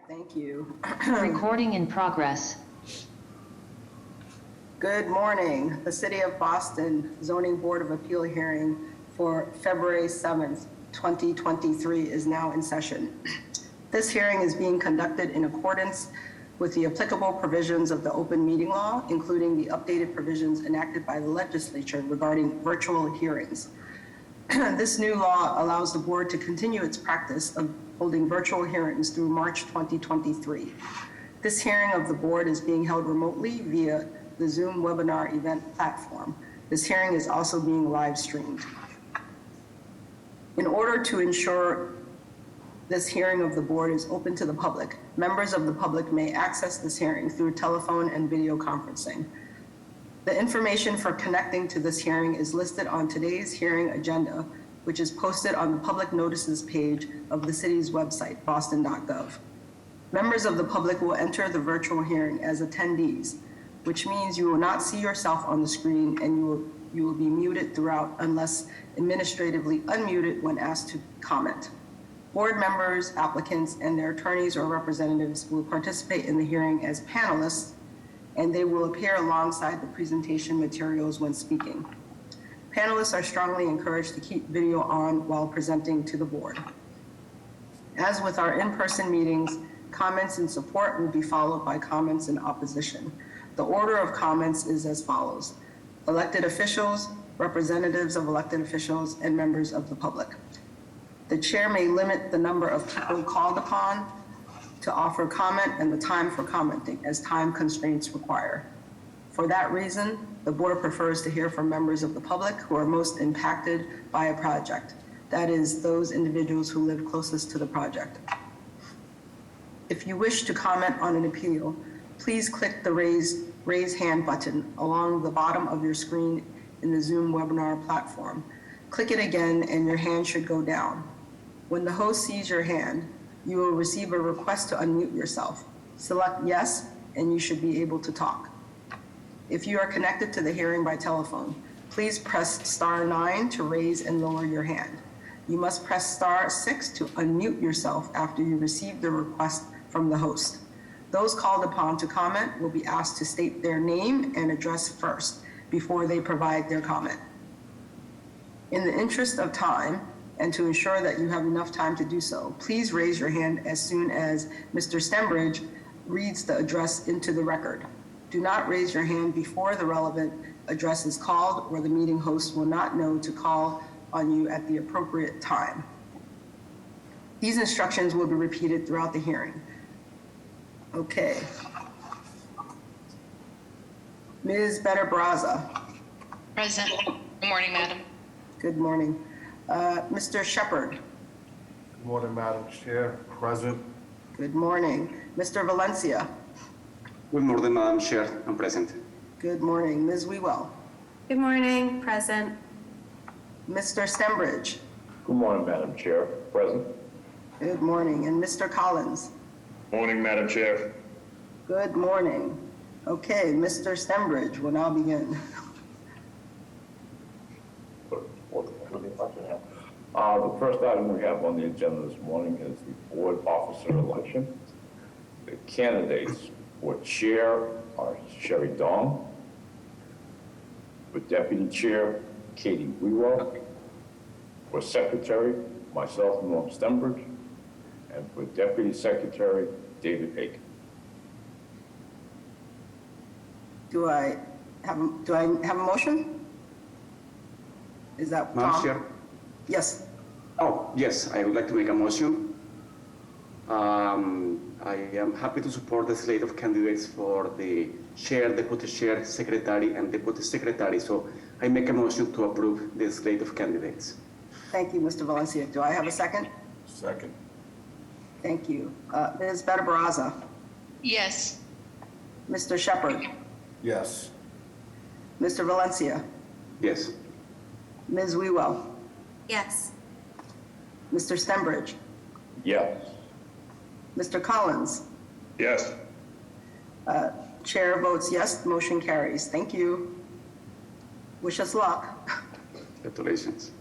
Thank you. Recording in progress. Good morning. The City of Boston Zoning Board of Appeal hearing for February 7th, 2023 is now in session. This hearing is being conducted in accordance with the applicable provisions of the open meeting law, including the updated provisions enacted by the legislature regarding virtual hearings. This new law allows the board to continue its practice of holding virtual hearings through March 2023. This hearing of the board is being held remotely via the Zoom webinar event platform. This hearing is also being live streamed. In order to ensure this hearing of the board is open to the public, members of the public may access this hearing through telephone and video conferencing. The information for connecting to this hearing is listed on today's hearing agenda, which is posted on the public notices page of the city's website, boston.gov. Members of the public will enter the virtual hearing as attendees, which means you will not see yourself on the screen and you will be muted throughout unless administratively unmuted when asked to comment. Board members, applicants, and their attorneys or representatives will participate in the hearing as panelists, and they will appear alongside the presentation materials when speaking. Panelists are strongly encouraged to keep video on while presenting to the board. As with our in-person meetings, comments in support will be followed by comments in opposition. The order of comments is as follows: elected officials, representatives of elected officials, and members of the public. The chair may limit the number of people called upon to offer comment and the time for commenting as time constraints require. For that reason, the board prefers to hear from members of the public who are most impacted by a project. That is, those individuals who live closest to the project. If you wish to comment on an appeal, please click the raise hand button along the bottom of your screen in the Zoom webinar platform. Click it again and your hand should go down. When the host sees your hand, you will receive a request to unmute yourself. Select yes, and you should be able to talk. If you are connected to the hearing by telephone, please press *9 to raise and lower your hand. You must press *6 to unmute yourself after you receive the request from the host. Those called upon to comment will be asked to state their name and address first before they provide their comment. In the interest of time, and to ensure that you have enough time to do so, please raise your hand as soon as Mr. Stembridge reads the address into the record. Do not raise your hand before the relevant address is called, or the meeting host will not know to call on you at the appropriate time. These instructions will be repeated throughout the hearing. Okay. Ms. Better-Braza. Present. Good morning, Madam. Good morning. Mr. Shepard. Good morning, Madam Chair. Present. Good morning. Mr. Valencia. Good morning, Madam Chair. I'm present. Good morning. Ms. Wewell. Good morning. Present. Mr. Stembridge. Good morning, Madam Chair. Present. Good morning. And Mr. Collins. Morning, Madam Chair. Good morning. Okay, Mr. Stembridge will now begin. The first item we have on the agenda this morning is the board officer election. The candidates for chair are Sherry Dong, for deputy chair, Katie Wewell, for secretary, myself, Norm Stembridge, and for deputy secretary, David Aiken. Do I have a motion? Is that Madam Tom? Chair? Yes. Oh, yes, I would like to make a motion. I am happy to support the slate of candidates for the chair, deputy chair, secretary, and deputy secretary. So I make a motion to approve the slate of candidates. Thank you, Mr. Valencia. Do I have a second? Second. Thank you. Ms. Better-Braza. Yes. Mr. Shepard. Yes. Mr. Valencia. Yes. Ms. Wewell. Yes. Mr. Stembridge. Yes. Mr. Collins. Yes. Chair votes yes, motion carries. Thank you. Wish us luck. Congratulations.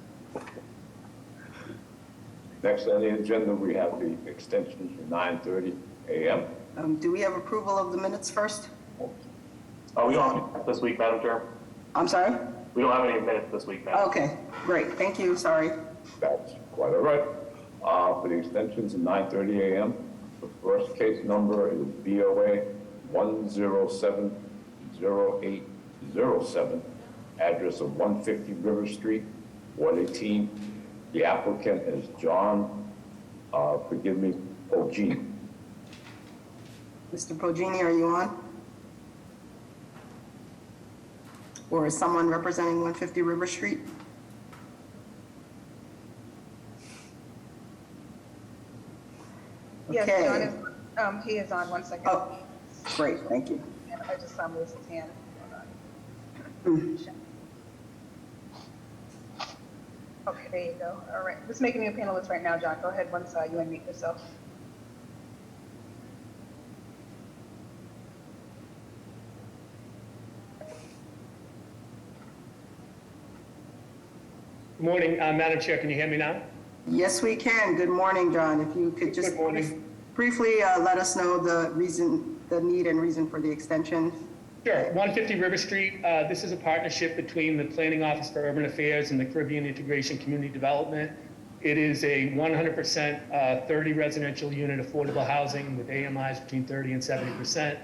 Next on the agenda, we have the extension from 9:30 a.m. Do we have approval of the minutes first? We don't have any this week, Madam Chair. I'm sorry? We don't have any minutes this week, Madam. Okay, great, thank you, sorry. That's quite all right. For the extensions at 9:30 a.m., the first case number is BOA 1070807, address of 150 River Street, Ward 18. The applicant is John, Pogini. Mr. Pogini, are you on? Or is someone representing 150 River Street? Yes, Okay. John is, he is on, 1 second. Oh, great, thank you. I just saw him raise his hand. Okay, there you go. All right, just making you a panelist right now, John. Go ahead once you unmute yourself. Good morning, Madam Chair, can you hear me now? Yes, we can. Good morning, John. If you could just Good morning. briefly let us know the reason, the need and reason for the extension. Sure, 150 River Street, this is a partnership between the Planning Office for Urban Affairs and the Caribbean Integration Community Development. It is a 100% 30 residential unit affordable housing with AMIs between 30 and 70%.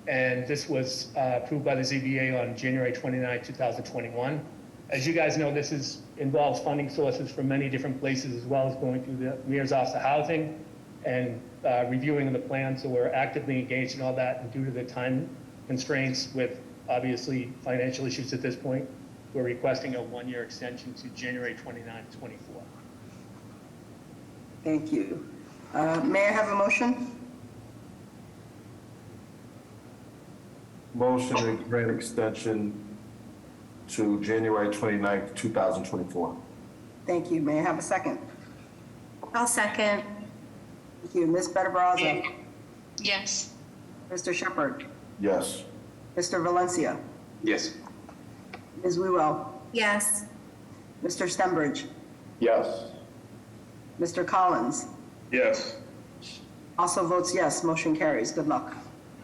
And this was approved by the ZBA on January 29, 2021. As you guys know, this involves funding sources from many different places, as well as going through the Mayor's Office of Housing and reviewing the plan. So we're actively engaged in all that, and due to the time constraints with obviously financial issues at this point, we're requesting a 1-year extension to January 29, 24. Thank you. May I have a motion? Motion to grant extension to January 29th, 2024. Thank you. May I have a second? I'll second. Thank you. Ms. Better-Brazza, Yes. Mr. Shepherd, Yes. Mr. Valencia, Yes. Ms. Wewell, Yes. Mr. Stenbridge, Yes. Mr. Collins. Yes. Also votes yes. Motion carries. Good luck.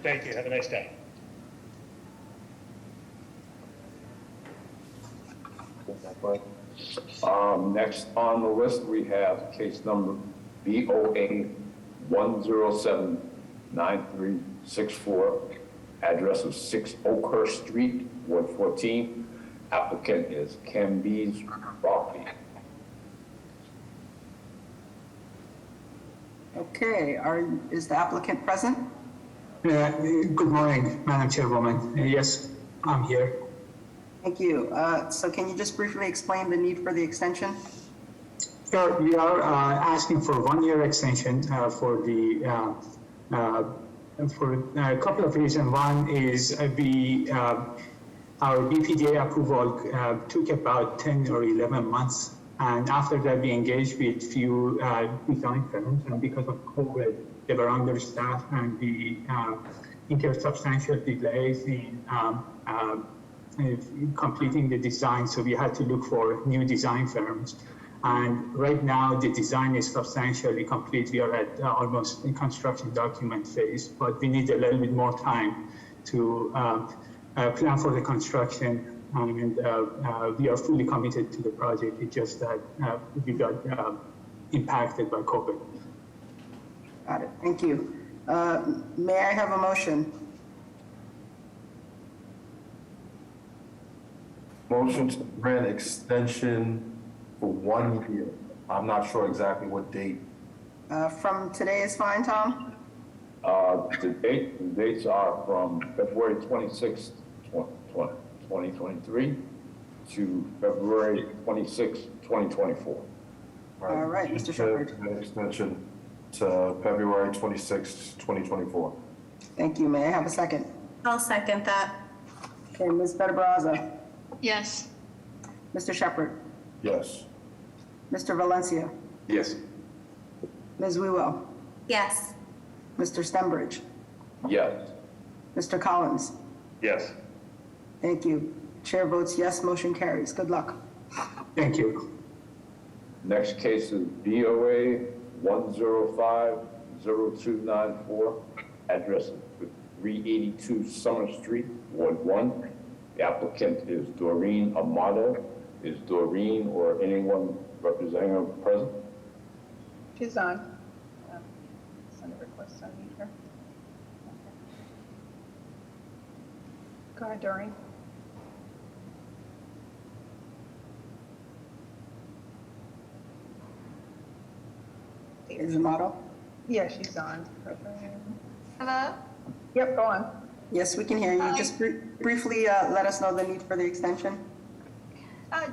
Thank you, have a nice day. Next on the list, we have case number BOA 1079364, address of 6 Oakhurst Street, Ward 14. Applicant is Camby's Property. Okay, is the applicant present? Good morning, Madam Chairwoman. Yes, I'm here. Thank you. So can you just briefly explain the need for the extension? Sure, we are asking for 1-year extension for a couple of reasons. One is our BPDA approval took about 10 or 11 months. And after that, we engaged with few design firms, and because of COVID, they were understaffed, and we incurred substantial delays in completing the design. So we had to look for new design firms. And right now, the design is substantially complete. We are at almost in construction document phase, but we need a little bit more time to plan for the construction. And we are fully committed to the project. It's just that we got impacted by COVID. Got it. Thank you. May I have a motion? Motion to grant extension for 1 year. I'm not sure exactly what date. From today is fine, Tom? The dates are from February 26th, 2023 to February 26th, 2024. All right, Mr. Shepherd. Extension to February 26th, 2024. Thank you. May I have a second? I'll second that. Okay, Ms. Better-Brazza, Yes. Mr. Shepherd, Yes. Mr. Valencia, Yes. Ms. Wewell, Yes. Mr. Stenbridge, Yes. Mr. Collins. Yes. Thank you. Chair votes yes. Motion carries. Good luck. Thank you. Next case is BOA 0294, address 382 Summer Street, Ward 1. The applicant is Doreen Amato. Is Doreen or anyone representing her present? She's on. Send a request, I need her. Go ahead, Doreen. Is the model? Yeah, she's on. Hello? Yep, go on. Yes, we can hear you. Just briefly let us know the need for the extension. Hi,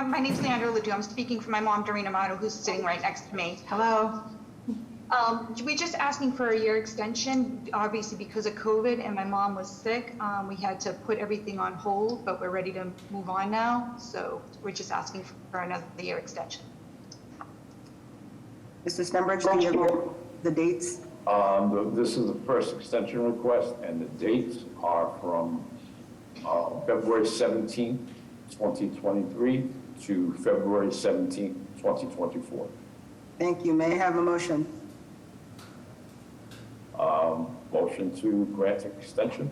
my name's Leandra Ledoux. I'm speaking for my mom, Doreen Amato, who's sitting right next to me. Hello. We're just asking for a year extension, obviously because of COVID and my mom was sick. We had to put everything on hold, but we're ready to move on now. So we're just asking for another year extension. Mr. Stenbridge, do you have the dates? This is the first extension request, and the dates are from February 17th, 2023 to February 17th, 2024. Thank you. May I have a motion? Motion to grant extension,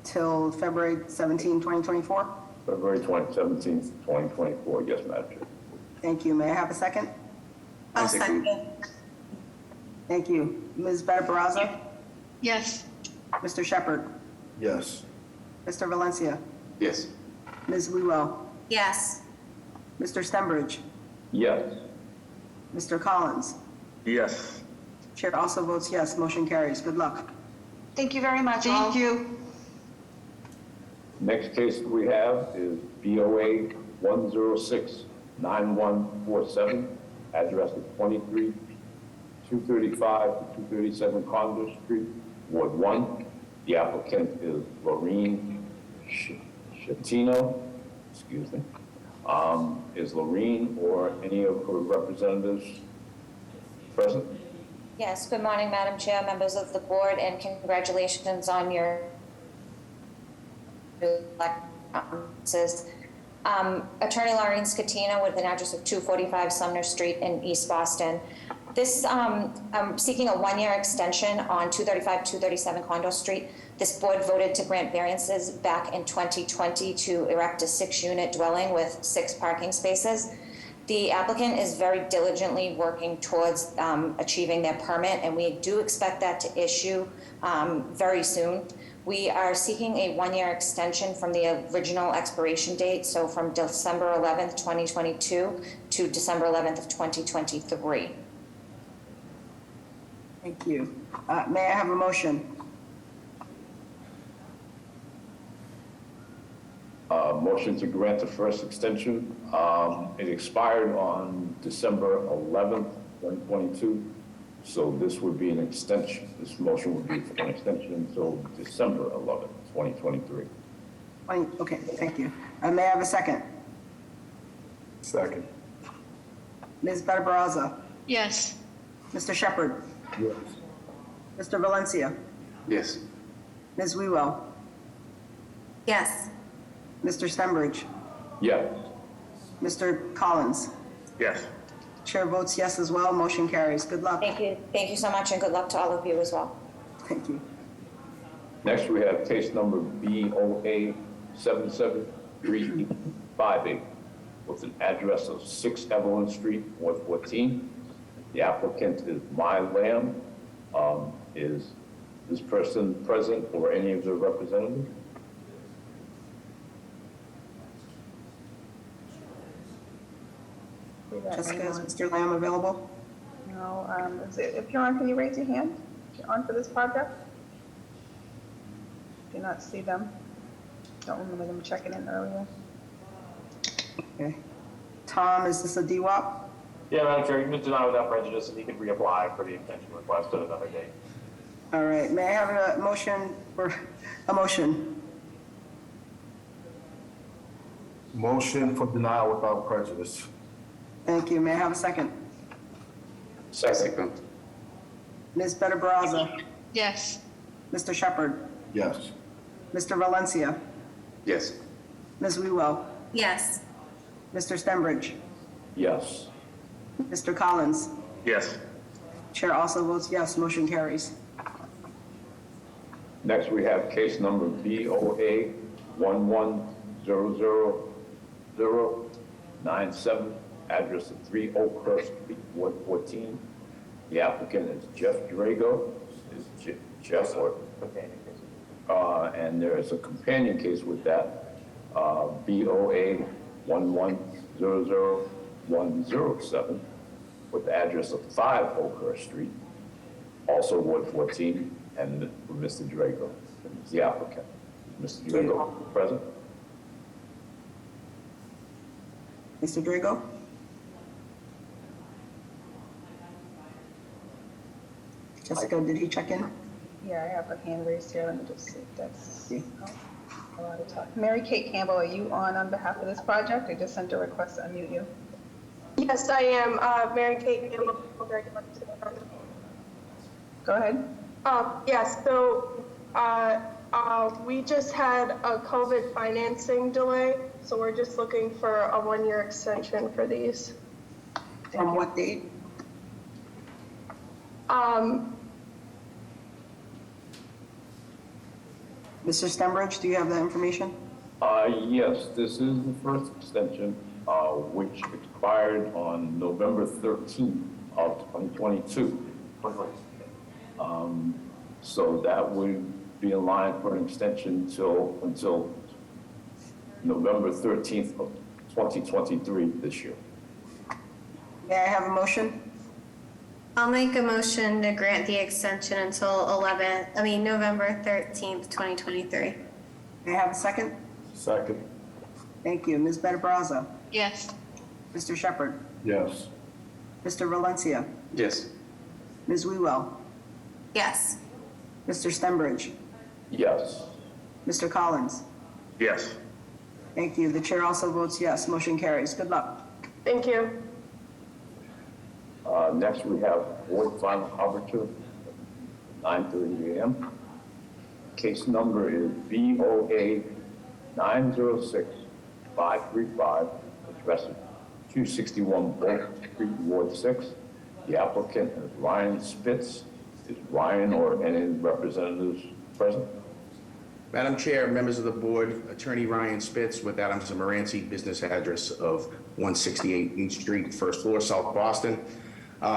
Till February 17, 2024? February 17th, 2024. Yes, Madam Chair. Thank you. May I have a second? I'll second. Thank you. Ms. Better Barraza? Yes. Mr. Shepherd? Yes. Mr. Valencia? Yes. Ms. Wewell? Yes. Mr. Stenbridge? Yes. Mr. Collins? Yes. Chair also votes yes. Motion carries. Good luck. Thank you very much. Thank you. Next case we have is BOA 1069147, address is 235 to 237 Condor Street, Ward 1. The applicant is Lorene Shatino, excuse me. Is Lorene or any of her representatives present? Yes, good morning, Madam Chair, members of the board, and congratulations on your elections. Attorney Laureen Scatina with an address of 245 Sumner Street in East Boston. This, I'm seeking a one-year extension on 235, 237 Condo Street. This board voted to grant variances back in 2020 to erect a 6-unit dwelling with 6 parking spaces. The applicant is very diligently working towards achieving their permit, and we do expect that to issue very soon. We are seeking a one-year extension from the original expiration date, so from December 11th, 2022 to December 11th of 2023. Thank you. May I have a motion? Motion to grant the first extension. It expired on December 11th, 2022. So this would be an extension. This motion would be for an extension until December 11th, 2023. Okay, thank you. May I have a second? Second. Ms. Better Barraza? Yes. Mr. Shepherd? Yes. Mr. Valencia? Yes. Ms. Wewell? Yes. Mr. Stenbridge? Yes. Mr. Collins? Yes. Chair votes yes as well. Motion carries. Good luck. Thank you. Thank you so much, and good luck to all of you as well. Thank you. Next, we have case number BOA 77358 with an address of 6 Evelyn Street, Ward 14. The applicant is Mai Lamb. Is this person present or any of the representatives? Jessica, is Mr. Lamb available? No, if you're on, can you raise your hand? If you're on for this project? Do not see them. Don't remember them checking in earlier. Okay. Tom, is this a DWAP? Yeah, Madam Chair, you can deny without prejudice, and he could reapply for the extension request at another date. All right. May I have a motion for a motion? Motion for denial without prejudice. Thank you. May I have a second? Second. Ms. Better Barraza? Yes. Mr. Shepherd? Yes. Mr. Valencia? Yes. Ms. Wewell? Yes. Mr. Stenbridge? Yes. Mr. Collins? Yes. Chair also votes yes, motion carries. Next, we have case number BOA 1100097, address of 3 Oakhurst Street, Ward 14. The applicant is Jeff Drago. Is Jeff or? And there is a companion case with that, BOA 1100107, with the address of 5 Oakhurst Street, also Ward 14, and Mr. Drago is the applicant. Mr. Drago present? Mr. Drago? Jessica, did he check in? Yeah, I have a hand raised here. Let me just see if that's allowed to talk. Mary Kate Campbell, are you on behalf of this project? I just sent a request to unmute you. Yes, I am. Mary Kate Campbell. Go ahead. Yes, so we just had a COVID financing delay, so we're just looking for a 1-year extension for these. From what date? Mr. Stenbridge, do you have that information? Yes, this is the first extension, which expired on November 13th of 2022. So that would be in line for an extension until November 13th of 2023 this year. May I have a motion? I'll make a motion to grant the extension until November 13th, 2023. May I have a second? Second. Thank you. Ms. Benabraza? Yes. Mr. Shepherd? Yes. Mr. Valencia? Yes. Ms. Wewell? Yes. Mr. Stenbridge? Yes. Mr. Collins? Yes. Thank you. The chair also votes yes. Motion carries. Good luck. Thank you. Next, we have Board Final Arbiter, 9:30 a.m. Case number is BOA 906535, address 261 Bolton Street, Ward 6. The applicant is Ryan Spitz. Is Ryan or any representatives present? Madam Chair, members of the board, Attorney Ryan Spitz with Adams and Moranci, business address of 168 East Street, first floor, South Boston.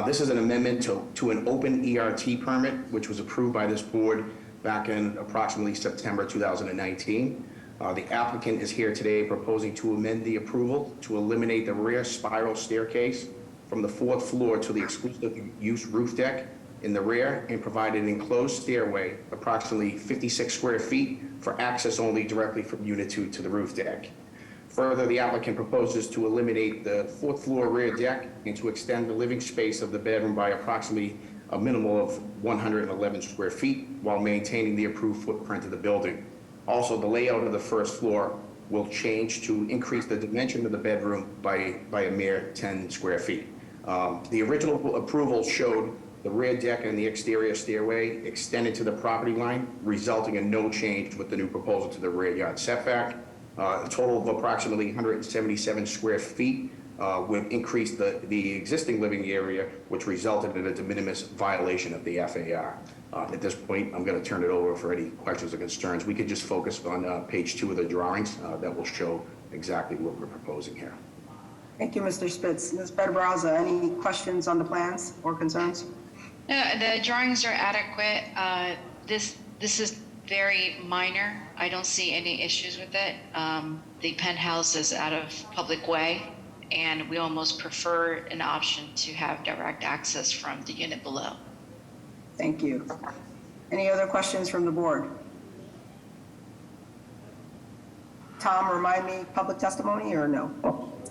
This is an amendment to an open ERT permit, which was approved by this board back in approximately September 2019. The applicant is here today proposing to amend the approval to eliminate the rear spiral staircase from the 4th floor to the exclusive use roof deck in the rear and provide an enclosed stairway approximately 56 square feet for access only directly from Unit 2 to the roof deck. Further, the applicant proposes to eliminate the 4th floor rear deck and to extend the living space of the bedroom by approximately a minimal of 111 square feet while maintaining the approved footprint of the building. Also, the layout of the first floor will change to increase the dimension of the bedroom by a mere 10 square feet. The original approval showed the rear deck and the exterior stairway extended to the property line, resulting in no change with the new proposal to the rear yard setback. A total of approximately 177 square feet would increase the existing living area, which resulted in a de minimis violation of the FAR. At this point, I'm going to turn it over for any questions or concerns. We could just focus on page 2 of the drawings that will show exactly what we're proposing here. Thank you, Mr. Spitz. Ms. Benabraza, any questions on the plans or concerns? No, the drawings are adequate. This is very minor. I don't see any issues with it. The penthouse is out of public way, and we almost prefer an option to have direct access from the unit below. Thank you. Any other questions from the board? Tom, remind me, public testimony or no?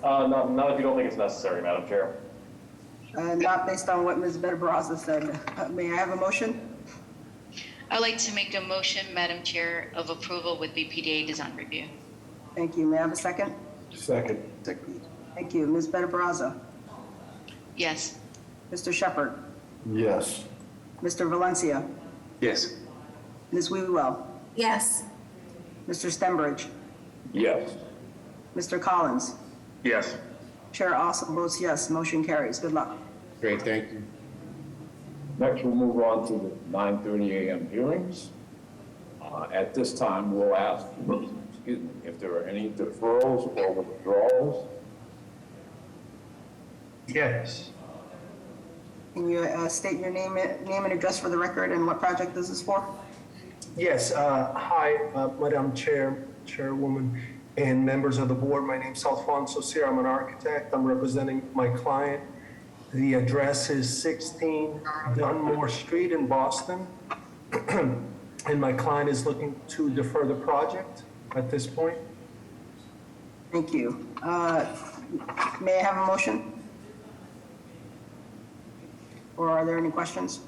Not if you don't think it's necessary, Madam Chair. Not based on what Ms. Benabraza said. May I have a motion? I'd like to make a motion, Madam Chair, of approval with BPDA design review. Thank you. May I have a second? Second. Thank you. Ms. Benabraza? Yes. Mr. Shepherd? Yes. Mr. Valencia? Yes. Ms. Wewell? Yes. Mr. Stenbridge? Yes. Mr. Collins? Yes. Chair also votes yes. Motion carries. Good luck. Great, thank you. Next, we'll move on to the 9:30 a.m. hearings. At this time, we'll ask, excuse me, if there are any deferrals or withdrawals. Yes. Can you state your name and address for the record and what project this is for? Yes, hi, Madam Chairwoman, and members of the board. My name's Alfonso Sierra. I'm an architect. I'm representing my client. The address is 16 Dunmore Street in Boston. And my client is looking to defer the project at this point. Thank you. May I have a motion? Or are there any questions?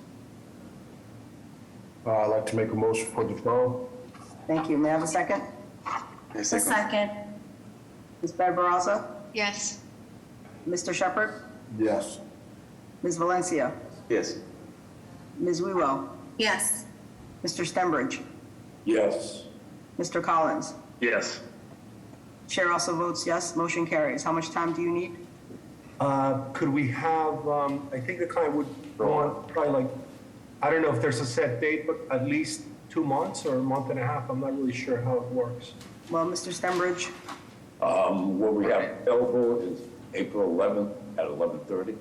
I'd like to make a motion for deferral. Thank you. May I have a second? A second. Ms. Barbarossa? Yes. Mr. Shepherd? Yes. Ms. Valencia? Yes. Ms. Wewell? Yes. Mr. Stenbridge? Yes. Mr. Collins? Yes. Chair also votes yes. Motion carries. How much time do you need? Could we have, I think the client would want probably like, I don't know if there's a set date, but at least 2 months or a month and a half. I'm not really sure how it works. Well, Mr. Stenbridge? What we have available is April 11th at 11:30.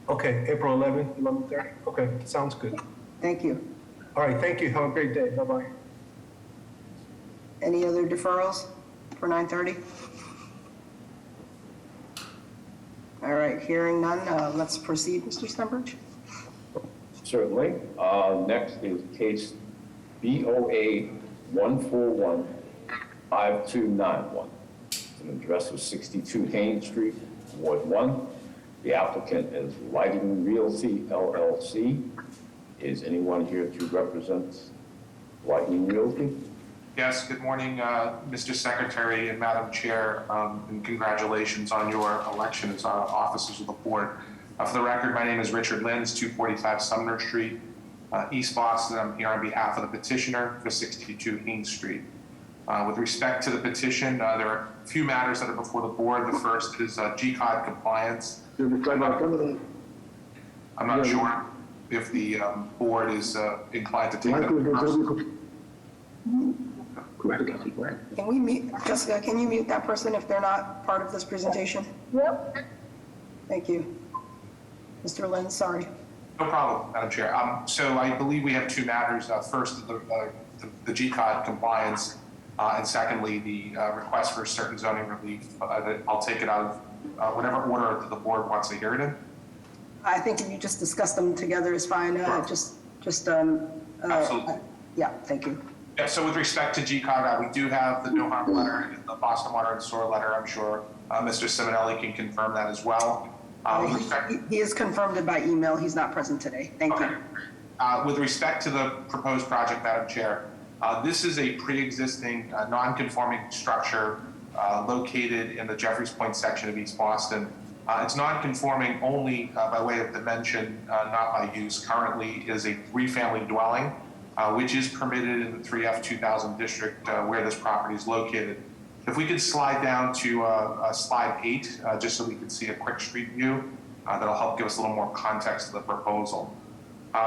Okay, April 11th, 11:30. Okay, sounds good. Thank you. All right, thank you. Have a great day. Bye-bye. Any other deferrals for 9:30? All right, hearing none, let's proceed, Mr. Stenbridge. Certainly. Next is case BOA 1415291. It's an address of 62 Haynes Street, Ward 1. The applicant is Lighting Realty LLC. Is anyone here to represent Lighting Realty? Yes, good morning, Mr. Secretary and Madam Chair, and congratulations on your election as officers of the board. For the record, my name is Richard Lins, 245 Sumner Street, East Boston. I'm here on behalf of the petitioner for 62 Haynes Street. With respect to the petition, there are a few matters that are before the board. The first is GCOD compliance. I'm not sure if the board is inclined to take that first. Can we mute, Jessica, can you mute that person if they're not part of this presentation? Yep. Thank you. Mr. Lynn, sorry. No problem, Madam Chair. So I believe we have two matters. First, the GCOD compliance, and secondly, the request for certain zoning relief. I'll take it out of whatever order that the board wants to hear it in. I think if you just discuss them together is fine. Absolutely. Yeah, thank you. Yeah, so with respect to GCOG, we do have the no harm letter and the Boston Water and Sewer letter. I'm sure Mr. Simonelli can confirm that as well. He has confirmed it by email. He's not present today. Thank you. With respect to the proposed project, Madam Chair, this is a pre-existing non-conforming structure located in the Jeffreys Point section of East Boston. It's non-conforming only by way of dimension, not by use. Currently, it is a 3-family dwelling, which is permitted in the 3F 2000 district where this property is located. If we could slide down to slide 8, just so we can see a quick street view, that'll help give us a little more context to the proposal.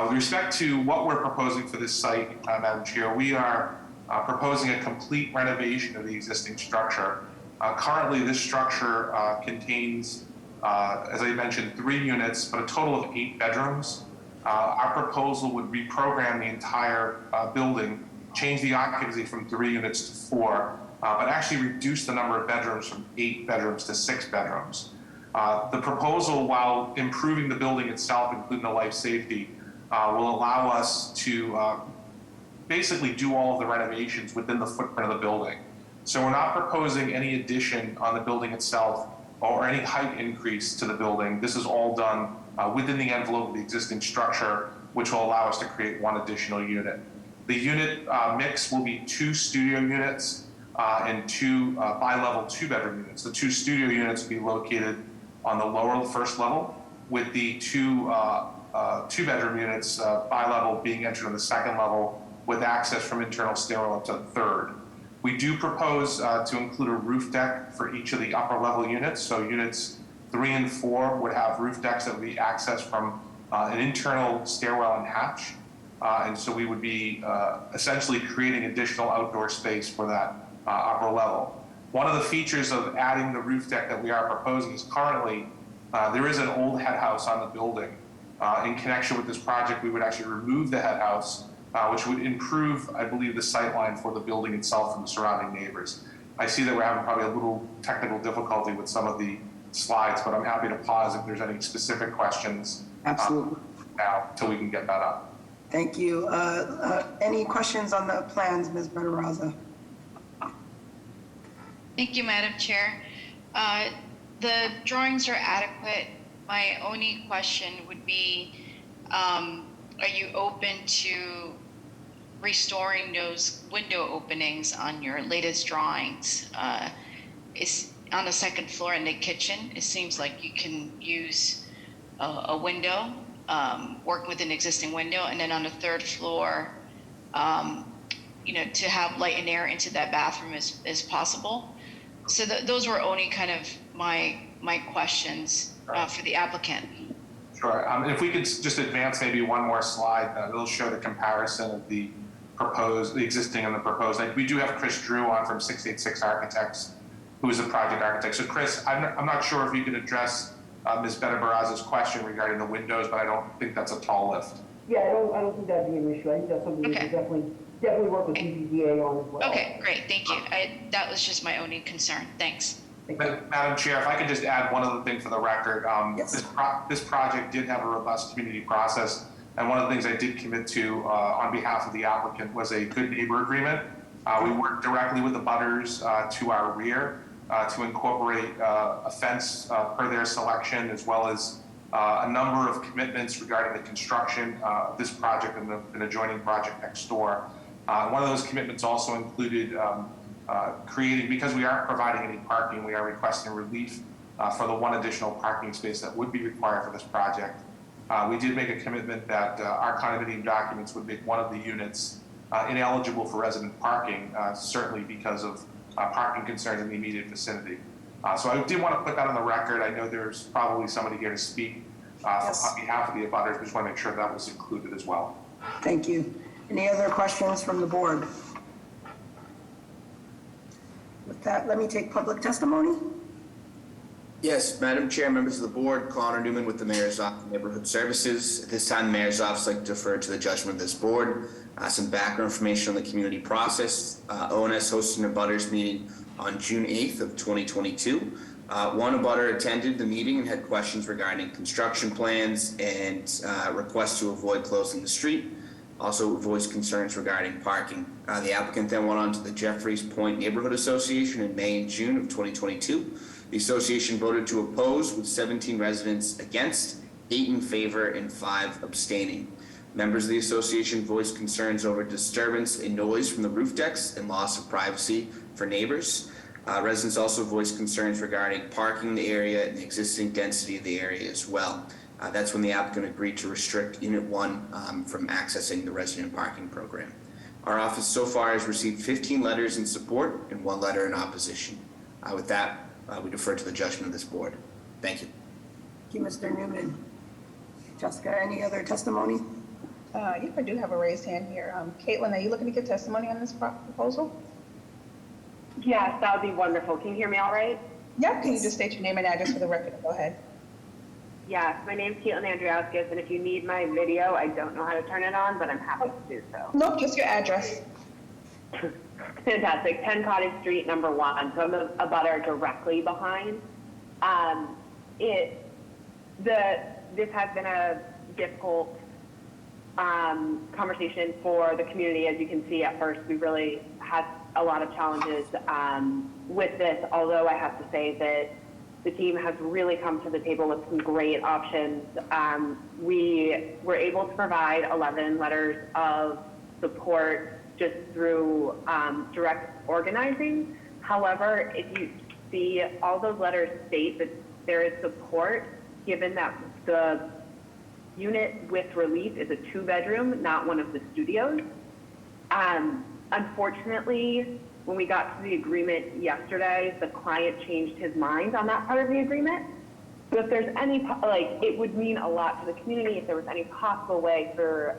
With respect to what we're proposing for this site, Madam Chair, we are proposing a complete renovation of the existing structure. Currently, this structure contains, as I mentioned, 3 units, but a total of 8 bedrooms. Our proposal would reprogram the entire building, change the occupancy from 3 units to 4, but actually reduce the number of bedrooms from 8 bedrooms to 6 bedrooms. The proposal, while improving the building itself, including the life safety, will allow us to basically do all of the renovations within the footprint of the building. So we're not proposing any addition on the building itself or any height increase to the building. This is all done within the envelope of the existing structure, which will allow us to create 1 additional unit. The unit mix will be 2 studio units and 2 bi-level 2-bedroom units. The 2 studio units will be located on the lower first level, with the 2 2-bedroom units bi-level being entered on the 2nd level, with access from internal stairwell up to the 3rd. We do propose to include a roof deck for each of the upper level units. So units 3 and 4 would have roof decks that would be accessed from an internal stairwell and hatch. And so we would be essentially creating additional outdoor space for that upper level. One of the features of adding the roof deck that we are proposing is currently there is an old head house on the building. In connection with this project, we would actually remove the head house, which would improve, I believe, the sight line for the building itself and the surrounding neighbors. I see that we're having probably a little technical difficulty with some of the slides, but I'm happy to pause if there's any specific questions. Absolutely. Now, till we can get that up. Thank you. Any questions on the plans, Ms. Bertaraza? Thank you, Madam Chair. The drawings are adequate. My only question would be, are you open to restoring those window openings on your latest drawings? It's on the second floor in the kitchen. It seems like you can use a window, work with an existing window, and then on the third floor, to have light and air into that bathroom is possible. So those were only kind of my questions for the applicant. Sure. If we could just advance maybe one more slide, it'll show the comparison of the proposed, the existing and the proposed. We do have Chris Drew on from 686 Architects, who is a project architect. So Chris, I'm not sure if you can address Ms. Betta-Barraza's question regarding the windows, but I don't think that's a tall lift. Yeah, I don't think that'd be an issue. I think that's something we can definitely work with BBDA on as well. Okay, great, thank you. That was just my only concern. Thanks. Madam Chair, if I could just add one other thing for the record. This project did have a robust community process, and one of the things I did commit to on behalf of the applicant was a good neighbor agreement. We worked directly with the butters to our rear to incorporate a fence per their selection, as well as a number of commitments regarding the construction of this project and an adjoining project next door. One of those commitments also included creating, because we aren't providing any parking, we are requesting relief for the one additional parking space that would be required for this project. We did make a commitment that our condominium documents would make one of the units ineligible for resident parking, certainly because of parking concerns in the immediate vicinity. So I did want to put that on the record. I know there's probably somebody here to speak on behalf of the abutters. We just want to make sure that was included as well. Thank you. Any other questions from the board? With that, let me take public testimony. Yes, Madam Chair, members of the board, Connor Newman with the Mayor's Office of Neighborhood Services. At this time, the Mayor's Office would like to defer to the judgment of this board. Some background information on the community process. ONS hosted a abutters meeting on June 8th of 2022. One abutter attended the meeting and had questions regarding construction plans and requests to avoid closing the street. Also voiced concerns regarding parking. The applicant then went on to the Jeffries Point Neighborhood Association in May and June of 2022. The association voted to oppose with 17 residents against, 8 in favor, and 5 abstaining. Members of the association voiced concerns over disturbance and noise from the roof decks and loss of privacy for neighbors. Residents also voiced concerns regarding parking in the area and the existing density of the area as well. That's when the applicant agreed to restrict Unit 1 from accessing the resident parking program. Our office so far has received 15 letters in support and 1 letter in opposition. With that, we defer to the judgment of this board. Thank you. Thank you, Mr. Newman. Jessica, any other testimony? Yeah, I do have a raised hand here. Caitlin, are you looking to get testimony on this proposal? Yes, that would be wonderful. Can you hear me all right? Yep. Can you just state your name and address for the record? Go ahead. Yes, my name's Caitlin Andriaskis, and if you need my video, I don't know how to turn it on, but I'm happy to do so. Nope, just your address. Fantastic. 10 Cottage Street, number 1. So I'm a butter directly behind. This has been a difficult conversation for the community. As you can see, at first we really had a lot of challenges with this, although I have to say that the team has really come to the table with some great options. We were able to provide 11 letters of support just through direct organizing. However, if you see, all those letters state that there is support, given that the unit with relief is a 2-bedroom, not one of the studios. Unfortunately, when we got to the agreement yesterday, the client changed his mind on that part of the agreement. So if there's any, it would mean a lot to the community if there was any possible way for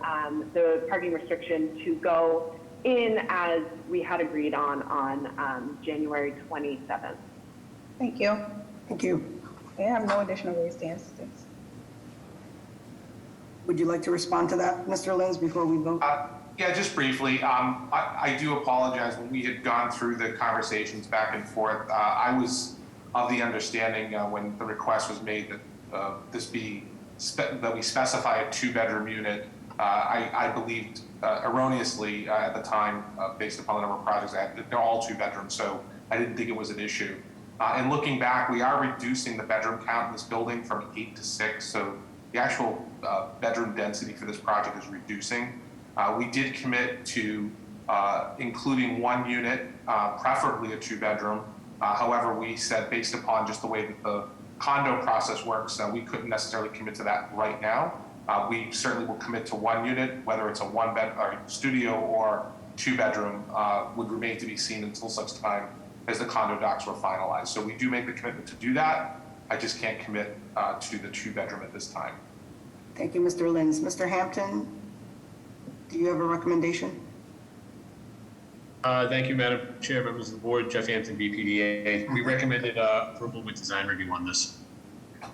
the parking restriction to go in as we had agreed on January 27th. Thank you. Thank you. I have no additional raised hands. Thanks. Would you like to respond to that, Mr. Lins, before we vote? Yeah, just briefly. I do apologize. When we had gone through the conversations back and forth, I was of the understanding when the request was made that that we specify a 2-bedroom unit. I believed erroneously at the time, based upon the number of projects, that they're all 2 bedrooms, so I didn't think it was an issue. And looking back, we are reducing the bedroom count in this building from 8 to 6, so the actual bedroom density for this project is reducing. We did commit to including 1 unit, preferably a 2-bedroom. However, we said based upon just the way that the condo process works, we couldn't necessarily commit to that right now. We certainly will commit to 1 unit, whether it's a 1-bed or studio or 2-bedroom would remain to be seen until such time as the condo docs were finalized. So we do make the commitment to do that. I just can't commit to the 2-bedroom at this time. Thank you, Mr. Lins. Mr. Hampton, do you have a recommendation? Thank you, Madam Chair, members of the board. Jeff Hampton, BPDA. We recommended approval with design review on this. Thank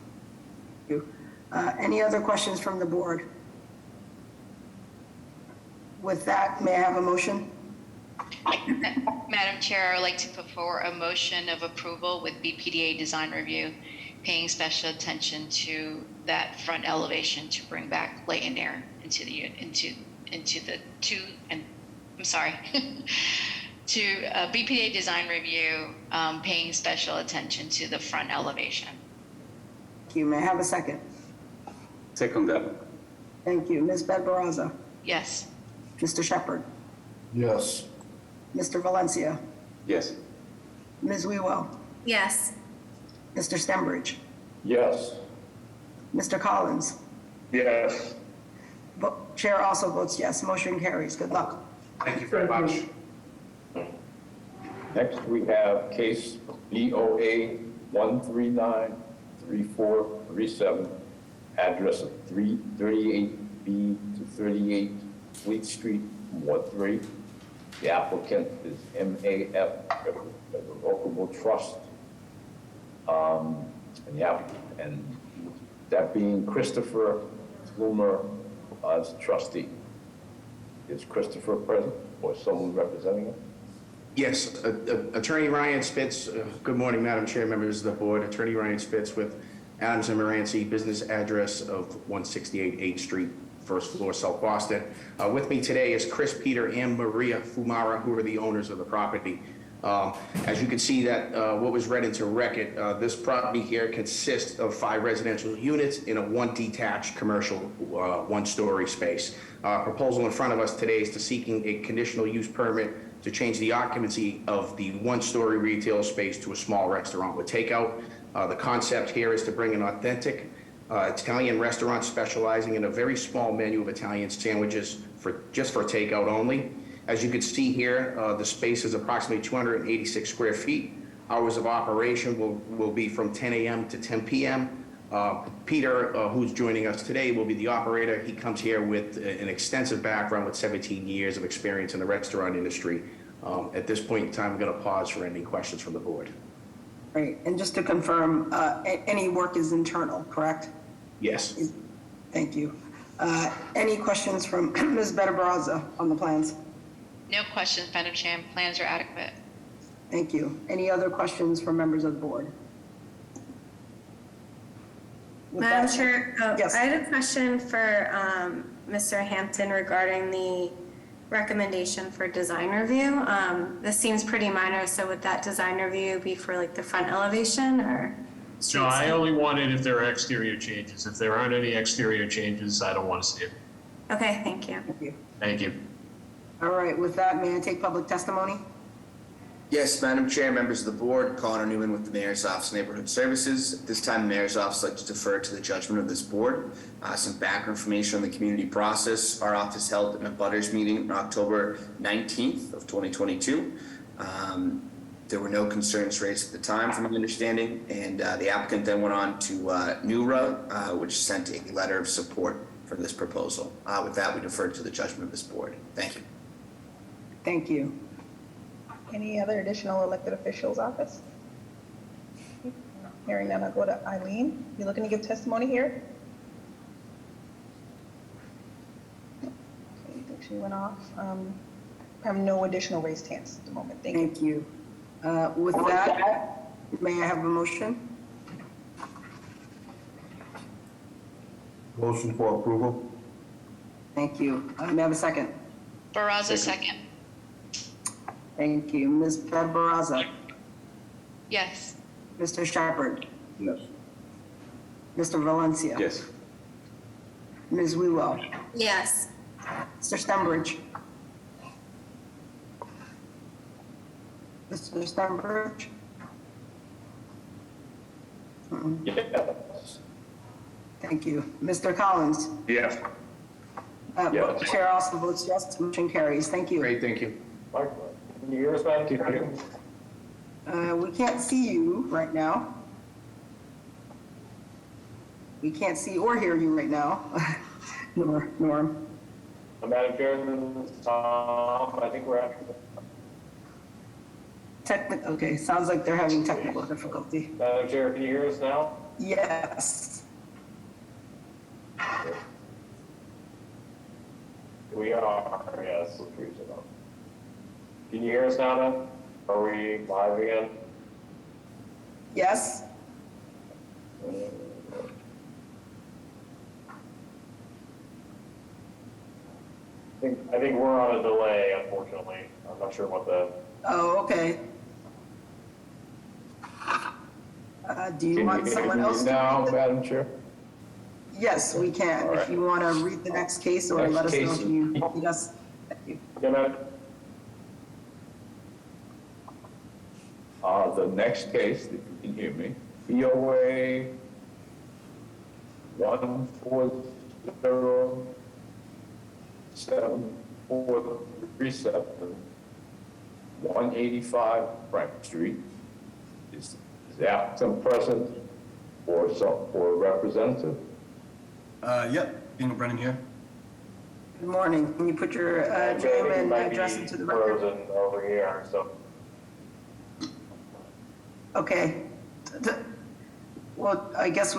you. Any other questions from the board? With that, may I have a motion? Madam Chair, I would like to put forward a motion of approval with BPDA design review, paying special attention to that front elevation to bring back light and air into the to BPDA design review, paying special attention to the front elevation. Thank you. May I have a second? Second that. Thank you. Ms. Bedbaraza? Yes. Mr. Shepherd? Yes. Mr. Valencia? Yes. Ms. Wewell? Yes. Mr. Stembridge? Yes. Mr. Collins? Yes. Chair also votes yes. Motion carries. Good luck. Thank you very much. Next, we have case BOA 1393437, address of 338B to 38 Fleet Street, Ward 3. The applicant is MAF Irrevocable Trust, and that being Christopher Plumer as trustee. Is Christopher present or someone representing him? Yes, Attorney Ryan Spitz. Good morning, Madam Chair, members of the board. Attorney Ryan Spitz with Adams and Moranci, business address of 168 8th Street, first floor, South Boston. With me today is Chris, Peter, and Maria Fumara, who are the owners of the property. As you can see that what was read into record, this property here consists of 5 residential units in a 1 detached commercial 1-story space. Proposal in front of us today is to seeking a conditional use permit to change the occupancy of the 1-story retail space to a small restaurant with takeout. The concept here is to bring an authentic Italian restaurant specializing in a very small menu of Italian sandwiches just for takeout only. As you can see here, the space is approximately 286 square feet. Hours of operation will be from 10 a.m. to 10 p.m. Peter, who's joining us today, will be the operator. He comes here with an extensive background with 17 years of experience in the restaurant industry. At this point in time, I'm going to pause for any questions from the board. Great. And just to confirm, any work is internal, correct? Yes. Thank you. Any questions from Ms. Bedbaraza on the plans? No questions, Madam Chair. Plans are adequate. Thank you. Any other questions from members of the board? Madam Chair, yes. I had a question for Mr. Hampton regarding the recommendation for design review. This seems pretty minor, so would that design review be for like the front elevation or? No, I only want it if there are exterior changes. If there aren't any exterior changes, I don't want to see it. Okay, thank you. Thank you. Thank you. All right, with that, may I take public testimony? Yes, Madam Chair, members of the board, Connor Newman with the Mayor's Office of Neighborhood Services. At this time, the Mayor's Office would like to defer to the judgment of this board. Some background information on the community process. Our office held an abutters meeting on October 19th of 2022. There were no concerns raised at the time, from my understanding, and the applicant then went on to NURA, which sent a letter of support for this proposal. With that, we defer to the judgment of this board. Thank you. Thank you. Any other additional elected officials' office? Hearing none, I'll go to Eileen. You looking to give testimony here? Okay, I think she went off. Have no additional raised hands at the moment. Thank you. With that, may I have a motion? Motion for approval? Thank you. May I have a second? Barraza, second. Thank you. Ms. Barraza? Yes. Mr. Shepherd? Yes. Mr. Valencia? Yes. Ms. Wewell? Yes. Mr. Stenbridge? Mr. Stenbridge? Yes. Thank you. Mr. Collins? Yes. Yes. Chair also votes yes, motion carries. Thank you. Great, thank you. Mike, can you hear us, Madam Chair? We can't see you right now. We can't see or hear you right now. Norm. Madam Chair, I think we're at. Okay, sounds like they're having technical difficulty. Madam Chair, can you hear us now? Yes. We are, yes. Can you hear us now, then? Are we live again? Yes. I think we're on a delay, unfortunately. I'm not sure what the. Oh, okay. Do you want someone else to now, read the- Madam Chair? Yes, we can. All If right. you want to read the next case or Next let us know case. if you need us. Thank you. Yeah, Madam. The next case, if you can hear me, BOA 1407437, 185 Frank Street. Is the applicant present or a representative? Yep, Daniel Brennan here. Good morning. Can you put your Madam Chair, I name think we and might address be into the record? frozen over here, so. Okay. Well, I guess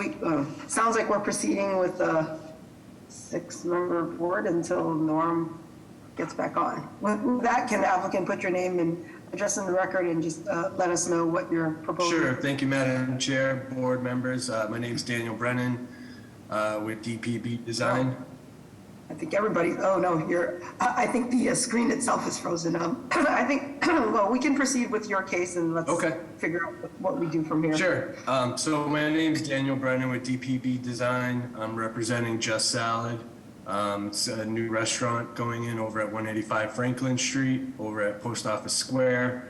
sounds like we're proceeding with a 6-member board until Norm gets back on. With that, can the applicant put your name and address in the record and just let us know what you're proposing? Sure, thank you, Madam Chair, board members. My name's Daniel Brennan with DPB Design. I think everybody, oh no, I think the screen itself is frozen. I think, well, we can proceed with your case and let's figure out what we do from here. Sure. So my name's Daniel Brennan with DPB Design. I'm representing Just Salad. It's a new restaurant going in over at 185 Franklin Street, over at Post Office Square.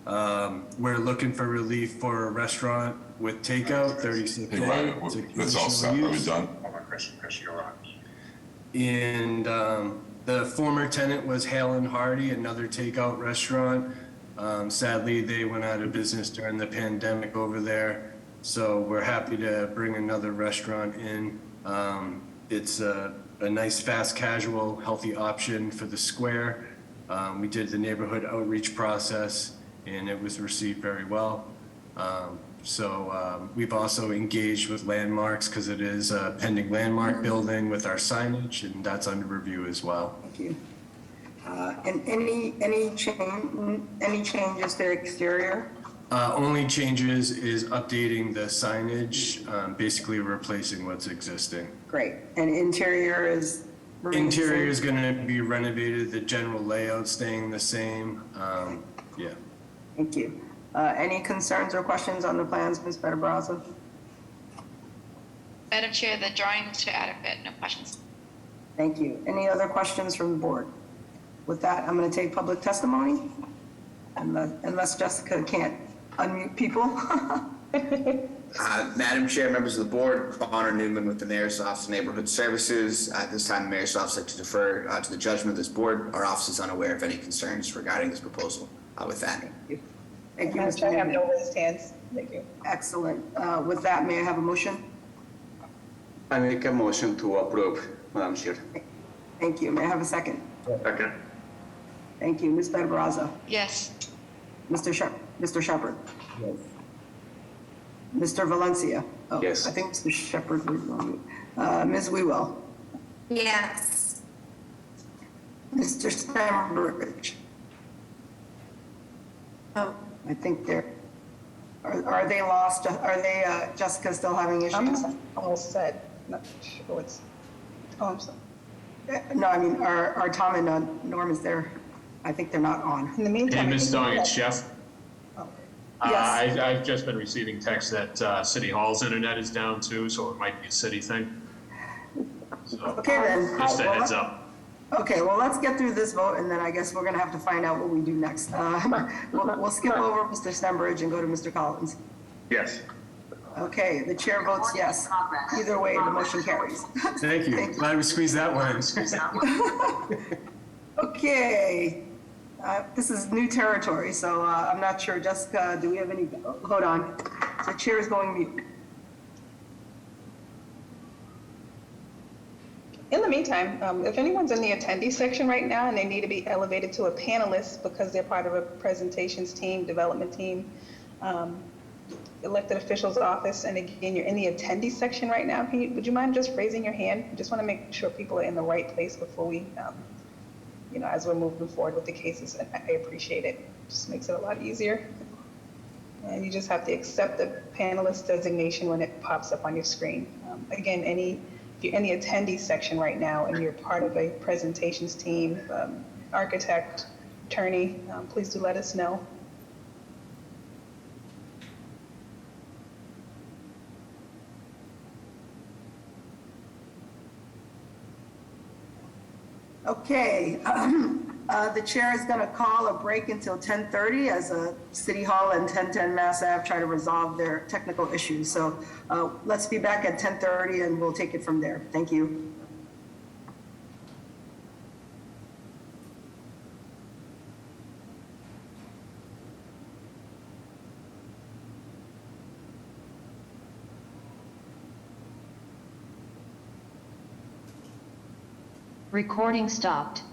We're looking for relief for a restaurant with takeout, 36 Hey, that's all set. Are we done? And the former tenant was Hale and Hardy, another takeout restaurant. Sadly, they went out of business during the pandemic over there. So we're happy to bring another restaurant in. It's a nice, fast, casual, healthy option for the square. We did the neighborhood outreach process and it was received very well. So we've also engaged with Landmarks because it is a pending landmark building with our signage, and that's under review as well. Thank you. And any changes to exterior? Only changes is updating the signage, basically replacing what's existing. Great. And interior is? Interior is going to be renovated, the general layout staying the same. Yeah. Thank you. Any concerns or questions on the plans, Ms. Barraza? Madam Chair, the drawings are adequate, no questions. Thank you. Any other questions from the board? With that, I'm going to take public testimony, unless Jessica can't unmute people. Madam Chair, members of the board, Connor Newman with the Mayor's Office of Neighborhood Services. At this time, the Mayor's Office would like to defer to the judgment of this board. Our office is unaware of any concerns regarding this proposal. With that. Thank you, Madam Mr. Chair, I have Newman. no raised hands. Thank you. Excellent. With that, may I have a motion? I make a motion to approve, Madam Chair. Thank you. May I have a second? Second. Thank you. Ms. Barbraza? Yes. Mr. Shepherd? Yes. Mr. Valencia? Oh, Yes. I think Mr. Shepherd was on mute. Ms. Wewell? Yes. Mr. Stenbridge? Oh, I think they're, are they lost? Are they, Jessica, still having issues? I'm almost set. Not sure what's, oh, I'm sorry. No, I mean, are Tom and Norm, is there, I think they're not on. In the meantime. Hey, I Ms. think we Dong, have- it's Jeff. Oh, Yes. I've just been receiving texts that City Hall's internet is down too, so it might be a city thing. So, Okay, then. just a heads up. Okay, well, let's get through this vote, and then I guess we're gonna have to find out what we do next. We'll skip over Mr. Stenbridge and go to Mr. Collins. Yes. Okay, the chair votes yes. Either way, the motion carries. Thank you. Glad we squeezed that one in. Okay, this is new territory, so I'm not sure. Jessica, do we have any, hold on. The chair is going mute. In the meantime, if anyone's in the attendee section right now and they need to be elevated to a panelist because they're part of a presentations team, development team, elected officials office, and again, you're in the attendee section right now, would you mind just raising your hand? I just want to make sure people are in the right place before we, as we're moving forward with the cases, and I appreciate it. Just makes it a lot easier. And you just have to accept the panelist designation when it pops up on your screen. Again, if you're in the attendee section right now and you're part of a presentations team, architect, attorney, please do let us know. Okay, the chair is gonna call a break until 10:30 as City Hall and 1010 Mass Ave try to resolve their technical issues. So let's be back at 10:30 and we'll take it from there. Thank you. Recording stopped.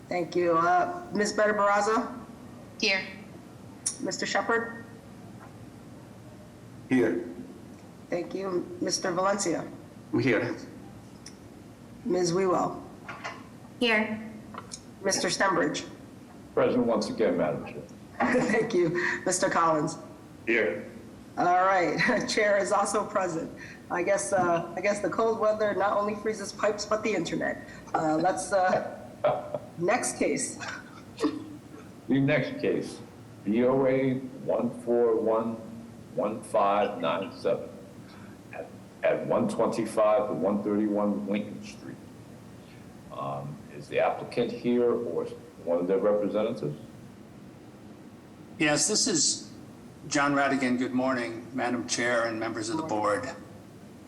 Thank you. Ms. Better Baraza? Here. Mr. Shepherd? Here. Thank you. Mr. Valencia? I'm here. Ms. Wewell? Here. Mr. Stembridge? Present once again, Madam Chair. Thank you. Mr. Collins? Here. All right, Chair is also present. I guess the cold weather not only freezes pipes, but the internet. Let's, next case. The next case, BOA 1411597 at 125 to 131 Lincoln Street. Is the applicant here or one of their representatives? Yes, this is John Radigan. Good morning, Madam Chair and members of the board.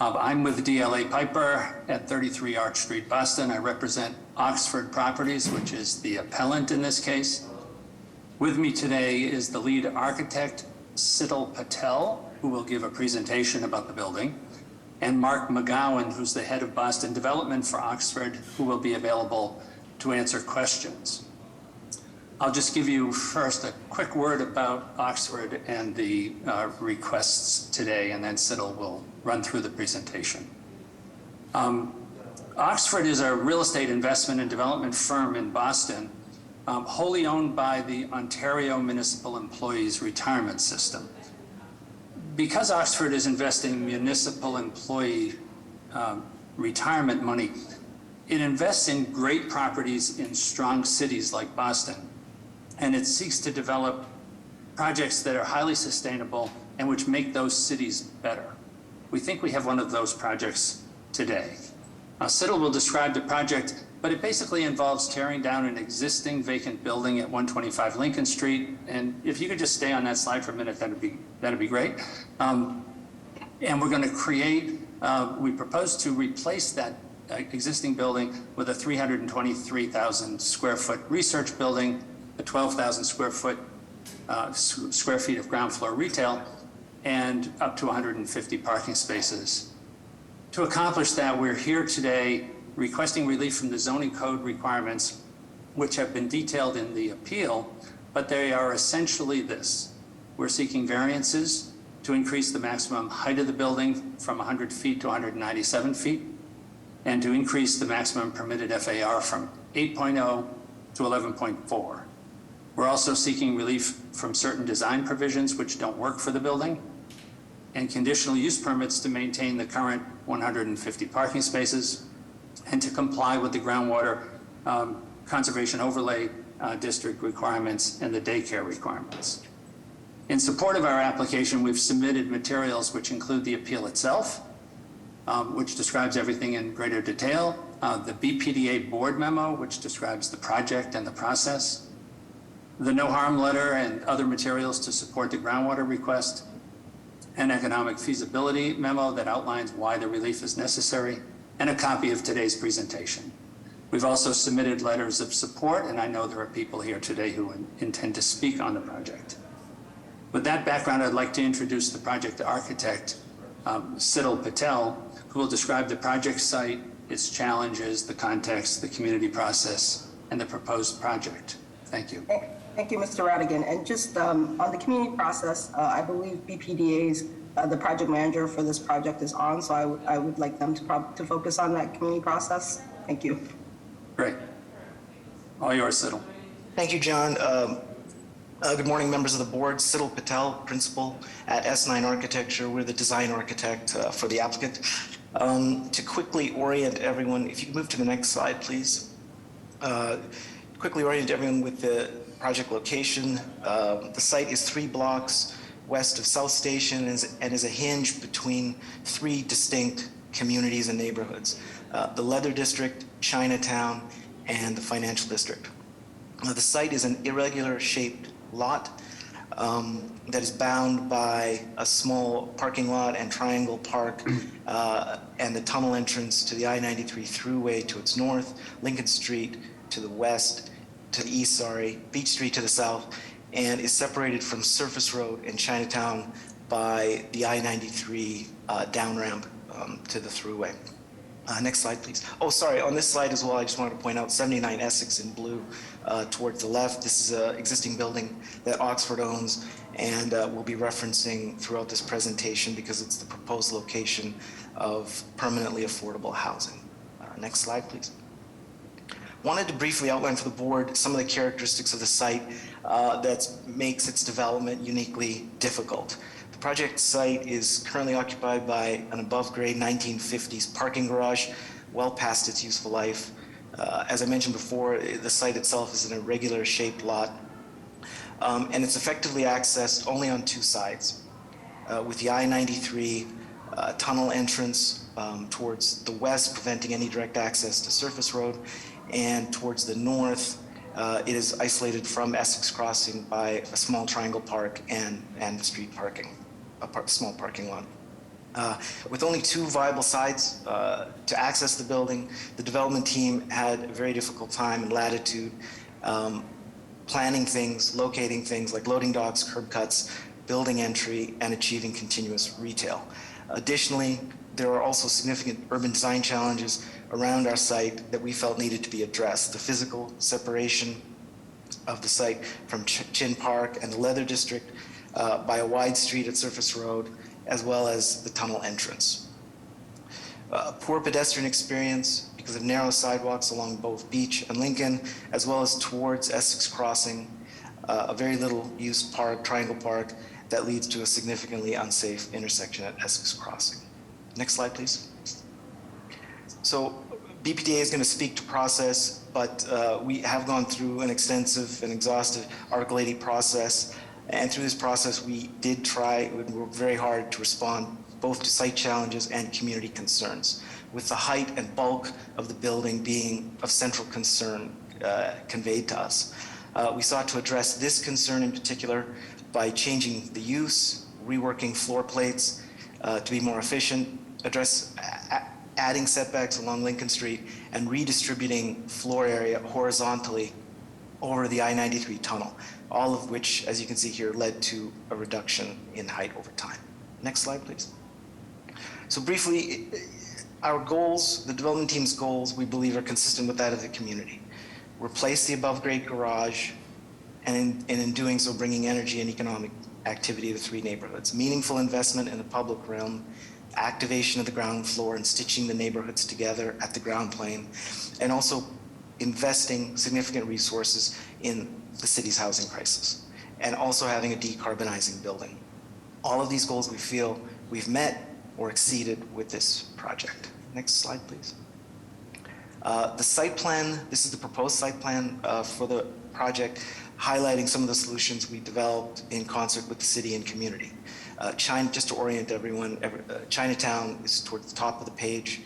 I'm with DLA Piper at 33 Arch Street, Boston. I represent Oxford Properties, which is the appellant in this case. With me today is the lead architect, Siddhal Patel, who will give a presentation about the building, and Mark McGowan, who's the head of Boston Development for Oxford, who will be available to answer questions. I'll just give you first a quick word about Oxford and the requests today, and then Siddhal will run through the presentation. Oxford is a real estate investment and development firm in Boston, wholly owned by the Ontario Municipal Employees Retirement System. Because Oxford is investing municipal employee retirement money, it invests in great properties in strong cities like Boston, and it seeks to develop projects that are highly sustainable and which make those cities better. We think we have one of those projects today. Siddhal will describe the project, but it basically involves tearing down an existing vacant building at 125 Lincoln Street. And if you could just stay on that slide for a minute, that'd be great. And we're going to create, we propose to replace that existing building with a 323,000 square foot research building, a 12,000 square feet of ground floor retail, and up to 150 parking spaces. To accomplish that, we're here today requesting relief from the zoning code requirements, which have been detailed in the appeal, but they are essentially this. We're seeking variances to increase the maximum height of the building from 100 feet to 197 feet, and to increase the maximum permitted FAR from 8.0 to 11.4. We're also seeking relief from certain design provisions which don't work for the building, and conditional use permits to maintain the current 150 parking spaces, and to comply with the groundwater conservation overlay district requirements and the daycare requirements. In support of our application, we've submitted materials which include the appeal itself, which describes everything in greater detail, the BPDA board memo, which describes the project and the process, the no harm letter and other materials to support the groundwater request, an economic feasibility memo that outlines why the relief is necessary, and a copy of today's presentation. We've also submitted letters of support, and I know there are people here today who intend to speak on the project. With that background, I'd like to introduce the project architect, Siddhal Patel, who will describe the project site, its challenges, the context, the community process, and the proposed project. Thank you. Thank you, Mr. Radigan. And just on the community process, I believe BPDA's the project manager for this project is on, so I would like them to focus on that community process. Thank you. Great. All yours, Siddhal. Thank you, John. Good morning, members of the board. Siddhal Patel, principal at S9 Architecture. We're the design architect for the applicant. To quickly orient everyone, if you could move to the next slide, please. Quickly orient everyone with the project location. The site is 3 blocks west of South Station and is a hinge between 3 distinct communities and neighborhoods. The Leather District, Chinatown, and the Financial District. The site is an irregular shaped lot that is bound by a small parking lot and triangle park and the tunnel entrance to the I-93 thruway to its north, Lincoln Street to the west, to the east, Beach Street to the south, and is separated from Surface Road in Chinatown by the I-93 down ramp to the thruway. Next slide, please. Oh, sorry, on this slide as well, I just wanted to point out 79 Essex in blue towards the left. This is an existing building that Oxford owns and we'll be referencing throughout this presentation because it's the proposed location of permanently affordable housing. Next slide, please. Wanted to briefly outline for the board some of the characteristics of the site that makes its development uniquely difficult. The project site is currently occupied by an above-grade 1950s parking garage, well past its useful life. As I mentioned before, the site itself is an irregular shaped lot, and it's effectively accessed only on two sides, with the I-93 tunnel entrance towards the west, preventing any direct access to Surface Road, and towards the north, it is isolated from Essex Crossing by a small triangle park and the street parking, a small parking lot. With only two viable sites to access the building, the development team had a very difficult time and latitude planning things, locating things like loading docks, curb cuts, building entry, and achieving continuous retail. Additionally, there are also significant urban design challenges around our site that we felt needed to be addressed. The physical separation of the site from Chin Park and the Leather District by a wide street at Surface Road, as well as the tunnel entrance. Poor pedestrian experience because of narrow sidewalks along both Beach and Lincoln, as well as towards Essex Crossing, a very little used park, Triangle Park, that leads to a significantly unsafe intersection at Essex Crossing. Next slide, please. So BPDA is going to speak to process, but we have gone through an extensive and exhaustive Article 80 process. And through this process, we did try, we worked very hard to respond both to site challenges and community concerns, with the height and bulk of the building being of central concern conveyed to us. We sought to address this concern in particular by changing the use, reworking floor plates to be more efficient, adding setbacks along Lincoln Street, and redistributing floor area horizontally over the I-93 tunnel, all of which, as you can see here, led to a reduction in height over time. Next slide, please. So briefly, our goals, the development team's goals, we believe are consistent with that of the community. Replace the above-grade garage, and in doing so, bringing energy and economic activity to three neighborhoods. Meaningful investment in the public realm, activation of the ground floor and stitching the neighborhoods together at the ground plane, and also investing significant resources in the city's housing crisis, and also having a decarbonizing building. All of these goals we feel we've met or exceeded with this project. Next slide, please. The site plan, this is the proposed site plan for the project, highlighting some of the solutions we developed in concert with the city and community. Just to orient everyone, Chinatown is towards the top of the page,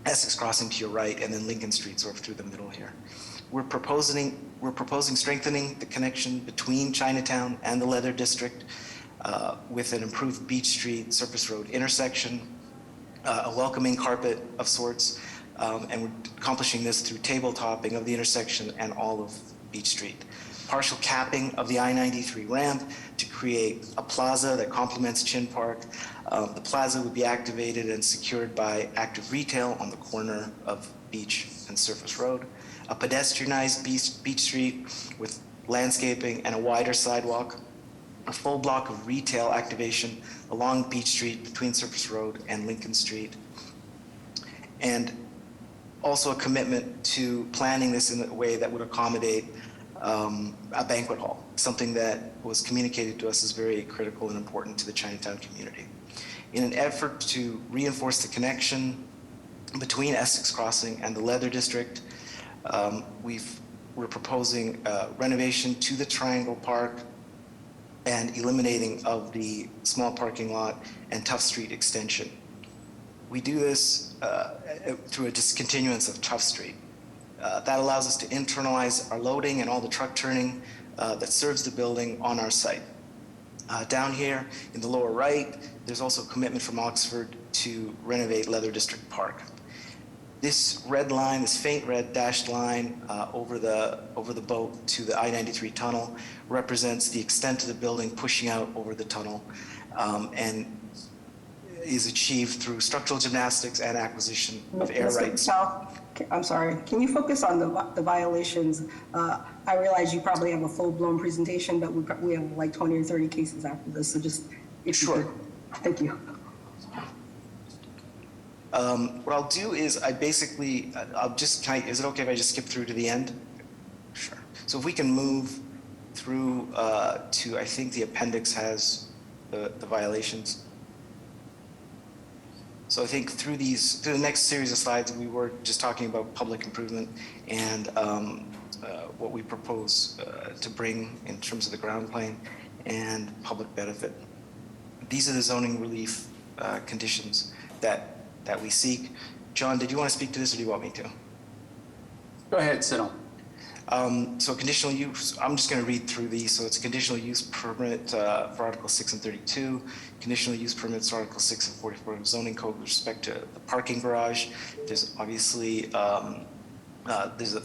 Essex Crossing to your right, and then Lincoln Street sort of through the middle here. We're proposing strengthening the connection between Chinatown and the Leather District with an improved Beach Street, Surface Road intersection, a welcoming carpet of sorts, and we're accomplishing this through tabletopping of the intersection and all of Beach Street. Partial capping of the I-93 ramp to create a plaza that complements Chin Park. The plaza would be activated and secured by active retail on the corner of Beach and Surface Road. A pedestrianized Beach Street with landscaping and a wider sidewalk. A full block of retail activation along Beach Street between Surface Road and Lincoln Street. And also a commitment to planning this in a way that would accommodate a banquet hall, something that was communicated to us as very critical and important to the Chinatown community. In an effort to reinforce the connection between Essex Crossing and the Leather District, we're proposing renovation to the Triangle Park and eliminating of the small parking lot and Tough Street extension. We do this through a discontinuance of Tough Street. That allows us to internalize our loading and all the truck turning that serves the building on our site. Down here in the lower right, there's also a commitment from Oxford to renovate Leather District Park. This red line, this faint red dashed line over the boat to the I-93 tunnel represents the extent of the building pushing out over the tunnel. And is achieved through structural gymnastics and acquisition of air Mr. rights. Patel, I'm sorry, can you focus on the violations? I realize you probably have a full-blown presentation, but we have like 20 or 30 cases after this, so just if you could. Thank you. What I'll do is is it okay if I just skip through to the end? Sure. So if we can move through to, I think the appendix has the violations. So I think through the next series of slides, we were just talking about public improvement and what we propose to bring in terms of the ground plane and public benefit. These are the zoning relief conditions that we seek. John, did you want to speak to this or do you want me to? Go ahead, Siddle. So conditional use, I'm just going to read through these. So it's a conditional use permit for Article 6 and 32, conditional use permits for Article 6 and 44 of the zoning code with respect to the parking garage. There's obviously there's an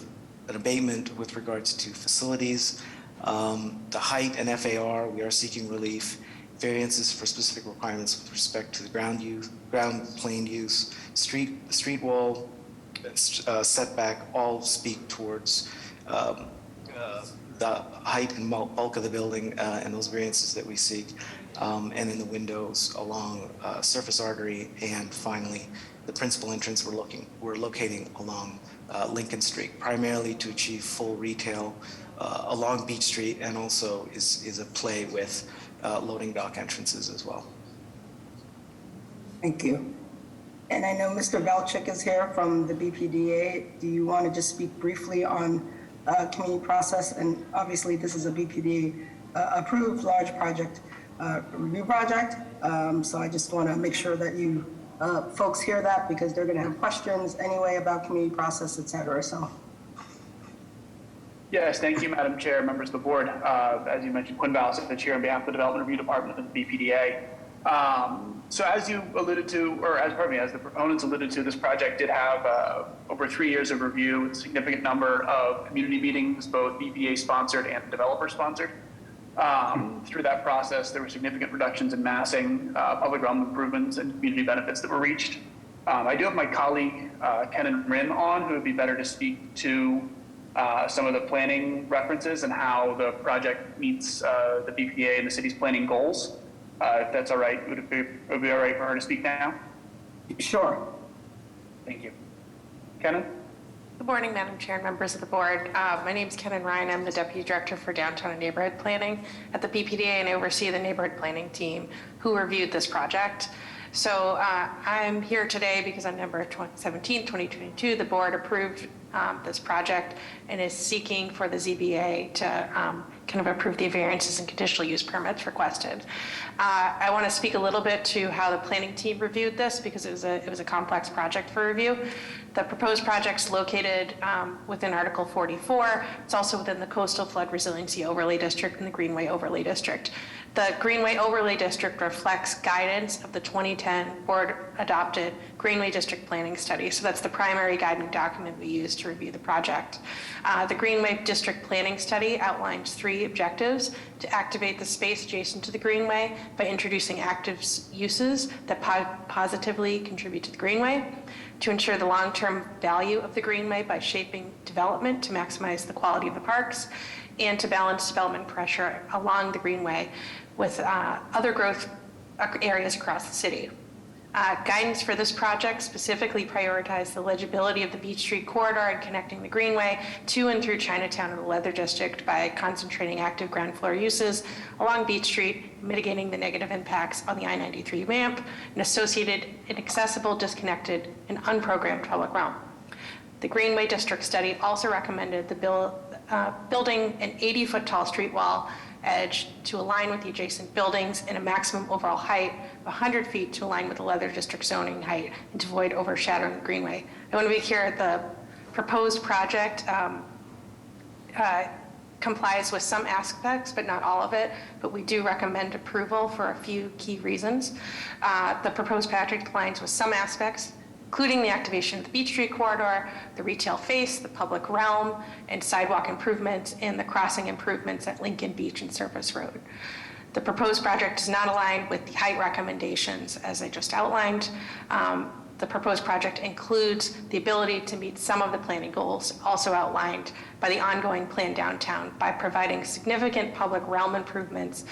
abatement with regards to facilities. The height and FAR, we are seeking relief. Variances for specific requirements with respect to the ground plane use, street wall, setback, all speak towards the height and bulk of the building and those variances that we seek, and in the windows along surface artery, and finally the principal entrance we're locating along Lincoln Street, primarily to achieve full retail along Beach Street, and also is a play with loading dock entrances as well. Thank you. And I know Mr. Velchik is here from the BPDA. Do you want to just speak briefly on community process? And obviously, this is a BPDA approved large project review project. So I just want to make sure that you folks hear that, because they're going to have questions anyway about community process, et cetera. So. Yes, thank you, Madam Chair, members of the board. As you mentioned, Quinn Vallis, the chair on behalf of the Development Review Department of the BPDA. So as you alluded to, or as the proponents alluded to, this project did have over 3 years of review with a significant number of community meetings, both BPA sponsored and developer sponsored. Through that process, there were significant reductions in massing, public realm improvements, and community benefits that were reached. I do have my colleague, Kenan Rim, on, who would be better to speak to some of the planning references and how the project meets the BPA and the city's planning goals. If that's all right, would it be all right for her to speak now? Sure. Thank you. Kenan? Good morning, Madam Chair and members of the board. My name is Kenan Ryan. I'm the Deputy Director for Downtown and Neighborhood Planning at the BPDA, and I oversee the neighborhood planning team who reviewed this project. So I'm here today because on November 17, 2022, the board approved this project and is seeking for the ZBA to kind of approve the variances and conditional use permits requested. I want to speak a little bit to how the planning team reviewed this, because it was a complex project for review. The proposed project's located within Article 44. It's also within the Coastal Flood Resiliency Overlay District and the Greenway Overlay District. The Greenway Overlay District reflects guidance of the 2010 board-adopted Greenway District Planning Study. So that's the primary guiding document we use to review the project. The Greenway District Planning Study outlines 3 objectives: to activate the space adjacent to the Greenway by introducing active uses that positively contribute to the Greenway, to ensure the long-term value of the Greenway by shaping development to maximize the quality of the parks, and to balance development pressure along the Greenway with other growth areas across the city. Guidance for this project specifically prioritized the legibility of the Beach Street corridor and connecting the Greenway to and through Chinatown and the Leather District by concentrating active ground floor uses along Beach Street, mitigating the negative impacts on the I-93 ramp and associated inaccessible, disconnected, and unprogrammed public realm. The Greenway District Study also recommended building an 80-foot tall street wall edge to align with the adjacent buildings and a maximum overall height of 100 feet to align with the Leather District zoning height and to avoid overshadowing the Greenway. I want to be clear, the proposed project complies with some aspects, but not all of it, but we do recommend approval for a few key reasons. The proposed project aligns with some aspects, including the activation of the Beach Street corridor, the retail face, the public realm, and sidewalk improvements, and the crossing improvements at Lincoln Beach and Surface Road. The proposed project is not aligned with the height recommendations as I just outlined. The proposed project includes the ability to meet some of the planning goals also outlined by the ongoing plan downtown by providing significant public realm improvements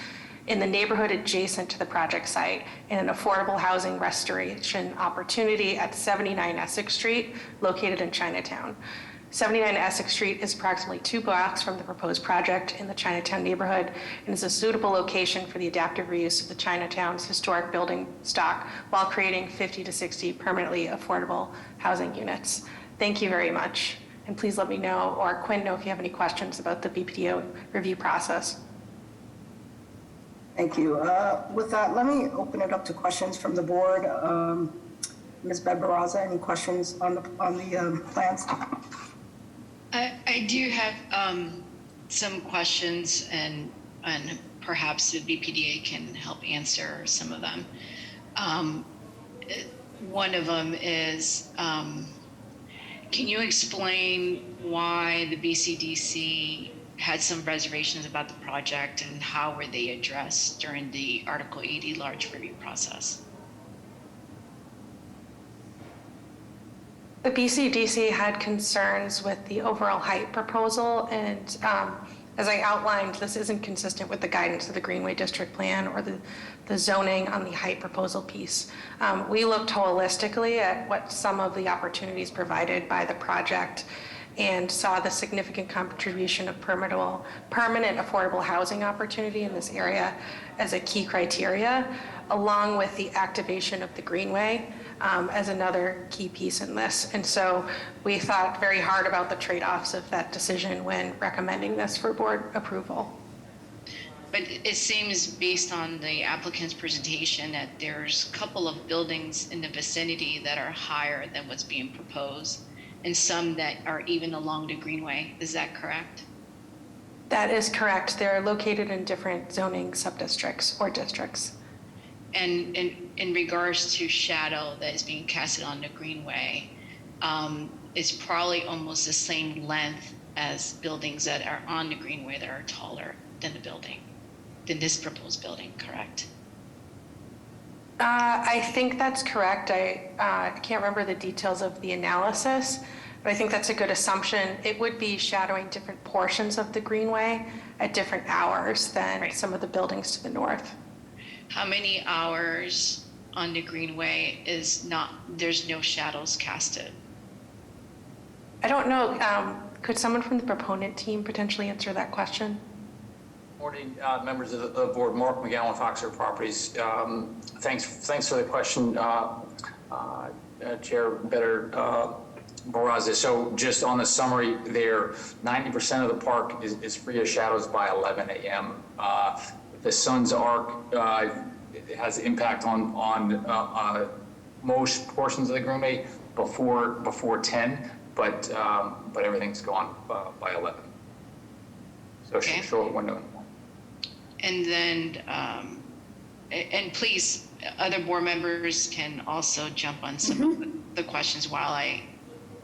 in the neighborhood adjacent to the project site and an affordable housing restoration opportunity at 79 Essex Street, located in Chinatown. 79 Essex Street is approximately 2 blocks from the proposed project in the Chinatown neighborhood and is a suitable location for the adaptive reuse of the Chinatown's historic building stock while creating 50 to 60 permanently affordable housing units. Thank you very much. And please let me know, or Quinn know, if you have any questions about the BPDO review process. Thank you. With that, let me open it up to questions from the board. Ms. Berberaza, any questions on the plans? I do have some questions, and perhaps the BPDA can help answer some of them. One of them is, can you explain why the BCDC had some reservations about the project and how were they addressed during the Article 80 large review process? The BCDC had concerns with the overall height proposal, and as I outlined, this isn't consistent with the guidance of the Greenway District Plan or the zoning on the height proposal piece. We looked holistically at what some of the opportunities provided by the project and saw the significant contribution of permanent affordable housing opportunity in this area as a key criteria, along with the activation of the Greenway as another key piece in this. And so we thought very hard about the trade-offs of that decision when recommending this for board approval. But it seems, based on the applicant's presentation, that there's a couple of buildings in the vicinity that are higher than what's being proposed, and some that are even along the Greenway. Is that correct? That is correct. They're located in different zoning sub-districts or districts. And in regards to shadow that is being casted on the Greenway, it's probably almost the same length as buildings that are on the Greenway that are taller than than this proposed building, correct? I think that's correct. I can't remember the details of the analysis, but I think that's a good assumption. It would be shadowing different portions of the Greenway at different hours than some of the buildings to the north. How many hours on the Greenway there's no shadows casted? I don't know. Could someone from the proponent team potentially answer that question? Morning, members of the board. Mark McGowan, Foxer Properties. Thanks for the question, Chair Berberaza. So just on the summary there, 90% of the park is free of shadows by 11 a.m. The sun's arc has impact on most portions of the Greenway before 10, but everything's gone by 11. So Okay. short window. And then, and please, other board members can also jump on some of the questions while I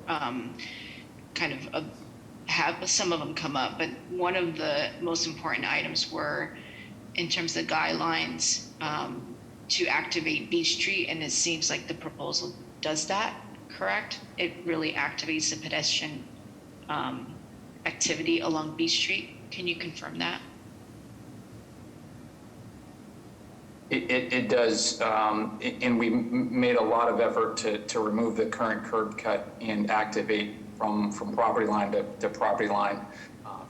kind of have some of them come up. But one of the most important items were in terms of guidelines to activate Beach Street, and it seems like the proposal does that, correct? It really activates the pedestrian activity along Beach Street. Can you confirm that? It does, and we made a lot of effort to remove the current curb cut and activate from property line to property line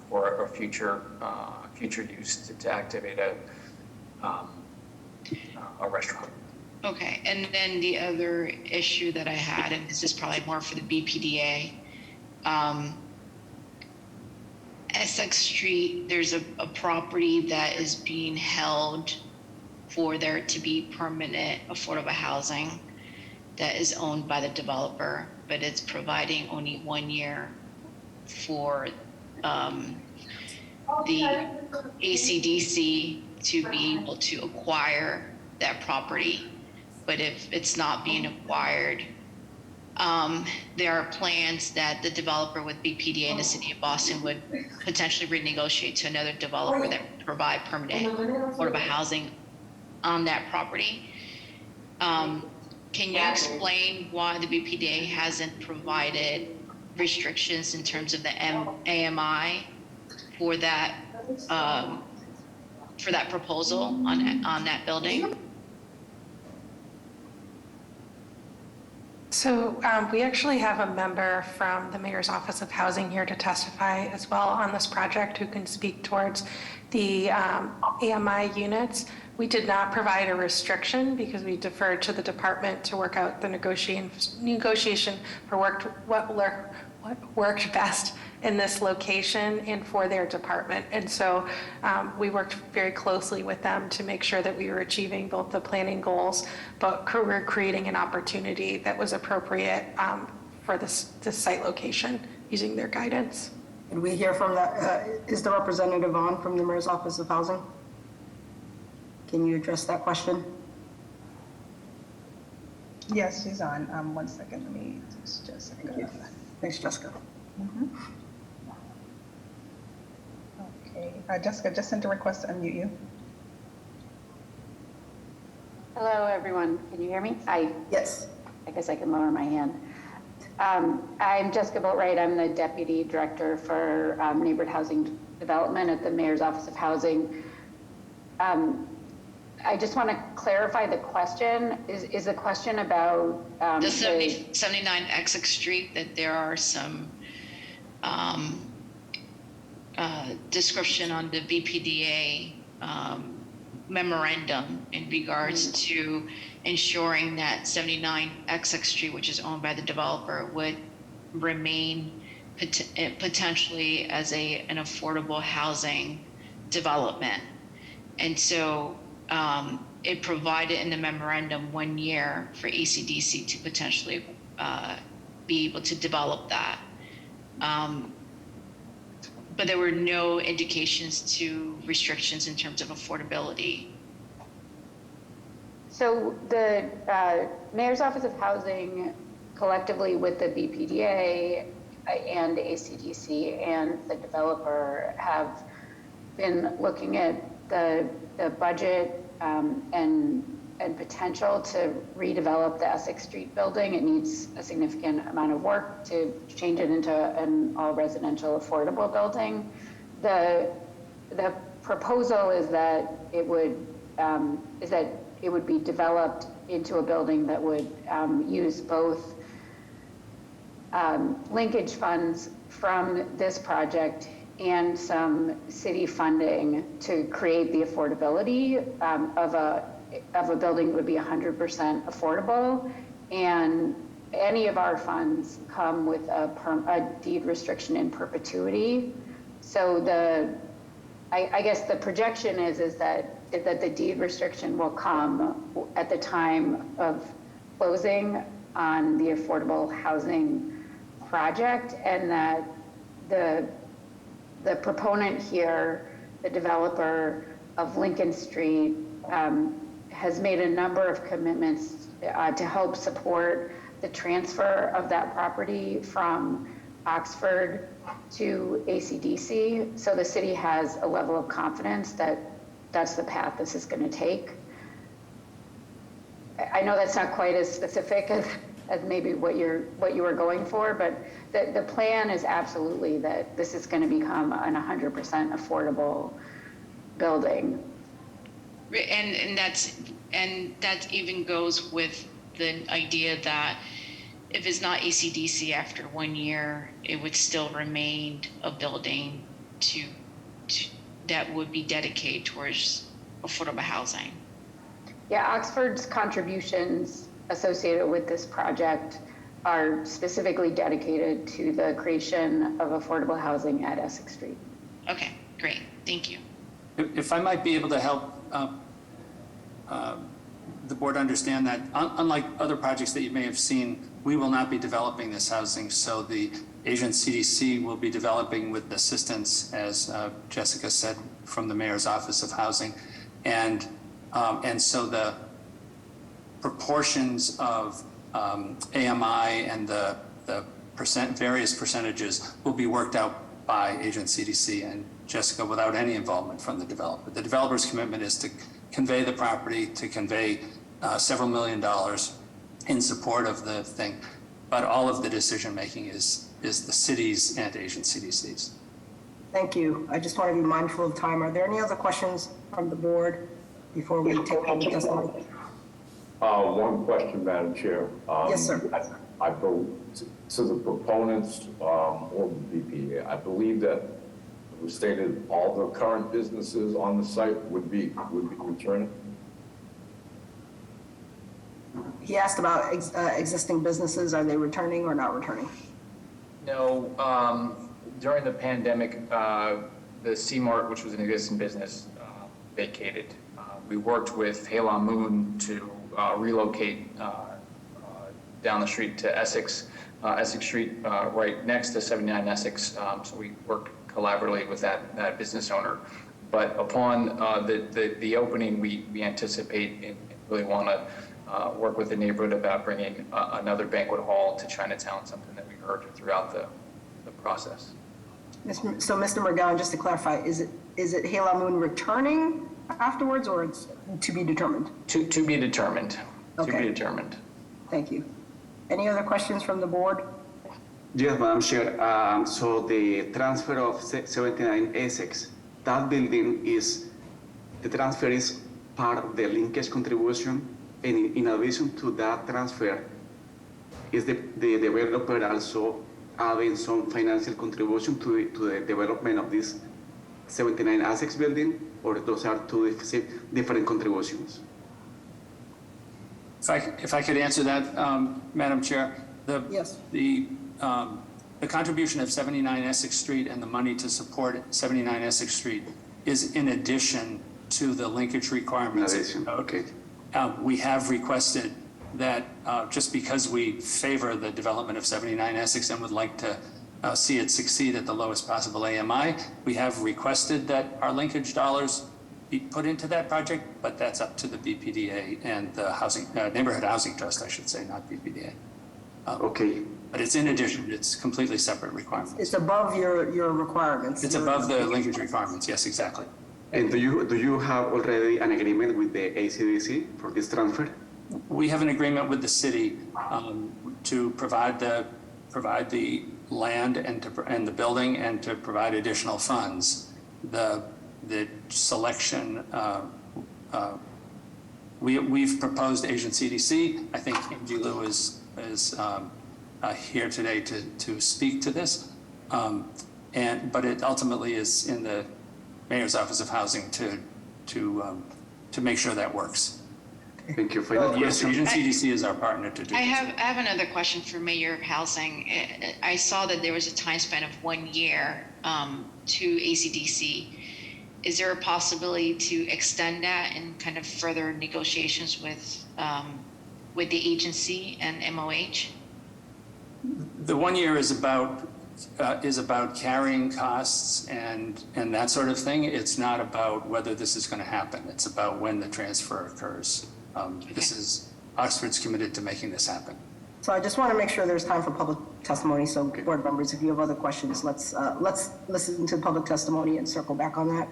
for a future use to activate a restaurant. Okay, and then the other issue that I had, and this is probably more for the BPDA, Essex Street, there's a property that is being held for there to be permanent affordable housing that is owned by the developer, but it's providing only 1 year for the ACDC to be able to acquire that property. But if it's not being acquired, there are plans that the developer with BPDA and the city of Boston would potentially renegotiate to another developer that would provide permanent affordable housing on that property. Can you explain why the BPDA hasn't provided restrictions in terms of the AMI for that proposal on that building? So we actually have a member from the Mayor's Office of Housing here to testify as well on this project who can speak towards the AMI units. We did not provide a restriction because we deferred to the department to work out the negotiation for what worked best in this location and for their department. And so we worked very closely with them to make sure that we were achieving both the planning goals, but we're creating an opportunity that was appropriate for this site location using their guidance. Can we hear from that? Is the representative on from the Mayor's Office of Housing? Can you address that question? Yes, she's on. 1 second, let me just Jessica. Thanks, Jessica. Okay, Jessica, just sent a request to unmute you. Hello, everyone. Can you hear me? Yes. I guess I can lower my hand. I'm Jessica Boatwright. I'm the Deputy Director for Neighborhood Housing Development at the Mayor's Office of Housing. I just want to clarify the question. Is the question about the 79 Essex Street, that there are some description on the BPDA memorandum in regards to ensuring that 79 Essex Street, which is owned by the developer, would remain potentially as an affordable housing development. And so it provided in the memorandum 1 year for ACDC to potentially be able to develop that. But there were no indications to restrictions in terms of affordability. So the Mayor's Office of Housing, collectively with the BPDA and ACDC and the developer, have been looking at the budget and potential to redevelop the Essex Street building. It needs a significant amount of work to change it into an all residential affordable building. The proposal is that it would be developed into a building that would use both linkage funds from this project and some city funding to create the affordability of a building that would be 100% affordable. And any of our funds come with a deed restriction in perpetuity. So I guess the projection is that the deed restriction will come at the time of closing on the affordable housing project, and that the proponent here, the developer of Lincoln Street, has made a number of commitments to help support the transfer of that property from Oxford to ACDC. So the city has a level of confidence that that's the path this is going to take. I know that's not quite as specific as maybe what you were going for, but the plan is absolutely that this is going to become an 100% affordable building. And that even goes with the idea that if it's not ACDC after 1 year, it would still remain a building that would be dedicated towards affordable housing. Yeah, Oxford's contributions associated with this project are specifically dedicated to the creation of affordable housing at Essex Street. Okay, great, thank you. If I might be able to help the board understand that, unlike other projects that you may have seen, we will not be developing this housing. So the Asian CDC will be developing with assistance, as Jessica said, from the Mayor's Office of Housing. And so the proportions of AMI and the various percentages will be worked out by Agent CDC and Jessica without any involvement from the developer. The developer's commitment is to convey the property, to convey several $1 million in support of the thing, but all of the decision-making is the city's and Agent CDC's. Thank you. I just want to be mindful of time. Are there any other questions from the board before we take public testimony? One question, Madam Chair. Yes, sir. I believe, to the proponents or the BPA, I believe that it was stated all the current businesses on the site would be returning. He asked about existing businesses. Are they returning or not returning? No, during the pandemic, the C-Mart, which was an existing business, vacated. We worked with Halon Moon to relocate down the street to Essex Street, right next to 79 Essex. So we worked collaboratively with that business owner. But upon the opening, we anticipate and really want to work with the neighborhood about bringing another banquet hall to Chinatown, something that we heard throughout the process. So, Mr. McGowan, just to clarify, is it Halon Moon returning afterwards, or it's to be determined? To be determined. Okay. To be determined. Thank you. Any other questions from the board? Yes, Madam Chair. So the transfer of 79 Essex, that building the transfer is part of the linkage contribution, and in addition to that transfer, is the developer also adding some financial contribution to the development of this 79 Essex building, or those are two different contributions? If I could answer that, Madam Chair, yes. The contribution of 79 Essex Street and the money to support 79 Essex Street is in addition to the linkage requirements. Okay. We have requested that just because we favor the development of 79 Essex and would like to see it succeed at the lowest possible AMI, we have requested that our linkage dollars be put into that project, but that's up to the BPDA and the Neighborhood Housing Trust, I should say, not BPDA. Okay. But it's in addition, it's completely separate requirements. It's above your requirements. It's above the linkage requirements, yes, exactly. And do you have already an agreement with the ACDC for this transfer? We have an agreement with the city to provide the land and the building and to provide additional funds. The selection, we've proposed Agent CDC. I think Angie Lou is here today to speak to this. But it ultimately is in the Mayor's Office of Housing to make sure that works. Thank you for that. Yes, Agent CDC is our partner to do I this. have another question for Mayor Housing. I saw that there was a time span of 1 year to ACDC. Is there a possibility to extend that and kind of further negotiations with the agency and MOH? The 1 year is about carrying costs and that sort of thing. It's not about whether this is going to happen. It's about when the transfer occurs. This is Oxford's committed to making this happen. So I just want to make sure there's time for public testimony. So board members, if you have other questions, let's listen to public testimony and circle back on that.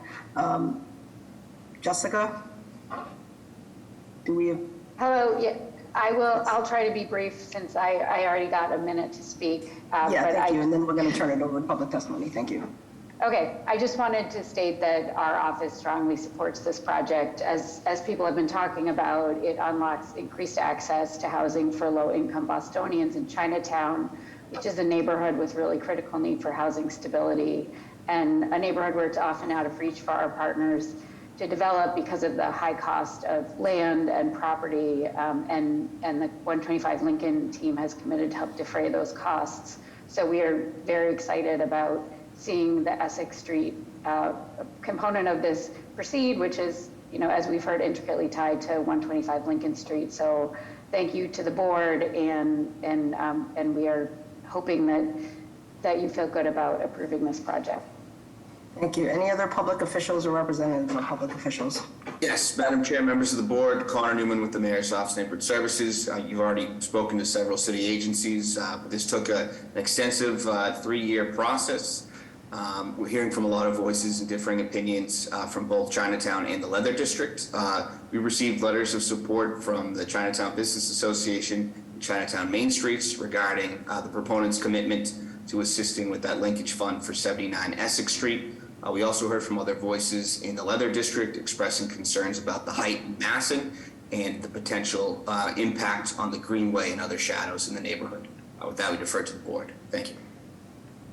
Jessica, do we have? Hello, yeah, I'll try to be brief since I already got a minute to speak. Thank you, and then we're going to turn it over to public testimony. Thank you. Okay, I just wanted to state that our office strongly supports this project. As people have been talking about, it unlocks increased access to housing for low-income Bostonians in Chinatown, which is a neighborhood with really critical need for housing stability, and a neighborhood where it's often out of reach for our partners to develop because of the high cost of land and property, and the 125 Lincoln team has committed to help defray those costs. So we are very excited about seeing the Essex Street component of this proceed, which is, as we've heard, intricately tied to 125 Lincoln Street. So thank you to the board, and we are hoping that you feel good about approving this project. Thank you. Any other public officials or representatives of public officials? Yes, Madam Chair, members of the board, Connor Newman with the Mayor's Office of Neighborhood Services. You've already spoken to several city agencies, but this took an extensive 3-year process. We're hearing from a lot of voices and differing opinions from both Chinatown and the Leather District. We received letters of support from the Chinatown Business Association and Chinatown Main Streets regarding the proponents' commitment to assisting with that linkage fund for 79 Essex Street. We also heard from other voices in the Leather District expressing concerns about the height and massing and the potential impact on the greenway and other shadows in the neighborhood. With that, we defer to the board. Thank you.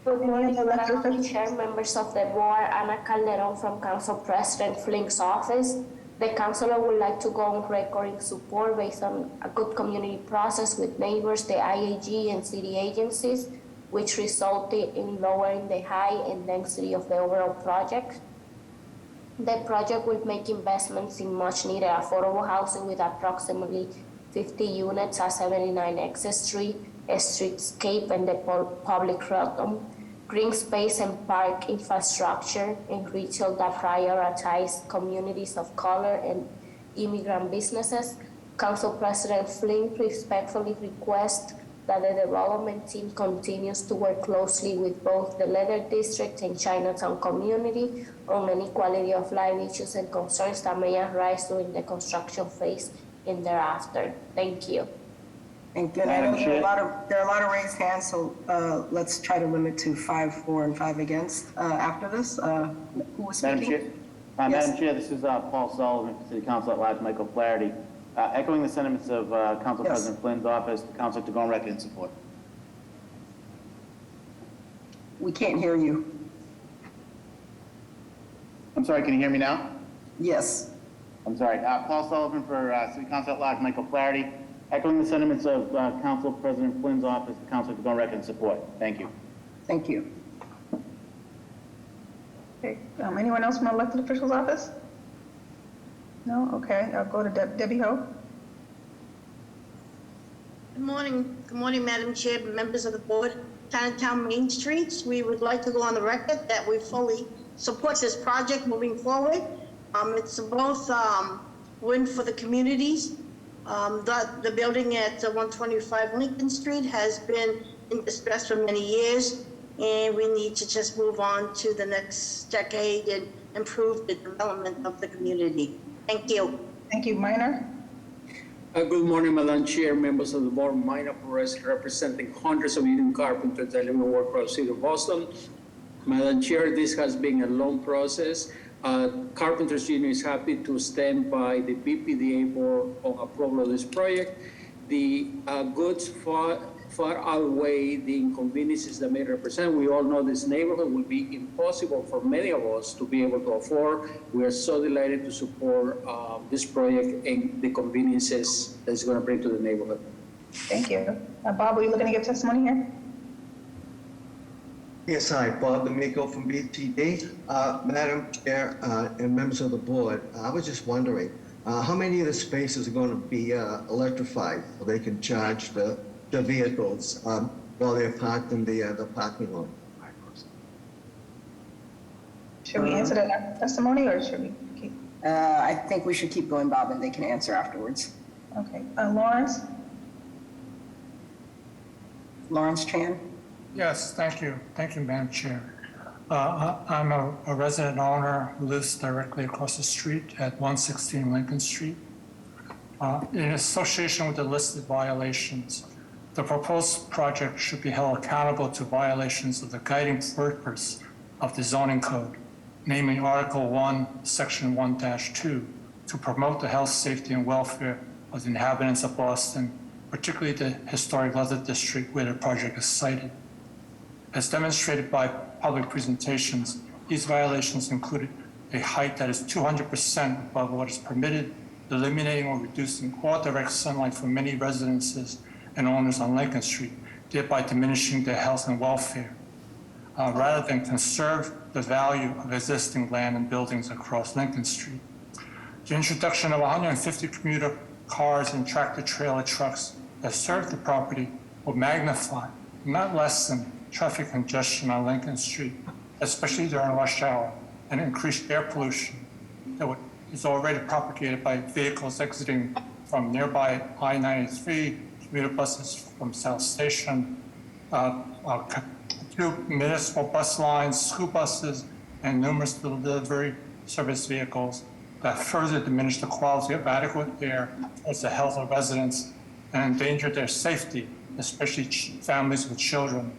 Good morning, Madam Chair, members of the board. Ana Calderon from Council President Flink's office. The councilor would like to go on record in support based on a good community process with neighbors, the IAG and city agencies, which resulted in lowering the height and density of the overall project. The project will make investments in much needed affordable housing with approximately 50 units at 79 Essex Street, a streetscape and the public realm, green space and park infrastructure, and retail that prioritize communities of color and immigrant businesses. Council President Flynn respectfully requests that the development team continues to work closely with both the Leather District and Chinatown community on any quality of life issues and concerns that may arise during the construction phase and thereafter. Thank you. Thank you. And I know there are a lot of raised hands, so let's try to limit to 5 for, and 5 against after this. Who was speaking? Madam Chair, this is Paul Sullivan, City Council at Large, Michael Flaherty. Echoing the sentiments of Council President Flynn's office, the council to go on record in support. We can't hear you. I'm sorry, can you hear me now? Yes. I'm sorry. Paul Sullivan for City Council at Large, Michael Flaherty. Echoing the sentiments of Council President Flynn's office, the council to go on record in support. Thank you. Thank you. Okay, anyone else from the elected officials office? No? Okay, I'll go to Debbie Ho. Good morning, Madam Chair, members of the board. Chinatown Main Streets, we would like to go on the record that we fully support this project moving forward. It's both win for the communities. The building at 125 Lincoln Street has been in distress for many years, and we need to just move on to the next decade and improve the development of the community. Thank you. Thank you. Minor. Good morning, Madam Chair, members of the board. Minor Perez, representing hundreds of union carpenters that live and work across the city of Boston. Madam Chair, this has been a long process. Carpenters Union is happy to stand by the BPDA board on approval of this project. The goods far outweigh the inconveniences that may represent. We all know this neighborhood will be impossible for many of us to be able to afford. We are so delighted to support this project and the conveniences that it's going to bring to the neighborhood. Thank you. Bob, are you looking to give testimony here? Yes, hi, Bob D'Amico from BTD. Madam Chair and members of the board, I was just wondering, how many of the spaces are going to be electrified so they can charge the vehicles while they're parked in the parking lot? Should we answer that testimony or should we keep? I think we should keep going, Bob, and they can answer afterwards. Okay. Lawrence? Lawrence Chan? Yes, thank you. Thank you, Madam Chair. I'm a resident owner who lives directly across the street at 116 Lincoln Street. In association with the listed violations, the proposed project should be held accountable to violations of the guiding purpose of the zoning code, namely Article 1, Section 1-2, to promote the health, safety, and welfare of the inhabitants of Boston, particularly the historic Leather District where the project is sited. As demonstrated by public presentations, these violations included a height that is 200% above what is permitted, eliminating or reducing all direct sunlight from many residences and owners on Lincoln Street, thereby diminishing their health and welfare, rather than conserve the value of existing land and buildings across Lincoln Street. The introduction of 150 commuter cars and tractor-trailer trucks that serve the property will magnify, not lessen, traffic congestion on Lincoln Street especially during rush hour, and increased air pollution that is already propagated by vehicles exiting from nearby I-93, commuter buses from South Station, two municipal bus lines, school buses, and numerous delivery service vehicles that further diminish the quality of adequate air towards the health of residents and endanger their safety, especially families with children.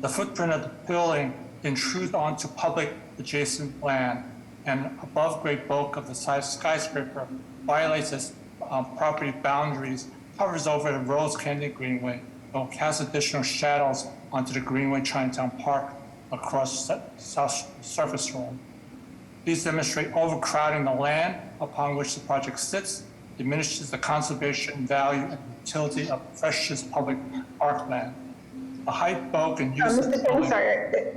The footprint of the building intrudes onto public adjacent land, and above-grade bulk of the skyscraper violates its property boundaries, hovers over the Rose Candy Greenway, and casts additional shadows onto the Greenway Chinatown Park across South Surface Road. These demonstrate overcrowding the land upon which the project sits, diminishes the conservation value and utility of precious public parkland. The height, bulk, and use of the Mr. King, building. sorry,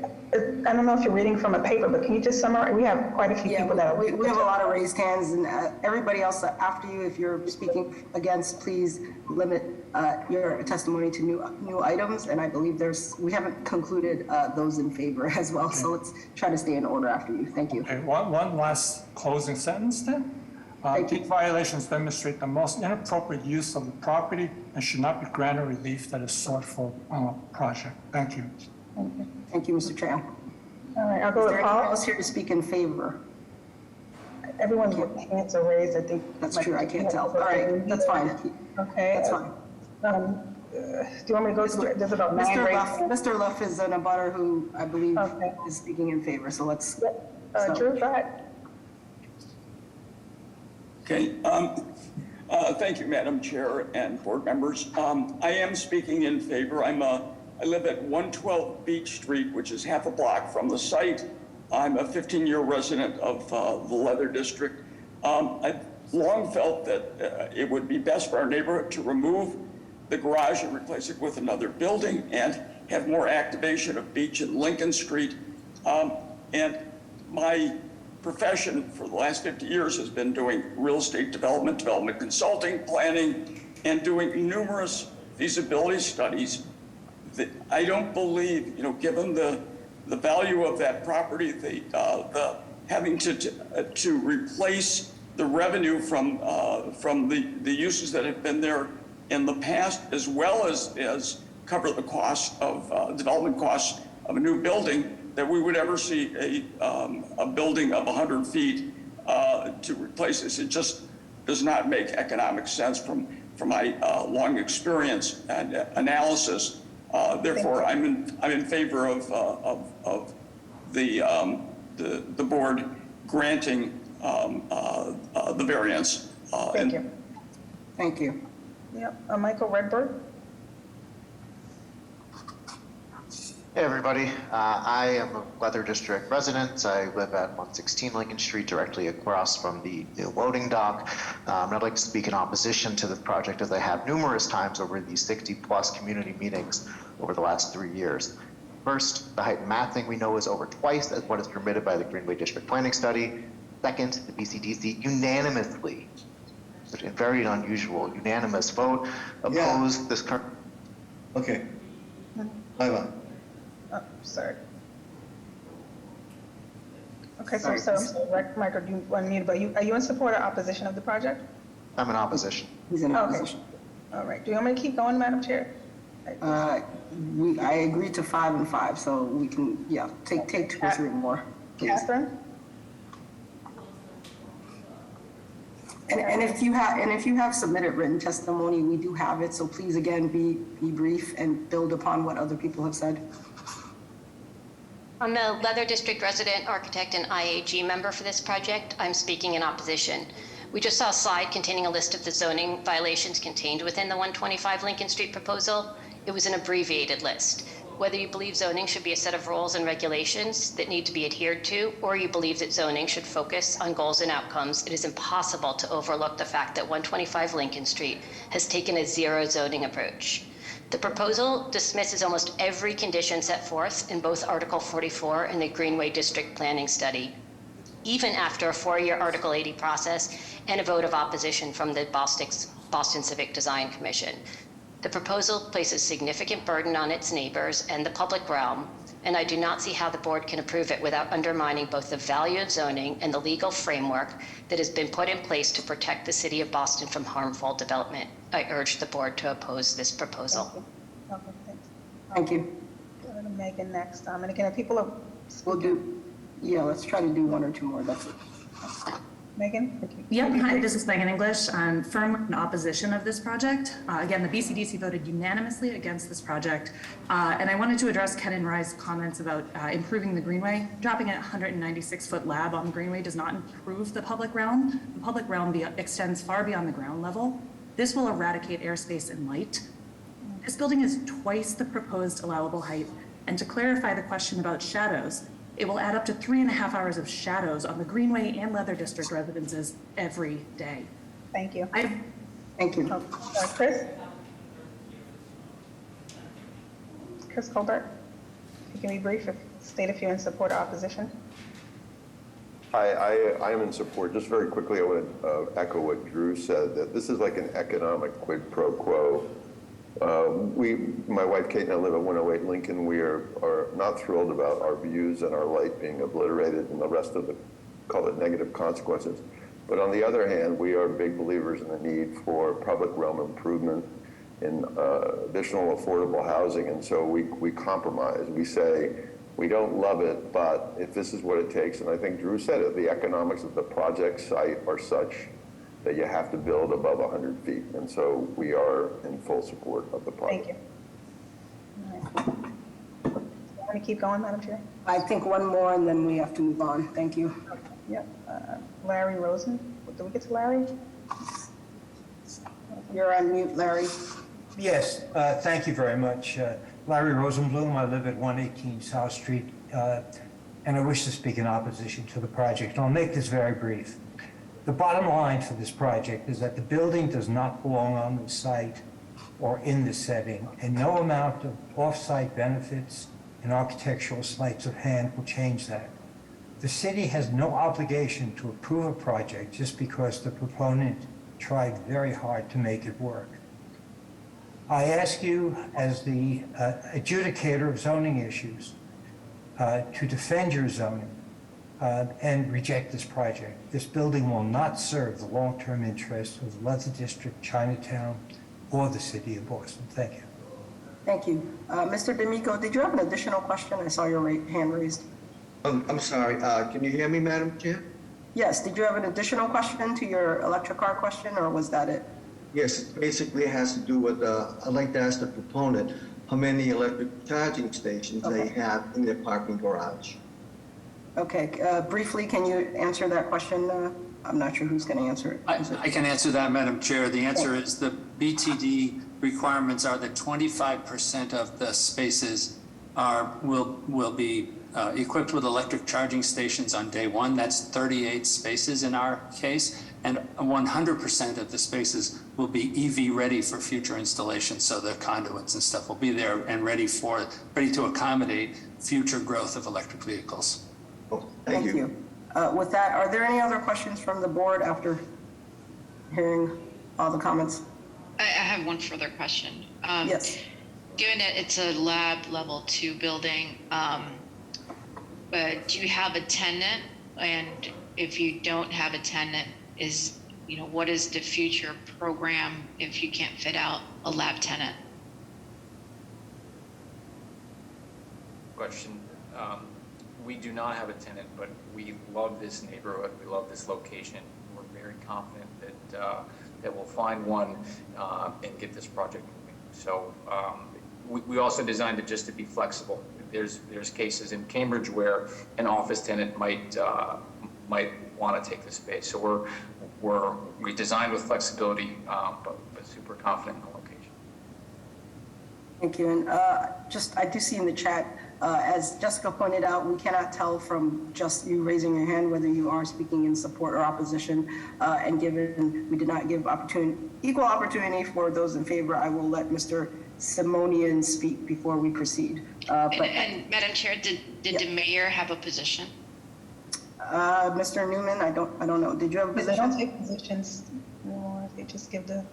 I don't know if you're reading from a paper, but can you just summarize? We have quite a few people that are. We have a lot of raised hands, and everybody else after you, if you're speaking against, please limit your testimony to new items. And I believe we haven't concluded those in favor as well. So let's try to stay in order after you. Thank you. Okay, one last closing sentence then. These violations demonstrate the most inappropriate use of the property and should not be granted relief that is sought for project. Thank you. Thank you, Mr. Tran. All right, I'll go Is with there Paul. anyone else here to speak in favor? Everyone's hands are raised, I think. That's true, I can't tell. All right, that's fine. Okay. That's fine. Do you want me to go through, there's about 9 raised? Mr. Luff is an abutter who I believe is speaking in favor, so let's. Drew, go ahead. Okay, thank you, Madam Chair and board members. I am speaking in favor. I live at 112 Beach Street, which is half a block from the site. I'm a 15-year resident of the Leather District. I've long felt that it would be best for our neighborhood to remove the garage and replace it with another building and have more activation of Beach and Lincoln Street. And my profession for the last 50 years has been doing real estate development consulting, planning, and doing numerous feasibility studies. That I don't believe, given the value of that property, the having to replace the revenue from the uses that have been there in the past, as well as cover the cost of development costs of a new building, that we would ever see a building of 100 feet to replace this. It just does not make economic sense from my long experience and analysis. Therefore, I'm in favor of the board granting the variance. Thank you. Thank you. Yep, Michael Redberg. Hey everybody, I am a Leather District resident. I live at 116 Lincoln Street, directly across from the loading dock. And I'd like to speak in opposition to this project, as I have numerous times over these 60+ community meetings over the last 3 years. First, the height and massing we know is over twice as what is permitted by the Greenway District Planning Study. Second, the BCDC unanimously, a very unusual unanimous vote, opposed this current. Okay. Bye-bye. Oh, sorry. Okay, so Michael, do you want me to, are you in support or opposition of the project? I'm in opposition. He's in opposition. All right, do you want me to keep going, Madam Chair? I agreed to 5 and 5, so we can, take 2 or 3 more. Please. Catherine? And if you have submitted written testimony, we do have it, so please again be brief and build upon what other people have said. I'm a Leather District resident, architect, and IAG member for this project. I'm speaking in opposition. We just saw a slide containing a list of the zoning violations contained within the 125 Lincoln Street proposal. It was an abbreviated list. Whether you believe zoning should be a set of rules and regulations that need to be adhered to, or you believe that zoning should focus on goals and outcomes, it is impossible to overlook the fact that 125 Lincoln Street has taken a zero zoning approach. The proposal dismisses almost every condition set forth in both Article 44 and the Greenway District Planning Study, even after a 4-year Article 80 process and a vote of opposition from the Boston Civic Design Commission. The proposal places significant burden on its neighbors and the public realm, and I do not see how the board can approve it without undermining both the value of zoning and the legal framework that has been put in place to protect the city of Boston from harmful development. I urge the board to oppose this proposal. Okay, thanks. Thank you. Go to Megan next. And again, if people are We'll do, yeah, let's try to do one or two more. That's it. Megan? Yep, hi, this is Megan English. I'm firm in opposition of this project. Again, the BCDC voted unanimously against this project. And I wanted to address Ken and Rye's comments about improving the greenway. Dropping a 196-foot lab on the greenway does not improve the public realm. The public realm extends far beyond the ground level. This will eradicate airspace and light. This building is twice the proposed allowable height. And to clarify the question about shadows, it will add up to 3.5 hours of shadows on the Greenway and Leather District residences every day. Thank you. Thank you. Chris? Chris Colbert? You can be brief, state if you're in support or opposition. I am in support. Just very quickly, I want to echo what Drew said, that this is like an economic quid pro quo. My wife Kate and I live at 108 Lincoln. We are not thrilled about our views and our light being obliterated and the rest of the, call it negative consequences. But on the other hand, we are big believers in the need for public realm improvement in additional affordable housing. And so we compromise. We say, we don't love it, but if this is what it takes, and I think Drew said it, the economics of the project site are such that you have to build above 100 feet. And so we are in full support of the project. Thank you. Want to keep going, Madam Chair? I think one more and then we have to move on. Thank you. Yep. Larry Rosen. Did we get to Larry? You're on mute, Larry. Yes, thank you very much. Larry Rosenblum, I live at 118 South Street, and I wish to speak in opposition to the project. I'll make this very brief. The bottom line for this project is that the building does not belong on the site or in the setting, and no amount of off-site benefits and architectural sleights of hand will change that. The city has no obligation to approve a project just because the proponent tried very hard to make it work. I ask you, as the adjudicator of zoning issues, to defend your zoning and reject this project. This building will not serve the long-term interests of the Leather District, Chinatown, or the city of Boston. Thank you. Thank you. Mr. D'Amico, did you have an additional question? I saw your hand raised. I'm sorry, can you hear me, Madam Chair? Yes, did you have an additional question to your electric car question, or was that it? Yes, it basically has to do with, I'd like to ask the proponent how many electric charging stations they have in their parking garage. Okay, briefly, can you answer that question? I'm not sure who's going to answer it. I can answer that, Madam Chair. The answer is the BTD requirements are that 25% of the spaces will be equipped with electric charging stations on day one. That's 38 spaces in our case, and 100% of the spaces will be EV ready for future installations. So the conduits and stuff will be there and ready to accommodate future growth of electric vehicles. Thank you. With that, are there any other questions from the board after hearing all the comments? I have one further question. Yes. Given that it's a lab level 2 building, do you have a tenant? And if you don't have a tenant, what is the future program if you can't fit out a lab tenant? Question. We do not have a tenant, but we love this neighborhood. We love this location. We're very confident that we'll find one and get this project moving. So we also designed it just to be flexible. There's cases in Cambridge where an office tenant might want to take the space. So we designed with flexibility, but super confident in the location. Thank you. And I do see in the chat, as Jessica pointed out, we cannot tell from just you raising your hand whether you are speaking in support or opposition. And given we did not give equal opportunity for those in favor, I will let Mr. Simonian speak before we proceed. And Madam Chair, did the mayor have a position? Mr. Newman, I don't know. Did you have a position? They don't take positions anymore. They just give the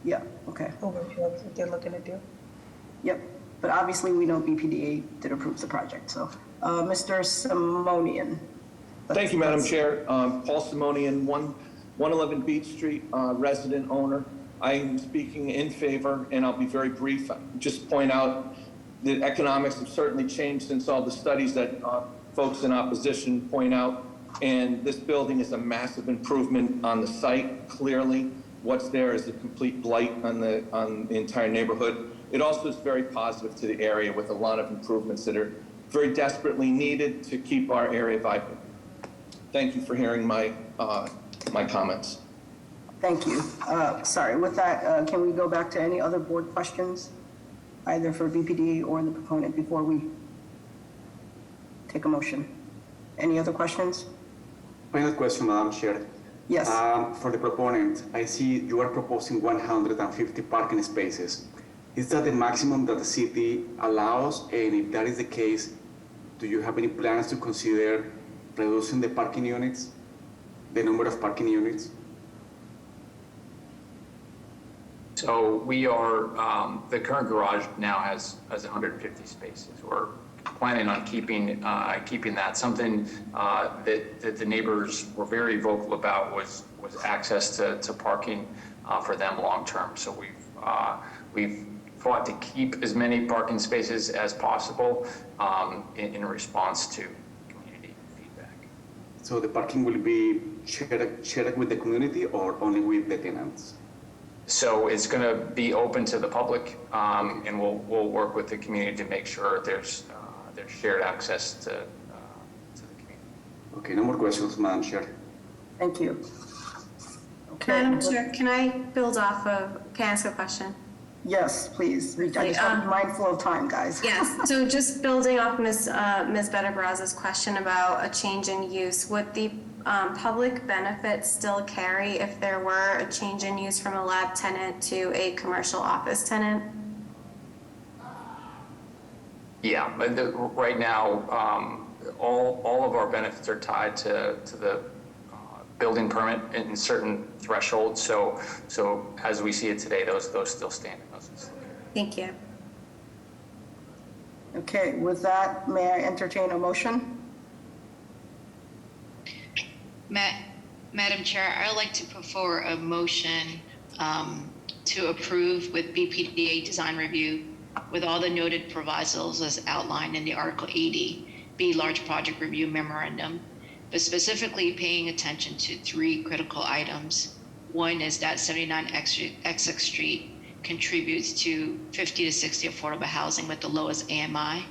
Yeah, okay. Overkill is what they're looking to do. Yep, but obviously we know BPDA did approve the project, so. Mr. Simonian. Thank you, Madam Chair. Paul Simonian, 111 Beach Street, resident owner. I am speaking in favor, and I'll be very brief. Just point out that economics have certainly changed since all the studies that folks in opposition point out. And this building is a massive improvement on the site, clearly. What's there is a complete blight on the entire neighborhood. It also is very positive to the area with a lot of improvements that are very desperately needed to keep our area vibrant. Thank you for hearing my comments. Thank you. Sorry, with that, can we go back to any other board questions, either for BPDA or the proponent, before we take a motion? Any other questions? Final question, Madam Chair. Yes. For the proponent, I see you are proposing 150 parking spaces. Is that the maximum that the city allows? And if that is the case, do you have any plans to consider reducing the parking units, the number of parking units? So we are, the current garage now has 150 spaces. We're planning on keeping that. Something that the neighbors were very vocal about was access to parking for them long term. So we've fought to keep as many parking spaces as possible in response to community feedback. So the parking will be shared with the community or only with the tenants? So it's going to be open to the public, and we'll work with the community to make sure there's shared access to the community. Okay, no more questions, Madam Chair. Thank you. Okay. Madam Chair, can I build off of, can I ask a question? Yes, please. I just want to be mindful of time, guys. Yes, so just building off Ms. Better-Brazza's question about a change in use, would the public benefit still carry if there were a change in use from a lab tenant to a commercial office tenant? Yeah, but right now, all of our benefits are tied to the building permit in certain thresholds. So as we see it today, those still stand. Thank you. Okay, with that, may I entertain a motion? Madam Chair, I would like to put forward a motion to approve with BPDA design review with all the noted provisos as outlined in the Article 80B large project review memorandum, but specifically paying attention to 3 critical items. One is that 79 Essex Street contributes to 50 to 60 affordable housing with the lowest AMI,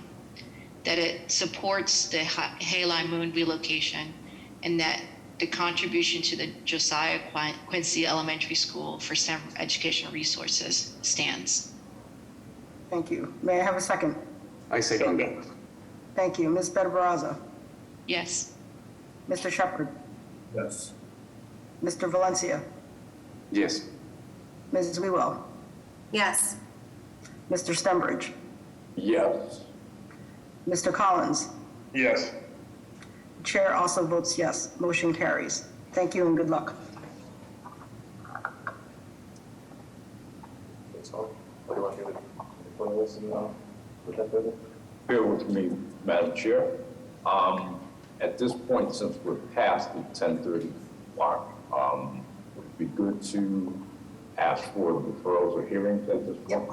that it supports the Haley Moon relocation, and that the contribution to the Josiah Quincy Elementary School for STEM educational resources stands. Thank you. May I have a second? I second that. Thank you. Ms. Better-Brazza? Yes. Mr. Shepherd? Yes. Mr. Valencia? Yes. Ms. Wewell? Yes. Mr. Stembridge? Yes. Mr. Collins? Yes. Chair also votes yes. Motion carries. Thank you and good luck. That's all. What do you want to do? With that building? Bear with me, Madam Chair. At this point, since we're past the 10:30 mark, would it be good to ask for deferrals or hearings at this point?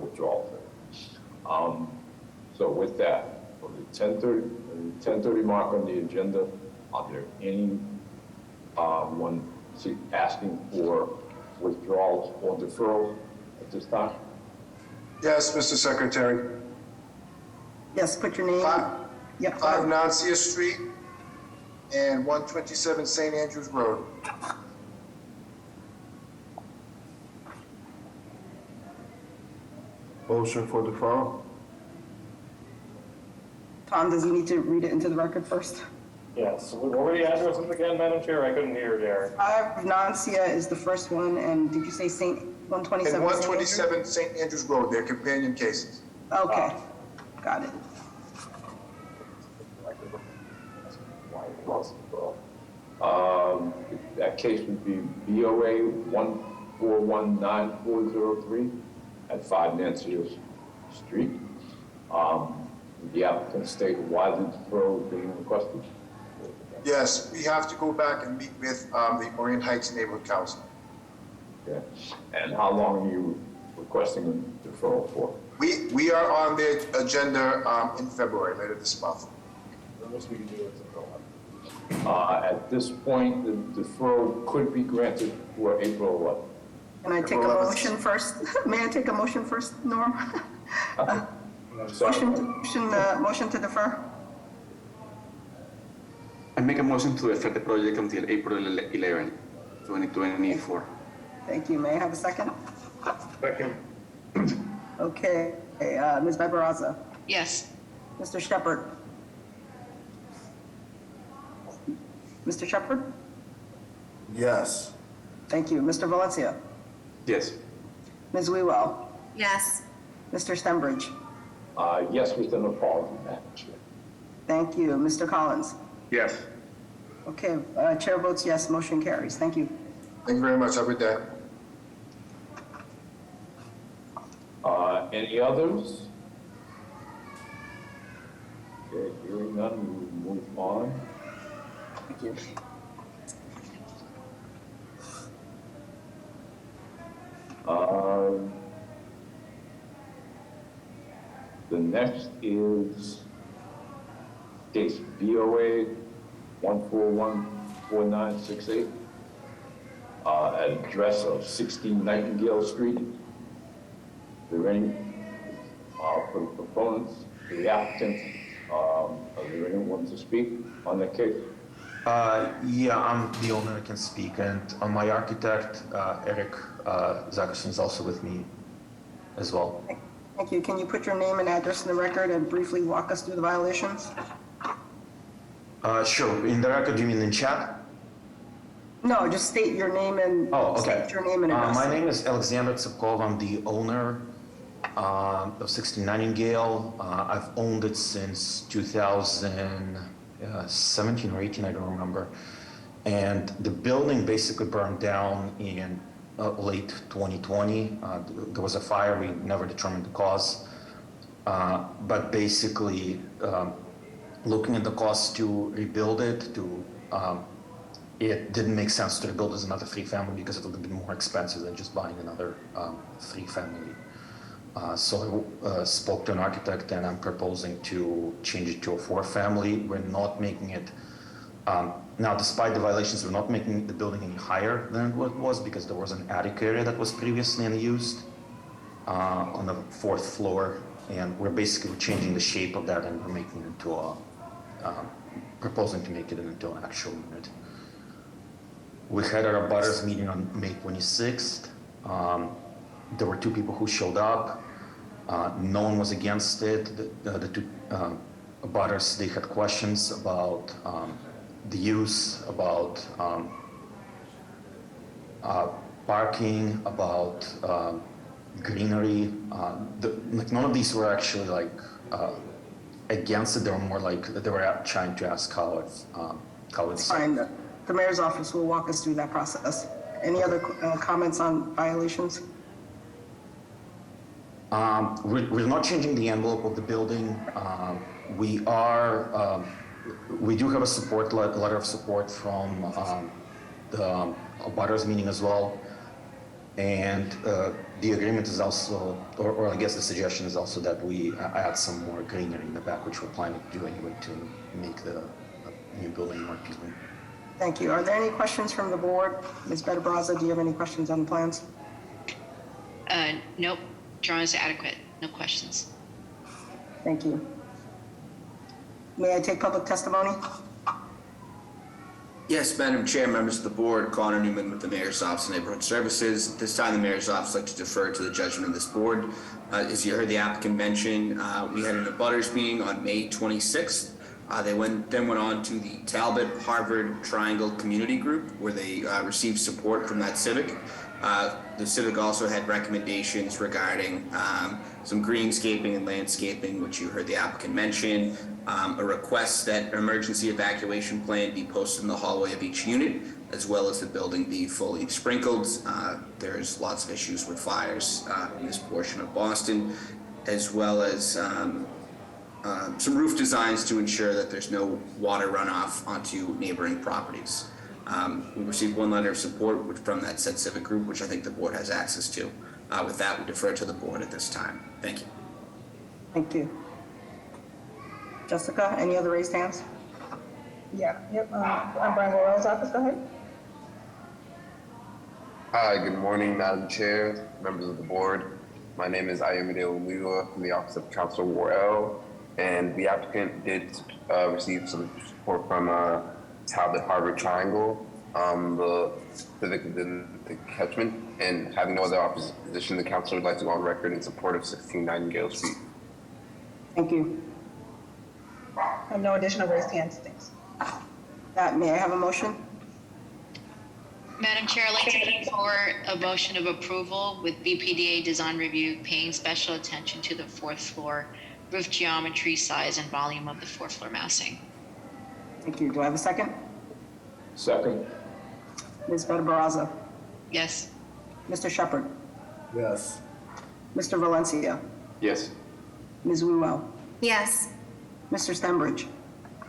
Withdrawal. So with that, for the 10:30 mark on the agenda, are there any one asking for withdrawals or deferrals at this time? Yes, Mr. Secretary. Yes, put your name. 5 Nancia Street and 127 St. Andrews Road. Motion for deferral. Tom, does he need to read it into the record first? Yes. What were the addresses again, Madam Chair? I couldn't hear Derek. 5 Nancia is the first one, and did you say 127? And 127 St. Andrews Road, they're companion cases. Okay, got it. That case would be BOA 419-403 at 5 Nancy Street. The applicant stated why the deferral is being requested. Yes, we have to go back and meet with the Orient Heights Neighborhood Council. Okay. And how long are you requesting a deferral for? We are on the agenda in February, later this month. At this point, the deferral could be granted for April 11th. Can I take a motion first? May I take a motion first, Norm? Motion to defer? I make a motion to defer the project until April 11, 2024. Thank you. May I have a second? Second. Okay, Ms. Barbarazza, Yes. Mr. Shepherd. Mr. Shepherd? Yes. Thank you. Mr. Valencia? Yes. Ms. Wewell? Yes. Mr. Stembridge? Yes, with an apology, Madam Chair. Thank you. Mr. Collins? Yes. Okay, chair votes yes, motion carries. Thank you. Thank you very much. Have a good day. Any others? Okay, hearing none, we will move on. Thank you. The next is case BOA 1414968, at address of 16 Nightingale Street. Are there any, for the proponents, the applicant, are there anyone to speak on the case? Yeah, I'm the owner, I can speak, and my architect, Eric Zackerson, is also with me as well. Thank you. Can you put your name and address in the record and briefly walk us through the violations? Sure, in the record, you mean in chat? No, just state your name and state your name and address. My name is Alexander Tsapkov. I'm the owner of 16 Nightingale. I've owned it since 2017 or 18, I don't remember. And the building basically burned down in late 2020. There was a fire. We never determined the cause. But basically, looking at the cost to rebuild it, it didn't make sense to rebuild as another three-family because it would have been more expensive than just buying another three-family. So I spoke to an architect, and I'm proposing to change it to a four-family. We're not making it, now despite the violations, we're not making the building any higher than what it was because there was an attic area that was previously unused on the fourth floor. And we're basically changing the shape of that, and we're making it into proposing to make it into an actual unit. We had our abutters meeting on May 26th. There were two people who showed up. No one was against it. The two abutters, they had questions about the use, about parking, about greenery. None of these were actually against it. They were more like they were trying to ask how it's Fine. The mayor's office will walk us through that process. Any other comments on violations? We're not changing the envelope of the building. We do have a letter of support from the abutters meeting as well. And the agreement is also, or I guess the suggestion is also that we add some more greenery in the back, which we're planning to do anyway to make the new building more appealing. Thank you. Are there any questions from the board? Ms. Barbarazza, do you have any questions on the plans? Nope. Drawings are adequate. No questions. Thank you. May I take public testimony? Yes, Madam Chair, members of the board, Connor Newman with the Mayor's Office of Neighborhood Services. At this time, the Mayor's Office would like to defer to the judgment of this board. As you heard the applicant mention, we had an abutters meeting on May 26th. They then went on to the Talbot Harvard Triangle Community Group, where they received support from that civic. The civic also had recommendations regarding some greenscaping and landscaping, which you heard the applicant mention, a request that an emergency evacuation plan be posted in the hallway of each unit, as well as the building be fully sprinkled. There's lots of issues with fires in this portion of Boston, as well as some roof designs to ensure that there's no water runoff onto neighboring properties. We received one letter of support from that said civic group, which I think the board has access to. With that, we defer to the board at this time. Thank you. Thank you. Jessica, any other raised hands? Yeah, yep, I'm Brian Worrell's office, go ahead. Hi, good morning, Madam Chair, members of the board. My name is Ayomide Oluwa from the Office of Councilor Worrell, and the applicant did receive some support from Talbot Harbor Triangle, the civic within the catchment, and having no other opposition, the council would like to go on record in support of 16 Nightingale Street. Thank you. I have no additional raised hands, thanks. May I have a motion? Madam Chair, I'd like to put forward a motion of approval with BPDA design review paying special attention to the fourth floor roof geometry, size, and volume of the fourth floor massing. Thank you. Do I have a second? Second. Ms. Better Baraza? Yes. Mr. Shepherd? Yes. Mr. Valencia? Yes. Ms. Wewell? Yes. Mr. Stenbridge?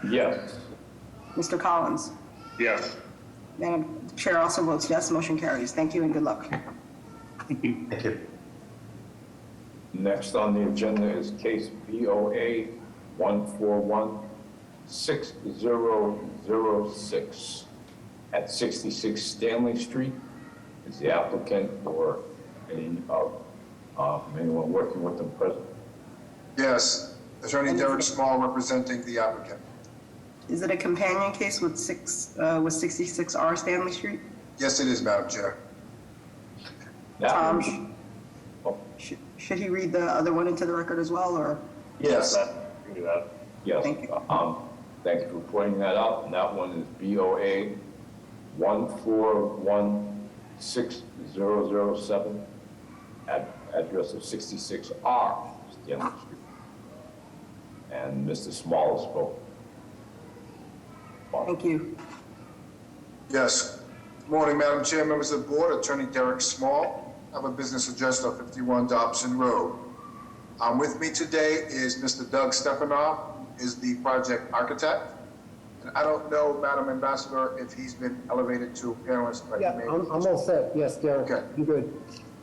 Yes. Mr. Collins? Yes. Madam Chair also votes yes, motion carries. Thank you and good luck. Thank you. Next on the agenda is case BOA 1416006 at 66 Stanley Street. Is the applicant or anyone working with them present? Yes, Attorney Derek Small representing the applicant. Is it a companion case with 66R Stanley Street? Yes, it is, Madam Chair. Tom, should he read the other one into the record as well, or? Yes. You can do that. Yes. Thank you. Thank you for pointing that out. And that one is BOA 1416007 at address of 66R Stanley Street. And Mr. Small spoke. Thank you. Yes. Good morning, Madam Chair, members of the board. Attorney Derek Small. I have a business address of 51 Dobson Road. With me today is Mr. Doug Stefanoff, who is the project architect. And I don't know, Madam Ambassador, if he's been elevated to a panelist. But yeah, I'm all set. Yes, Derek. Okay. I'm good.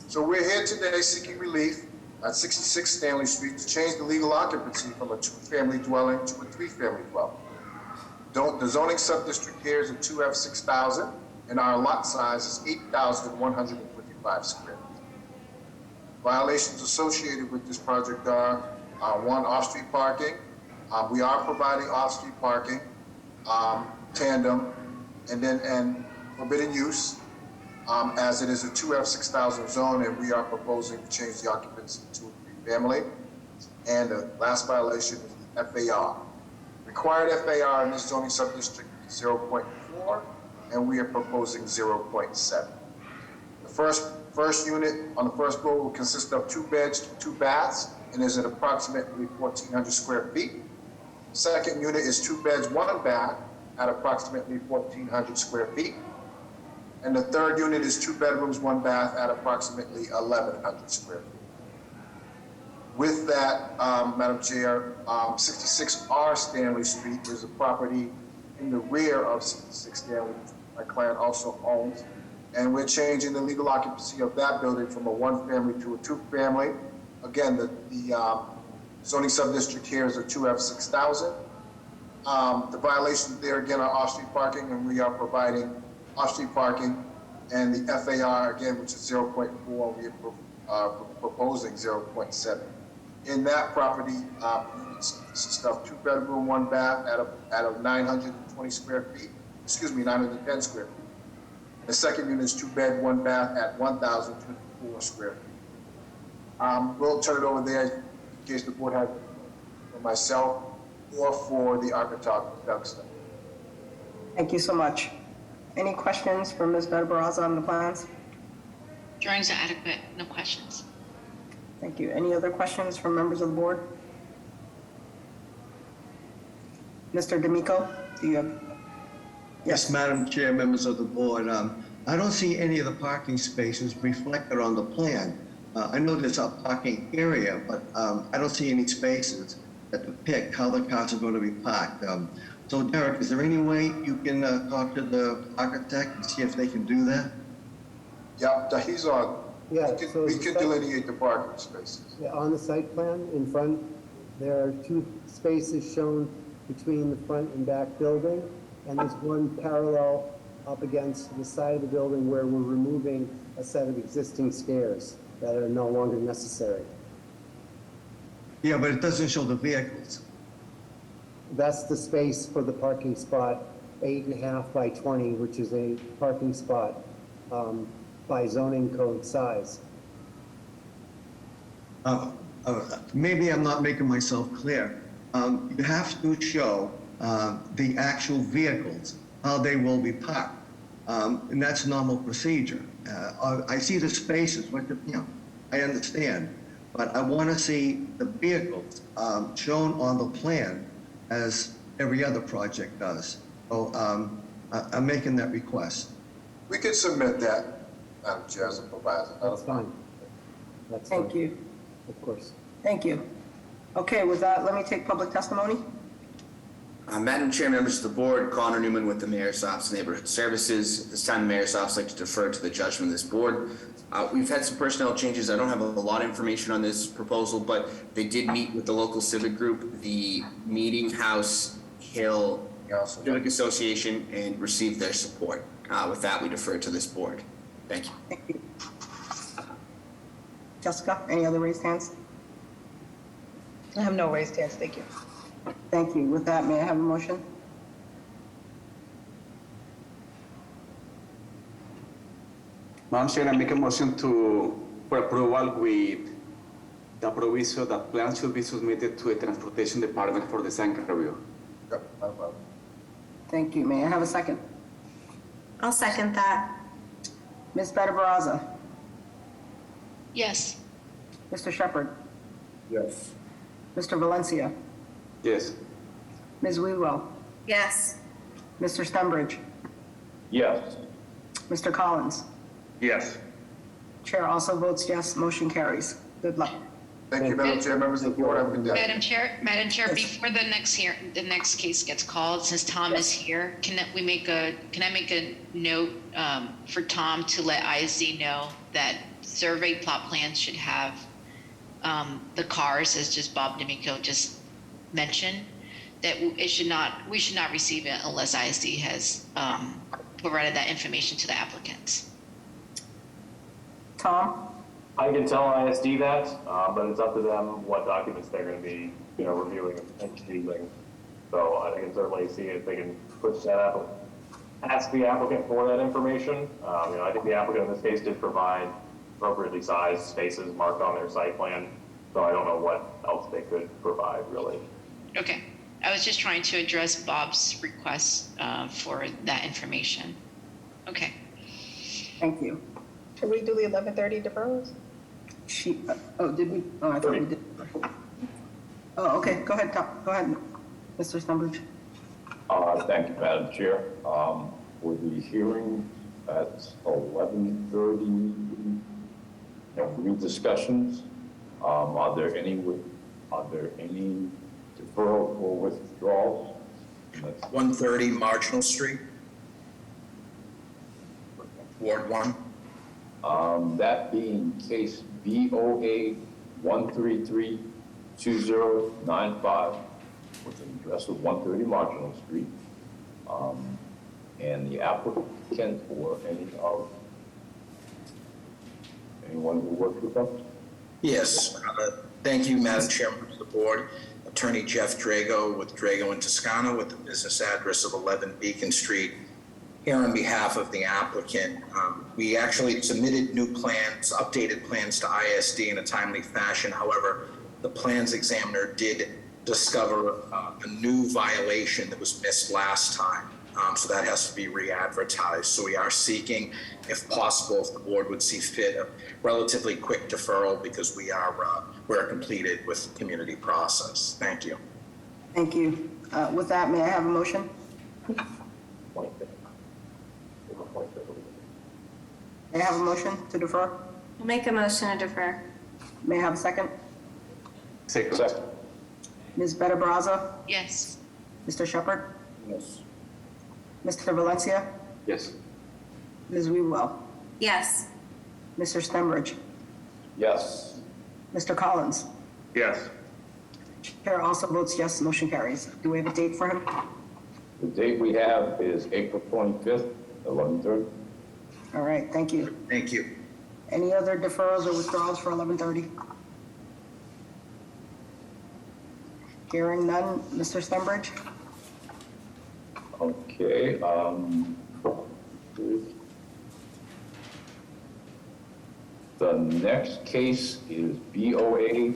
So we're here today seeking relief at 66 Stanley Street to change the legal occupancy from a two-family dwelling to a three-family dwelling. The zoning sub-district here is a 2F6000, and our lot size is 8,155 square feet. Violations associated with this project are one, off-street parking. We are providing off-street parking, tandem, and forbidden use, as it is a 2F6000 zone, and we are proposing to change the occupancy to a three-family. And the last violation is the FAR. Required FAR in this zoning sub-district is 0.4, and we are proposing 0.7. The first unit on the first floor will consist of 2 beds, 2 baths, and is at approximately 1,400 square feet. Second unit is 2 beds, 1 bath at approximately 1,400 square feet. And the third unit is 2 bedrooms, 1 bath at approximately 1,100 square feet. With that, Madam Chair, 66R Stanley Street is a property in the rear of 66 Stanley, which my client also owns. And we're changing the legal occupancy of that building from a 1-family to a 2-family. Again, the zoning sub-district here is a 2F6000. The violations there again are off-street parking, and we are providing off-street parking. And the FAR again, which is 0.4, we are proposing 0.7. In that property, units consist of 2 bedroom, 1 bath at a 920 square feet, 910 square feet. The second unit is 2 bed, 1 bath at 1,024 square feet. We'll turn it over there in case the board has for myself or for the architect, Doug Stefanoff. Thank you so much. Any questions for Ms. Better-Baraza on the plans? Drawings are adequate, no questions. Thank you. Any other questions from members of the board? Mr. D'Amico, do you have? Yes, Madam Chair, members of the board. I don't see any of the parking spaces reflected on the plan. I know there's a parking area, but I don't see any spaces that depict how the cars are going to be parked. So Derek, is there any way you can talk to the architect and see if they can do that? Yeah, he's on. Yeah, We can delineate the parking spaces. Yeah, on the site plan in front, there are 2 spaces shown between the front and back building, and there's one parallel up against the side of the building where we're removing a set of existing stairs that are no longer necessary. Yeah, but it doesn't show the vehicles. That's the space for the parking spot, 8.5 by 20, which is a parking spot by zoning code size. Maybe I'm not making myself clear. You have to show the actual vehicles, how they will be parked. And that's normal procedure. I see the spaces, I understand, but I want to see the vehicles shown on the plan as every other project does. So I'm making that request. We can submit that, Madam Chair, as a proviso. That's fine. That's fine. Thank you. Of course. Thank you. Okay, with that, let me take public testimony. Madam Chair, members of the board, Connor Newman with the Mayor's Office of Neighborhood Services. At this time, the Mayor's Office would like to defer to the judgment of this board. We've had some personnel changes. I don't have a lot of information on this proposal, but they did meet with the local civic group, the Meeting House Hill Civic Association, and received their support. With that, we defer to this board. Thank you. Thank you. Jessica, any other raised hands? I have no raised hands, thank you. Thank you. With that, may I have a motion? Madam Chair, I make a motion for approval with the proviso that plans should be submitted to the Transportation Department for design review. Yep, no problem. Thank you. May I have a second? I'll second that. Ms. Better Baraza, Yes. Mr. Shepherd, Yes. Mr. Valencia, Yes. Ms. Whewell, Yes. Mr. Stenbridge, Yes. Mr. Collins. Yes. Chair also votes yes. Motion carries. Good luck. Thank you, Madam Chair, members of the board. Have a good day. Madam Chair, before the next case gets called, since Tom is here, can I make a note for Tom to let ISD know that survey plot plans should have the cars, as just Bob D'Amico just mentioned, that we should not receive it unless ISD has provided that information to the applicants. Tom? I can tell ISD that, but it's up to them what documents they're going to be, reviewing and choosing. So I can certainly see if they can push that up, ask the applicant for that information. I think the applicant in this case did provide appropriately sized spaces marked on their site plan. So I don't know what else they could provide, really. Okay. I was just trying to address Bob's request for that information. Okay. Thank you. Should we do the 11:30 deferrals? Did we? Oh, I thought we did. Oh, okay. Go ahead, Tom. Go ahead, Mr. Stenbridge. Thank you, Madam Chair. For the hearing at 11:30, rediscussions, are there any deferral or withdrawals? 130 Marginal Street, Ward 1. That being case BOA 1332095 with an address of 130 Marginal Street. And the applicant or anyone who worked with them? Yes, thank you, Madam Chairman of the Board. Attorney Jeff Drago with Drago and Toscano with the business address of 11 Beacon Street. Here on behalf of the applicant, we actually submitted new plans, updated plans to ISD in a timely fashion. However, the plans examiner did discover a new violation that was missed last time. So that has to be re-advertised. So we are seeking, if possible, if the board would see fit, a relatively quick deferral because we're completed with the community process. Thank you. Thank you. With that, may I have a motion? May I have a motion to defer? I'll make a motion to defer. May I have a second? Second. Ms. Better Brazza? Yes. Mr. Shepherd? Yes. Mr. Valencia? Yes. Ms. Wewell? Yes. Mr. Stenbridge? Yes. Mr. Collins? Yes. Chair also votes yes, motion carries. Do we have a date for him? The date we have is April 25th, 11:30. All right, thank you. Thank you. Any other deferrals or withdrawals for 11:30? Hearing none, Mr. Stenbridge? Okay, the next case is BOA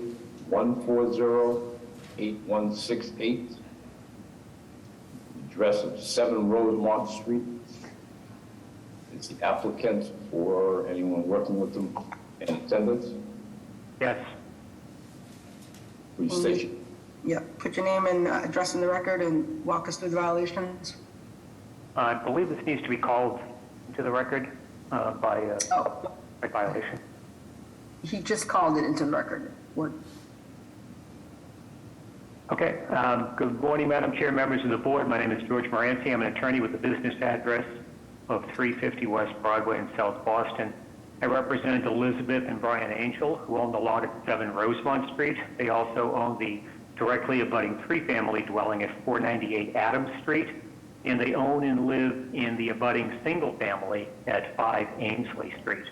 1408168. Address of 7 Rosemont Street. Is the applicant or anyone working with them in attendance? Yes. Please state your Yeah, put your name and address in the record and walk us through the violations. I believe this needs to be called into the record by violation. He just called it into the record. What? Okay. Good morning, Madam Chair, members of the board. My name is George Moranci. I'm an attorney with the business address of 350 West Broadway in South Boston. I represent Elizabeth and Brian Angel, who own the lot at 7 Rosemont Street. They also own the directly abutting 3-family dwelling at 498 Adams Street, and they own and live in the abutting single family at 5 Ainsley Street.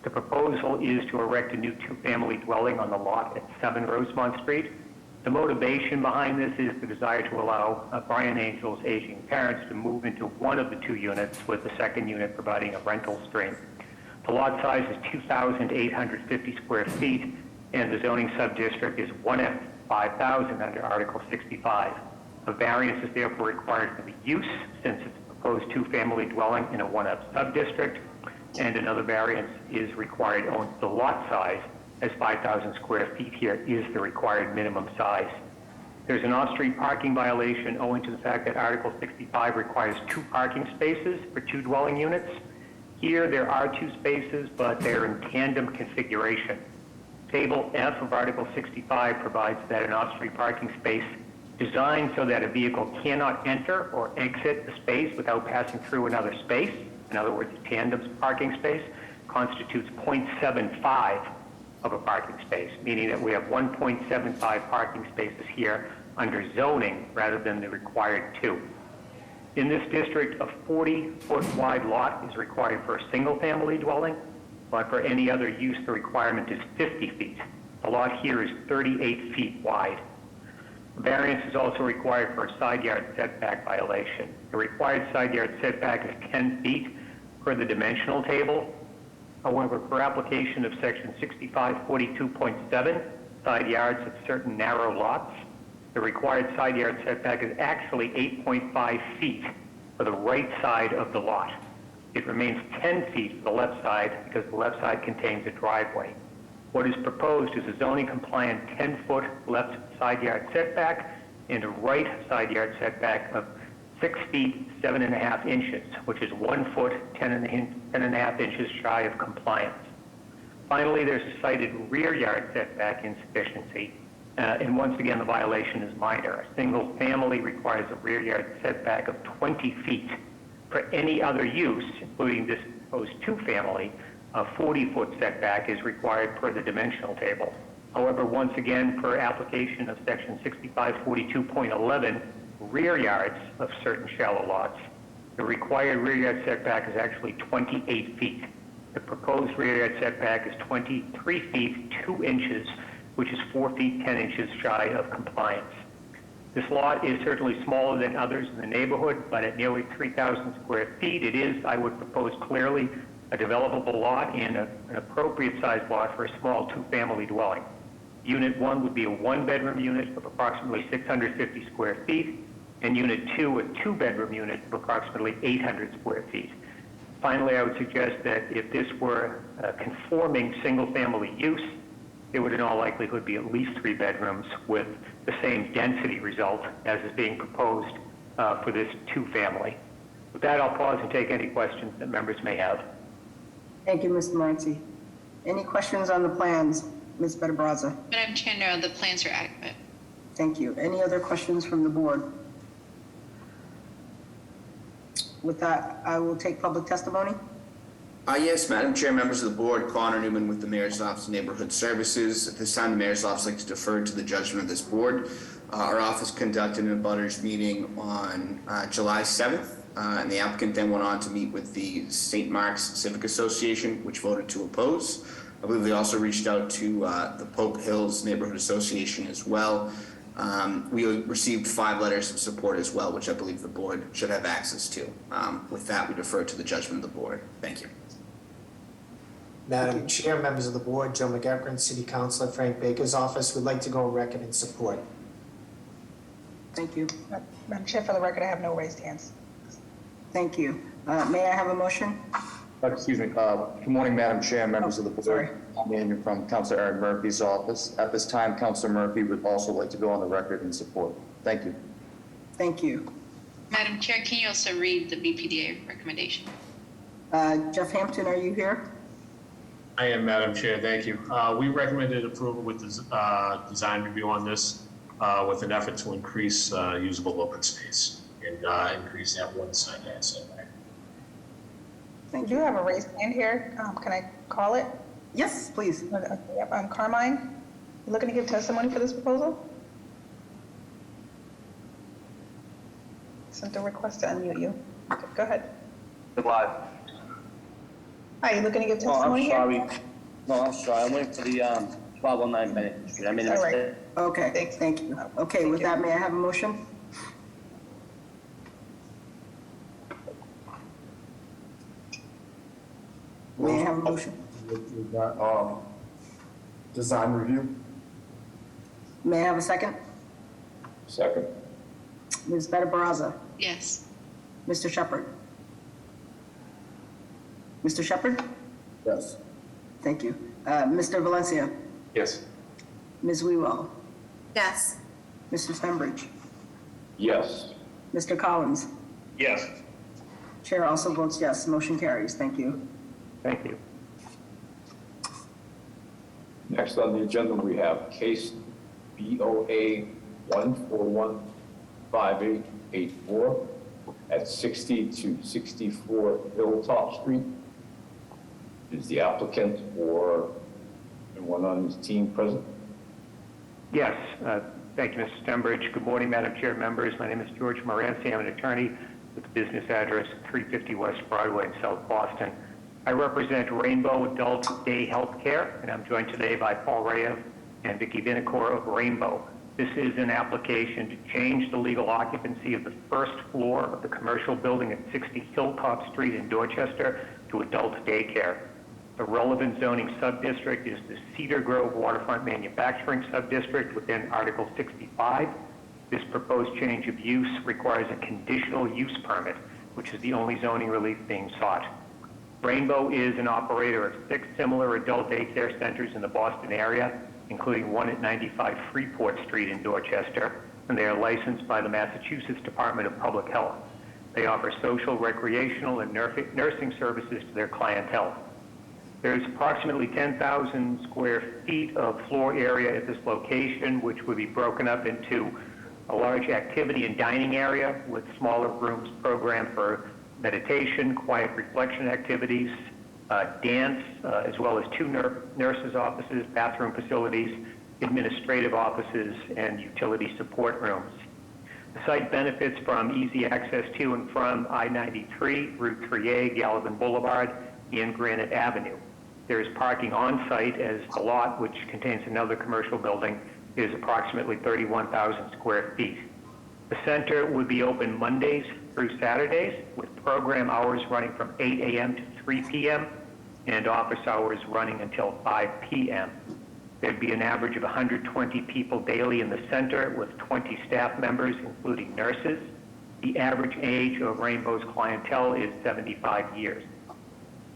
The proposal is to erect a new 2-family dwelling on the lot at 7 Rosemont Street. The motivation behind this is the desire to allow Brian Angel's aging parents to move into one of the 2 units, with the second unit providing a rental stream. The lot size is 2,850 square feet, and the zoning subdistrict is 1F 5,000 under Article 65. A variance is therefore required for the use, since it's a proposed 2-family dwelling in a 1F subdistrict, and another variance is required on the lot size, as 5,000 square feet here is the required minimum size. There's an off-street parking violation owing to the fact that Article 65 requires 2 parking spaces for 2 dwelling units. Here there are 2 spaces, but they're in tandem configuration. Table F of Article 65 provides that an off-street parking space designed so that a vehicle cannot enter or exit the space without passing through another space, in other words, a tandem parking space, constitutes 0.75 of a parking space, meaning that we have 1.75 parking spaces here under zoning rather than the required 2. In this district, a 40-foot wide lot is required for a single-family dwelling, but for any other use, the requirement is 50 feet. The lot here is 38 feet wide. A variance is also required for a side yard setback violation. The required side yard setback is 10 feet per the dimensional table. However, for application of section 6542.7, side yards of certain narrow lots, the required side yard setback is actually 8.5 feet for the right side of the lot. It remains 10 feet for the left side because the left side contains a driveway. What is proposed is a zoning compliant 10-foot left side yard setback and a right side yard setback of 6 feet 7.5 inches, which is 1 foot 10.5 inches shy of compliance. Finally, there's a cited rear yard setback insufficiency, and once again the violation is minor. A single family requires a rear yard setback of 20 feet. For any other use, including this proposed 2-family, a 40-foot setback is required per the dimensional table. However, once again, per application of section 6542.11, rear yards of certain shallow lots, the required rear yard setback is actually 28 feet. The proposed rear yard setback is 23 feet 2 inches, which is 4 feet 10 inches shy of compliance. This lot is certainly smaller than others in the neighborhood, but at nearly 3,000 square feet, it is, I would propose clearly, a developable lot and an appropriate sized lot for a small 2-family dwelling. Unit 1 would be a 1-bedroom unit of approximately 650 square feet, and Unit 2 a 2-bedroom unit of approximately 800 square feet. Finally, I would suggest that if this were a conforming single-family use, there would in all likelihood be at least 3 bedrooms with the same density result as is being proposed for this 2-family. With that, I'll pause and take any questions that members may have. Thank you, Mr. Morency. Any questions on the plans, Ms. Better Brazza? Madam Chair, no, the plans are adequate. Thank you. Any other questions from the board? With that, I will take public testimony. Yes, Madam Chair, members of the board, Connor Newman with the Mayor's Office of Neighborhood Services. At this time, the Mayor's Office likes to defer to the judgment of this board. Our office conducted an abutters meeting on July 7th, and the applicant then went on to meet with the St. Mark's Civic Association, which voted to oppose. I believe they also reached out to the Pope Hills Neighborhood Association as well. We received 5 letters of support as well, which I believe the board should have access to. With that, we defer to the judgment of the board. Thank you. Madam Chair, members of the board, Joe McEachran, City Councilor Frank Baker's office would like to go on record in support. Thank you. Madam Chair, for the record, I have no raised hands. Thank you. May I have a motion? Excuse me. Good morning, Madam Chair, members of the board. Sorry. I'm Andrew from Councilor Aaron Murphy's office. At this time, Councilor Murphy would also like to go on the record in support. Thank you. Thank you. Madam Chair, can you also read the BPDA recommendation? Jeff Hampton, are you here? I am, Madam Chair. Thank you. We recommended approval with design review on this with an effort to increase usable open space and increase that one side yard setback. Thank you. You have a raised hand here. Can I call it? Yes, please. Okay, yep, Carmine, you looking to give testimony for this proposal? Sent a request to unmute you. Okay, go ahead. Live. Hi, you looking to give testimony here? No, I'm sorry. I'm waiting for the 1209 minutes. I mean, All right. Okay, thank you. Okay, with that, may I have a motion? May I have a motion? We've got design review. May I have a second? Second. Ms. Better Baraza? Yes. Mr. Shepherd? Mr. Shepherd? Yes. Thank you. Mr. Valencia? Yes. Ms. Wewell? Yes. Mr. Stenbridge? Yes. Mr. Collins? Yes. Chair also votes yes. Motion carries. Thank you. Thank you. Next on the agenda, we have case BOA 1415884 at 60 to 64 Hilltop Street. Is the applicant or anyone on his team present? Yes. Thank you, Mr. Stenbridge. Good morning, Madam Chair, members. My name is George Moranci. I'm an attorney with the business address 350 West Broadway in South Boston. I represent Rainbow Adult Day Healthcare, and I'm joined today by Paul Rayev and Vicki Vinacore of Rainbow. This is an application to change the legal occupancy of the first floor of the commercial building at 60 Hilltop Street in Dorchester to adult daycare. The relevant zoning subdistrict is the Cedar Grove Waterfront Manufacturing Subdistrict within Article 65. This proposed change of use requires a conditional use permit, which is the only zoning relief being sought. Rainbow is an operator of 6 similar adult daycare centers in the Boston area, including one at 95 Freeport Street in Dorchester, and they are licensed by the Massachusetts Department of Public Health. They offer social, recreational, and nursing services to their clientele. There's approximately 10,000 square feet of floor area at this location, which would be broken up into a large activity and dining area with smaller rooms programmed for meditation, quiet reflection activities, dance, as well as 2 nurses' offices, bathroom facilities, administrative offices, and utility support rooms. The site benefits from easy access to and from I-93, Route 3A, Gallivan Boulevard, and Granite Avenue. There is parking on site, as the lot, which contains another commercial building, is approximately 31,000 square feet. The center would be open Mondays through Saturdays, with program hours running from 8 a.m. to 3 p.m. and office hours running until 5 p.m. There'd be an average of 120 people daily in the center, with 20 staff members, including nurses. The average age of Rainbow's clientele is 75 years.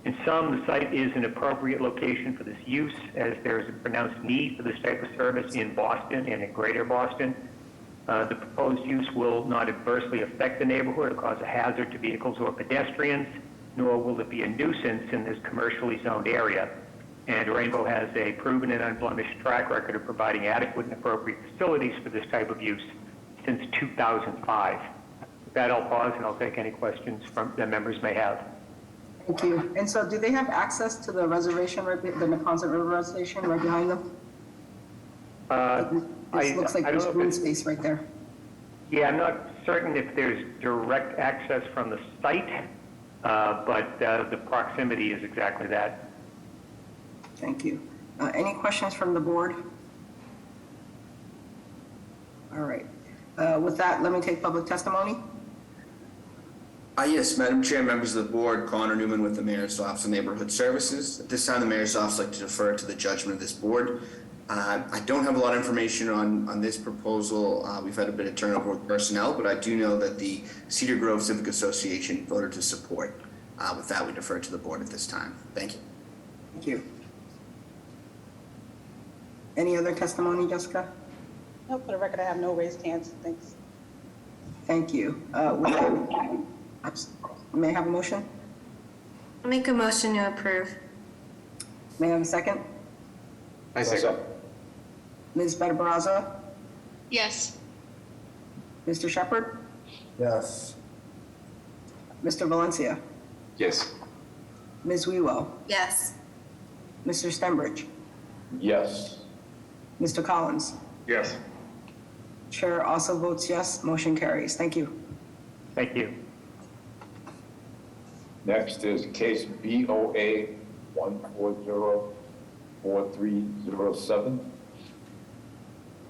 In sum, the site is an appropriate location for this use, as there is a pronounced need for this type of service in Boston and in Greater Boston. The proposed use will not adversely affect the neighborhood or cause a hazard to vehicles or pedestrians. nor will it be a nuisance in this commercially zoned area. And Rainbow has a proven and unblemished track record of providing adequate and appropriate facilities for this type of use since 2005. With that, I'll pause and I'll take any questions that members may have. Thank you. And so do they have access to the reservation, the Neponset River Reservation right behind them? It looks like there's green space right there. Yeah, I'm not certain if there's direct access from the site, but the proximity is exactly that. Thank you. Any questions from the board? All right. With that, let me take public testimony. Yes, Madam Chair, members of the board, Connor Newman with the Mayor's Office of Neighborhood Services. At this time, the Mayor's Office would like to defer to the judgment of this board. I don't have a lot of information on this proposal. We've had a bit of turnover with personnel, but I do know that the Cedar Grove Civic Association voted to support. With that, we defer to the board at this time. Thank you. Thank you. Any other testimony, Jessica? No, for the record, I have no raised hands. Thanks. Thank you. May I have a motion? I'll make a motion to approve. May I have a second? I second. Ms. Better Baraza? Yes. Mr. Shepherd? Yes. Mr. Valencia? Yes. Ms. Wewell? Yes. Mr. Stenbridge? Yes. Mr. Collins? Yes. Chair also votes yes. Motion carries. Thank you. Thank you. Next is case BOA 1404307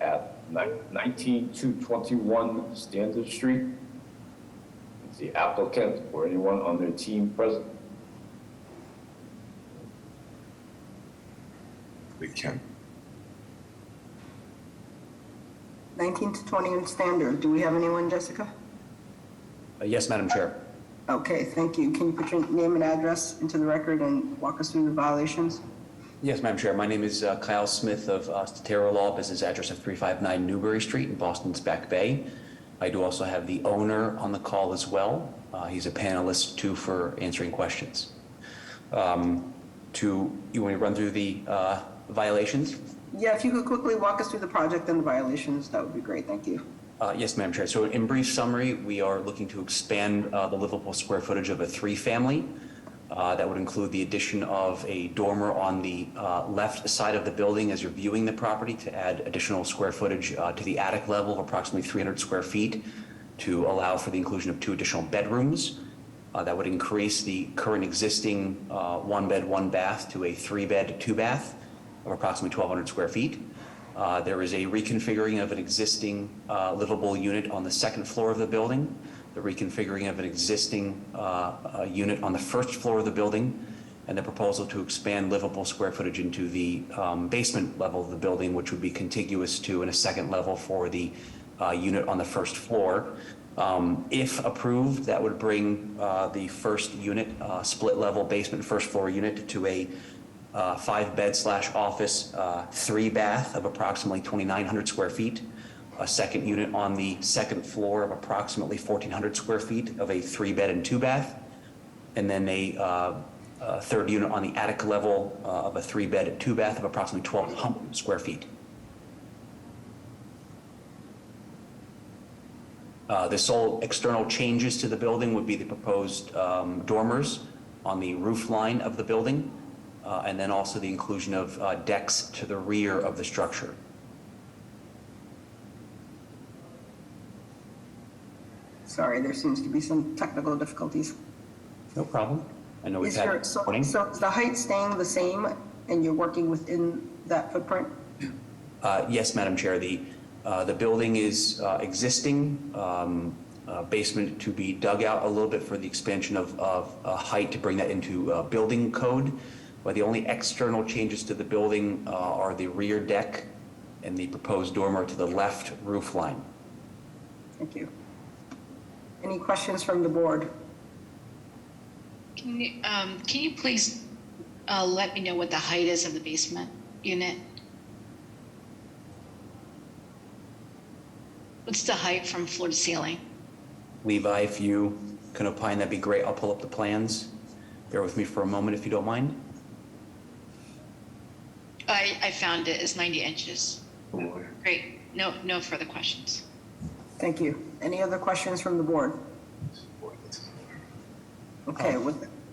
at 19221 Standard Street. Is the applicant or anyone on their team present? We can. 19 to 20 standard. Do we have anyone, Jessica? Yes, Madam Chair. Okay, thank you. Can you put your name and address into the record and walk us through the violations? Yes, Madam Chair. My name is Kyle Smith of Statero Law, business address of 359 Newbury Street in Boston's Back Bay. I do also have the owner on the call as well. He's a panelist too for answering questions. You want to run through the violations? Yeah, if you could quickly walk us through the project and the violations, that would be great. Thank you. Yes, Madam Chair. So in brief summary, we are looking to expand the livable square footage of a three-family. That would include the addition of a dormer on the left side of the building as you're viewing the property to add additional square footage to the attic level of approximately 300 square feet to allow for the inclusion of 2 additional bedrooms. That would increase the current existing 1 bed, 1 bath to a 3 bed, 2 bath of approximately 1,200 square feet. There is a reconfiguring of an existing livable unit on the 2nd floor of the building, the reconfiguring of an existing unit on the 1st floor of the building, and the proposal to expand livable square footage into the basement level of the building, which would be contiguous to and a 2nd level for the unit on the 1st floor. If approved, that would bring the 1st unit, split level basement 1st floor unit to a 5-bed/office, 3 bath of approximately 2,900 square feet, a 2nd unit on the 2nd floor of approximately 1,400 square feet of a 3 bed and 2 bath, and then a 3rd unit on the attic level of a 3 bed and 2 bath of approximately 1,200 square feet. The sole external changes to the building would be the proposed dormers on the roof line of the building, and then also the inclusion of decks to the rear of the structure. Sorry, there seems to be some technical difficulties. No problem. I know we've had So is the height staying the same and you're working within that footprint? Yes, Madam Chair. The building is existing, basement to be dug out a little bit for the expansion of height to bring that into building code. But the only external changes to the building are the rear deck and the proposed dormer to the left roof line. Thank you. Any questions from the board? Can you please let me know what the height is of the basement unit? What's the height from floor to ceiling? Levi, if you can opine, that'd be great. I'll pull up the plans. Bear with me for a moment if you don't mind. I found it. It's 90 inches. Great. No further questions. Thank you. Any other questions from the board? Okay,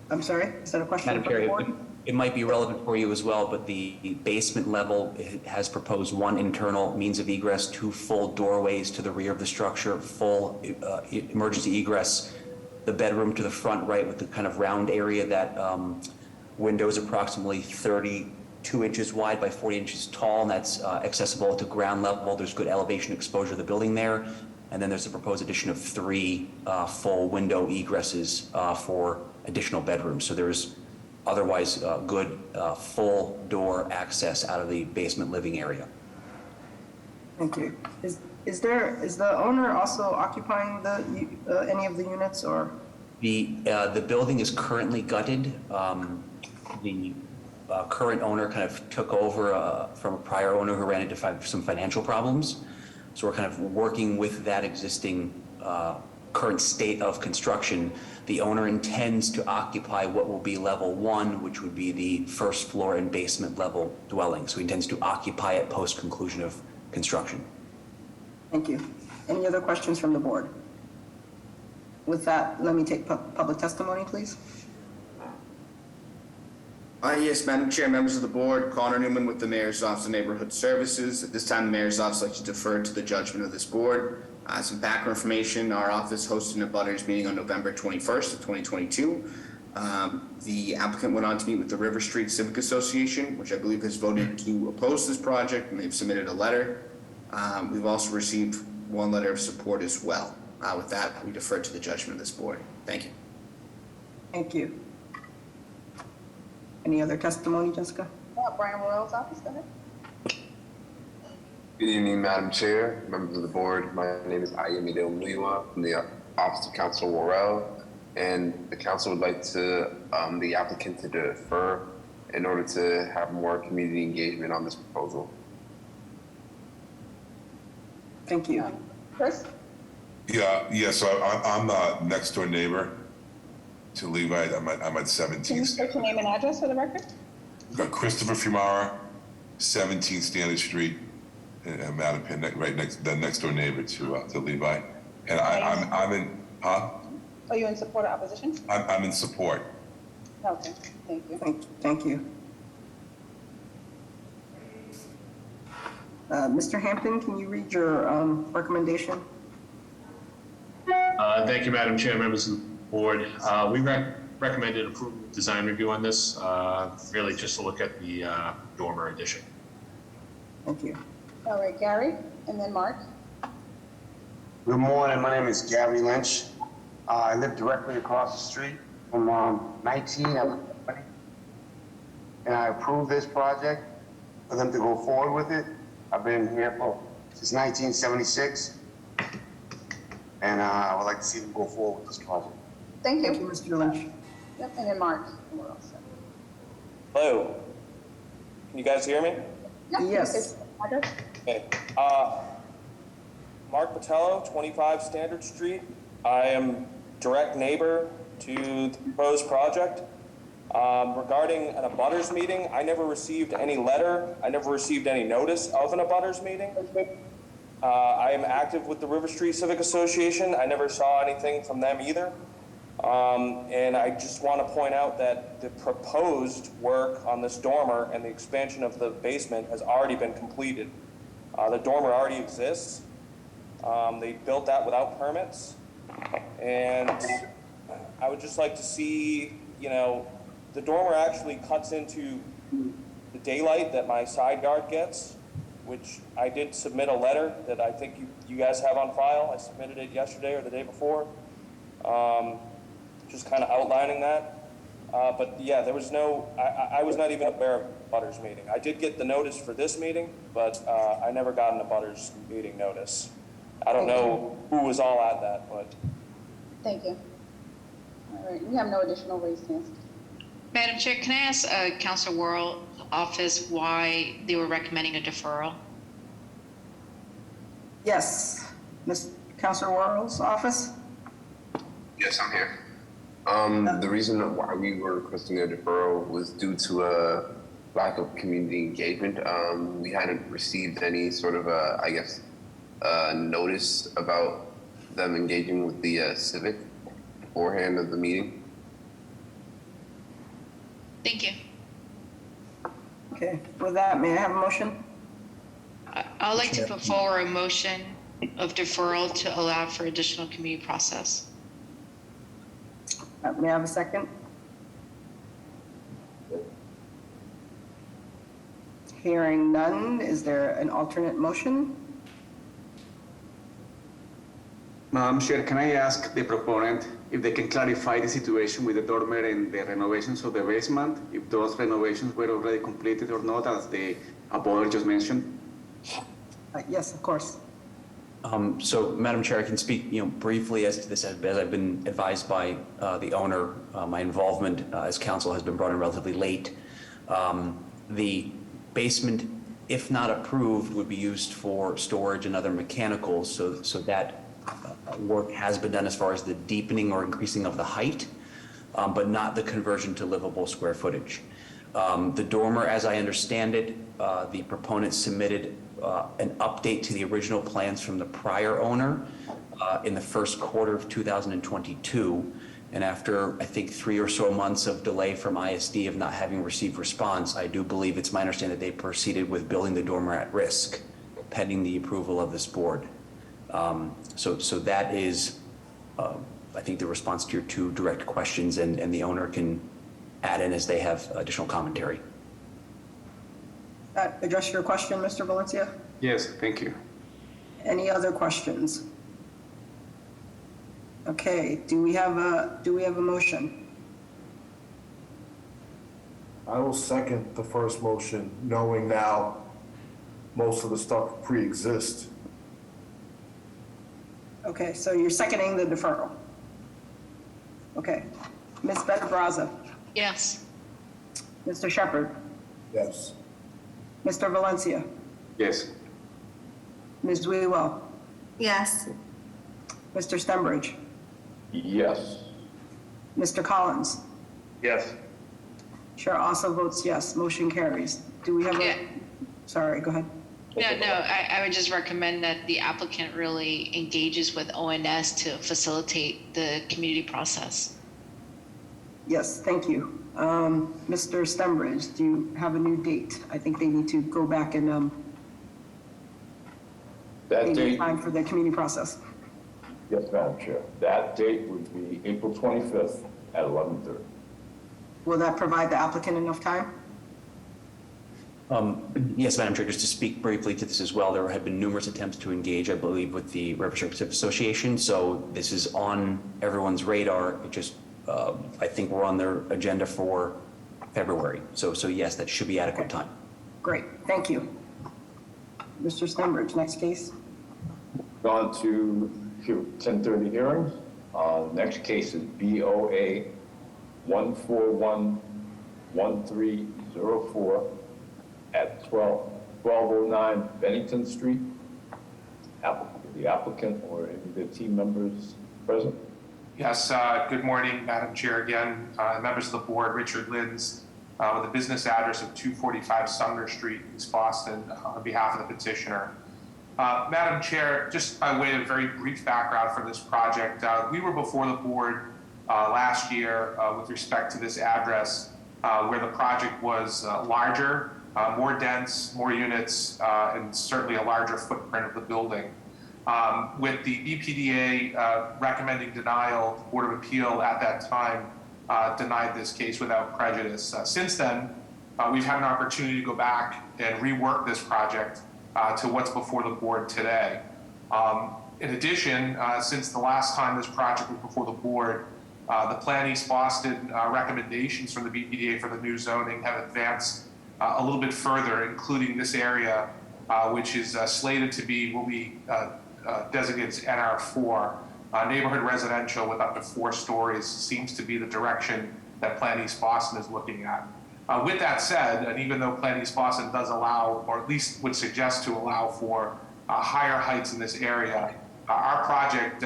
I'm sorry, is that a question Madam from the Chair, board? it might be relevant for you as well, but the basement level has proposed one internal means of egress, 2 full doorways to the rear of the structure, full emergency egress, the bedroom to the front right with the kind of round area, that window is approximately 32 inches wide by 40 inches tall, and that's accessible to ground level. There's good elevation exposure to the building there. And then there's a proposed addition of 3 full window egresses for additional bedrooms. So there's otherwise good full door access out of the basement living area. Thank you. Is the owner also occupying any of the units, or? The building is currently gutted. The current owner kind of took over from a prior owner who ran into some financial problems. So we're kind of working with that existing current state of construction. The owner intends to occupy what will be level 1, which would be the first floor and basement level dwelling. So he intends to occupy it post conclusion of construction. Thank you. Any other questions from the board? With that, let me take public testimony, please. Yes, Madam Chair, members of the board, Connor Newman with the Mayor's Office of Neighborhood Services. At this time, the Mayor's Office likes to defer to the judgment of this board. Some background information: our office hosted a butters meeting on November 21st of 2022. The applicant went on to meet with the River Street Civic Association, which I believe has voted to oppose this project, and they've submitted a letter. We've also received 1 letter of support as well. With that, we defer to the judgment of this board. Thank you. Thank you. Any other testimony, Jessica? Brian Royal's office, go ahead. Good evening, Madam Chair, members of the board. My name is Ayomide Omuyiwa from the Office of Council Worrell, and the council would like to the applicant to defer in order to have more community engagement on this proposal. Thank you. Chris? Yes, I'm a next door neighbor to Levi. I'm at 17. Can you state your name and address for the record? Got Christopher Fumara, 17 Standard Street, Madam Penn, right next door neighbor to Levi. And I'm in, huh? Are you in support or opposition? I'm in support. Okay, thank you. Thank you. Mr. Hampton, can you read your recommendation? Thank you, Madam Chair, members of the board. We recommended approval of design review on this, really just to look at the dormer addition. Thank you. All right, Gary, and then Mark. Good morning, my name is Gary Lynch. I live directly across the street from 19 and 20. And I approve this project for them to go forward with it. I've been here since 1976. And I would like to see them go forward with this project. Thank you. Thank you, Mr. Lynch. Yep, and then Mark. And we're all set. Hello. Can you guys hear me? Yes. Okay. Mark Patello, 25 Standard Street. I am direct neighbor to the proposed project. Regarding an abutters meeting, I never received any letter. I never received any notice of an abutters meeting. I am active with the River Street Civic Association. I never saw anything from them either. And I just want to point out that the proposed work on this dormer and the expansion of the basement has already been completed. The dormer already exists. They built that without permits. And I would just like to see, the dormer actually cuts into the daylight that my side yard gets, which I did submit a letter that I think you guys have on file. I submitted it yesterday or the day before, just kind of outlining that. But yeah, there was I was not even aware of a butters meeting. I did get the notice for this meeting, but I never got an abutters meeting notice. I don't know who was all at that, but. Thank you. All right, we have no additional raised hands. Madam Chair, can I ask Councilor Worrell's office why they were recommending a deferral? Yes. Ms. Councilor Worrell's office? Yes, I'm here. The reason why we were requesting a deferral was due to a lack of community engagement. We hadn't received any sort of, notice about them engaging with the civic beforehand of the meeting. Thank you. Okay, with that, may I have a motion? I'd like to put forward a motion of deferral to allow for additional community process. May I have a second? Hearing none, is there an alternate motion? Madam Chair, can I ask the proponent if they can clarify the situation with the dormer and the renovations of the basement, if those renovations were already completed or not, as the abutter just mentioned? Yes, of course. So, Madam Chair, I can speak, briefly as to this, as I've been advised by the owner. My involvement as counsel has been brought in relatively late. The basement, if not approved, would be used for storage and other mechanicals. So that work has been done as far as the deepening or increasing of the height, but not the conversion to livable square footage. The dormer, as I understand it, the proponent submitted an update to the original plans from the prior owner in the first quarter of 2022. And after, I think, 3 or so months of delay from ISD of not having received response, I do believe it's my understanding that they proceeded with building the dormer at risk, pending the approval of this board. So that is, I think, the response to your two direct questions, and the owner can add in as they have additional commentary. That address your question, Mr. Valencia? Yes, thank you. Any other questions? Okay, do we have a motion? I will second the first motion, knowing now most of the stuff pre-exists. Okay, so you're seconding the deferral. Okay. Ms. Benabraza? Yes. Mr. Shepherd? Yes. Mr. Valencia? Yes. Ms. Whewell? Yes. Mr. Stembridge? Yes. Mr. Collins? Yes. Chair also votes yes. Motion carries. Do we have Yeah. Sorry, go ahead. No, I would just recommend that the applicant really engages with ONS to facilitate the community process. Yes, thank you. Mr. Stembridge, do you have a new date? I think they need to go back and That maybe date, time for the community process. yes, Madam Chair. That date would be April 25th at 11:30. Will that provide the applicant enough time? Yes, Madam Chair, just to speak briefly to this as well, there have been numerous attempts to engage, I believe, with the Representative Association. So this is on everyone's radar. It just, I think we're on their agenda for February. So yes, that should be adequate time. Great, thank you. Mr. Stembridge, next case. On to 10:30 hearings. Next case is BOA 1411304 at 1209 Bennington Street. The applicant or any of the team members present? Yes, good morning, Madam Chair again, members of the board, Richard Lins, with a business address of 245 Sumner Street, East Boston, on behalf of the petitioner. Madam Chair, just by way of very brief background for this project, we were before the board last year with respect to this address where the project was larger, more dense, more units, and certainly a larger footprint of the building. With the BPDA recommending denial, the Board of Appeal at that time denied this case without prejudice. Since then, we've had an opportunity to go back and rework this project to what's before the board today. In addition, since the last time this project was before the board, the Plan East Boston recommendations from the BPDA for the new zoning have advanced a little bit further, including this area, which is slated to be what we designate as NR4. Neighborhood residential with up to 4 stories seems to be the direction that Plan East Boston is looking at. With that said, and even though Plan East Boston does allow, or at least would suggest to allow for higher heights in this area, Our project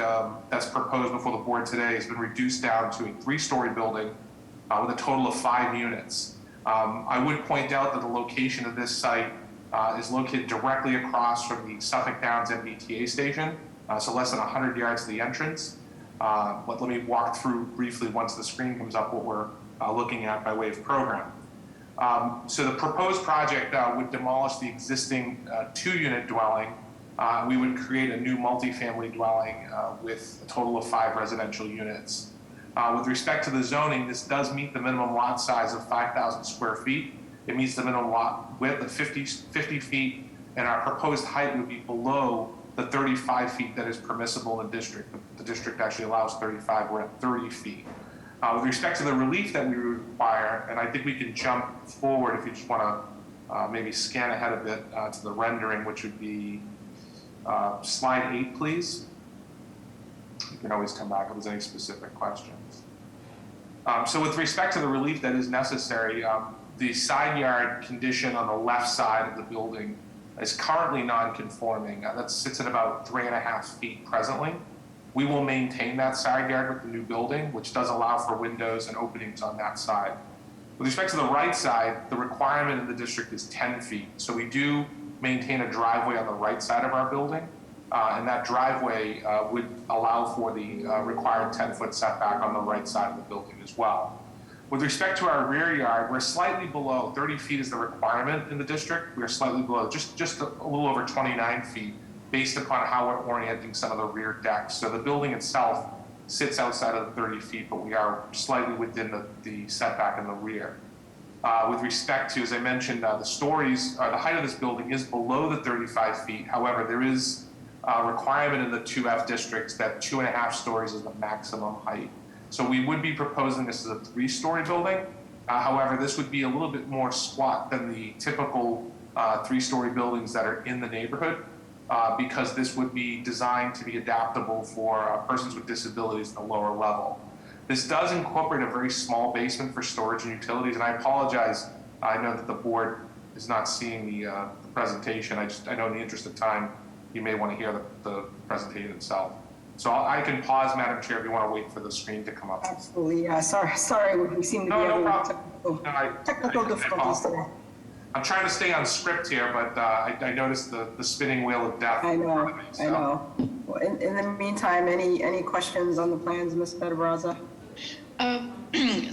that's proposed before the board today has been reduced down to a 3-story building with a total of 5 units. I would point out that the location of this site is located directly across from the Suffolk Downs MBTA station, so less than 100 yards to the entrance. But let me walk through briefly once the screen comes up what we're looking at by way of program. So the proposed project would demolish the existing 2-unit dwelling. We would create a new multifamily dwelling with a total of 5 residential units. With respect to the zoning, this does meet the minimum lot size of 5,000 square feet. It meets the minimum lot width of 50 feet, and our proposed height would be below the 35 feet that is permissible in the district. The district actually allows 35, we're at 30 feet. With respect to the relief that we require, and I think we can jump forward if you just want to maybe scan ahead a bit to the rendering, which would be slide 8, please. You can always come back if there's any specific questions. So with respect to the relief that is necessary, the side yard condition on the left side of the building is currently non-conforming. That sits at about 3.5 feet presently. We will maintain that side yard with the new building, which does allow for windows and openings on that side. With respect to the right side, the requirement in the district is 10 feet. So we do maintain a driveway on the right side of our building, and that driveway would allow for the required 10-foot setback on the right side of the building as well. With respect to our rear yard, we're slightly below, 30 feet is the requirement in the district. We are slightly below, just a little over 29 feet, based upon how we're orienting some of the rear decks. So the building itself sits outside of the 30 feet, but we are slightly within the setback in the rear. With respect to, as I mentioned, the stories, the height of this building is below the 35 feet. However, there is a requirement in the 2F districts that 2.5 stories is the maximum height. So we would be proposing this as a 3-story building. However, this would be a little bit more squat than the typical 3-story buildings that are in the neighborhood, because this would be designed to be adaptable for persons with disabilities at the lower level. This does incorporate a very small basement for storage and utilities, and I apologize, I know that the board is not seeing the presentation. I know in the interest of time, you may want to hear the presentation itself. So I can pause, Madam Chair, if you want to wait for the screen to come up. Absolutely, yeah, sorry, we seem to be having technical difficulties today. I'm trying to stay on script here, but I noticed the spinning wheel of death. I know. Well, in the meantime, any questions on the plans, Ms. Benabraza?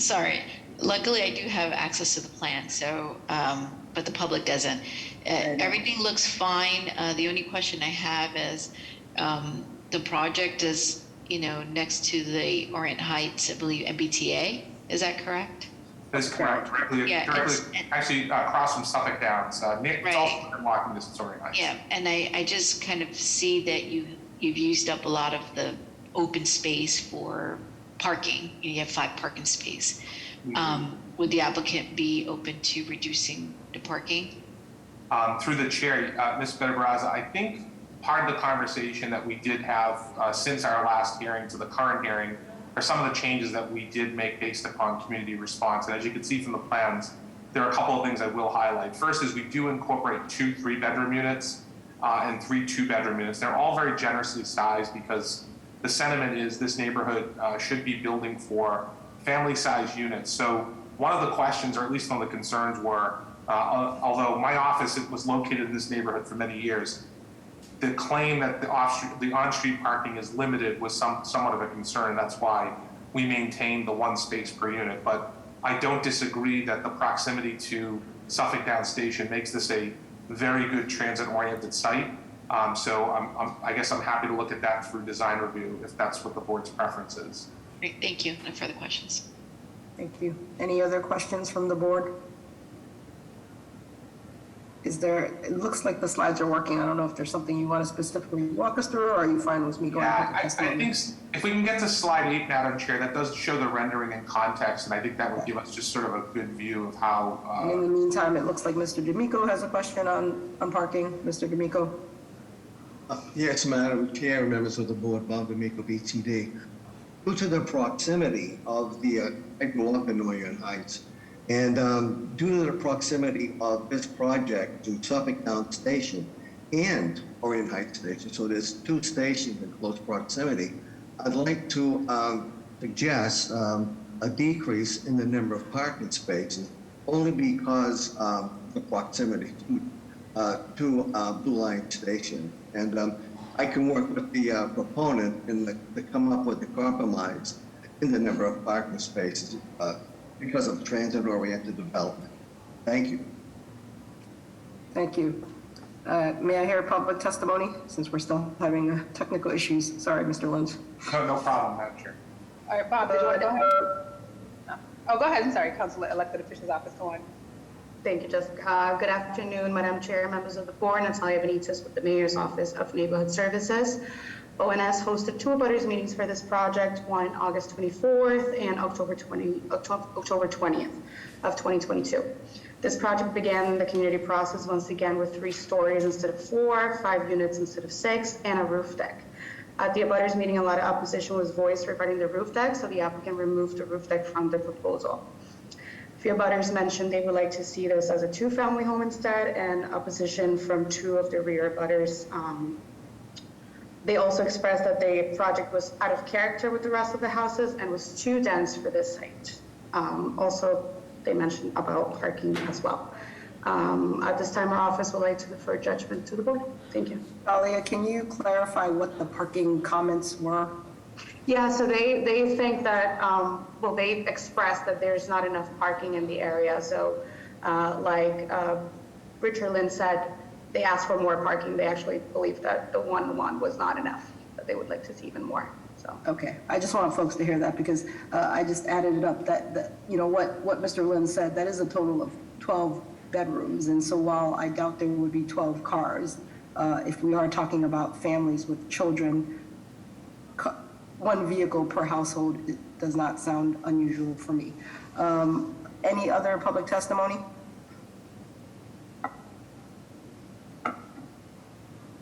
Sorry. Luckily, I do have access to the plan, so, but the public doesn't. Everything looks fine. The only question I have is the project is, next to the Orient Heights, I believe, MBTA. Is that correct? That's correct. Directly actually across from Suffolk Downs. It's also within walking distance Orient Heights. Yeah, and I just kind of see that you've used up a lot of the open space for parking. You have 5 parking space. Would the applicant be open to reducing the parking? Through the chair, Ms. Benabraza, I think part of the conversation that we did have since our last hearing to the current hearing are some of the changes that we did make based upon community response. And as you can see from the plans, there are a couple of things I will highlight. First is we do incorporate 2 3-bedroom units and 3 2-bedroom units. They're all very generously sized because the sentiment is this neighborhood should be building for family-sized units. So one of the questions, or at least one of the concerns were, although my office was located in this neighborhood for many years, the claim that the on-street parking is limited was somewhat of a concern. That's why we maintain the 1 space per unit. But I don't disagree that the proximity to Suffolk Downs Station makes this a very good transit-oriented site. So I guess I'm happy to look at that through design review if that's what the board's preference is. Great, thank you. No further questions. Thank you. Any other questions from the board? It looks like the slides are working. I don't know if there's something you want to specifically walk us through, or are you fine with me going? Yeah, I think if we can get to slide 8, Madam Chair, that does show the rendering in context, and I think that would give us just sort of a good view of how. And in the meantime, it looks like Mr. D'Amico has a question on parking. Mr. D'Amico. Yes, Madam Chair, members of the board, Bob D'Amico, BTD. Due to the proximity of I grew up in Orient Heights, and due to the proximity of this project to Suffolk Downs Station, and Orient Heights Station, so there's two stations in close proximity, I'd like to suggest a decrease in the number of parking spaces only because of the proximity to Blue Line Station. And I can work with the proponent to come up with a compromise in the number of parking spaces because of transit-oriented development. Thank you. Thank you. May I hear public testimony, since we're still having technical issues? Sorry, Mr. Lynch. No problem, Madam Chair. All right, Bob, did you want to go ahead? Oh, go ahead. I'm sorry, Council Elected Officials Office, go on. Thank you, Jessica. Good afternoon, Madam Chair, members of the board. Natalia Benitez with the Mayor's Office of Neighborhood Services. ONS hosted two abutters meetings for this project, one August 24th and October 20th of 2022. This project began the community process once again with 3 stories instead of 4, 5 units instead of 6, and a roof deck. At the abutters meeting, a lot of opposition was voiced regarding the roof deck, so the applicant removed the roof deck from the proposal. A few abutters mentioned they would like to see this as a 2-family home instead, and opposition from 2 of the rear abutters. They also expressed that the project was out of character with the rest of the houses and was too dense for this site. Also, they mentioned about parking as well. At this time, our office would like to defer judgment to the board. Thank you. Alia, can you clarify what the parking comments were? Yeah, so they think that, well, they expressed that there's not enough parking in the area. So like Richard Lynn said, they asked for more parking. They actually believe that the 1-1 was not enough, that they would like to see even more. So. Okay, I just want folks to hear that because I just added it up that you know what Mr. Lynn said, that is a total of 12 bedrooms. And so while I doubt there would be 12 cars, if we are talking about families with children, 1 vehicle per household, it does not sound unusual for me. Any other public testimony?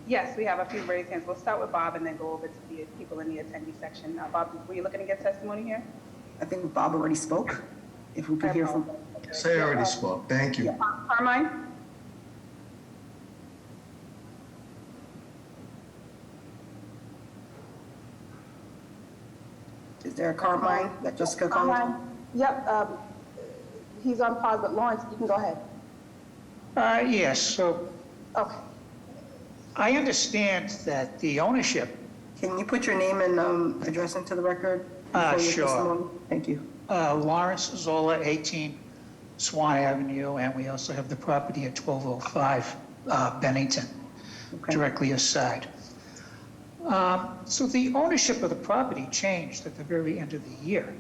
Yes, we have a few raised hands. We'll start with Bob and then go over to the people in the attendee section. Bob, were you looking to get testimony here? I think Bob already spoke. If we could hear from. Say I already spoke. Thank you. Carmine? Is there a Carmine that Jessica called? Carmine. Yep. He's on pause, but Lawrence, you can go ahead. Yes, so. Okay. I understand that the ownership. Can you put your name and address into the record? Sure. Thank you. Lawrence Zola, 18 Swan Avenue, and we also have the property at 1205 Bennington, directly aside. So the ownership of the property changed at the very end of the year.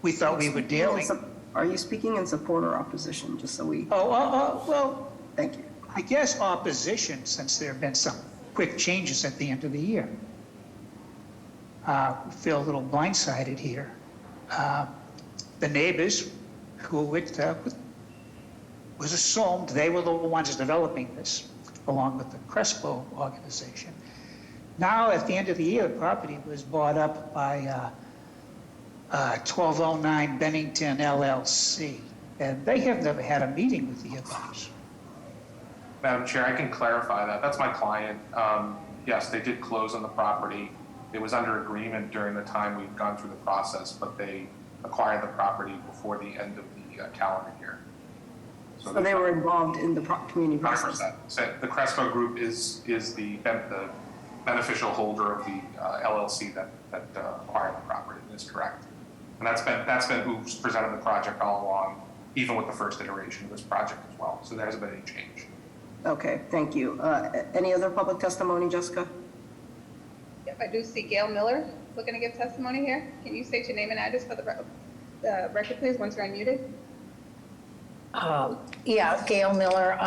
We thought we were dealing. Are you speaking in support or opposition, just so we? Well. Thank you. I guess opposition, since there have been some quick changes at the end of the year. Feel a little blindsided here. The neighbors, who it was assumed they were the ones developing this, along with the Crespo organization. Now, at the end of the year, the property was bought up by 1209 Bennington LLC, and they have never had a meeting with the abutters. Madam Chair, I can clarify that. That's my client. Yes, they did close on the property. It was under agreement during the time we've gone through the process, but they acquired the property before the end of the calendar year. So they were involved in the community process. 100%. So the Crespo Group is the beneficial holder of the LLC that acquired the property. That's correct. And that's been who's presented the project all along, even with the first iteration of this project as well. So there hasn't been any change. Okay, thank you. Any other public testimony, Jessica? Yep, I do see Gail Miller looking to give testimony here. Can you state your name and address for the record, please, once you're unmuted? Yeah, Gail Miller.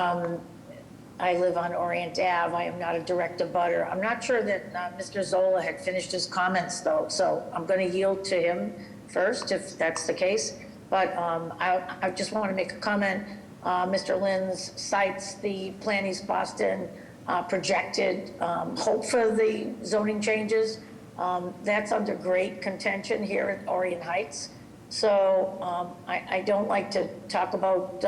I live on Orient Ave. I am not a direct abutter. I'm not sure that Mr. Zola had finished his comments, though, so I'm going to yield to him first, if that's the case. But I just want to make a comment. Mr. Linz cites the Plan East Boston projected hope for the zoning changes. That's under great contention here at Orient Heights. So I don't like to talk about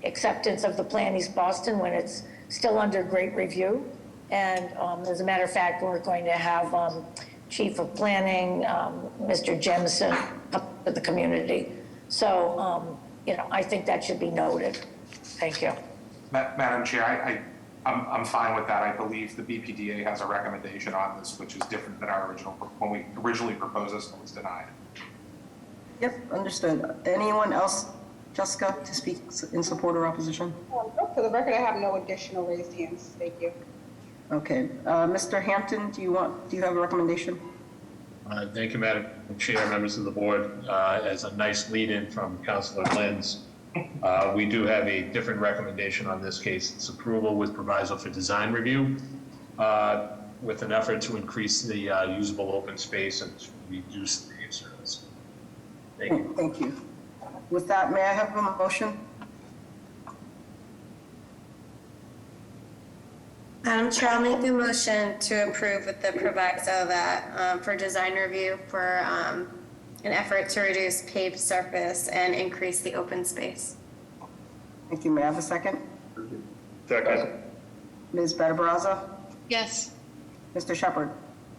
acceptance of the Plan East Boston when it's still under great review. And as a matter of fact, we're going to have Chief of Planning, Mr. Jemison, up to the community. So, you know, I think that should be noted. Thank you. Madam Chair, I'm fine with that. I believe the BPDA has a recommendation on this, which is different than our original, when we originally proposed this and was denied. Yep, understood. Anyone else, Jessica, to speak in support or opposition? For the record, I have no additional raised hands. Thank you. Okay, Mr. Hampton, do you have a recommendation? Thank you, Madam Chair, members of the board. As a nice lead-in from Councilor Lenz, we do have a different recommendation on this case. It's approval with proviso for design review, with an effort to increase the usable open space and to reduce the paved surface. Thank you. Thank you. With that, may I have a motion? Madam Chair, I'll make a motion to approve with the proviso that for design review for an effort to reduce paved surface and increase the open space. Thank you. May I have a second? Second. Ms. Better-Brazza? Yes. Mr. Shepherd?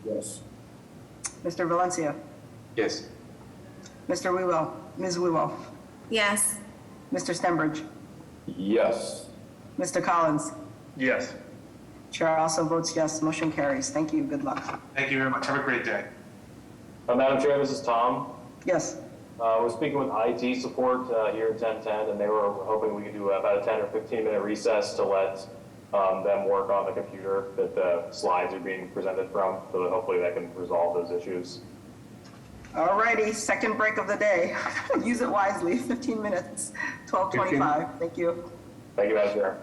Yes. Mr. Valencia? Yes. Mr. Wewell? Ms. Wewell? Yes. Mr. Stenbridge? Yes. Mr. Collins? Yes. Chair also votes yes. Motion carries. Thank you. Good luck. Thank you very much. Have a great day. Madam Chair, this is Tom. Yes. We're speaking with IT support here at 1010, and they were hoping we could do about a 10 or 15-minute recess to let them work on the computer that the slides are being presented from, so that hopefully that can resolve those issues. All righty. Second break of the day. Use it wisely. 15 minutes. 12:25. Thank you. Thank you, Madam Chair.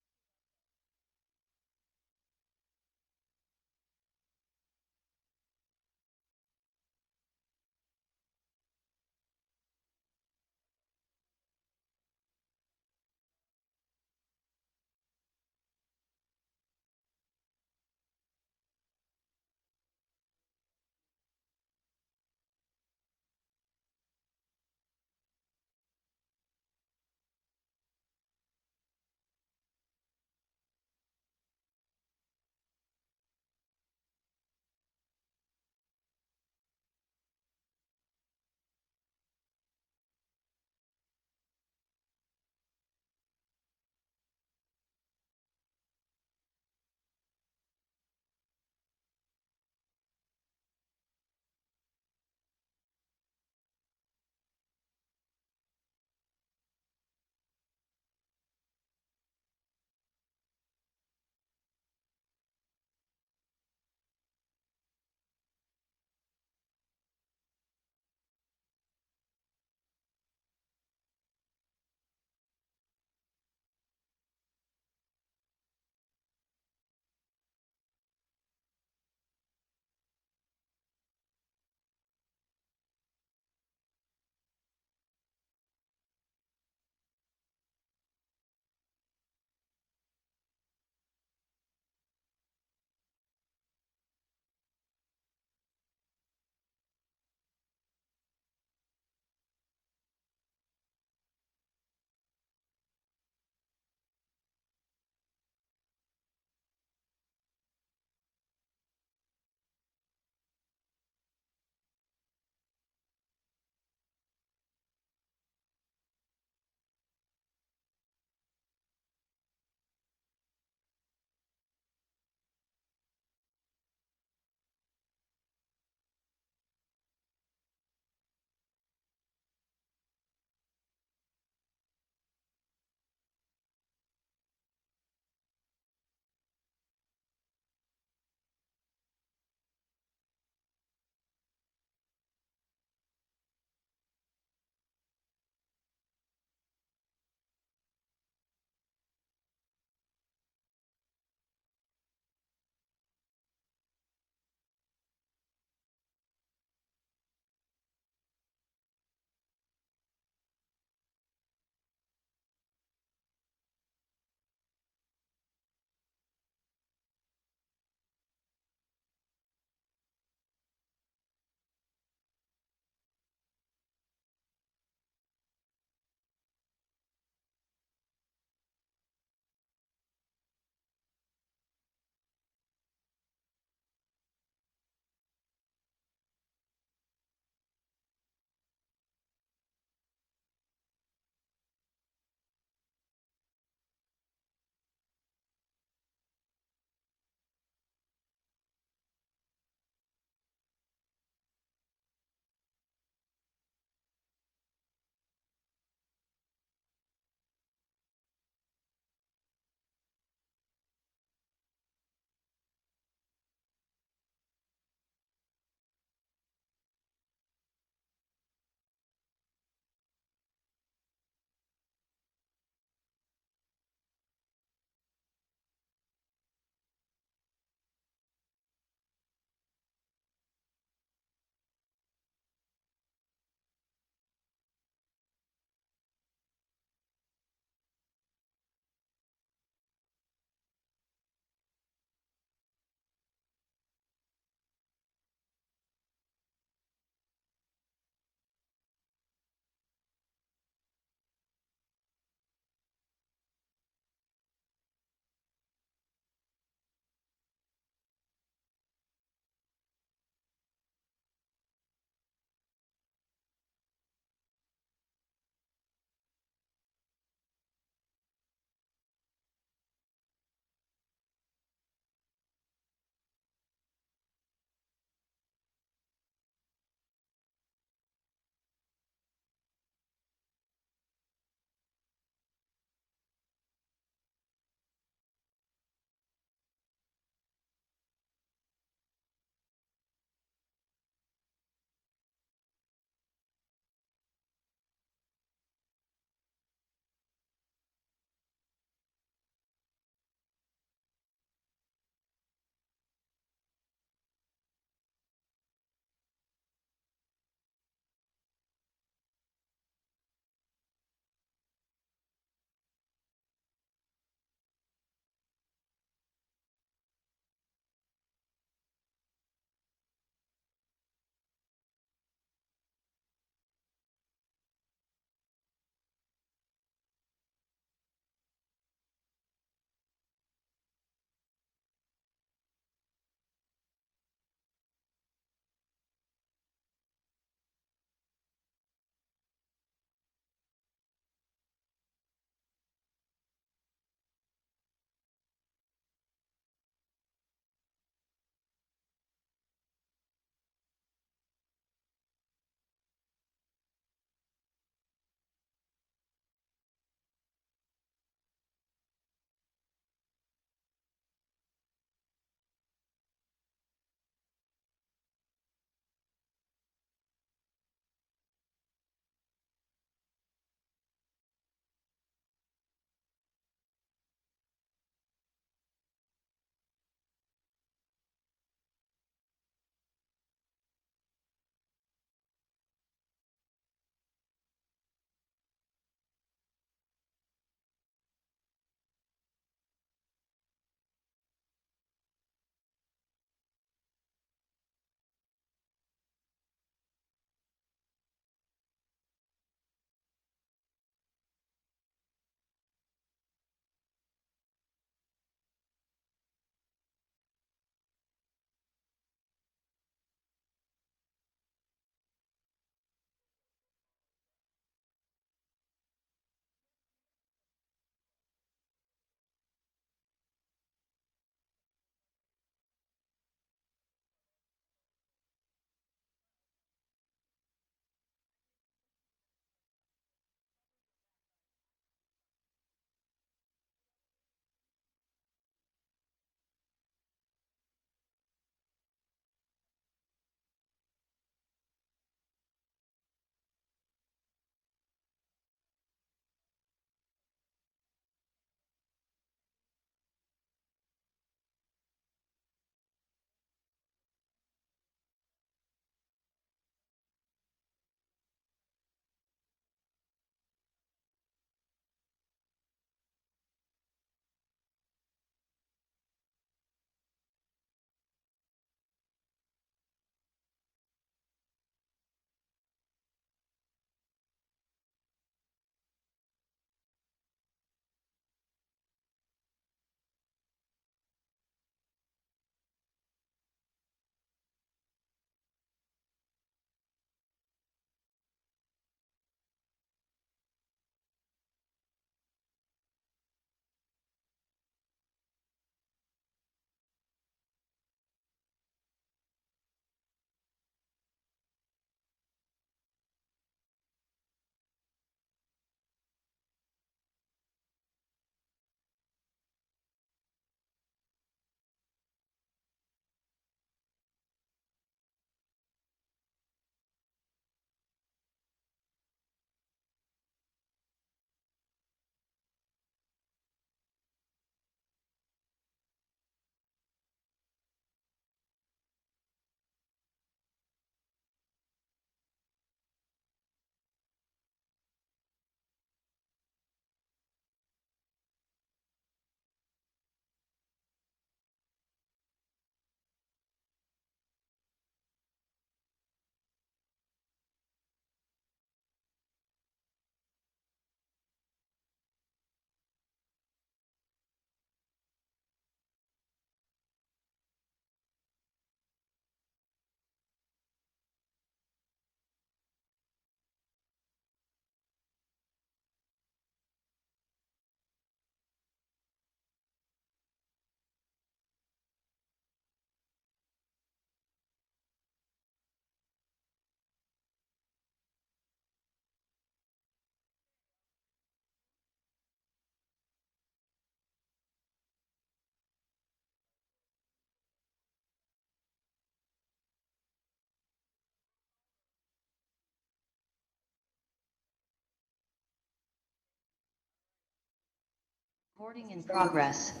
Recording in progress.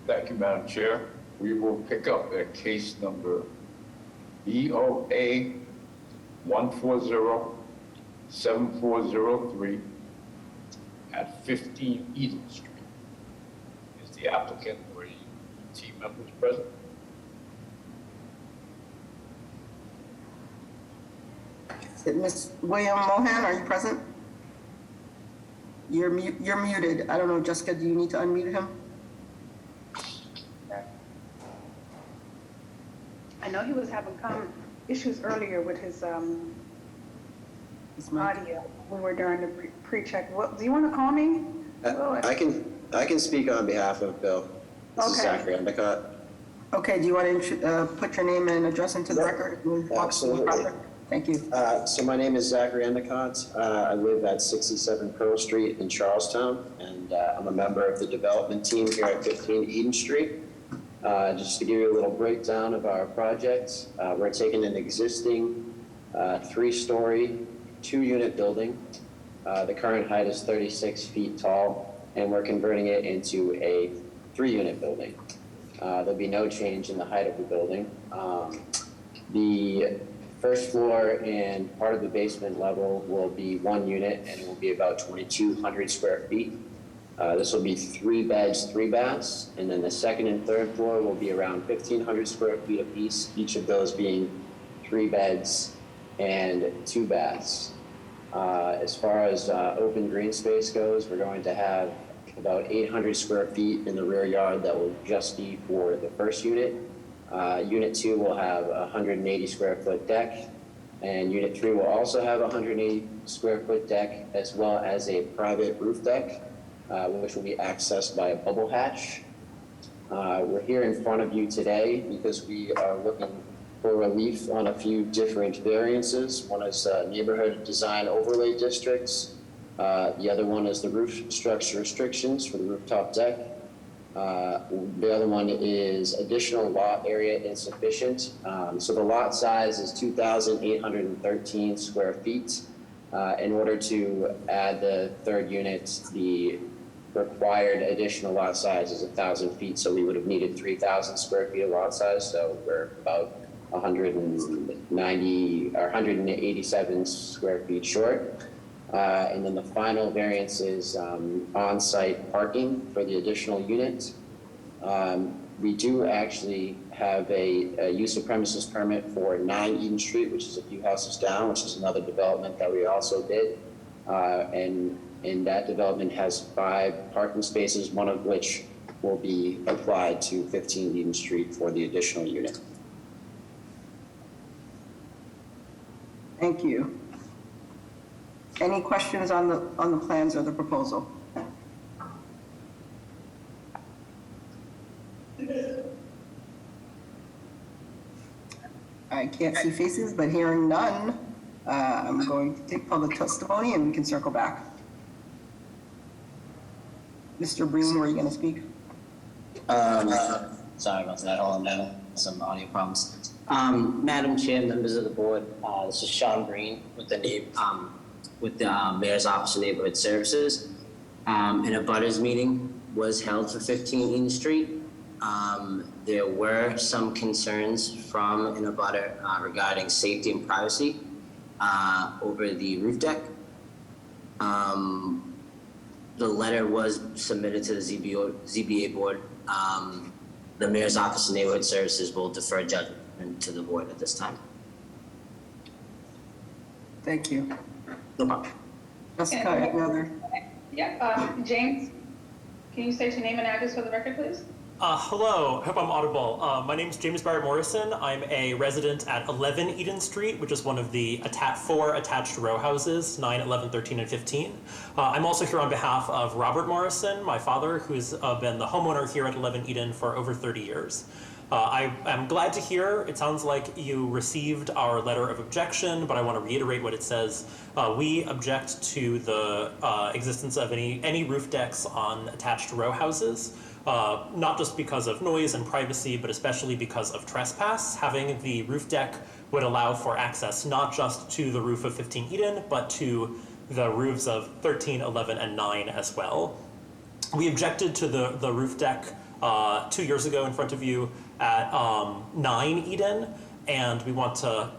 Thank you, Madam Chair. We will pick up at case number BOA 140-7403 at 15 Eden Street. Is the applicant or any team members present? Ms. William Mohan, are you present? You're muted. I don't know, Jessica, do you need to unmute him? I know he was having issues earlier with his audio when we were during the pre-check. Do you want to call me? I can speak on behalf of Bill. This is Zachary Endicott. Okay, do you want to put your name and address into the record? Absolutely. Thank you. So my name is Zachary Endicott. I live at 67 Pearl Street in Charlestown, and I'm a member of the development team here at 15 Eden Street. Just to give you a little breakdown of our project, we're taking an existing 3-story, 2-unit building. The current height is 36 feet tall, and we're converting it into a 3-unit building. There'll be no change in the height of the building. The first floor and part of the basement level will be 1 unit, and it will be about 2,200 square feet. This will be 3 beds, 3 baths, and then the second and third floor will be around 1,500 square feet apiece, each of those being 3 beds and 2 baths. As far as open green space goes, we're going to have about 800 square feet in the rear yard that will just be for the first unit. Unit 2 will have a 180 square foot deck, and Unit 3 will also have a 180 square foot deck, as well as a private roof deck, which will be accessed by a bubble hatch. We're here in front of you today because we are looking for relief on a few different variances. One is neighborhood design overlay districts. The other one is the roof structure restrictions for the rooftop deck. The other one is additional lot area insufficient. So the lot size is 2,813 square feet. In order to add the third unit, the required additional lot size is 1,000 feet. So we would have needed 3,000 square feet of lot size. So we're about 190 or 187 square feet short. And then the final variance is on-site parking for the additional unit. We do actually have a use of premises permit for 9 Eden Street, which is a few houses down, which is another development that we also did. And that development has 5 parking spaces, one of which will be applied to 15 Eden Street for the additional unit. Thank you. Any questions on the plans or the proposal? I can't see faces, but hearing none, I'm going to take public testimony and we can circle back. Mr. Breen, were you going to speak? Sorry about that. Hold on, some audio problems. Madam Chair, members of the board, this is Sean Green with the Mayor's Office of Neighborhood Services. An abutters meeting was held for 15 Eden Street. There were some concerns from an abutter regarding safety and privacy over the roof deck. The letter was submitted to the ZBA board. The Mayor's Office of Neighborhood Services will defer judgment to the board at this time. Thank you. No problem. Jessica, any other? Yeah, James, can you state your name and address for the record, please? Hello, I hope I'm audible. My name is James Barrett Morrison. I'm a resident at 11 Eden Street, which is one of the 4 attached row houses, 9, 11, 13, and 15. I'm also here on behalf of Robert Morrison, my father, who's been the homeowner here at 11 Eden for over 30 years. I am glad to hear, it sounds like you received our letter of objection, but I want to reiterate what it says. We object to the existence of any roof decks on attached row houses. Not just because of noise and privacy, but especially because of trespass. Having the roof deck would allow for access not just to the roof of 15 Eden, but to the roofs of 13, 11, and 9 as well. we objected to the roof deck 2 years ago in front of you at 9 Eden, and we want to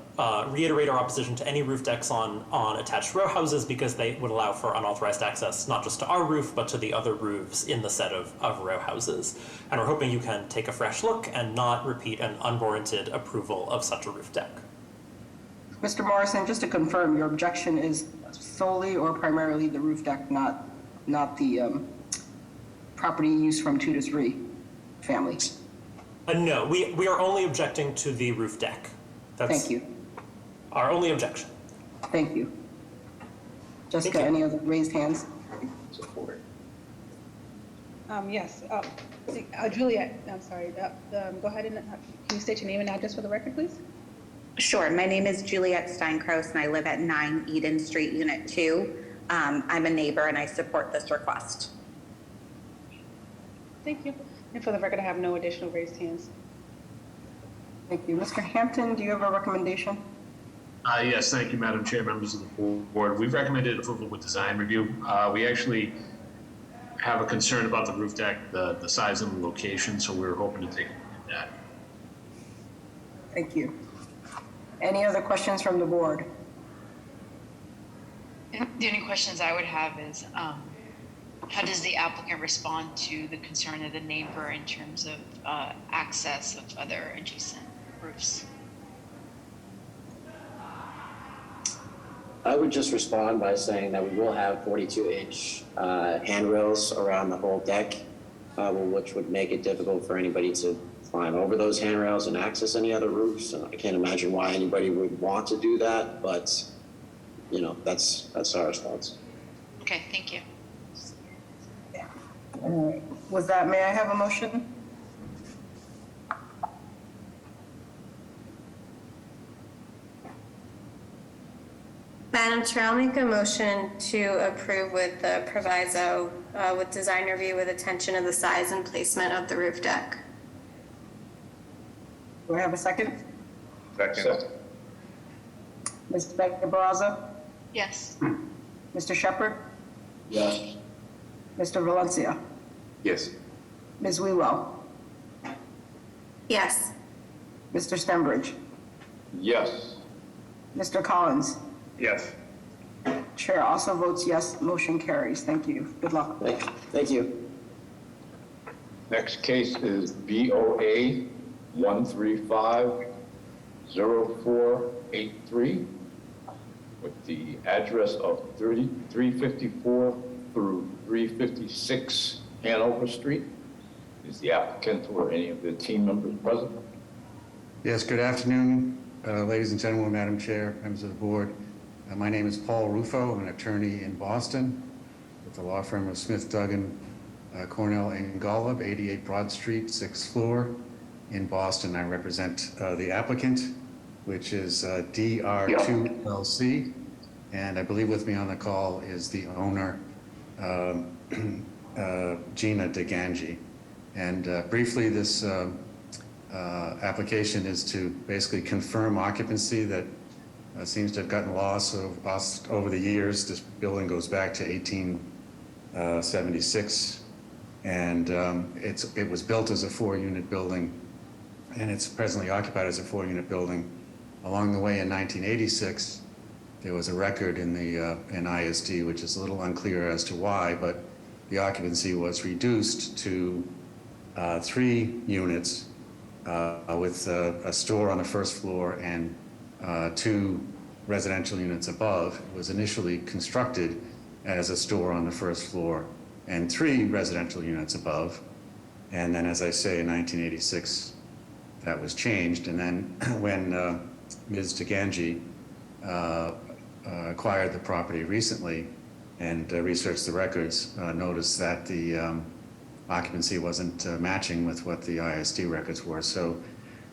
reiterate our opposition to any roof decks on attached row houses because they would allow for unauthorized access not just to our roof but to the other roofs in the set of row houses. And we're hoping you can take a fresh look and not repeat an unwarranted approval of such a roof deck. Mr. Morrison, just to confirm, your objection is solely or primarily the roof deck, not the property use from 2 to 3 families? No, we are only objecting to the roof deck. That's Thank you. Our only objection. Thank you. Jessica, any other raised hands? Support. Yes, Juliet, I'm sorry, go ahead and, can you state your name and address for the record, please? Sure. My name is Juliet Steinkraus, and I live at 9 Eden Street, Unit 2. I'm a neighbor, and I support this request. Thank you. And for the record, I have no additional raised hands. Thank you. Mr. Hampton, do you have a recommendation? Yes, thank you, Madam Chair, members of the board. We've recommended approval with design review. We actually have a concern about the roof deck, the size and the location, so we're hoping to take a look at that. Thank you. Any other questions from the board? The only questions I would have is, how does the applicant respond to the concern of the neighbor in terms of access of other adjacent roofs? I would just respond by saying that we will have 42-inch handrails around the whole deck, which would make it difficult for anybody to climb over those handrails and access any other roofs. And I can't imagine why anybody would want to do that, but you know, that's our response. Okay, thank you. All right. With that, may I have a motion? Madam Chair, I'll make a motion to approve with the proviso with design review with attention to the size and placement of the roof deck. Do I have a second? Second. Ms. Becker Baraza? Yes. Mr. Shepherd? Yes. Mr. Valencia? Yes. Ms. Wewell? Yes. Mr. Stenbridge? Yes. Mr. Collins? Yes. Chair also votes yes, motion carries. Thank you. Good luck. Thank you. Next case is BOA 1350483 with the address of 354 through 356 Hanover Street. Is the applicant or any of the team members present? Yes, good afternoon, ladies and gentlemen, Madam Chair, members of the board. My name is Paul Rufo. I'm an attorney in Boston with the law firm of Smith, Duggan, Cornell and Golub, 88 Broad Street, 6th floor in Boston. I represent the applicant, which is DR2 LLC, and I believe with me on the call is the owner, Gina DeGangi. And briefly, this application is to basically confirm occupancy that seems to have gotten lost over the years. This building goes back to 1876, and it was built as a 4-unit building, and it's presently occupied as a 4-unit building. Along the way in 1986, there was a record in the in ISD, which is a little unclear as to why, but the occupancy was reduced to 3 units with a store on the first floor and 2 residential units above. It was initially constructed as a store on the first floor and 3 residential units above. And then, as I say, in 1986, that was changed. And then when Ms. DeGangi acquired the property recently and researched the records, noticed that the occupancy wasn't matching with what the ISD records were. So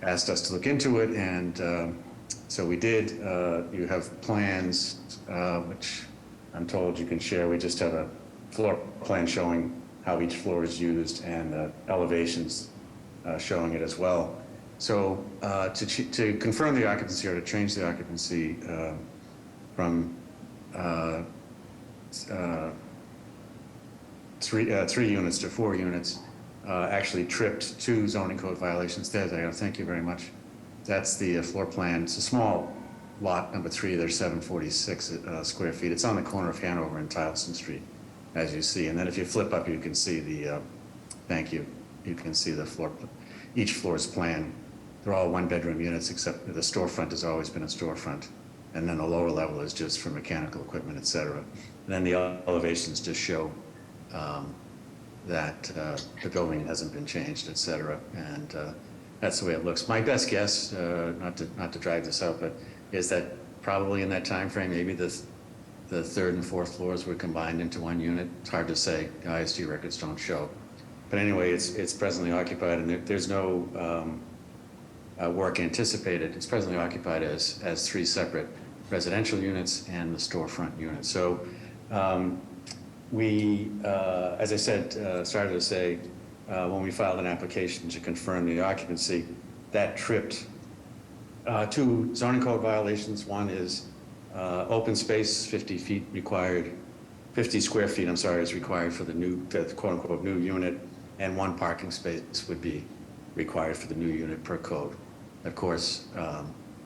asked us to look into it, and so we did. You have plans, which I'm told you can share. We just have a floor plan showing how each floor is used and elevations showing it as well. So to confirm the occupancy or to change the occupancy from three units to 4 units, actually tripped 2 zoning code violations. There, thank you very much. That's the floor plan. It's a small lot, number 3, there's 746 square feet. It's on the corner of Hanover and Tyleston Street, as you see. And then if you flip up, you can see the, thank you, you can see the floor, each floor's plan. They're all 1-bedroom units, except the storefront has always been a storefront. And then the lower level is just for mechanical equipment, et cetera. And then the elevations just show that the building hasn't been changed, et cetera. And that's the way it looks. My best guess, not to drag this out, but is that probably in that time frame, maybe the 3rd and 4th floors were combined into 1 unit. It's hard to say. The ISG records don't show. But anyway, it's presently occupied, and there's no work anticipated. It's presently occupied as 3 separate residential units and the storefront unit. So we, as I said, started to say, when we filed an application to confirm the occupancy, that tripped 2 zoning code violations. One is open space, 50 feet required, 50 square feet, I'm sorry, is required for the quote unquote new unit, and 1 parking space would be required for the new unit per code. Of course,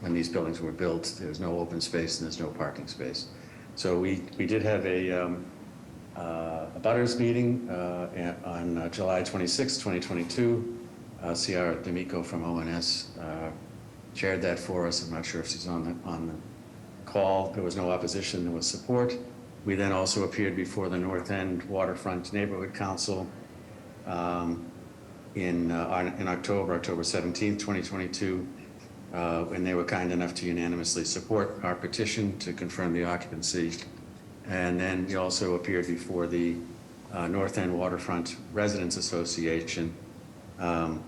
when these buildings were built, there's no open space and there's no parking space. So we did have a butters meeting on July 26, 2022. Ciara D'Amico from ONS chaired that for us. I'm not sure if she's on the call. There was no opposition, there was support. We then also appeared before the North End Waterfront Neighborhood Council in October 17th, 2022, and they were kind enough to unanimously support our petition to confirm the occupancy. And then we also appeared before the North End Waterfront Residents Association on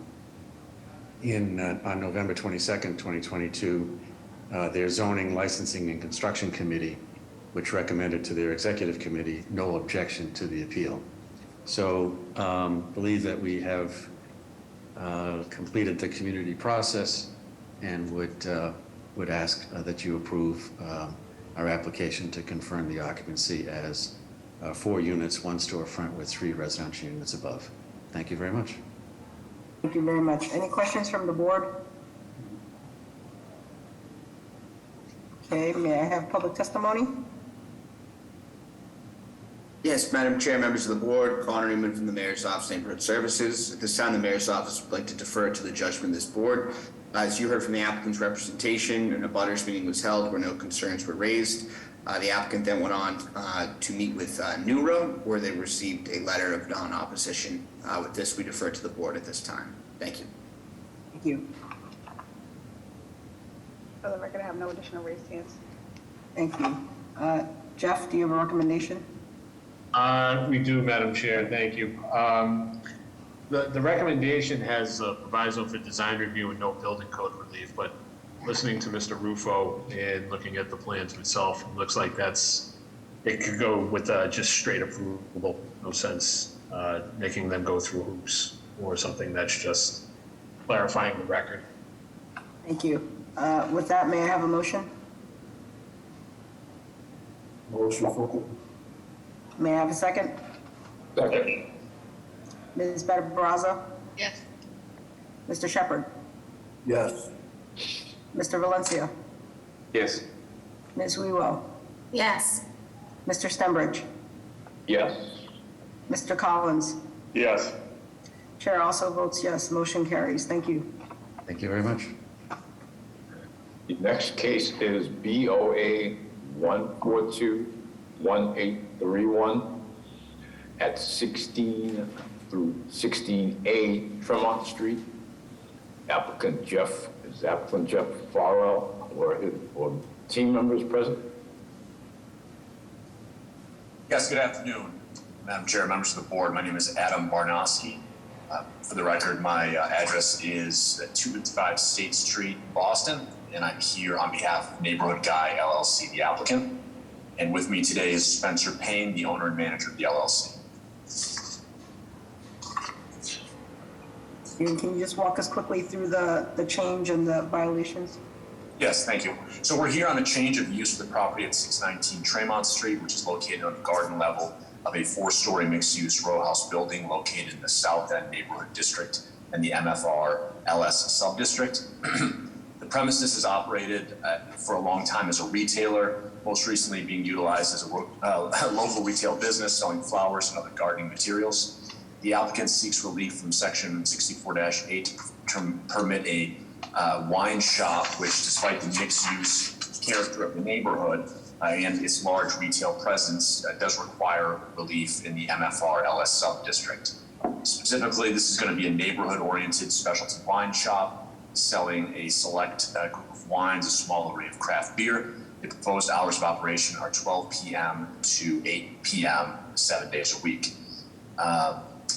November 22nd, 2022, their Zoning, Licensing, and Construction Committee, which recommended to their executive committee no objection to the appeal. So believe that we have completed the community process and would ask that you approve our application to confirm the occupancy as 4 units, 1 storefront with 3 residential units above. Thank you very much. Thank you very much. Any questions from the board? Okay, may I have public testimony? Yes, Madam Chair, members of the board, Connor Newman from the Mayor's Office of Neighborhood Services. At this time, the Mayor's Office would like to defer to the judgment of this board. As you heard from the applicant's representation, an abutters meeting was held where no concerns were raised. The applicant then went on to meet with Newro, where they received a letter of non-opposition. With this, we defer to the board at this time. Thank you. Thank you. For the record, I have no additional raised hands. Thank you. Jeff, do you have a recommendation? We do, Madam Chair, thank you. The recommendation has a proviso for design review and no building code relief, but listening to Mr. Rufo and looking at the plans myself, it looks like it could go with just straight approval. No sense making them go through hoops or something that's just clarifying the record. Thank you. With that, may I have a motion? Motion for. May I have a second? Second. Ms. Barraza? Yes. Mr. Shepherd? Yes. Mr. Valencia? Yes. Ms. Wewell? Yes. Mr. Stembridge? Yes. Mr. Collins? Yes. Chair also votes yes. Motion carries. Thank you. Thank you very much. The next case is BOA 1421831 at 16 through 16A Tremont Street. Applicant Jeff Farrell or team members present? Yes, good afternoon, Madam Chair, members of the board. My name is Adam Barnowski. For the record, my address is 255 State Street, Boston, and I'm here on behalf of Neighborhood Guy LLC, the applicant. And with me today is Spencer Payne, the owner and manager of the LLC. Can you just walk us quickly through the change and the violations? Yes, thank you. So we're here on the change of use of the property at 619 Tremont Street, which is located on the garden level of a 4-story mixed-use row house building located in the South End neighborhood district and the MFR LS sub-district. The premises is operated for a long time as a retailer, most recently being utilized as a local retail business selling flowers and other gardening materials. The applicant seeks relief from section 64-8 to permit a wine shop, which, despite the mixed-use character of the neighborhood and its large retail presence, does require relief in the MFR LS sub-district. Specifically, this is going to be a neighborhood-oriented specialty wine shop selling a select group of wines, a small array of craft beer. The proposed hours of operation are 12 p.m. to 8 p.m. 7 days a week.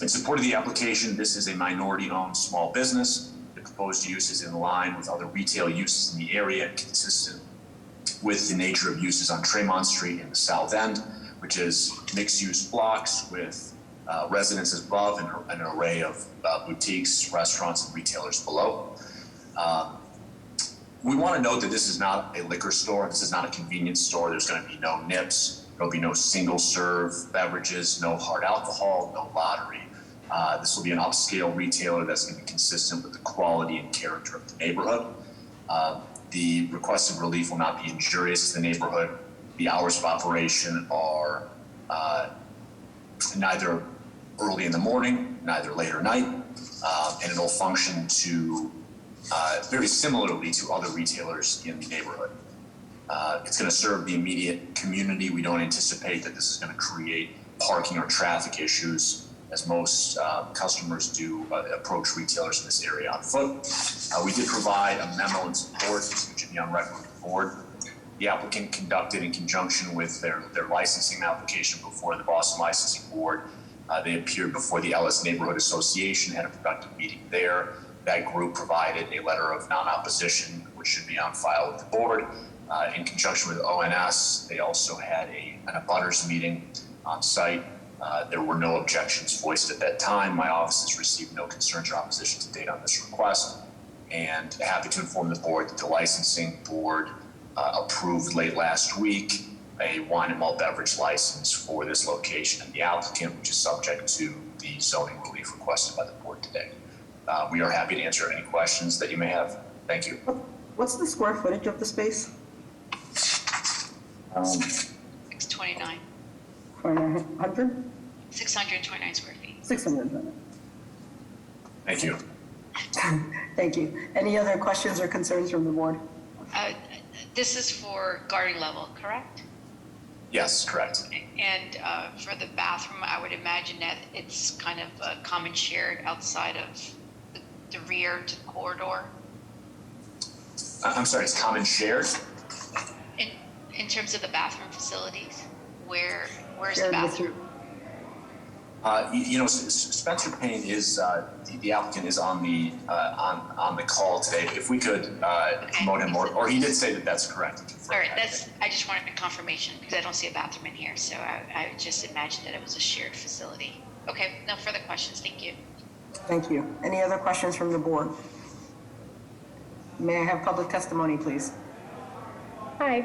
In support of the application, this is a minority-owned small business. The proposed use is in line with other retail uses in the area and consistent with the nature of uses on Tremont Street in the South End, which is mixed-use blocks with residences above and an array of boutiques, restaurants, and retailers below. We want to note that this is not a liquor store. This is not a convenience store. There's going to be no nips. There'll be no single-serve beverages, no hard alcohol, no lottery. This will be an upscale retailer that's going to be consistent with the quality and character of the neighborhood. The requested relief will not be injurious to the neighborhood. The hours of operation are neither early in the morning, neither late or night, and it'll function to very similarly to other retailers in the neighborhood. It's going to serve the immediate community. We don't anticipate that this is going to create parking or traffic issues, as most customers do approach retailers in this area on foot. We did provide a memo in support, which should be on record with the board. The applicant conducted, in conjunction with their licensing application before the Boston Licensing Board, they appeared before the Ellis Neighborhood Association, had a productive meeting there. That group provided a letter of non-opposition, which should be on file with the board. In conjunction with ONS, they also had an abutters meeting on site. There were no objections voiced at that time. My office has received no concerns or opposition to date on this request, and happy to inform the board that the licensing board approved late last week a wine and malt beverage license for this location and the applicant, which is subject to the zoning relief requested by the board today. We are happy to answer any questions that you may have. Thank you. What's the square footage of the space? 629. 100? 629 square feet. 600. Thank you. Thank you. Any other questions or concerns from the board? This is for garden level, correct? Yes, correct. And for the bathroom, I would imagine that it's kind of a common shared outside of the rear to the corridor. I'm sorry, it's common shared? In terms of the bathroom facilities, where's the Shared bathroom? Spencer Payne is the applicant is on the call today. If we could promote him, or he did say that that's correct. All right, I just wanted a confirmation because I don't see a bathroom in here, so I just imagined that it was a shared facility. Okay, no further questions. Thank you. Thank you. Any other questions from the board? May I have public testimony, please? Hi,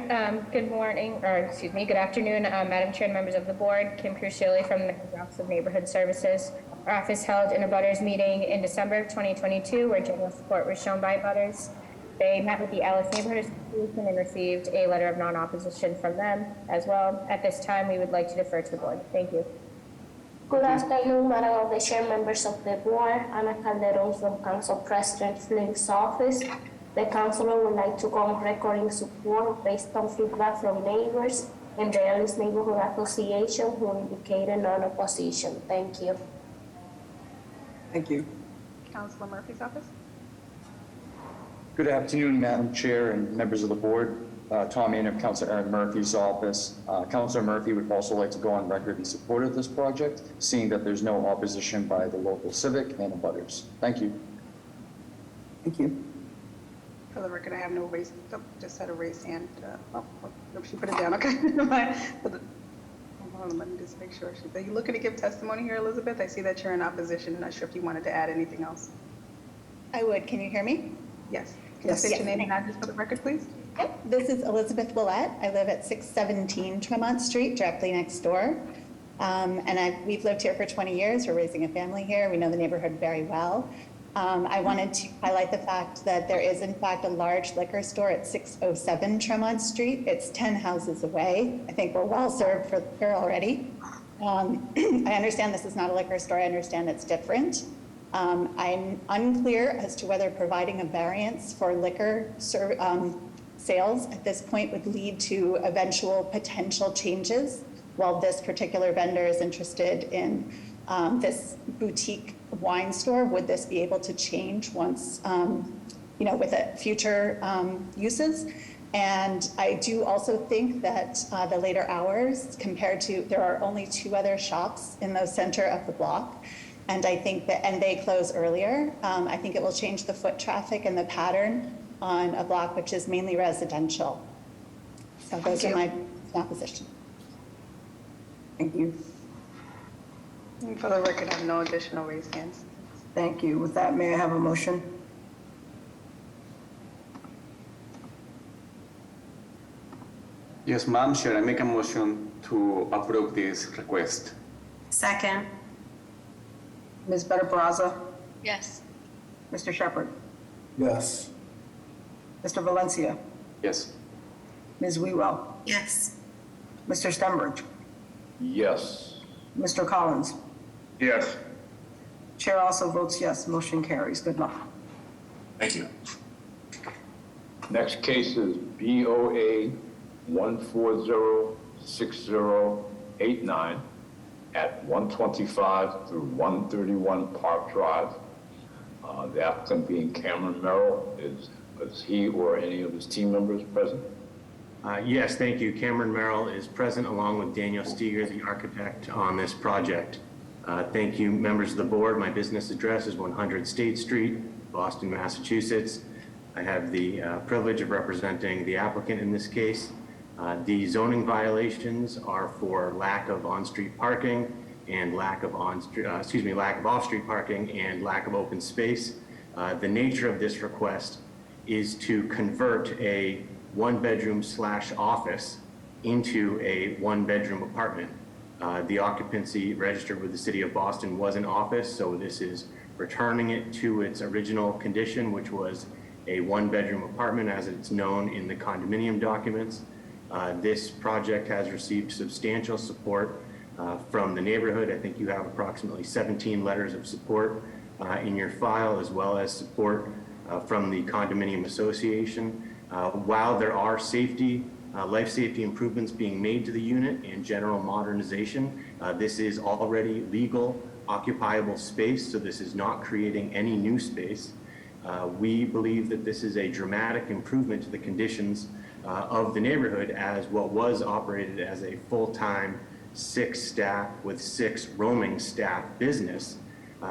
good morning, or excuse me, good afternoon, Madam Chair and members of the board. Kim Crucioli from the Office of Neighborhood Services. Our office held an abutters meeting in December of 2022 where general support was shown by abutters. They met with the Alice Neighborhood Association and received a letter of non-opposition from them as well. At this time, we would like to defer to the board. Thank you. Good afternoon, Madam of the Chair, members of the board. Ana Calderon from Council President Flynn's office. The councilor would like to go on record in support based on feedback from neighbors and the Alice Neighborhood Association who indicated non-opposition. Thank you. Thank you. Councilor Murphy's office. Good afternoon, Madam Chair and members of the board. Tom Mann of Councilor Aaron Murphy's office. Councilor Murphy would also like to go on record in support of this project, seeing that there's no opposition by the local civic and abutters. Thank you. Thank you. For the record, I have no raise, just had a raised hand. She put it down, okay. Hold on, let me just make sure. Are you looking to give testimony here, Elizabeth? I see that you're in opposition. I'm not sure if you wanted to add anything else. I would. Can you hear me? Yes. Can you state your name and address for the record, please? Yep. This is Elizabeth Willett. I live at 617 Tremont Street, directly next door. We've lived here for 20 years. We're raising a family here. We know the neighborhood very well. I wanted to highlight the fact that there is in fact a large liquor store at 607 Tremont Street. It's 10 houses away. I think we're well served for liquor already. I understand this is not a liquor store. I understand it's different. I'm unclear as to whether providing a variance for liquor sales at this point would lead to eventual potential changes. While this particular vendor is interested in this boutique wine store, would this be able to change once, with future uses? And I do also think that the later hours compared to, there are only 2 other shops in the center of the block. And I think that, and they close earlier. I think it will change the foot traffic and the pattern on a block which is mainly residential. So those are my position. Thank you. And for the record, I have no additional raised hands. Thank you. With that, may I have a motion? Yes, Madam Chair, I make a motion to approve this request. Second. Ms. Better Baraza? Yes. Mr. Shepherd? Yes. Mr. Valencia? Yes. Ms. Wewell? Yes. Mr. Stenbridge? Yes. Mr. Collins? Yes. Chair also votes yes. Motion carries. Good luck. Thank you. Next case is BOA 1406089 at 125 through 131 Park Drive. The applicant being Cameron Merrill. Is he or any of his team members present? Yes, thank you. Cameron Merrill is present along with Daniel Steger, the architect on this project. Thank you, members of the board. My business address is 100 State Street, Boston, Massachusetts. I have the privilege of representing the applicant in this case. The zoning violations are for lack of on-street parking and lack of off-street parking and lack of open space. The nature of this request is to convert a one-bedroom / office into a one-bedroom apartment. The occupancy registered with the City of Boston was an office, so this is returning it to its original condition, which was a one-bedroom apartment as it's known in the condominium documents. This project has received substantial support from the neighborhood. I think you have approximately 17 letters of support in your file, as well as support from the condominium association. While there are life safety improvements being made to the unit and general modernization, this is already legal, occupiable space, so this is not creating any new space. We believe that this is a dramatic improvement to the conditions of the neighborhood, as what was operated as a full-time 6 staff with 6 roaming staff business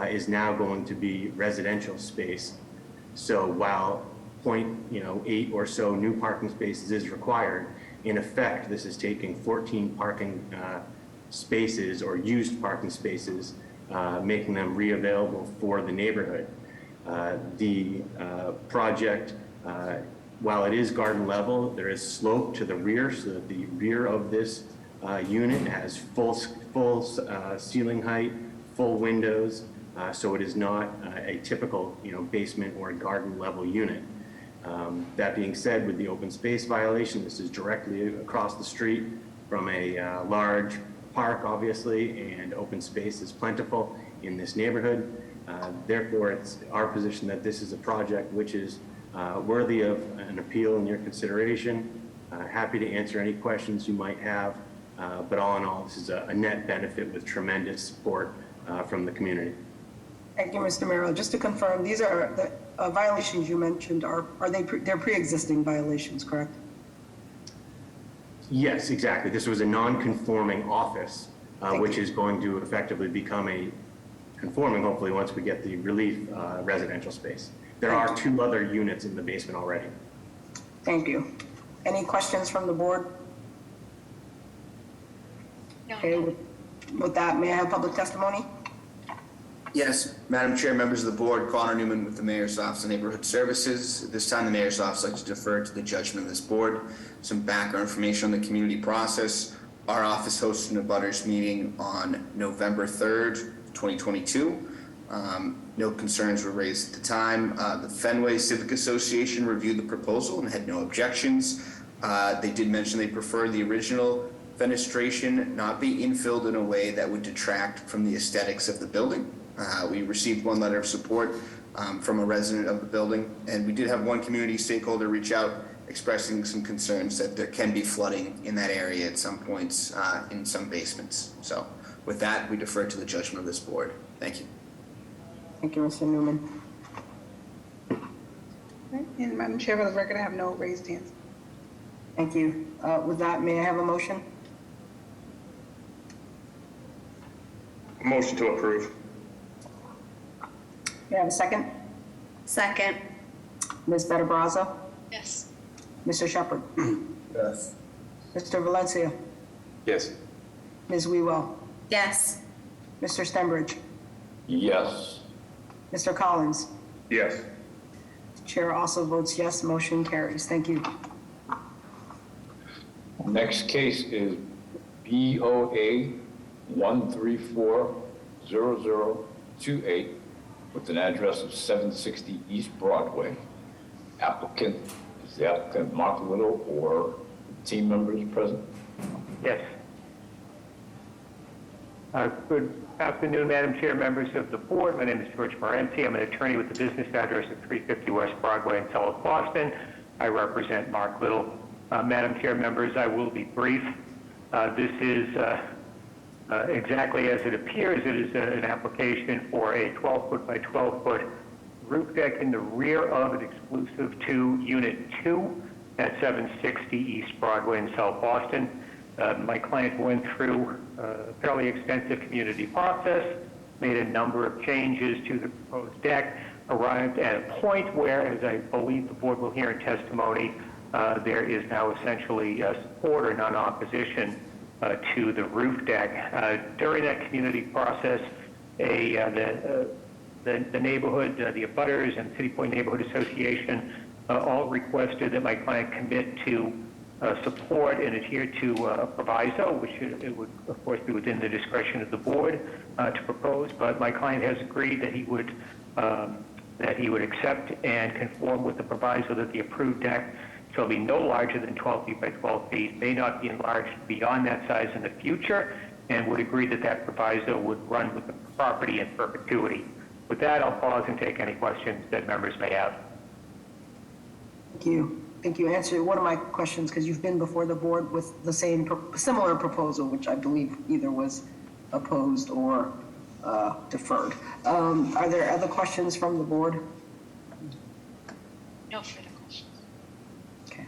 is now going to be residential space. So while 0.8 or so new parking spaces is required, in effect, this is taking 14 parking spaces or used parking spaces, making them re-available for the neighborhood. The project, while it is garden level, there is slope to the rear, so that the rear of this unit has full ceiling height, full windows, so it is not a typical basement or garden level unit. That being said, with the open space violation, this is directly across the street from a large park, obviously, and open space is plentiful in this neighborhood. Therefore, it's our position that this is a project which is worthy of an appeal in your consideration. Happy to answer any questions you might have, but all in all, this is a net benefit with tremendous support from the community. Thank you, Mr. Merrill. Just to confirm, these are the violations you mentioned. They're pre-existing violations, correct? Yes, exactly. This was a non-conforming office, which is going to effectively become a conforming, hopefully, once we get the relief residential space. There are 2 other units in the basement already. Thank you. Any questions from the board? No. Okay, with that, may I have public testimony? Yes, Madam Chair, members of the board, Connor Newman with the Mayor's Office of Neighborhood Services. At this time, the Mayor's Office would like to defer to the judgment of this board. Some background information on the community process. Our office hosted a butters meeting on November 3rd, 2022. No concerns were raised at the time. The Fenway Civic Association reviewed the proposal and had no objections. They did mention they prefer the original fenestration not be infilled in a way that would detract from the aesthetics of the building. We received one letter of support from a resident of the building, and we did have one community stakeholder reach out expressing some concerns that there can be flooding in that area at some points in some basements. So with that, we defer to the judgment of this board. Thank you. Thank you, Mr. Newman. And Madam Chair, for the record, I have no raised hands. Thank you. With that, may I have a motion? Motion to approve. May I have a second? Second. Ms. Better Brazza? Yes. Mr. Shepherd? Yes. Mr. Valencia? Yes. Ms. Wewell? Yes. Mr. Stenbridge? Yes. Mr. Collins? Yes. Chair also votes yes, motion carries. Thank you. Next case is BOA 1340028 with an address of 760 East Broadway. Applicant is the applicant Mark Little or team members present? Yes. Good afternoon, Madam Chair, members of the board. My name is George Morenzi. I'm an attorney with the business address of 350 West Broadway in South Boston. I represent Mark Little. Madam Chair, members, I will be brief. This is exactly as it appears. It is an application for a 12-foot by 12-foot roof deck in the rear of and exclusive to Unit 2 at 760 East Broadway in South Boston. My client went through a fairly extensive community process, made a number of changes to the proposed deck, arrived at a point where, as I believe the board will hear in testimony, there is now essentially support or non-opposition to the roof deck. During that community process, the neighborhood, the abutters and City Point Neighborhood Association all requested that my client commit to support and adhere to a proviso, which it would, of course, be within the discretion of the board to propose. But my client has agreed that he would accept and conform with the proviso that the approved deck shall be no larger than 12 feet by 12 feet, may not be enlarged beyond that size in the future, and would agree that that proviso would run with the property in perpetuity. With that, I'll pause and take any questions that members may have. Thank you. I think you answered one of my questions because you've been before the board with the similar proposal, which I believe either was opposed or deferred. Are there other questions from the board? No further questions. Okay.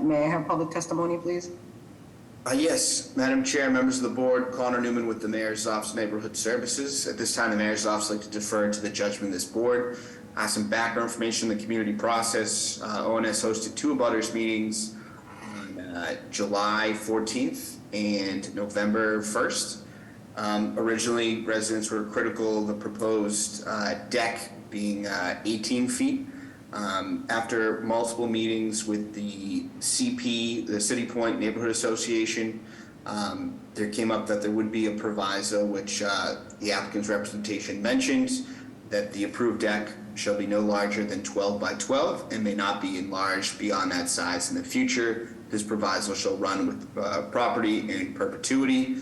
May I have public testimony, please? Yes, Madam Chair, members of the board, Connor Newman with the Mayor's Office of Neighborhood Services. At this time, the Mayor's Office would like to defer to the judgment of this board. Some background information on the community process. ONS hosted two abutters meetings on July 14th and November 1st. Originally, residents were critical of the proposed deck being 18 feet. After multiple meetings with the CP, the City Point Neighborhood Association, there came up that there would be a proviso, which the applicant's representation mentioned, that the approved deck shall be no larger than 12 by 12 and may not be enlarged beyond that size in the future. This proviso shall run with property in perpetuity.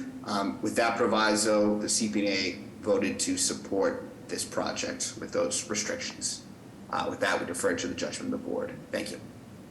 With that proviso, the CPNA voted to support this project with those restrictions. With that, we defer to the judgment of the board. Thank you.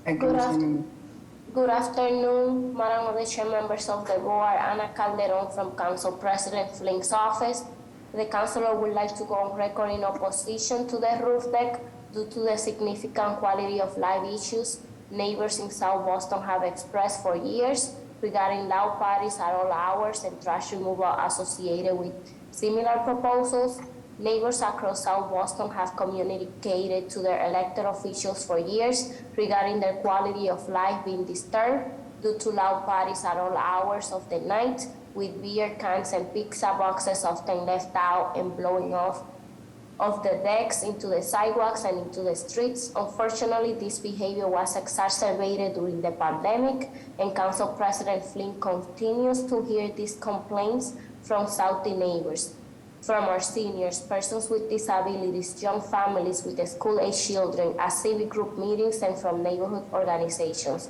Good afternoon, Madam and the Chair, members of the board. Ana Calderon from Council President Flink's office. The councilor would like to go on record in opposition to the roof deck due to the significant quality of life issues neighbors in South Boston have expressed for years regarding loud parties at all hours and trash removal associated with similar proposals. Neighbors across South Boston have communicated to their elected officials for years regarding their quality of life being disturbed due to loud parties at all hours of the night, with beer cans and pizza boxes often left out and blowing off of the decks into the sidewalks and into the streets. Unfortunately, this behavior was exacerbated during the pandemic, and Council President Flynn continues to hear these complaints from Southie neighbors, from our seniors, persons with disabilities, young families with school-age children, at civic group meetings, and from neighborhood organizations.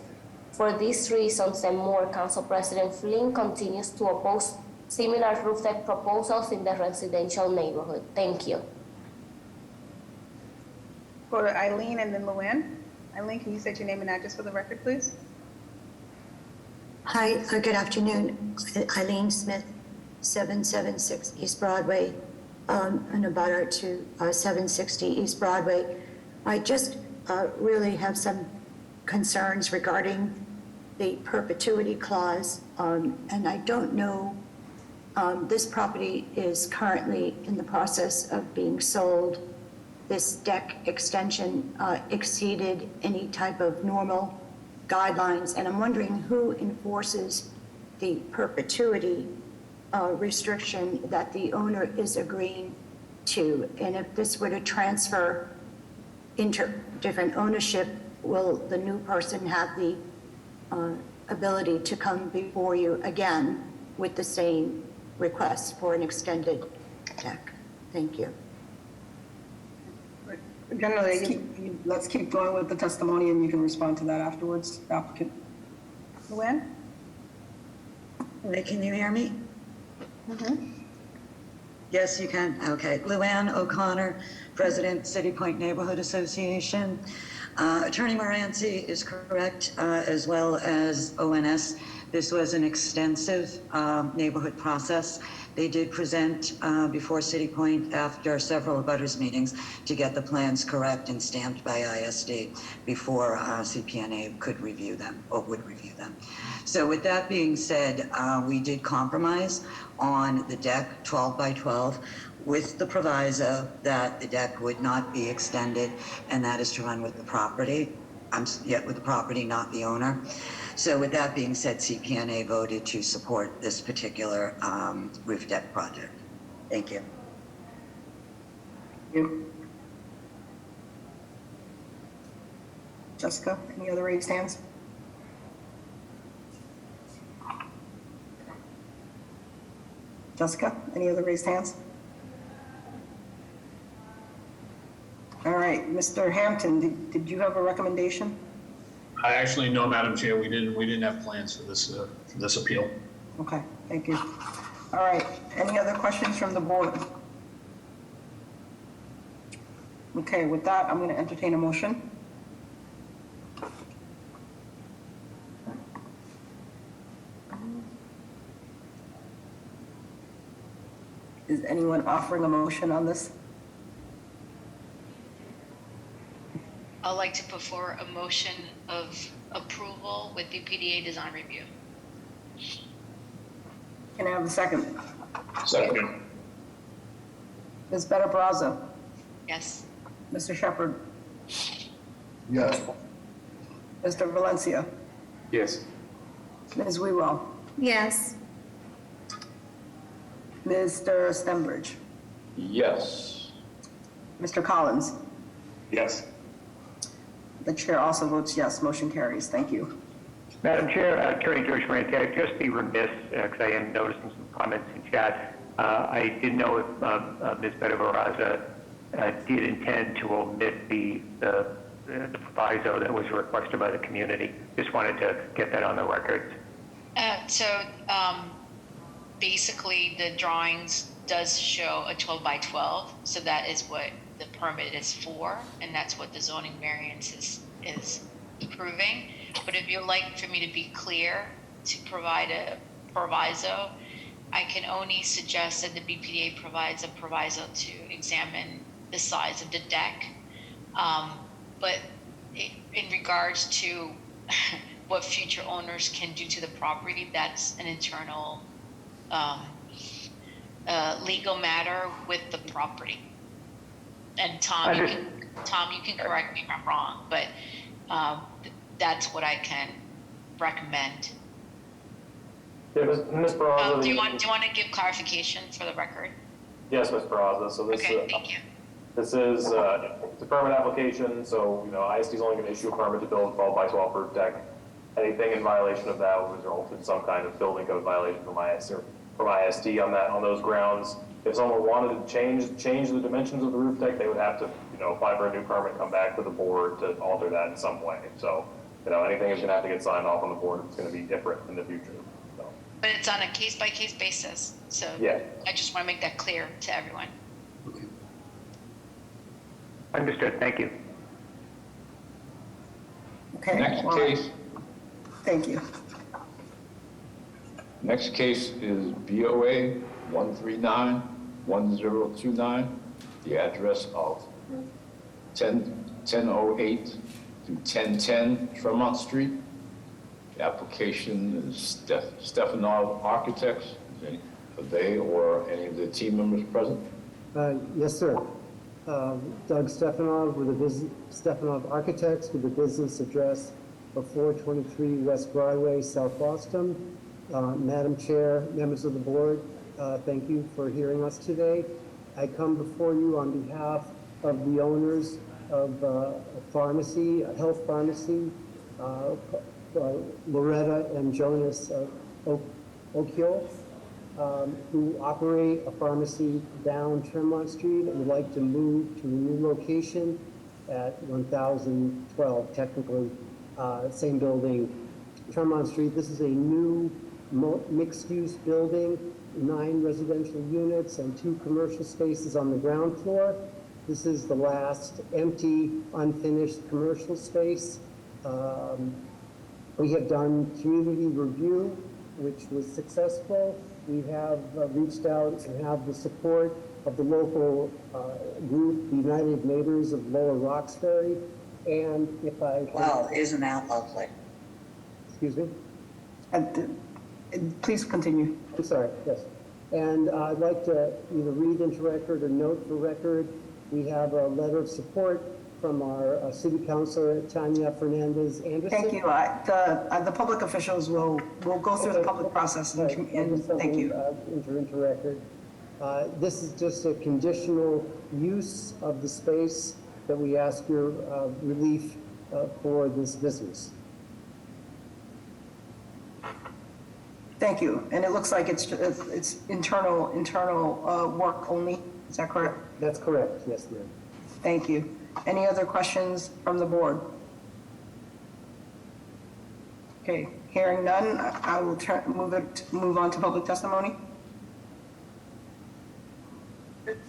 For these reasons and more, Council President Flynn continues to oppose similar roof deck proposals in the residential neighborhood. Thank you. Go to Eileen and then Luann. Eileen, can you state your name and address for the record, please? Hi, good afternoon. Eileen Smith, 776 East Broadway, and about to 760 East Broadway. I just really have some concerns regarding the perpetuity clause, and I don't know, this property is currently in the process of being sold. This deck extension exceeded any type of normal guidelines, and I'm wondering who enforces the perpetuity restriction that the owner is agreeing to, and if this were to transfer into different ownership, will the new person have the ability to come before you again with the same request for an extended deck? Thank you. Generally, let's keep going with the testimony and you can respond to that afterwards, applicant. Luann? Can you hear me? Yes, you can. Okay. Luann O'Connor, President, City Point Neighborhood Association. Attorney Moranci is correct, as well as ONS. This was an extensive neighborhood process. They did present before City Point after several abutters meetings to get the plans correct and stamped by ISD before CPNA could review them or would review them. So with that being said, we did compromise on the deck 12 by 12 with the proviso that the deck would not be extended, and that is to run with the property, with the property, not the owner. So with that being said, CPNA voted to support this particular roof deck project. Thank you. Thank you. Jessica, any other raised hands? Jessica, any other raised hands? All right, Mr. Hampton, did you have a recommendation? Actually, no, Madam Chair, we didn't have plans for this appeal. Okay, thank you. All right, any other questions from the board? Okay, with that, I'm going to entertain a motion. Is anyone offering a motion on this? I'd like to put forward a motion of approval with the PDA design review. Can I have a second? Second. Ms. Betta Braza? Yes. Mr. Shepherd? Yes. Mr. Valencia? Yes. Ms. Wewell? Yes. Mr. Stembridge? Yes. Mr. Collins? Yes. The chair also votes yes. Motion carries. Thank you. Madam Chair, Attorney George Moranci, I'd just be remiss, because I am noticing some comments in chat. I didn't know if Ms. Betta-Barraza did intend to omit the proviso that was requested by the community. Just wanted to get that on the record. Basically, the drawings does show a 12 by 12, so that is what the permit is for, and that's what the zoning variance is approving. But if you'd like for me to be clear to provide a proviso, I can only suggest that the BPDA provides a proviso to examine the size of the deck. But in regards to what future owners can do to the property, that's an internal legal matter with the property. And Tom, you can correct me if I'm wrong, but that's what I can recommend. Yeah, Ms. Barraza. Do you want to give clarification for the record? Yes, Ms. Barraza. So this, okay, thank you. This is it's a permit application, so, ISD is only going to issue a permit to build a 12 by 12 roof deck. Anything in violation of that would result in some kind of building code violation from ISD on those grounds. If someone wanted to change the dimensions of the roof deck, they would have to, apply for a new permit, come back to the board to alter that in some way. So, anything is going to have to get signed off on the board. It's going to be different in the future. So. But it's on a case-by-case basis, so Yeah. I just want to make that clear to everyone. Understood, thank you. Okay. Next well, case. Thank you. Next case is BOA 1391029, the address of 1008 to 1010 Tremont Street. The application is Stefanov Architects. Are they or any of the team members present? Yes, sir. Doug Stefanov with Stefanov Architects with the business address of 423 West Broadway, South Boston. Madam Chair, members of the board, thank you for hearing us today. I come before you on behalf of the owners of a pharmacy, a health pharmacy, Loretta and Jonas Okiel, who operate a pharmacy down Tremont Street and would like to move to a new location at 1012, technically, same building, Tremont Street. This is a new mixed-use building, 9 residential units and 2 commercial spaces on the ground floor. This is the last empty, unfinished commercial space. We have done community review, which was successful. We have reached out and have the support of the local group, the United Neighbors of Lower Roxbury. And if I... Wow, isn't that lovely? Excuse me? Please continue. I'm sorry, yes. And I'd like to either read into record or note for record, we have a letter of support from our city councilor, Tanya Fernandez Anderson. Thank you. The public officials will go through the public process and thank you. Enter into record. This is just a conditional use of the space that we ask your relief for this business. Thank you. And it looks like it's internal work only. Is that correct? That's correct. Yes, ma'am. Thank you. Any other questions from the board? Okay, hearing none, I will move on to public testimony.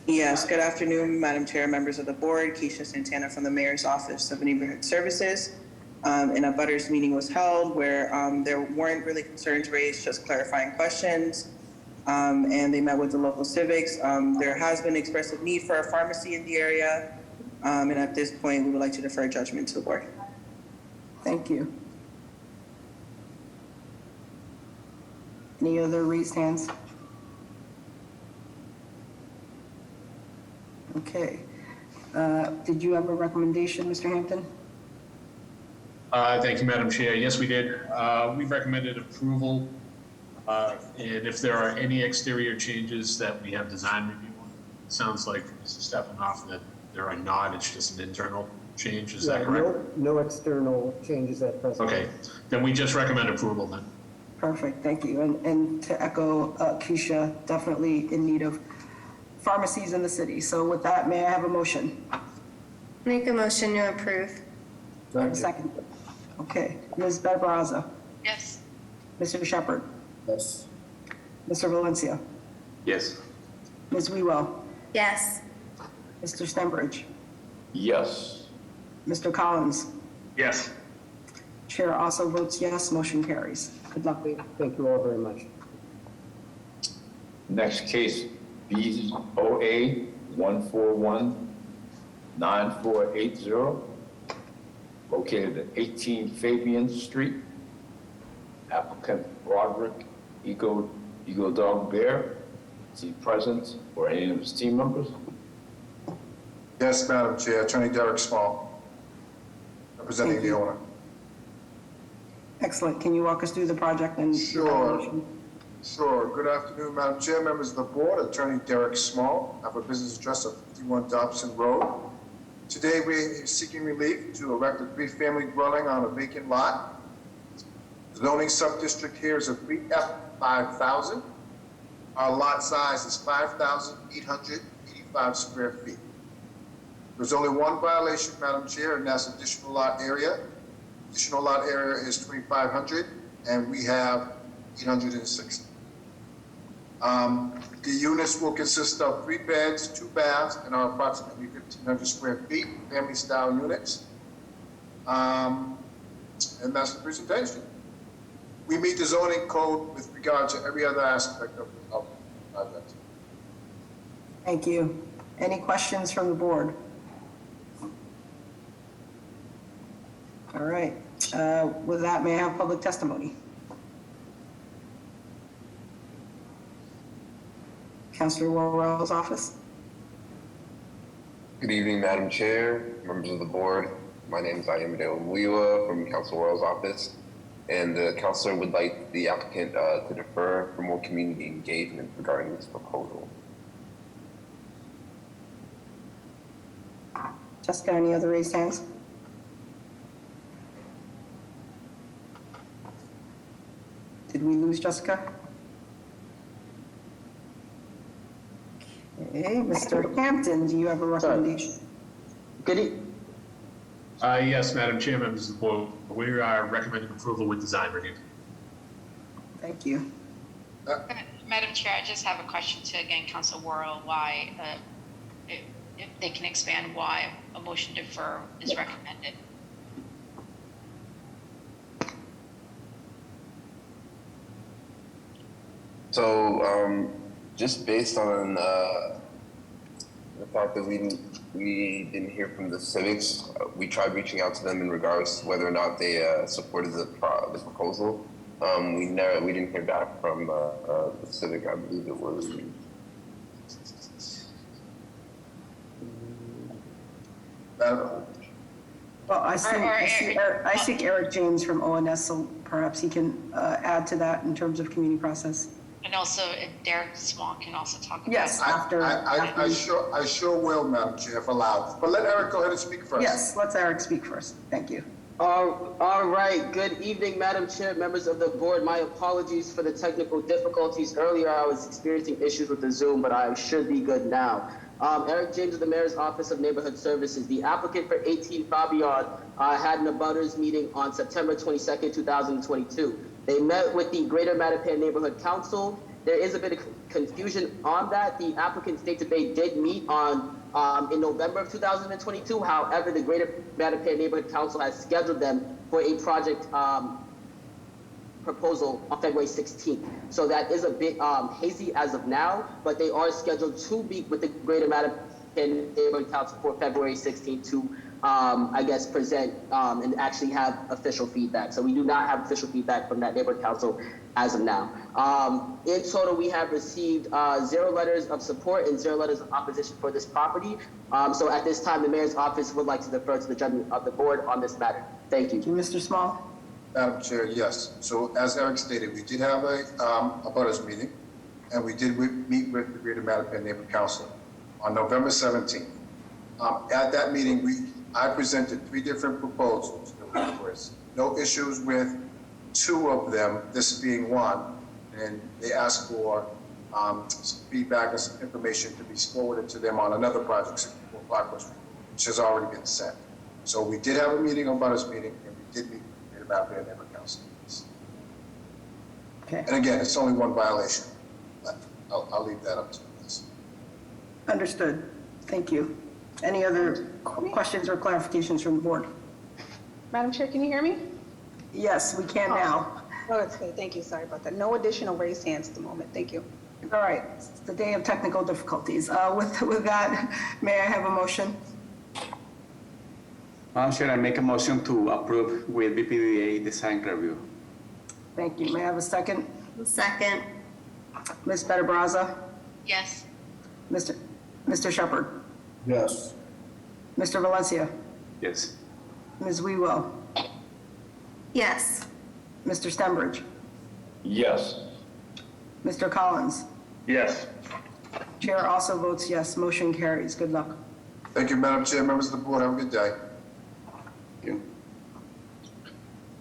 Yes, good afternoon, Madam Chair, members of the board. Keisha Santana from the Mayor's Office of Neighborhood Services. And a butters meeting was held where there weren't really concerns raised, just clarifying questions. And they met with the local civics. There has been expressive need for a pharmacy in the area. And at this point, we would like to defer judgment to the board. Thank you. Any other raised hands? Okay. Did you have a recommendation, Mr. Hampton? Thank you, Madam Chair. Yes, we did. We recommended approval. And if there are any exterior changes that we have design review on, it sounds like from Mr. Stepanoff that there are not, it's just an internal change. Is that correct? No external changes at present. Okay, then we just recommend approval then. Perfect, thank you. And to echo Keisha, definitely in need of pharmacies in the city. So with that, may I have a motion? Make a motion to approve. Second. Okay, Ms. Barbaza. Yes. Mr. Shepherd. Yes. Mr. Valencia. Yes. Ms. Wewell. Yes. Mr. Stenbridge. Yes. Mr. Collins. Yes. Chair also votes yes, motion carries. Good luck. Thank you all very much. Next case, BOA 1419480, located at 18 Fabian Street. Applicant Roderick Ego Dog Bear. Is he present or any of his team members? Yes, Madam Chair. Attorney Derek Small, representing the owner. Excellent. Can you walk us through the project and Sure. Good afternoon, Madam Chair, members of the board. Attorney Derek Small. I have a business address of 51 Dobson Road. Today, we're seeking relief to erect a 3-family dwelling on a vacant lot. Zoning sub-district here is a 3F 5,000. Our lot size is 5,885 square feet. There's only one violation, Madam Chair, and that's additional lot area. Additional lot area is 2,500, and we have 860. The units will consist of 3 beds, 2 baths, and are approximately 1,500 square feet, family-style units. And that's the presentation. We meet the zoning code with regard to every other aspect of the project. Thank you. Any questions from the board? All right. With that, may I have public testimony? Councilor Worrell's office. Good evening, Madam Chair, members of the board. My name is Ayamidele Muiwa from Councilor Worrell's office, and the councilor would like the applicant to defer for more community engagement regarding this proposal. Jessica, any other raised hands? Did we lose Jessica? Okay, Mr. Hampton, do you have a recommendation? Yes, Madam Chair, members of the board, we are recommending approval with design review. Thank you. Madam Chair, I just have a question to, again, Council Worrell, why, if they can expand why a motion to defer is recommended. So, just based on the fact that we didn't hear from the civics, we tried reaching out to them in regards to whether or not they supported the proposal. We didn't hear back from the civic. I believe it was. Well, I see Eric James from ONS, so perhaps he can add to that in terms of community process. And also, Derek Small can also talk about. Yes, I sure will, Madam Chair, if allowed. But let Eric go ahead and speak first. Yes, let's Eric speak first. Thank you. All right. Good evening, Madam Chair, members of the board. My apologies for the technical difficulties. Earlier, I was experiencing issues with the Zoom, but I should be good now. Eric James of the Mayor's Office of Neighborhood Services. The applicant for 18 Fabian had an abutters meeting on September 22nd, 2022. They met with the Greater Mattapan Neighborhood Council. There is a bit of confusion on that. The applicant stated they did meet in November of 2022. However, the Greater Mattapan Neighborhood Council has scheduled them for a project proposal on February 16th. So that is a bit hazy as of now, but they are scheduled to meet with the Greater Mattapan Neighborhood Council for February 16th to I guess, present and actually have official feedback. So we do not have official feedback from that neighborhood council as of now. In total, we have received 0 letters of support and 0 letters of opposition for this property. So at this time, the mayor's office would like to defer to the judgment of the board on this matter. Thank you. Mr. Small. Madam Chair, yes. So as Eric stated, we did have a butters meeting, and we did meet with the Greater Mattapan Neighborhood Council on November 17th. At that meeting, I presented 3 different proposals. There was no issues with 2 of them, this being one, and they asked for some feedback and some information to be forwarded to them on another project, 64 Blackwell Street, which has already been sent. So we did have a meeting, a butters meeting, and we did meet with the Mattapan Neighborhood Council. Okay. And again, it's only one violation, but I'll leave that up to us. Understood. Thank you. Any other questions or clarifications from the board? Madam Chair, can you hear me? Yes, we can now. Oh, that's good. Thank you. Sorry about that. No additional raised hands at the moment. Thank you. All right. It's the day of technical difficulties. With that, may I have a motion? Madam Chair, I make a motion to approve with BPDA design review. Thank you. May I have a second? Second. Ms. Better-Brazza? Yes. Mr. Shepherd? Yes. Mr. Valencia? Yes. Ms. Wewell? Yes. Mr. Stenbridge? Yes. Mr. Collins? Yes. Chair also votes yes, motion carries. Good luck. Thank you, Madam Chair, members of the board, have a good day. Thank you.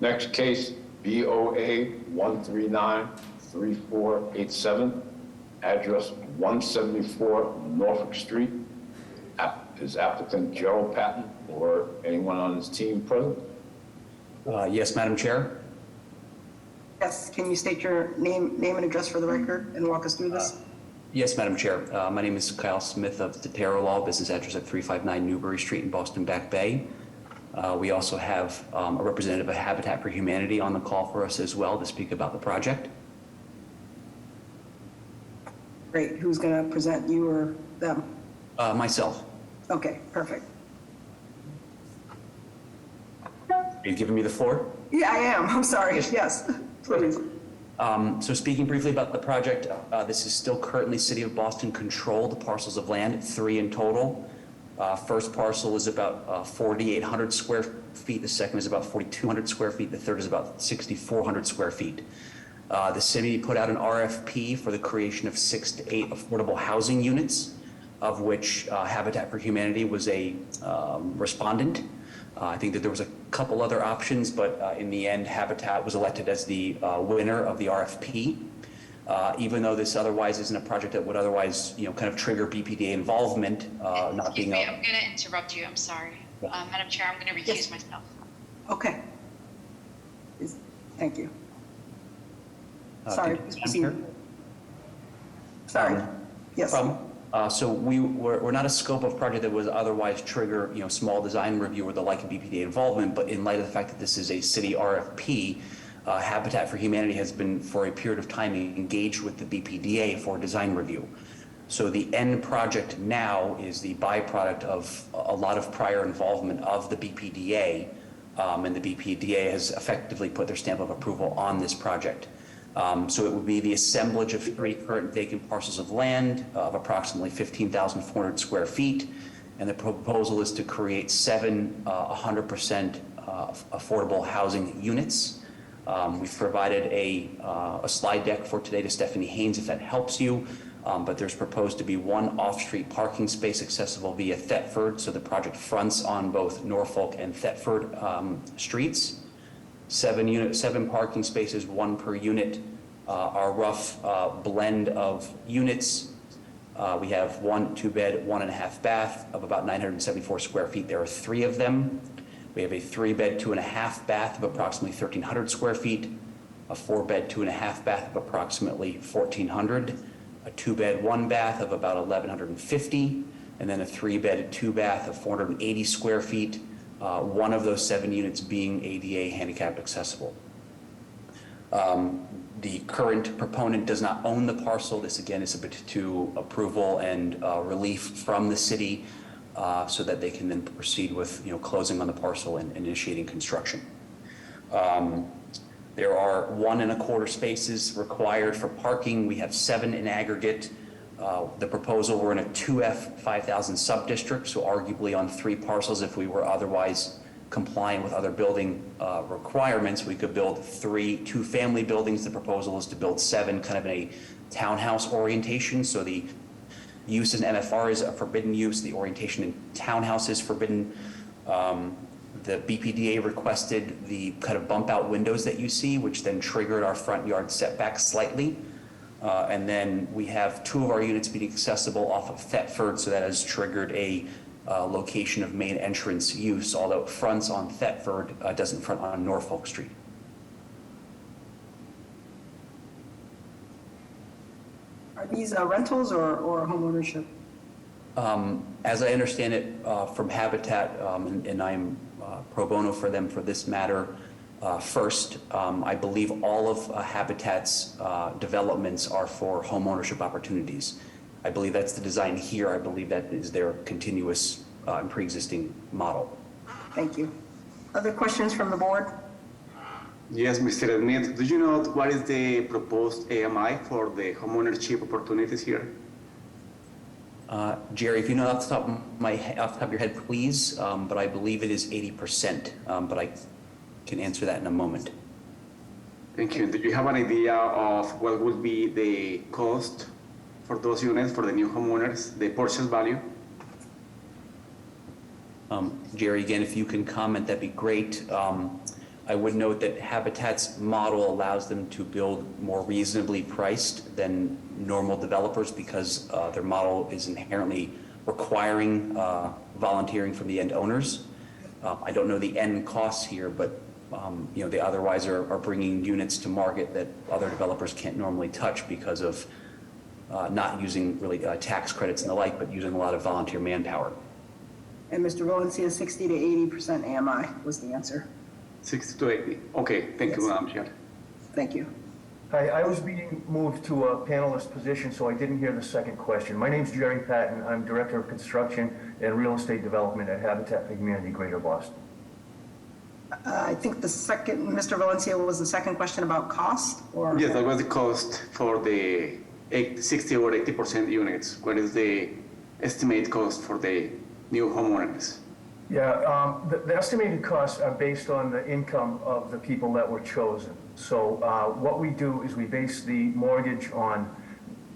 Next case, BOA 1393487, address 174 Norfolk Street. Is applicant Gerald Patton or anyone on his team present? Yes, Madam Chair. Yes, can you state your name and address for the record and walk us through this? Yes, Madam Chair. My name is Kyle Smith of Totero Law, business address at 359 Newbury Street in Boston Back Bay. We also have a representative of Habitat for Humanity on the call for us as well to speak about the project. Great, who's going to present, you or them? Myself. Okay, perfect. Are you giving me the floor? Yeah, I am, I'm sorry, yes, please. So speaking briefly about the project, this is still currently City of Boston controlled parcels of land, 3 in total. First parcel is about 4,800 square feet. The second is about 4,200 square feet. The third is about 6,400 square feet. The city put out an RFP for the creation of 6 to 8 affordable housing units, of which Habitat for Humanity was a respondent. I think that there was a couple other options, but in the end, Habitat was elected as the winner of the RFP. Even though this otherwise isn't a project that would otherwise, kind of trigger BPDA involvement, not being I'm going to interrupt you. I'm sorry. Madam Chair, I'm going to recuse myself. Okay. Thank you. Sorry, please proceed. Sorry. Yes. Problem. So we're not a scope of project that would otherwise trigger, small design review or the like of BPDA involvement, but in light of the fact that this is a city RFP, Habitat for Humanity has been for a period of time engaged with the BPDA for design review. So the end project now is the byproduct of a lot of prior involvement of the BPDA, and the BPDA has effectively put their stamp of approval on this project. So it would be the assemblage of 3 current vacant parcels of land of approximately 15,400 square feet. And the proposal is to create 7 100% affordable housing units. We've provided a slide deck for today to Stephanie Haynes if that helps you. But there's proposed to be 1 off-street parking space accessible via Thetford. So the project fronts on both Norfolk and Thetford streets. 7 parking spaces, 1 per unit. Our rough blend of units, we have 1 2-bed, 1.5 bath of about 974 square feet. There are 3 of them. We have a 3-bed, 2.5 bath of approximately 1,300 square feet, a 4-bed, 2.5 bath of approximately 1,400, a 2-bed, 1 bath of about 1,150, and then a 3-bed, 2 bath of 480 square feet. 1 of those 7 units being ADA handicapped accessible. The current proponent does not own the parcel. This again is subject to approval and relief from the city so that they can then proceed with closing on the parcel and initiating construction. There are 1.25 spaces required for parking. We have 7 in aggregate. The proposal, we're in a 2F 5,000 sub-district, so arguably on 3 parcels, if we were otherwise compliant with other building requirements, we could build 3 2-family buildings. The proposal is to build 7 kind of in a townhouse orientation. So the use in MFR is a forbidden use. The orientation in townhouse is forbidden. The BPDA requested the kind of bump out windows that you see, which then triggered our front yard setback slightly. And then we have 2 of our units being accessible off of Thetford, so that has triggered a location of main entrance use, although it fronts on Thetford, doesn't front on Norfolk Street. Are these rentals or home ownership? As I understand it from Habitat, and I'm pro bono for them for this matter, first, I believe all of Habitat's developments are for home ownership opportunities. I believe that's the design here. I believe that is their continuous and pre-existing model. Thank you. Other questions from the board? Yes, Mr. Smith, do you know what is the proposed AMI for the homeownership opportunities here? Jerry, if you know off the top of your head, please, but I believe it is 80%, but I can answer that in a moment. Thank you. Do you have an idea of what would be the cost for those units for the new homeowners, the purchase value. Jerry, again, if you can comment, that'd be great. I would note that Habitat's model allows them to build more reasonably priced than normal developers because their model is inherently requiring volunteering from the end owners. I don't know the end costs here, but they otherwise are bringing units to market that other developers can't normally touch because of not using really tax credits and the like, but using a lot of volunteer manpower. And Mr. Valencia, 60 to 80% AMI was the answer. 60 to 80. Okay, thank you, Madam Chair. Thank you. Hi, I was being moved to a panelist position, so I didn't hear the second question. My name's Jerry Patton. I'm Director of Construction and Real Estate Development at Habitat for Humanity Greater Boston. I think the second, Mr. Valencia, was the second question about cost? Or Yes, that was the cost for the 60 or 80% units. What is the estimate cost for the new homeowners? Yeah, the estimated costs are based on the income of the people that were chosen. So what we do is we base the mortgage on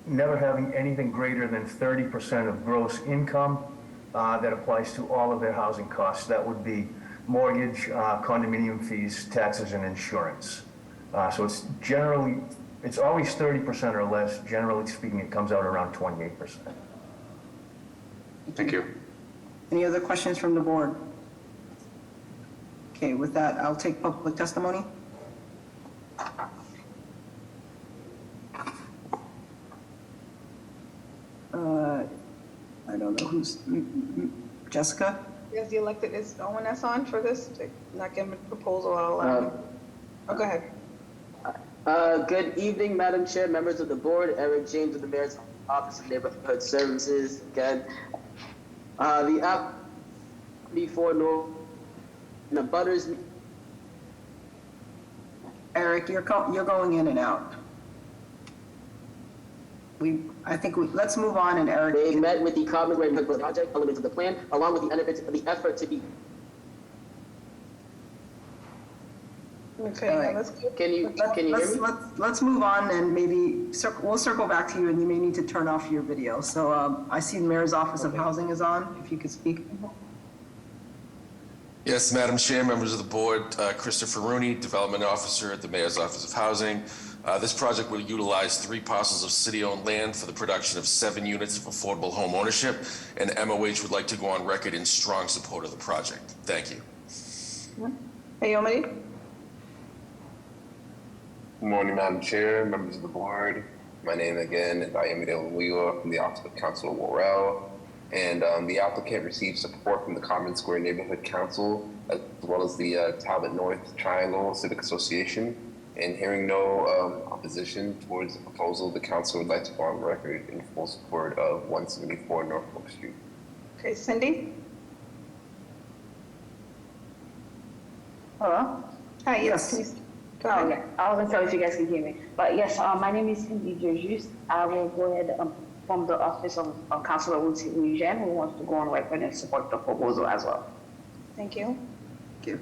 never having anything greater than 30% of gross income that applies to all of their housing costs. That would be mortgage, condominium fees, taxes, and insurance. So it's always 30% or less. Generally speaking, it comes out around 28%. Thank you. any other questions from the board? Okay, with that, I'll take public testimony. I don't know who's, Jessica? Is the elected, is ONS on for this? To not give a proposal, I'll allow. Oh, go ahead. Good evening, Madam Chair, members of the board. Eric James of the Mayor's Office of Neighborhood Services. Again, the app before no in the butters. Eric, you're going in and out. Let's move on, and Eric. They met with the Common Great Hood project elements of the plan, along with the effort to be. Okay, right. Can you hear me? Let's move on, and maybe we'll circle back to you, and you may need to turn off your video. So I see the Mayor's Office of Housing is on, if you could speak. Yes, Madam Chair, members of the board, Christopher Rooney, Development Officer at the Mayor's Office of Housing. This project will utilize 3 parcels of city-owned land for the production of 7 units of affordable home ownership, and MOH would like to go on record in strong support of the project. Thank you. Hey, Omari. Good morning, Madam Chair, members of the board. My name again is Ayamide Oluwa from the Office of Councilor Worrell. And the applicant received support from the Common Square Neighborhood Council, as well as the Talbot North Triangle Civic Association. And hearing no opposition towards the proposal, the council would like to go on record in full support of 174 Norfolk Street. Okay, Cindy? Hello? Hi, yes. Oh, okay. I wasn't sure if you guys can hear me. But yes, my name is Cindy Georgius. I will go ahead from the office of Councilor Eugene, who wants to go on record and support the proposal as well. Thank you. Thank you.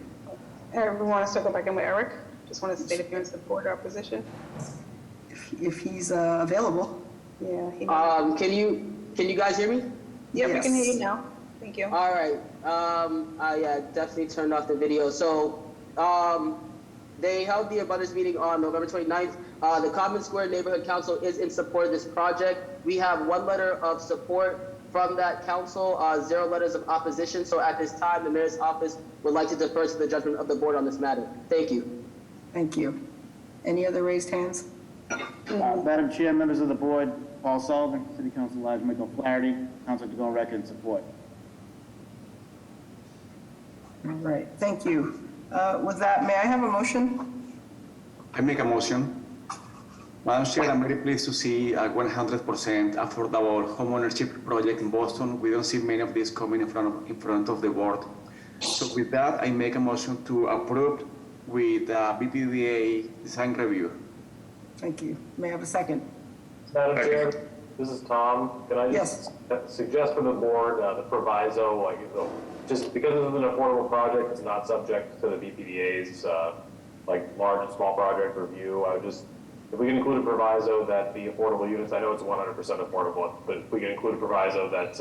We want to circle back in with Eric. Just want to state if you're in support or opposition. If he's available. Yeah. Can you guys hear me? Yeah, we can hear you now. Thank you. All right. I definitely turned off the video. So they held the abutters meeting on November 29th. The Common Square Neighborhood Council is in support of this project. We have 1 letter of support from that council, 0 letters of opposition. So at this time, the Mayor's Office would like to defer to the judgment of the board on this matter. Thank you. Thank you. Any other raised hands? Madam Chair, members of the board, Paul Sullivan, City Council Elijah Michael Flaherty, council to go on record in support. All right, thank you. With that, may I have a motion? I make a motion. Madam Chair, I'm very pleased to see a 100% affordable homeownership project in Boston. We don't see many of these coming in front of the board. So with that, I make a motion to approve with BPDA design review. Thank you. May I have a second? Madam Chair, this is Tom. Can I just suggest for the board the proviso, just because this is an affordable project, it's not subject to the BPDA's large and small project review. I would just if we can include a proviso that the affordable units, I know it's 100% affordable, but if we can include a proviso that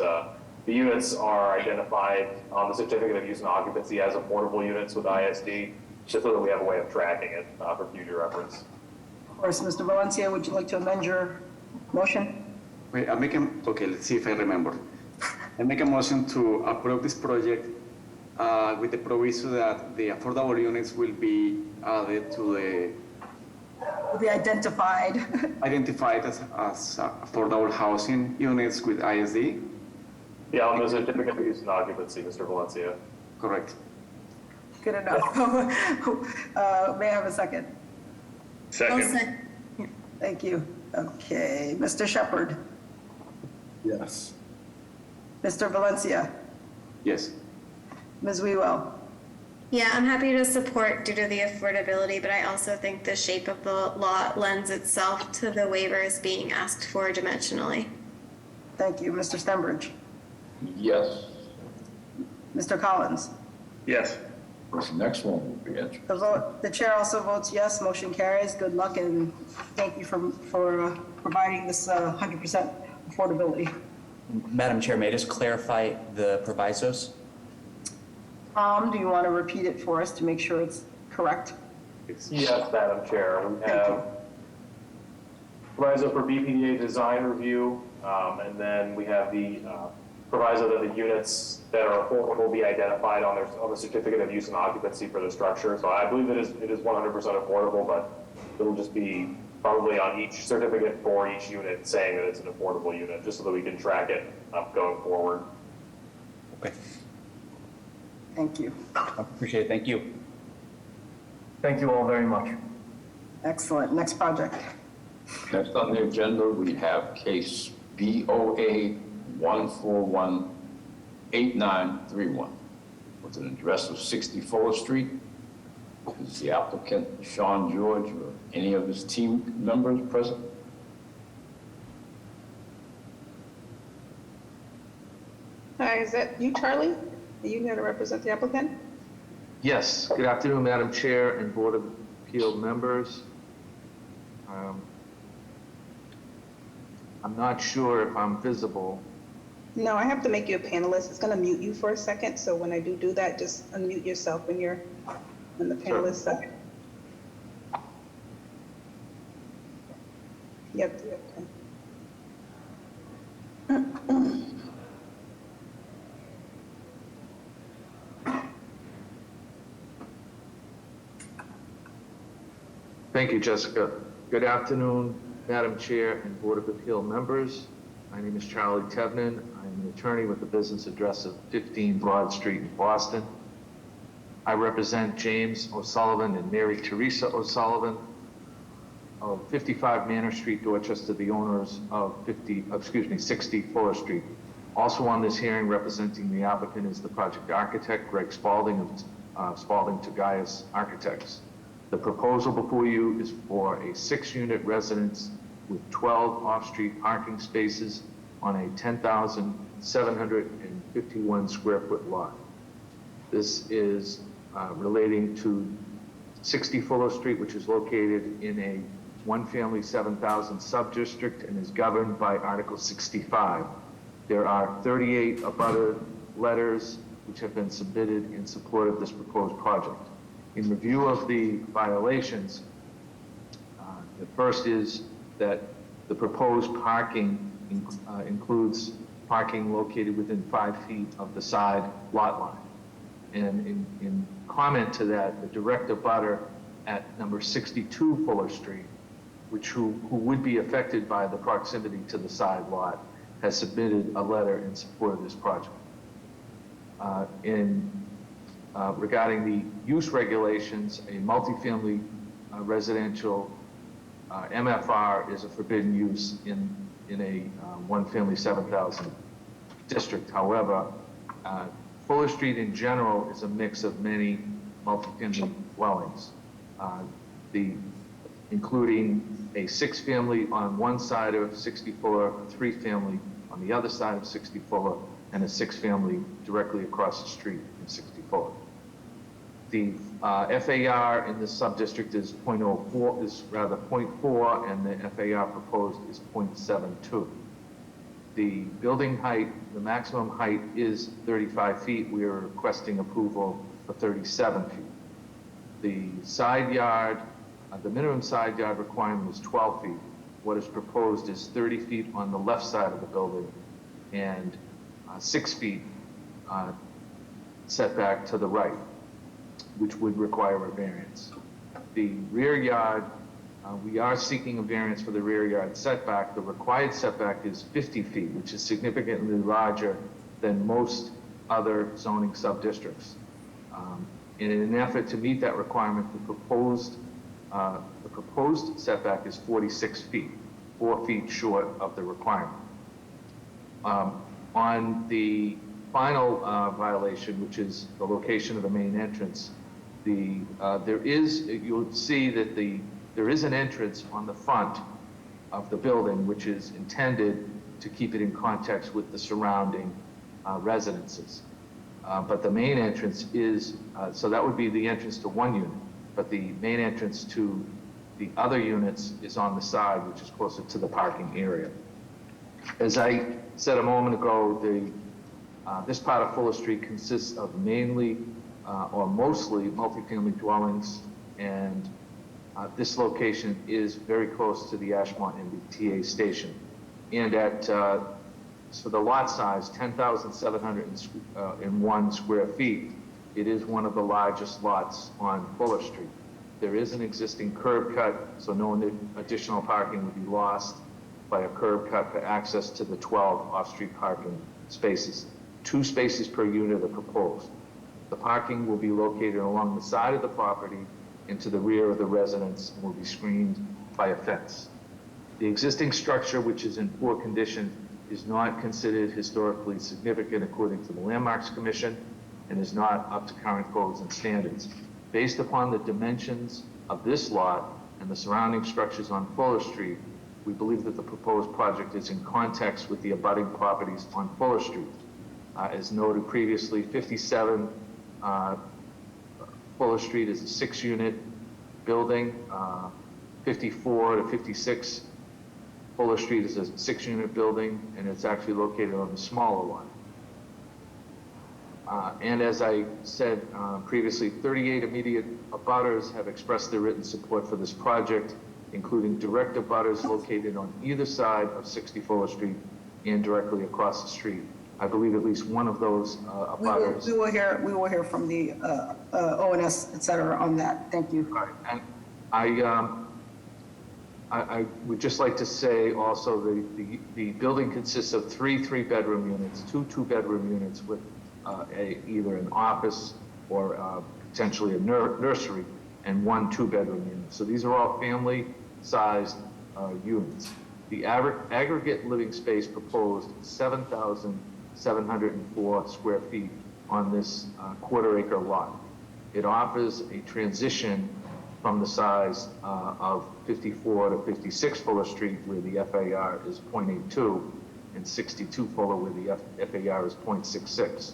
the units are identified on the certificate of use and occupancy as affordable units with ISD, just so that we have a way of tracking it for future reference. Of course, Mr. Valencia, would you like to amend your motion? Wait, okay, let's see if I remember. I make a motion to approve this project with the proviso that the affordable units will be added to Will be identified. identified as affordable housing units with ISD. Yeah, on the certificate of use and occupancy, Mr. Valencia. Correct. Good enough. May I have a second? Second. Thank you. Okay, Mr. Shepherd, Yes. Mr. Valencia, Yes. Ms. Wewell. Yeah, I'm happy to support due to the affordability, but I also think the shape of the lot lends itself to the waivers being asked for dimensionally. Thank you. Mr. Stenbridge, Yes. Mr. Collins. Yes. This next one will be interesting. The chair also votes yes, motion carries. Good luck and thank you for providing this 100% affordability. Madam Chair, may I just clarify the provisos? Tom, do you want to repeat it for us to make sure it's correct? Yes, Madam Chair. We have proviso for BPDA design review, and then we have the proviso that the units that are affordable will be identified on the certificate of use and occupancy for the structure. So I believe it is 100% affordable, but it'll just be probably on each certificate for each unit saying that it's an affordable unit, just so that we can track it going forward. Okay. Thank you. I appreciate it. Thank you. Thank you all very much. Excellent. Next project. Next on the agenda, we have case BOA 1418931 with an address of 60 Fuller Street. Is the applicant Sean George or any of his team members present? Hi, is that you, Charlie? Are you here to represent the applicant? Yes, good afternoon, Madam Chair and Board of Appeal members. I'm not sure if I'm visible. No, I have to make you a panelist. It's going to mute you for a second. So when I do that, just unmute yourself when you're on the panelist side. Yep. Okay. Thank you, Jessica. Good afternoon, Madam Chair and Board of Appeal members. My name is Charlie Tevnin. I'm an attorney with the business address of 15 Broad Street in Boston. I represent James O'Sullivan and Mary Teresa O'Sullivan of 55 Manor Street, Dorchester, the owners of 60 Fuller Street. Also on this hearing representing the applicant is the project architect, Greg Spalding of Spalding Tagayas Architects. The proposal before you is for a 6-unit residence with 12 off-street parking spaces on a 10,751 square foot lot. This is relating to 60 Fuller Street, which is located in a one-family 7,000 sub-district and is governed by Article 65. There are 38 abutter letters which have been submitted in support of this proposed project. In review of the violations, the first is that the proposed parking includes parking located within 5 feet of the side lot line. And in comment to that, the direct abutter at number 62 Fuller Street, who would be affected by the proximity to the side lot, has submitted a letter in support of this project. Regarding the use regulations, a multifamily residential MFR is a forbidden use in a one-family 7,000 district. However, Fuller Street in general is a mix of many multifamily dwellings, including a 6-family on one side of 60 Fuller, a 3-family on the other side of 60 Fuller, and a 6-family directly across the street from 60 Fuller. The FAR in this sub-district is 0.04, is rather 0.4, and the FAR proposed is 0.72. The building height, the maximum height is 35 feet. We are requesting approval for 37 feet. The side yard, the minimum side yard requirement is 12 feet. What is proposed is 30 feet on the left side of the building and 6 feet setback to the right, which would require a variance. The rear yard, we are seeking a variance for the rear yard setback. The required setback is 50 feet, which is significantly larger than most other zoning sub-districts. In an effort to meet that requirement, the proposed setback is 46 feet, 4 feet short of the requirement. On the final violation, which is the location of the main entrance, you'll see that there is an entrance on the front of the building, which is intended to keep it in context with the surrounding residences. But the main entrance is, so that would be the entrance to one unit, but the main entrance to the other units is on the side, which is closer to the parking area. As I said a moment ago, this part of Fuller Street consists of mainly or mostly multifamily dwellings, and this location is very close to the Ashmont MBTA station. And at, so the lot size, 10,701 square feet, it is one of the largest lots on Fuller Street. There is an existing curb cut, so no additional parking would be lost by a curb cut for access to the 12 off-street parking spaces. 2 spaces per unit are proposed. The parking will be located along the side of the property and to the rear of the residence and will be screened by a fence. The existing structure, which is in poor condition, is not considered historically significant according to the Landmarks Commission and is not up to current codes and standards. Based upon the dimensions of this lot and the surrounding structures on Fuller Street, we believe that the proposed project is in context with the abutting properties on Fuller Street. As noted previously, 57 Fuller Street is a 6-unit building. 54 to 56 Fuller Street is a 6-unit building, and it's actually located on the smaller one. And as I said previously, 38 immediate abutters have expressed their written support for this project, including direct abutters located on either side of 60 Fuller Street and directly across the street. I believe at least one of those abutters. We will hear from the ONS, et cetera, on that. Thank you. All right. And I would just like to say also the building consists of 3 3-bedroom units, 2 2-bedroom units with either an office or potentially a nursery, and 1 2-bedroom unit. So these are all family-sized units. The aggregate living space proposed 7,704 square feet on this quarter-acre lot. It offers a transition from the size of 54 to 56 Fuller Street, where the FAR is 0.82, and 62 Fuller, where the FAR is 0.66.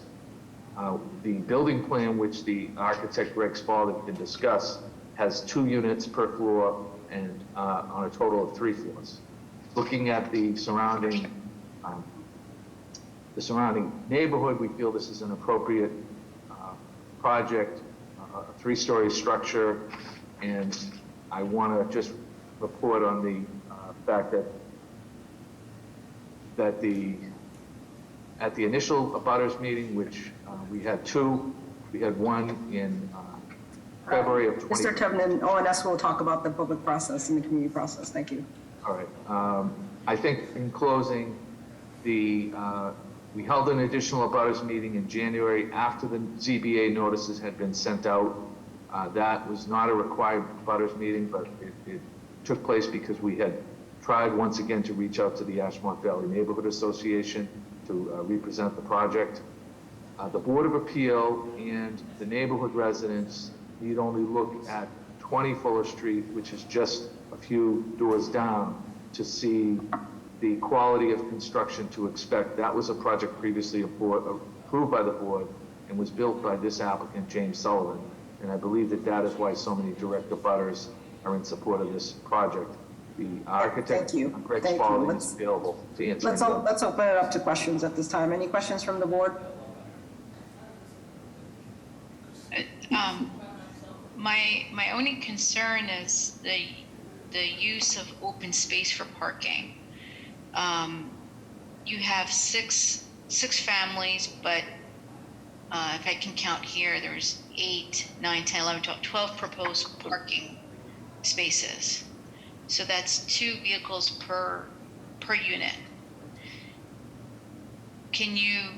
The building plan, which the architect Greg Spalding can discuss, has 2 units per floor and on a total of 3 floors. Looking at the surrounding neighborhood, we feel this is an appropriate project, a 3-story structure, and I want to just report on the fact that at the initial abutters meeting, which we had 2, we had 1 in February of 20. Mr. Tevnin, ONS will talk about the public process and the community process. Thank you. All right. I think in closing, we held an additional abutters meeting in January after the ZBA notices had been sent out. That was not a required abutters meeting, but it took place because we had tried once again to reach out to the Ashmont Valley Neighborhood Association to represent the project. The Board of Appeal and the neighborhood residents need only look at 20 Fuller Street, which is just a few doors down, to see the quality of construction to expect. That was a project previously approved by the board and was built by this applicant, James Sullivan. And I believe that that is why so many direct abutters are in support of this project. The architect, Greg Thank you. Spalding, is available to answer. Let's open it up to questions at this time. Any questions from the board? My only concern is the use of open space for parking. You have six families, but if I can count here, there's 8, 9, 10, 11, 12 proposed parking spaces. So that's 2 vehicles per unit. Can you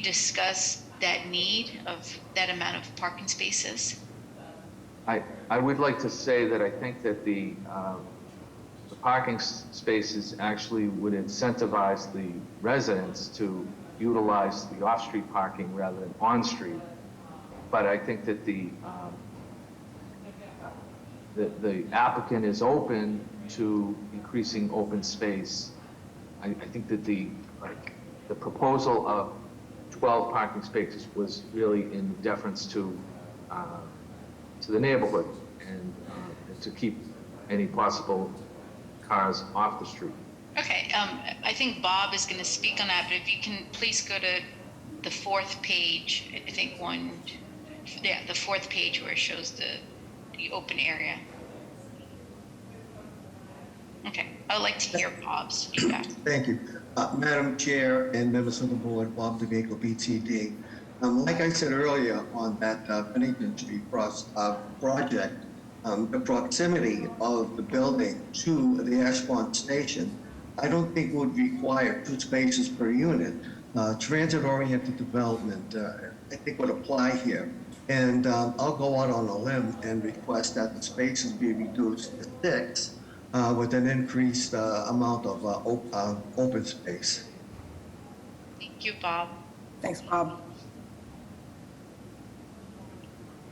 discuss that need of that amount of parking spaces? I would like to say that I think that the parking spaces actually would incentivize the residents to utilize the off-street parking rather than on-street. But I think that the applicant is open to increasing open space. I think that the proposal of 12 parking spaces was really in deference to the neighborhood and to keep any possible cars off the street. Okay, I think Bob is going to speak on that, but if you can please go to the 4th page, I think the 4th page where it shows the open area. Okay, I'd like to hear Bob's feedback. Thank you. Madam Chair and members of the board, Bob DeVico, BTD. Like I said earlier on that Bennington Street project, the proximity of the building to the Ashmont station, I don't think would require 2 spaces per unit. Transit-oriented development, I think would apply here. And I'll go out on a limb and request that the spaces be reduced to 6 with an increased amount of open space. Thank you, Bob. Thanks, Bob.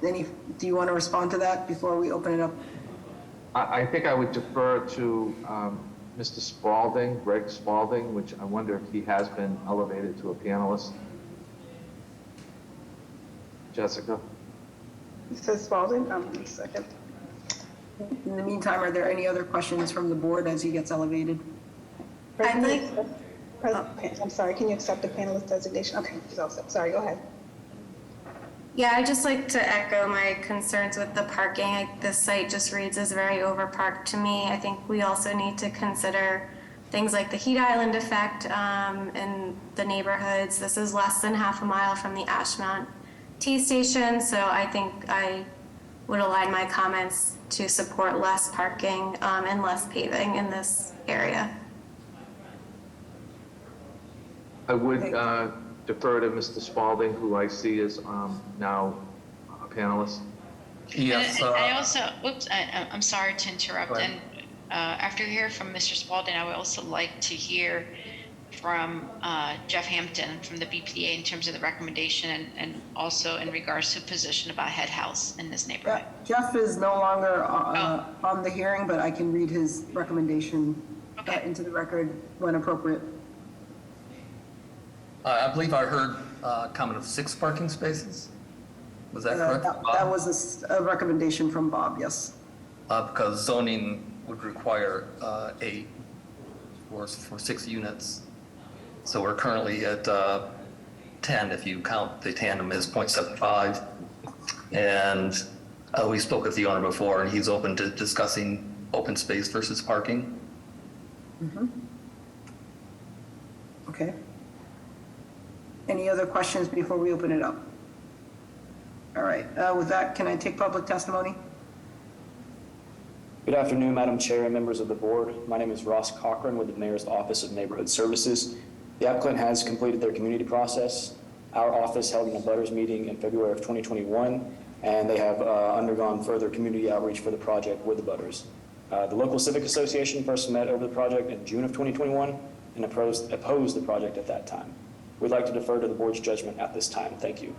Do you want to respond to that before we open it up? I think I would defer to Mr. Spalding, Greg Spalding, which I wonder if he has been elevated to a panelist. Jessica? It says Spalding. One second. In the meantime, are there any other questions from the board as he gets elevated? I'm sorry, can you accept the panelist designation? Okay, sorry, go ahead. Yeah, I'd just like to echo my concerns with the parking. This site just reads as very overparked to me. I think we also need to consider things like the heat island effect in the neighborhoods. This is less than half a mile from the Ashmont T station, so I think I would align my comments to support less parking and less paving in this area. I would defer to Mr. Spalding, who I see is now a panelist. Yes. I also, I'm sorry to interrupt. And after hearing from Mr. Spalding, I would also like to hear from Jeff Hampton from the BPDA in terms of the recommendation and also in regards to position about head house in this neighborhood. Jeff is no longer on the hearing, but I can read his recommendation into the record when appropriate. I believe I heard a comment of 6 parking spaces. Was that correct? That was a recommendation from Bob, yes. Because zoning would require 8 for 6 units. So we're currently at 10 if you count the tandem as 0.75. And we spoke with the owner before, and he's open to discussing open space versus parking. Mm-hmm. Okay. Any other questions before we open it up? All right, with that, can I take public testimony? Good afternoon, Madam Chair and members of the board. My name is Ross Cochran with the Mayor's Office of Neighborhood Services. The applicant has completed their community process. Our office held an abutters meeting in February of 2021, and they have undergone further community outreach for the project with abutters. The local civic association first met over the project in June of 2021 and opposed the project at that time. We'd like to defer to the board's judgment at this time. Thank you.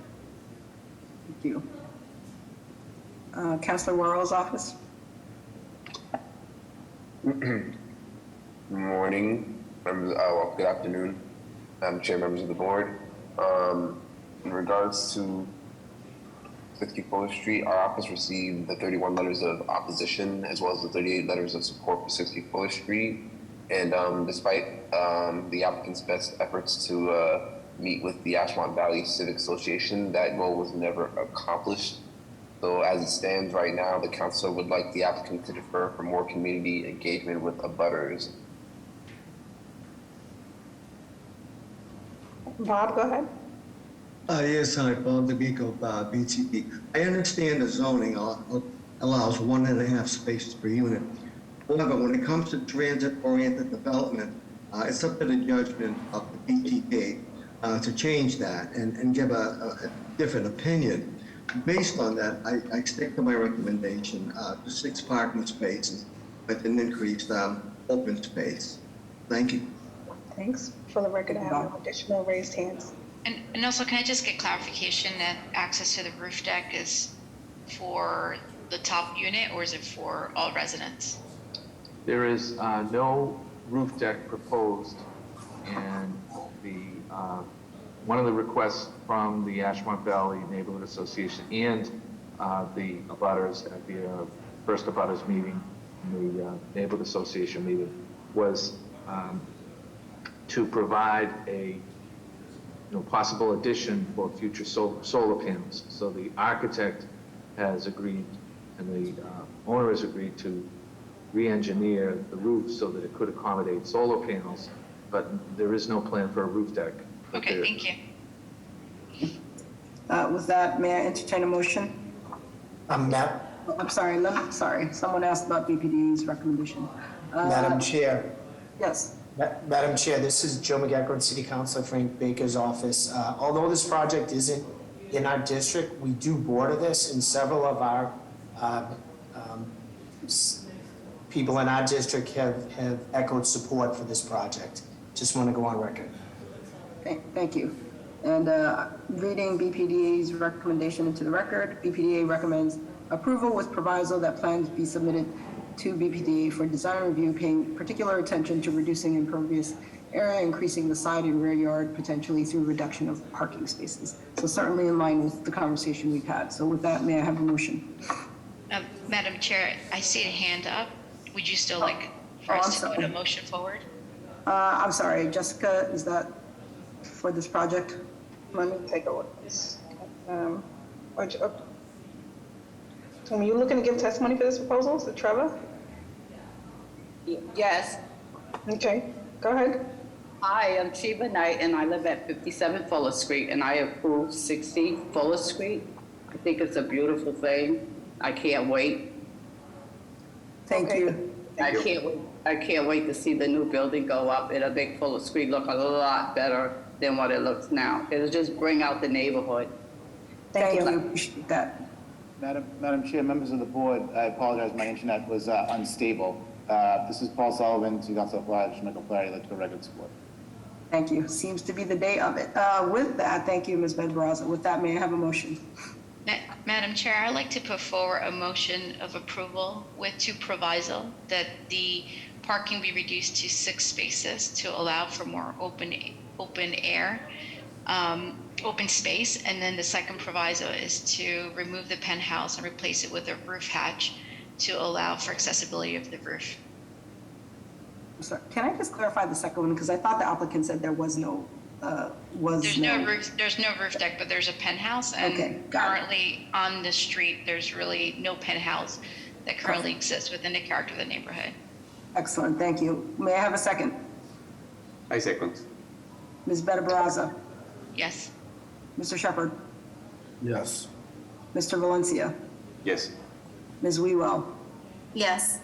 Thank you. Councilor Worrell's office. Good morning, good afternoon, Madam Chair, members of the board. In regards to 60 Fuller Street. Our office received the 31 letters of opposition as well as the 38 letters of support for 60 Fuller Street. And despite the applicant's best efforts to meet with the Ashmont Valley Civic Association, that goal was never accomplished. So as it stands right now, the council would like the applicant to defer for more community engagement with abutters. Bob, go ahead. Yes, hi, Bob D'Amico, BTP. I understand the zoning allows 1.5 spaces per unit. However, when it comes to transit-oriented development, it's up to the judgment of the BTA to change that and give a different opinion. Based on that, I stick to my recommendation, to 6 parking spaces with an increased open space. Thank you. Thanks. For the record, I have no additional raised hands. And also, can I just get clarification that access to the roof deck is for the top unit, or is it for all residents? There is no roof deck proposed, and one of the requests from the Ashmont Valley Neighborhood Association and the abutters at the first abutters meeting, the Neighborhood Association meeting, was to provide a possible addition for future solar panels. So the architect has agreed, and the owner has agreed to re-engineer the roof so that it could accommodate solar panels, but there is no plan for a roof deck. Okay, thank you. With that, may I entertain a motion? Madam Sorry, someone asked about BPD's recommendation. Madam Chair. Yes. Madam Chair, this is Joe McEachran, City Councilor Frank Baker's office. Although this project isn't in our district, we do border this, and several of our people in our district have echoed support for this project. Just want to go on record. Thank you. And reading BPDA's recommendation into the record, BPDA recommends approval with proviso that plans be submitted to BPDA for design review, paying particular attention to reducing impervious area, increasing the side and rear yard, potentially through reduction of parking spaces. So certainly in line with the conversation we've had. So with that, may I have a motion? Madam Chair, I see a hand up. Would you still like for us to put a motion forward? I'm sorry, Jessica, is that for this project? Let me take a look. Are you looking to give testimony for this proposal? Is it Trevor? Yes. Okay, go ahead. Hi, I'm Sheba Knight, and I live at 57 Fuller Street, and I approve 60 Fuller Street. I think it's a beautiful thing. I can't wait. Thank you. I can't wait to see the new building go up. It'll make Fuller Street look a lot better than what it looks now. It'll just bring out the neighborhood. Thank you. Appreciate that. Madam Chair, members of the board, I apologize, my internet was unstable. This is Paul Sullivan, City Council of Large, Michael Flaherty, let's go record support. Thank you. Seems to be the day of it. With that, thank you, Ms. Ben-Baraza. With that, may I have a motion? Madam Chair, I'd like to put forward a motion of approval with 2 proviso that the parking be reduced to 6 spaces to allow for more open air, open space. And then the second proviso is to remove the penthouse and replace it with a roof hatch to allow for accessibility of the roof. Sorry, can I just clarify the second one? Because I thought the applicant said there was no, There's no roof deck, but there's a penthouse. And currently on the street, there's really no penthouse that currently exists within the character of the neighborhood. Excellent, thank you. May I have a second? I second. Ms. Ben-Baraza? Yes. Mr. Shepherd? Yes. Mr. Valencia? Yes. Ms. Wewell? Yes.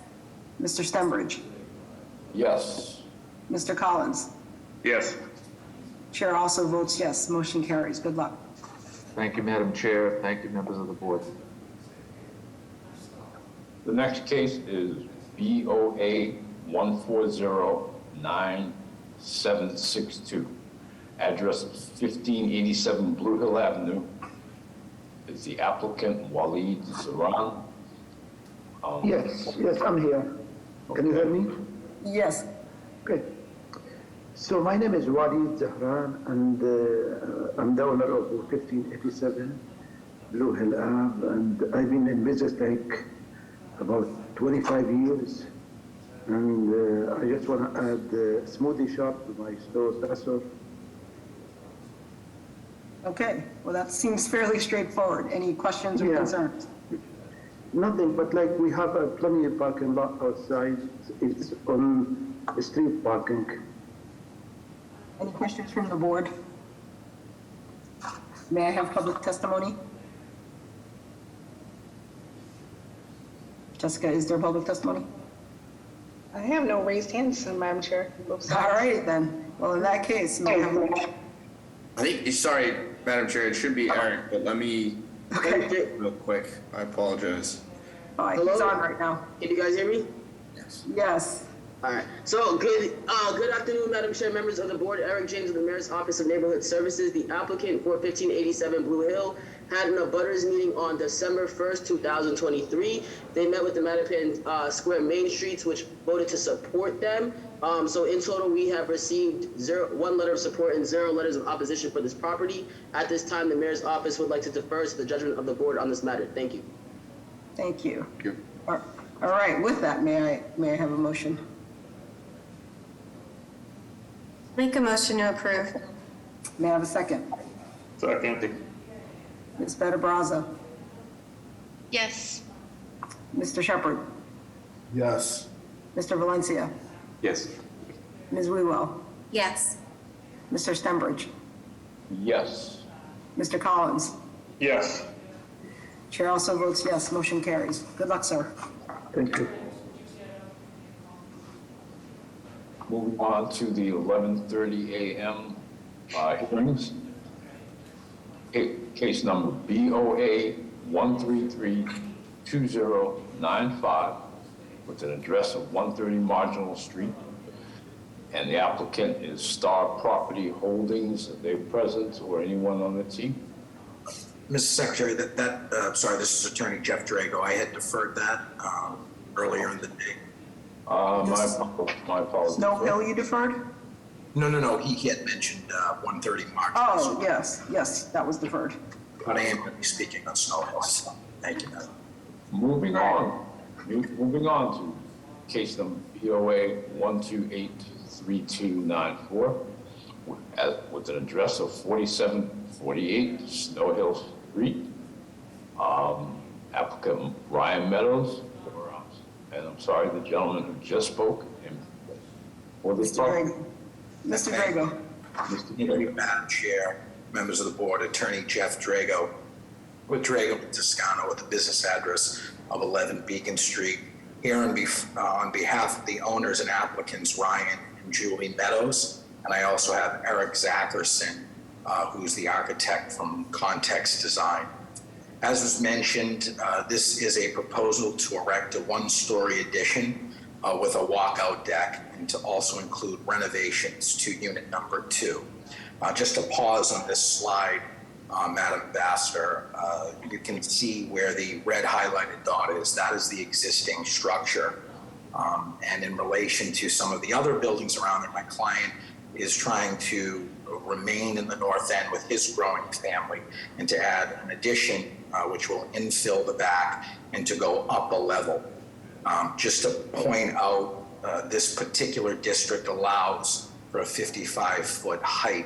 Mr. Stembridge? Yes. Mr. Collins? Yes. Chair also votes yes. Motion carries. Good luck. Thank you, Madam Chair. Thank you, members of the board. The next case is BOA 1409762. Address 1587 Blue Hill Avenue. It's the applicant Waleed Zaran. Yes, I'm here. Can you hear me? Yes. Good. So my name is Waleed Zahran, and I'm the owner of 1587. Blue Hill Ave, and I've been in business like about 25 years. And I just want to add the smoothie shop to my store. That's all. Okay, well, that seems fairly straightforward. Any questions or Yeah. concerns? Nothing, but like we have a plenty of parking lot outside. It's on street parking. Any questions from the board? May I have public testimony? Jessica, is there public testimony? I have no raised hands, Madam Chair. Both sides. All right, then. Well, in that case, may I have a motion? I think, sorry, Madam Chair, it should be Eric, but let me, real quick, I apologize. All right, he's on right now. Can you guys hear me? Yes. All right. So good afternoon, Madam Chair, members of the board. Eric James of the Mayor's Office of Neighborhood Services. The applicant for 1587 Blue Hill had an abutters meeting on December 1st, 2023. They met with the Mattapan Square Main Streets, which voted to support them. So in total, we have received 1 letter of support and 0 letters of opposition for this property. At this time, the Mayor's Office would like to defer to the judgment of the board on this matter. Thank you. Thank you. Thank you. All right, with that, may I have a motion? Make a motion to approve. May I have a second? Second. Ms. Better Brazza, Yes. Mr. Shepherd, Yes. Mr. Valencia, Yes. Ms. Wewell, Yes. Mr. Stenbridge, Yes. Mr. Collins. Yes. Chair also votes yes, motion carries. Good luck, sir. Thank you. Moving on to the 11:30 a.m. Hearings. Case number BOA 133-2095 with an address of 130 Marginal Street. And the applicant is Star Property Holdings. Are they present or anyone on the team? Mr. Secretary, sorry, this is Attorney Jeff Drago. I had deferred that earlier in the day. My apologies. Snow Hill you deferred? No. He had mentioned 130 March. Oh, yes, that was deferred. But I am going to be speaking on Snow Hill. So thank you. Moving on to case number BOA 1283294 with an address of 4748 Snow Hill Street. Applicant Ryan Meadows, and I'm sorry, the gentleman who just spoke. Mr. Drago. Thank you, Madam Chair, members of the board, Attorney Jeff Drago with Drago and Toscano with the business address of 11 Beacon Street. Here on behalf of the owners and applicants, Ryan and Julie Meadows, and I also have Eric Zackerson, who's the architect from Context Design. As was mentioned, this is a proposal to erect a 1-story addition with a walkout deck and to also include renovations to unit number 2. Just to pause on this slide, Madam Ambassador, you can see where the red highlighted dot is. That is the existing structure. And in relation to some of the other buildings around it, my client is trying to remain in the north end with his growing family and to add an addition which will infill the back and to go up a level. Just to point out, this particular district allows for a 55-foot height.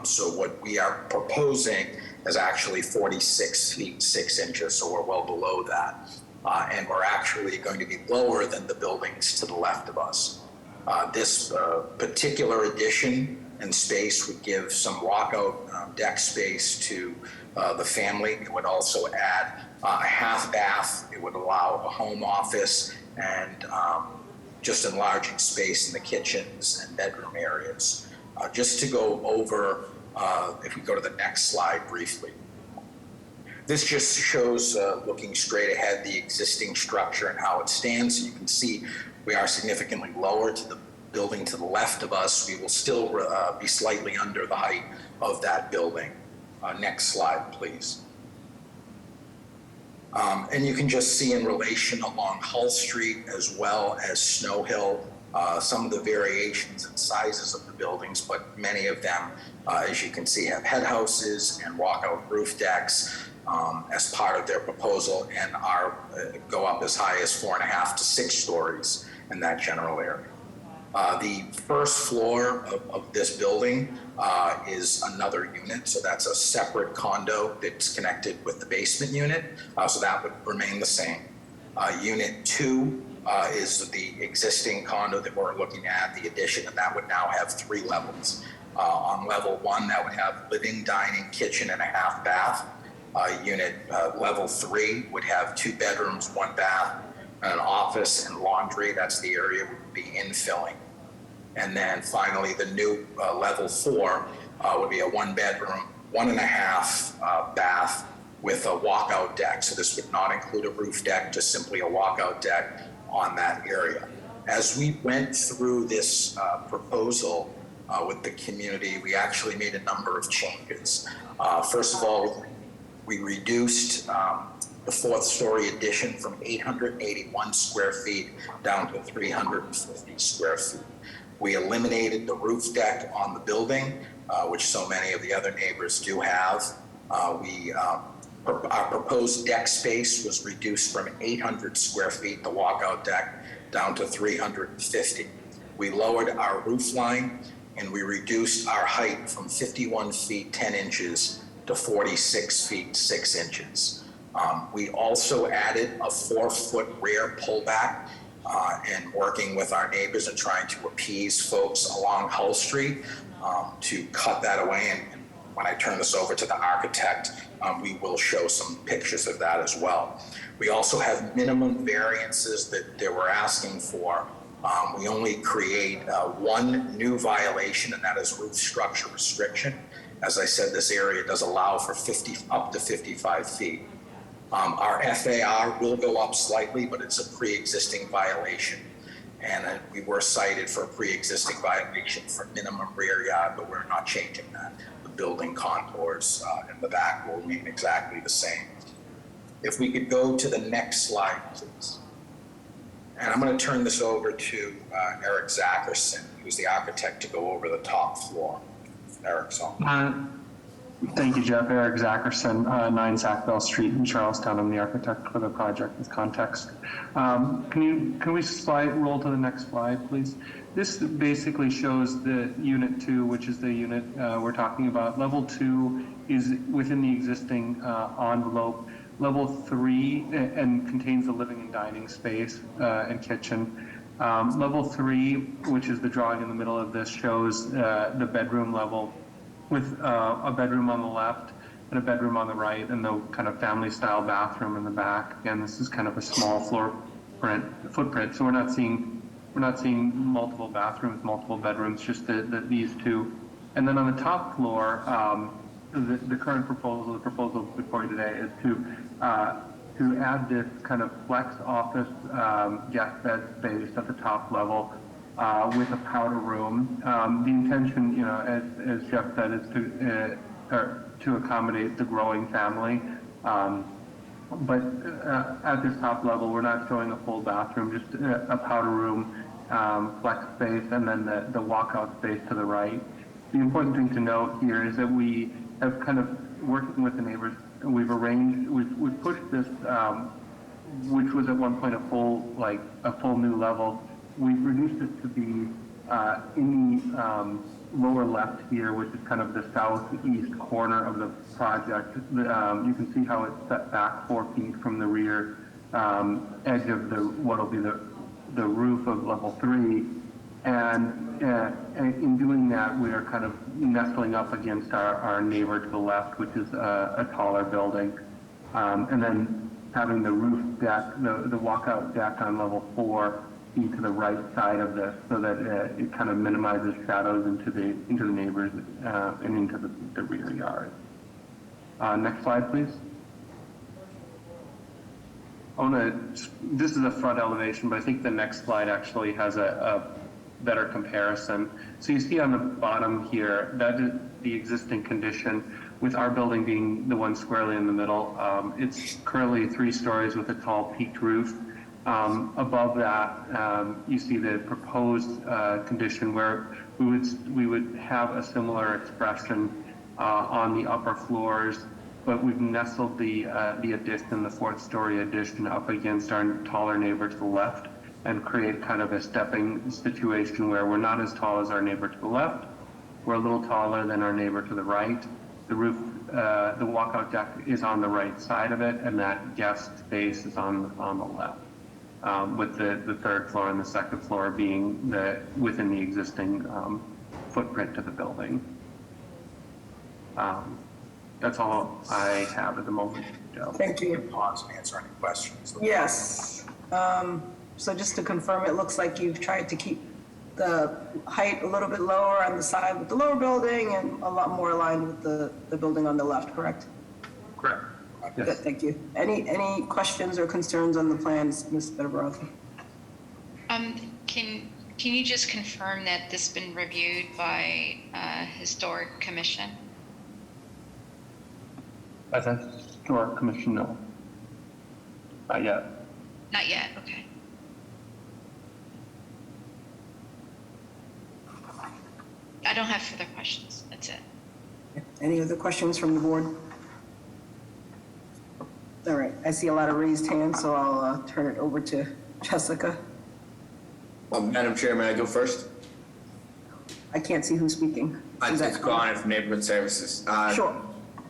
So what we are proposing is actually 46 feet 6 inches, so we're well below that. And we're actually going to be lower than the buildings to the left of us. This particular addition and space would give some walkout deck space to the family. It would also add a half bath. It would allow a home office and just enlarging space in the kitchens and bedroom areas. Just to go over, if we go to the next slide briefly. This just shows, looking straight ahead, the existing structure and how it stands. You can see we are significantly lower to the building to the left of us. We will still be slightly under the height of that building. Next slide, please. And you can just see in relation along Hull Street as well as Snow Hill, some of the variations and sizes of the buildings, but many of them, as you can see, have head houses and walkout roof decks. as part of their proposal, and go up as high as 4.5 to 6 stories in that general area. The first floor of this building is another unit, so that's a separate condo that's connected with the basement unit, so that would remain the same. Unit 2 is the existing condo that we're looking at, the addition, and that would now have 3 levels. On level 1, that would have living, dining, kitchen, and a half bath. Level 3 would have 2 bedrooms, 1 bath, an office and laundry. That's the area we would be infilling. And then finally, the new level 4 would be a 1 bedroom, 1.5 bath with a walkout deck. So this would not include a roof deck, just simply a walkout deck on that area. As we went through this proposal with the community, we actually made a number of changes. First of all, we reduced the 4th story addition from 881 square feet down to 350 square feet. We eliminated the roof deck on the building, which so many of the other neighbors do have. Our proposed deck space was reduced from 800 square feet, the walkout deck, down to 350. We lowered our roof line, and we reduced our height from 51 feet 10 inches to 46 feet 6 inches. We also added a 4-foot rear pullback, and working with our neighbors and trying to appease folks along Hull Street to cut that away. And when I turn this over to the architect, we will show some pictures of that as well. We also have minimum variances that they were asking for. We only create 1 new violation, and that is roof structure restriction. As I said, this area does allow for up to 55 feet. Our FAR will go up slightly, but it's a pre-existing violation. And we were cited for a pre-existing violation for minimum rear yard, but we're not changing that. The building contours in the back will remain exactly the same. If we could go to the next slide, please. And I'm going to turn this over to Eric Zackerson, who's the architect, to go over the top floor. Eric's on. Thank you, Jeff. Eric Zackerson, 9 Sackville Street in Charlestown. I'm the architect for the project with context. Can we roll to the next slide, please? This basically shows the unit 2, which is the unit we're talking about. Level 2 is within the existing envelope. Level 3 and contains the living and dining space and kitchen. Level 3, which is the drawing in the middle of this, shows the bedroom level with a bedroom on the left and a bedroom on the right, and the kind of family style bathroom in the back. Again, this is kind of a small footprint, so we're not seeing multiple bathrooms, multiple bedrooms, just these 2. And then on the top floor, the current proposal, the proposal before you today, is to add this kind of flex office guest bed space at the top level with a powder room. The intention, as Jeff said, is to accommodate the growing family. But at this top level, we're not showing a full bathroom, just a powder room, flex space, and then the walkout space to the right. The important thing to note here is that we have kind of working with the neighbors, we've pushed this, which was at one point a full new level. We've reduced it to be in the lower left here, which is kind of the southeast corner of the project. You can see how it's set back 4 feet from the rear edge of what'll be the roof of level 3. And in doing that, we are kind of nestling up against our neighbor to the left, which is a taller building. And then having the roof deck, the walkout deck on level 4 be to the right side of this, so that it kind of minimizes shadows into the neighbors and into the rear yard. Next slide, please. This is a front elevation, but I think the next slide actually has a better comparison. So you see on the bottom here, that is the existing condition, with our building being the one squarely in the middle. It's currently 3 stories with a tall peaked roof. Above that, you see the proposed condition where we would have a similar expression on the upper floors, but we've nestled the addition, the fourth-story addition, up against our taller neighbor to the left, and create kind of a stepping situation where we're not as tall as our neighbor to the left. We're a little taller than our neighbor to the right. The roof, the walkout deck is on the right side of it, and that guest space is on the left, with the third floor and the second floor being within the existing footprint of the building. That's all I have at the moment, Joe. Thank you. Pause and answer any questions. Yes. So just to confirm, it looks like you've tried to keep the height a little bit lower on the side with the lower building and a lot more aligned with the building on the left, correct? Correct. Good, thank you. Any questions or concerns on the plans, Ms. Better-Brazza? Can you just confirm that this has been reviewed by Historic Commission? By the Historic Commission, no. Not yet. Not yet, okay. I don't have further questions. That's it. Any other questions from the board? All right, I see a lot of raised hands, so I'll turn it over to Jessica. Madam Chair, may I go first? I can't see who's speaking. It's Connor from Neighborhood Services. Sure.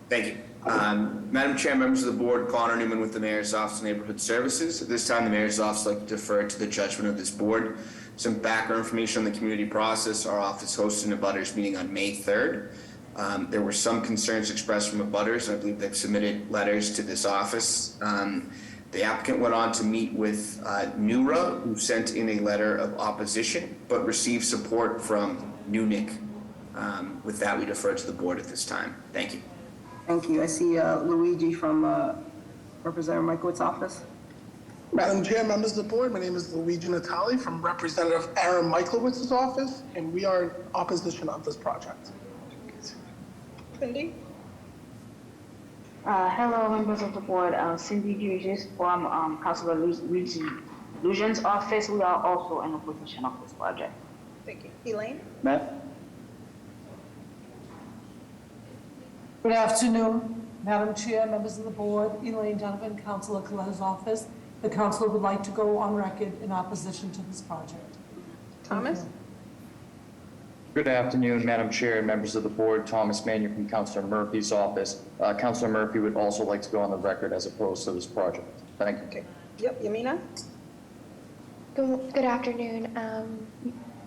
Thank you. Madam Chair, members of the board, Connor Newman with the Mayor's Office of Neighborhood Services. At this time, the Mayor's Office would like to defer to the judgment of this board. Some background information on the community process. Our office hosted a abutters meeting on May 3rd. There were some concerns expressed from abutters. I believe they've submitted letters to this office. The applicant went on to meet with NURA, who sent in a letter of opposition, but received support from NUNIC. With that, we defer to the board at this time. Thank you. Thank you. I see Luigi from Representative Michael's office. Madam Chair, members of the board, my name is Luigi Natali from Representative Aaron Michaelowicz's office, and we are in opposition of this project. Cindy? Hello, members of the board. Cindy Gregis from Councilor Lujan's office. We are also in opposition of this project. Thank you. Elaine? Matt? Good afternoon, Madam Chair, members of the board, Elaine Donovan, Councilor Coletta's office. The council would like to go on record in opposition to this project. Thomas? Good afternoon, Madam Chair and members of the board. Thomas Manier from Councilor Murphy's office. Councilor Murphy would also like to go on the record as opposed to this project. Thank you. Okay. Yep, Yamina? Good afternoon,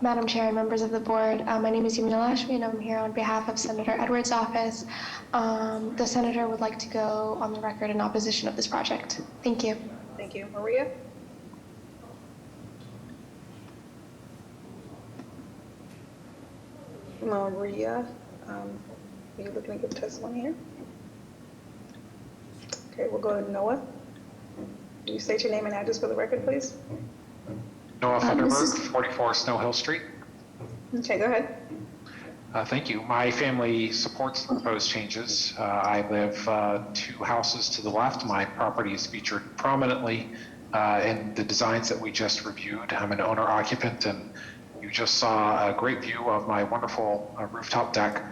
Madam Chair and members of the board. My name is Yamina Lashmi, and I'm here on behalf of Senator Edwards' office. The senator would like to go on the record in opposition of this project. Thank you. Thank you. Maria? Maria, are you looking to give testimony here? Okay, we'll go to Noah. Can you state your name and address for the record, please? Noah Thunderberg, 44 Snow Hill Street. Okay, go ahead. Thank you. My family supports the proposed changes. I live 2 houses to the left. My property is featured prominently in the designs that we just reviewed. I'm an owner occupant, and you just saw a great view of my wonderful rooftop deck.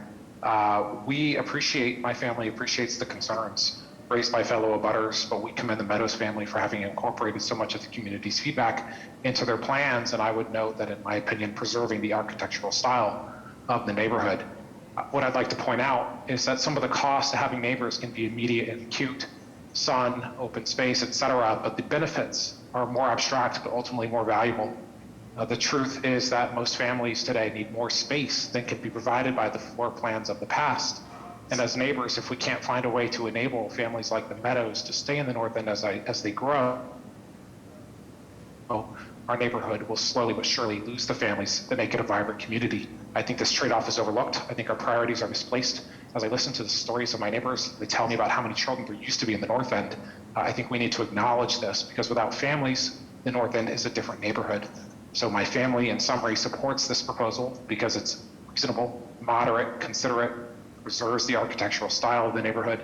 My family appreciates the concerns raised by fellow abutters, but we commend the Meadows family for having incorporated so much of the community's feedback into their plans. And I would note that, in my opinion, preserving the architectural style of the neighborhood. What I'd like to point out is that some of the costs of having neighbors can be immediate and acute, sun, open space, etc., but the benefits are more abstract, but ultimately more valuable. The truth is that most families today need more space than can be provided by the floor plans of the past. And as neighbors, if we can't find a way to enable families like the Meadows to stay in the North End as they grow, our neighborhood will slowly but surely lose the families that make it a vibrant community. I think this trade-off is overlooked. I think our priorities are misplaced. As I listen to the stories of my neighbors, they tell me about how many children there used to be in the North End. I think we need to acknowledge this, because without families, the North End is a different neighborhood. So my family, in summary, supports this proposal because it's reasonable, moderate, considerate, preserves the architectural style of the neighborhood,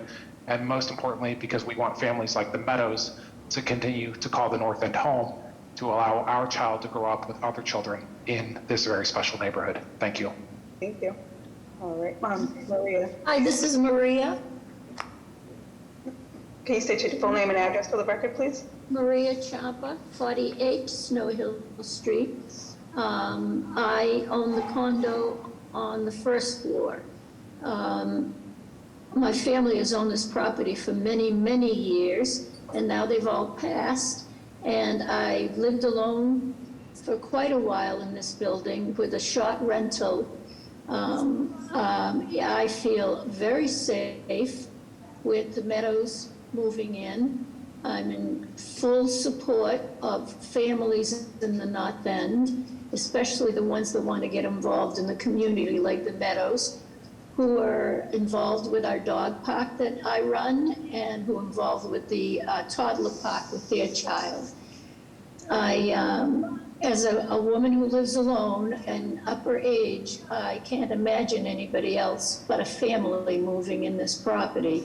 and most importantly, because we want families like the Meadows to continue to call the North End home, to allow our child to grow up with other children in this very special neighborhood. Thank you. Thank you. All right, Maria. Hi, this is Maria. Can you state your full name and address for the record, please? Maria Chapa, 48 Snow Hill Street. I own the condo on the first floor. My family has owned this property for many, many years, and now they've all passed. And I lived alone for quite a while in this building with a short rental. I feel very safe with the Meadows moving in. I'm in full support of families in the North End, especially the ones that want to get involved in the community, like the Meadows, who are involved with our dog park that I run and who are involved with the toddler park with their child. As a woman who lives alone and upper age, I can't imagine anybody else but a family moving in this property.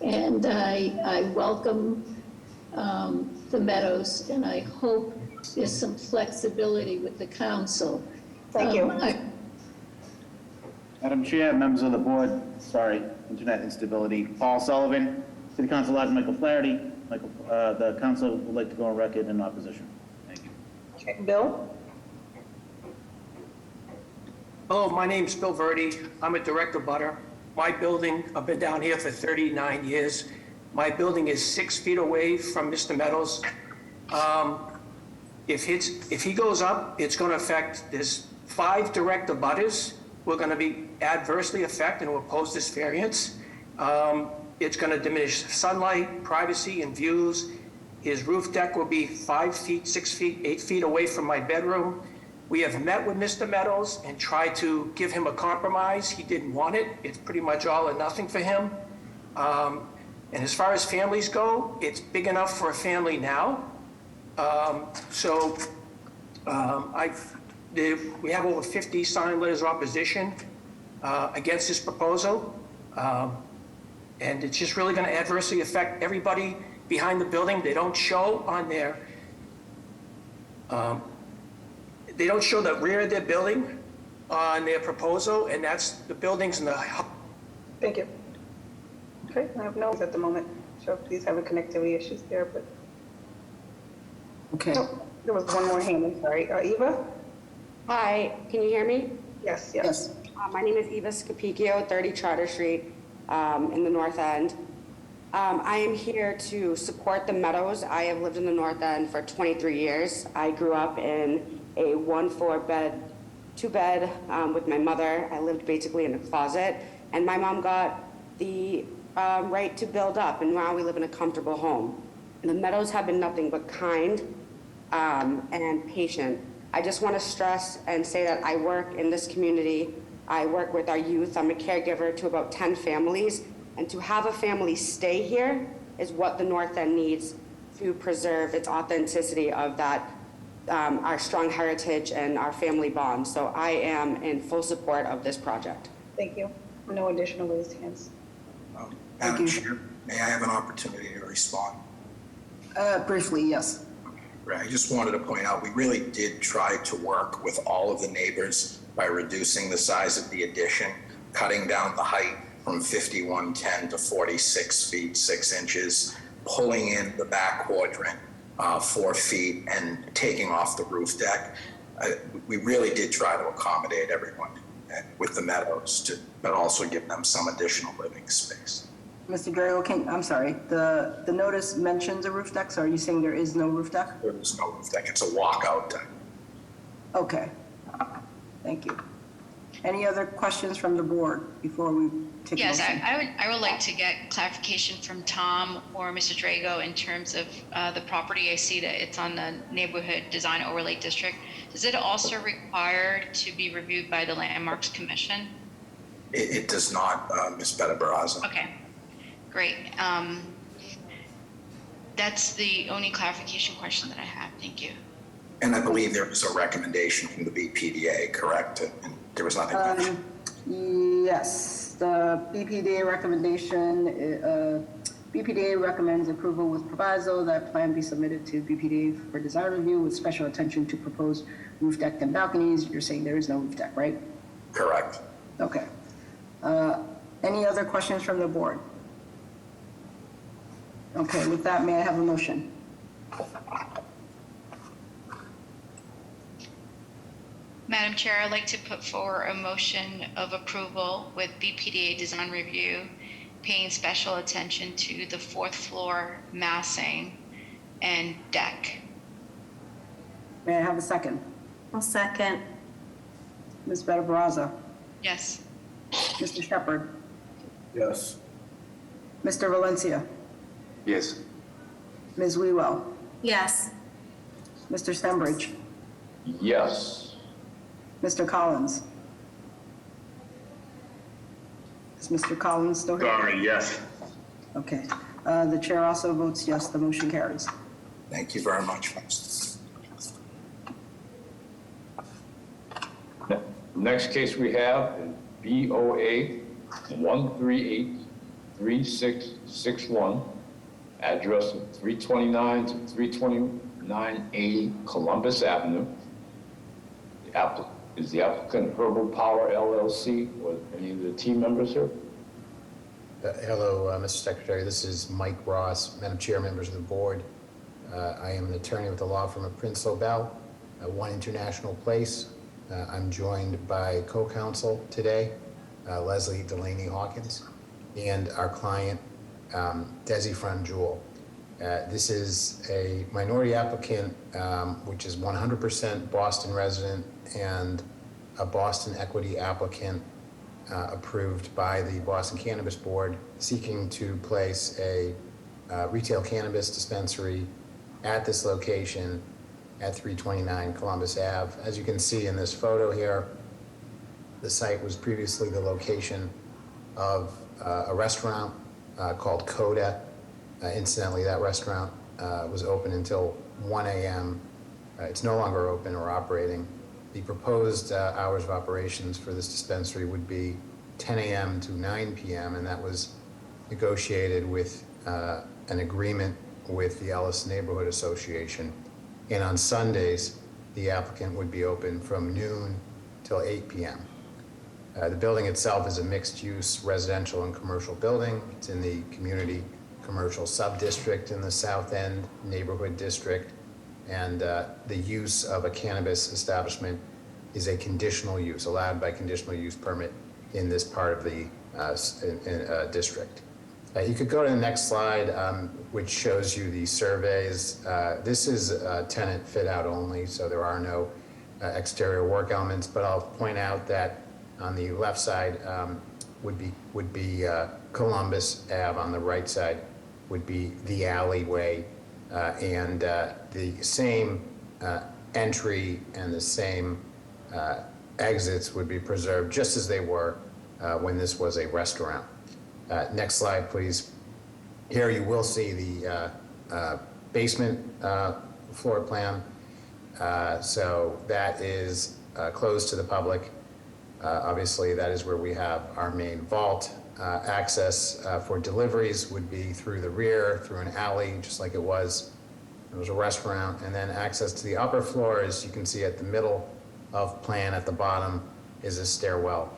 And I welcome the Meadows, and I hope there's some flexibility with the council. Thank you. Madam Chair, members of the board, sorry, internet instability. Paul Sullivan, City Councilor Michael Flaherty. The council would like to go on record in opposition. Thank you. Okay, Bill? Hello, my name's Bill Verdi. I'm a direct abutter. My building, I've been down here for 39 years. My building is 6 feet away from Mr. Meadows. If he goes up, it's going to affect, there's 5 direct abutters who are going to be adversely affected and will oppose this variance. It's going to diminish sunlight, privacy, and views. His roof deck will be 5 feet, 6 feet, 8 feet away from my bedroom. We have met with Mr. Meadows and tried to give him a compromise. He didn't want it. It's pretty much all or nothing for him. And as far as families go, it's big enough for a family now. We have over 50 signed letters of opposition against this proposal. And it's just really going to adversely affect everybody behind the building. They don't show on their, they don't show the rear of their building on their proposal, and that's the buildings in the. Thank you. Okay, I have no at the moment. So please having connectivity issues there, but. Okay. Oh, there was one more hand, I'm sorry. Eva? Hi, can you hear me? Yes, yes. My name is Eva Scapicchio, 30 Charter Street in the North End. I am here to support the Meadows. I have lived in the North End for 23 years. I grew up in a 1-4-bed, 2-bed with my mother. I lived basically in a closet, and my mom got the right to build up, and now we live in a comfortable home. And the Meadows have been nothing but kind and patient. I just want to stress and say that I work in this community. I work with our youth. I'm a caregiver to about 10 families. And to have a family stay here is what the North End needs to preserve its authenticity of that, our strong heritage and our family bond. So I am in full support of this project. Thank you. No additional raised hands. Madam Chair, may I have an opportunity to respond? Briefly, yes. Right. I just wanted to point out, we really did try to work with all of the neighbors by reducing the size of the addition, cutting down the height from 5110 to 46 feet 6 inches, pulling in the back quadrant 4 feet, and taking off the roof deck. We really did try to accommodate everyone with the Meadows, but also give them some additional living space. Mr. Drago, I'm sorry, the notice mentions a roof deck, so are you saying there is no roof deck? There is no roof deck. It's a walkout deck. Okay, thank you. Any other questions from the board before we take Yes, motion? I would like to get clarification from Tom or Mr. Drago in terms of the property. I see that it's on the Neighborhood Design Overlay District. Is it also required to be reviewed by the Landmarks Commission? It does not, Ms. Betta-Barraza. Okay, great. That's the only clarification question that I have. Thank you. And I believe there was a recommendation from the BPDA, correct? And there was nothing mentioned. Yes, the BPDA recommendation, BPDA recommends approval with proviso that plan be submitted to BPDA for design review with special attention to proposed roof deck and balconies. You're saying there is no roof deck, right? Correct. Okay. Any other questions from the board? Okay, with that, may I have a motion? Madam Chair, I'd like to put forward a motion of approval with BPDA design review, paying special attention to the fourth floor massing and deck. May I have a second? I'll second. Ms. Better Baraza, Yes. Mr. Shepherd, Yes. Mr. Valencia, Yes. Ms. Wewell, Yes. Mr. Stenbridge, Yes. Mr. Collins. Is Mr. Collins still here? Sorry, yes. Okay. The chair also votes yes, the motion carries. Thank you very much. Next case we have is BOA 1383661, address of 329 to 329A Columbus Avenue. Is the applicant Herbal Power LLC or any of the team members here? Hello, Mr. Secretary. This is Mike Ross, Madam Chair, members of the board. I am an attorney with the law firm of Prince Lobel, One International Place. I'm joined by co-counsel today, Leslie Delaney Hawkins, and our client, Desi Franjul. This is a minority applicant, which is 100% Boston resident and a Boston equity applicant approved by the Boston Cannabis Board, seeking to place a retail cannabis dispensary at this location at 329 Columbus Ave. As you can see in this photo here, the site was previously the location of a restaurant called Coda. Incidentally, that restaurant was open until 1 a.m. It's no longer open or operating. The proposed hours of operations for this dispensary would be 10 a.m. to 9 p.m., and that was negotiated with an agreement with the Ellis Neighborhood Association. And on Sundays, the applicant would be open from noon till 8 p.m. The building itself is a mixed-use residential and commercial building. It's in the community commercial sub-district in the South End neighborhood district. And the use of a cannabis establishment is a conditional use, allowed by conditional use permit in this part of the district. You could go to the next slide, which shows you the surveys. This is tenant fit out only, so there are no exterior work elements, but I'll point out that on the left side would be Columbus Ave. On the right side would be the alleyway, and the same entry and the same exits would be preserved just as they were when this was a restaurant. Next slide, please. Here you will see the basement floor plan. So that is closed to the public. Obviously, that is where we have our main vault. Access for deliveries would be through the rear, through an alley, just like it was. It was a restaurant. And then access to the upper floor, as you can see at the middle of plan at the bottom, is a stairwell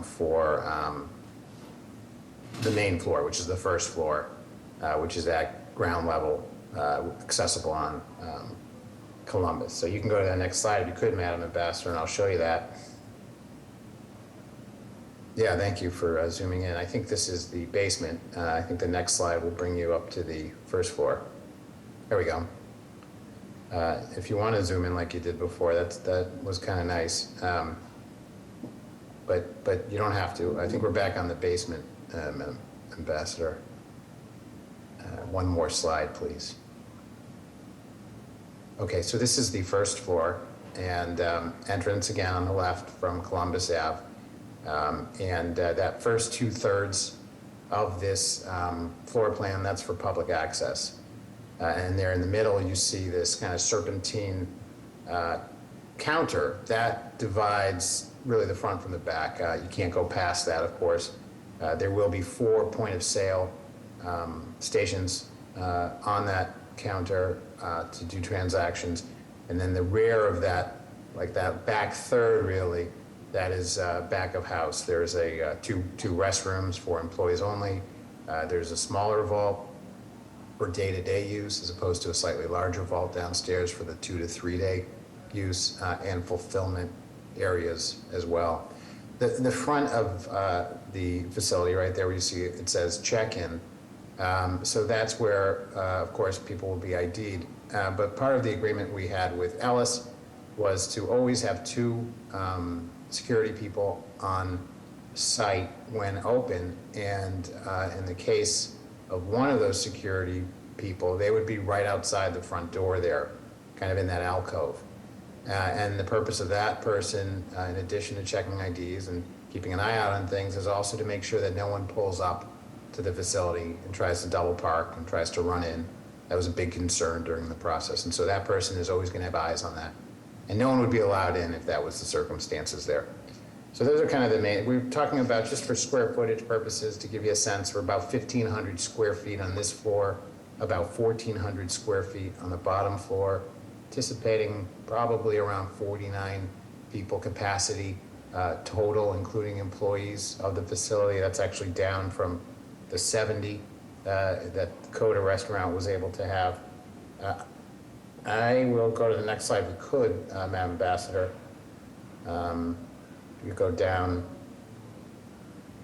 for the main floor, which is the first floor, which is at ground level, accessible on Columbus. So you can go to the next slide if you could, Madam Ambassador, and I'll show you that. Yeah, thank you for zooming in. I think this is the basement. I think the next slide will bring you up to the first floor. There we go. If you want to zoom in like you did before, that was kind of nice. But you don't have to. I think we're back on the basement, Madam Ambassador. One more slide, please. Okay, so this is the first floor, and entrance again on the left from Columbus Ave. And that first 2/3 of this floor plan, that's for public access. And there in the middle, you see this kind of serpentine counter that divides really the front from the back. You can't go past that, of course. There will be 4 point of sale stations on that counter to do transactions. And then the rear of that, like that back third really, that is back of house. There's two restrooms for employees only. There's a smaller vault for day-to-day use as opposed to a slightly larger vault downstairs for the 2 to 3 day use and fulfillment areas as well. The front of the facility right there where you see it says check-in. So that's where, of course, people will be ID'd. But part of the agreement we had with Ellis was to always have 2 security people on site when open. And in the case of one of those security people, they would be right outside the front door there, kind of in that alcove. And the purpose of that person, in addition to checking IDs and keeping an eye out on things, is also to make sure that no one pulls up to the facility and tries to double park and tries to run in. That was a big concern during the process. And so that person is always going to have eyes on that. And no one would be allowed in if that was the circumstances there. So those are kind of the main, we're talking about, just for square footage purposes, to give you a sense, we're about 1,500 square feet on this floor, about 1,400 square feet on the bottom floor, anticipating probably around 49 people capacity total, including employees of the facility. That's actually down from the 70 that Coda Restaurant was able to have. I will go to the next slide if we could, Madam Ambassador. You go down.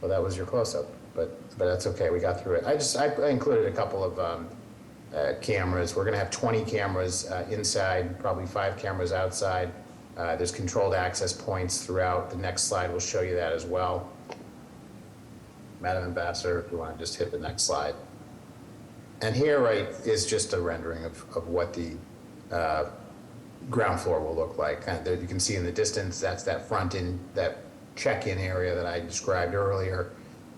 Well, that was your close-up, but that's okay. We got through it. I included a couple of cameras. We're going to have 20 cameras inside, probably 5 cameras outside. There's controlled access points throughout. The next slide will show you that as well. Madam Ambassador, if you want to just hit the next slide. And here, right, is just a rendering of what the ground floor will look like. And there you can see in the distance, that's that that check-in area that I described earlier.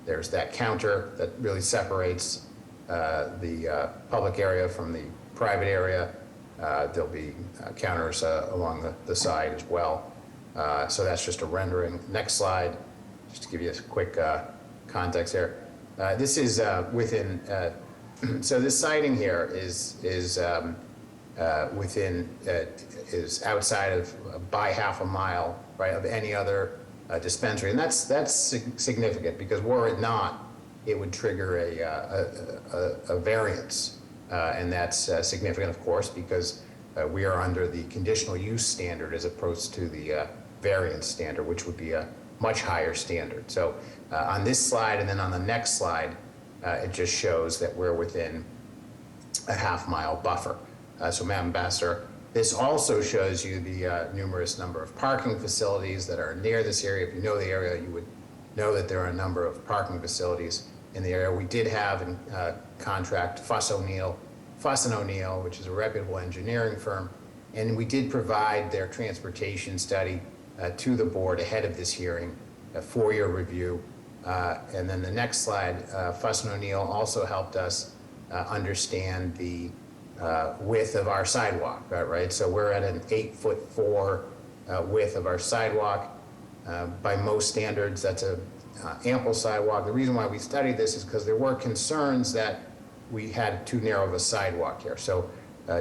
There's that counter that really separates the public area from the private area. There'll be counters along the side as well. So that's just a rendering. Next slide, just to give you a quick context here. This is within, so this siding here is within, is outside of by half a mile, right, of any other dispensary. And that's significant, because were it not, it would trigger a variance. And that's significant, of course, because we are under the conditional use standard as opposed to the variance standard, which would be a much higher standard. So on this slide and then on the next slide, it just shows that we're within a half-mile buffer. So, Madam Ambassador, this also shows you the numerous number of parking facilities that are near this area. If you know the area, you would know that there are a number of parking facilities in the area. We did have in contract Fuss & O'Neill, which is a reputable engineering firm, and we did provide their transportation study to the board ahead of this hearing for your review. And then the next slide, Fuss & O'Neill also helped us understand the width of our sidewalk, right? So we're at an 8'4" width of our sidewalk. By most standards, that's a ample sidewalk. The reason why we studied this is because there were concerns that we had too narrow of a sidewalk here. So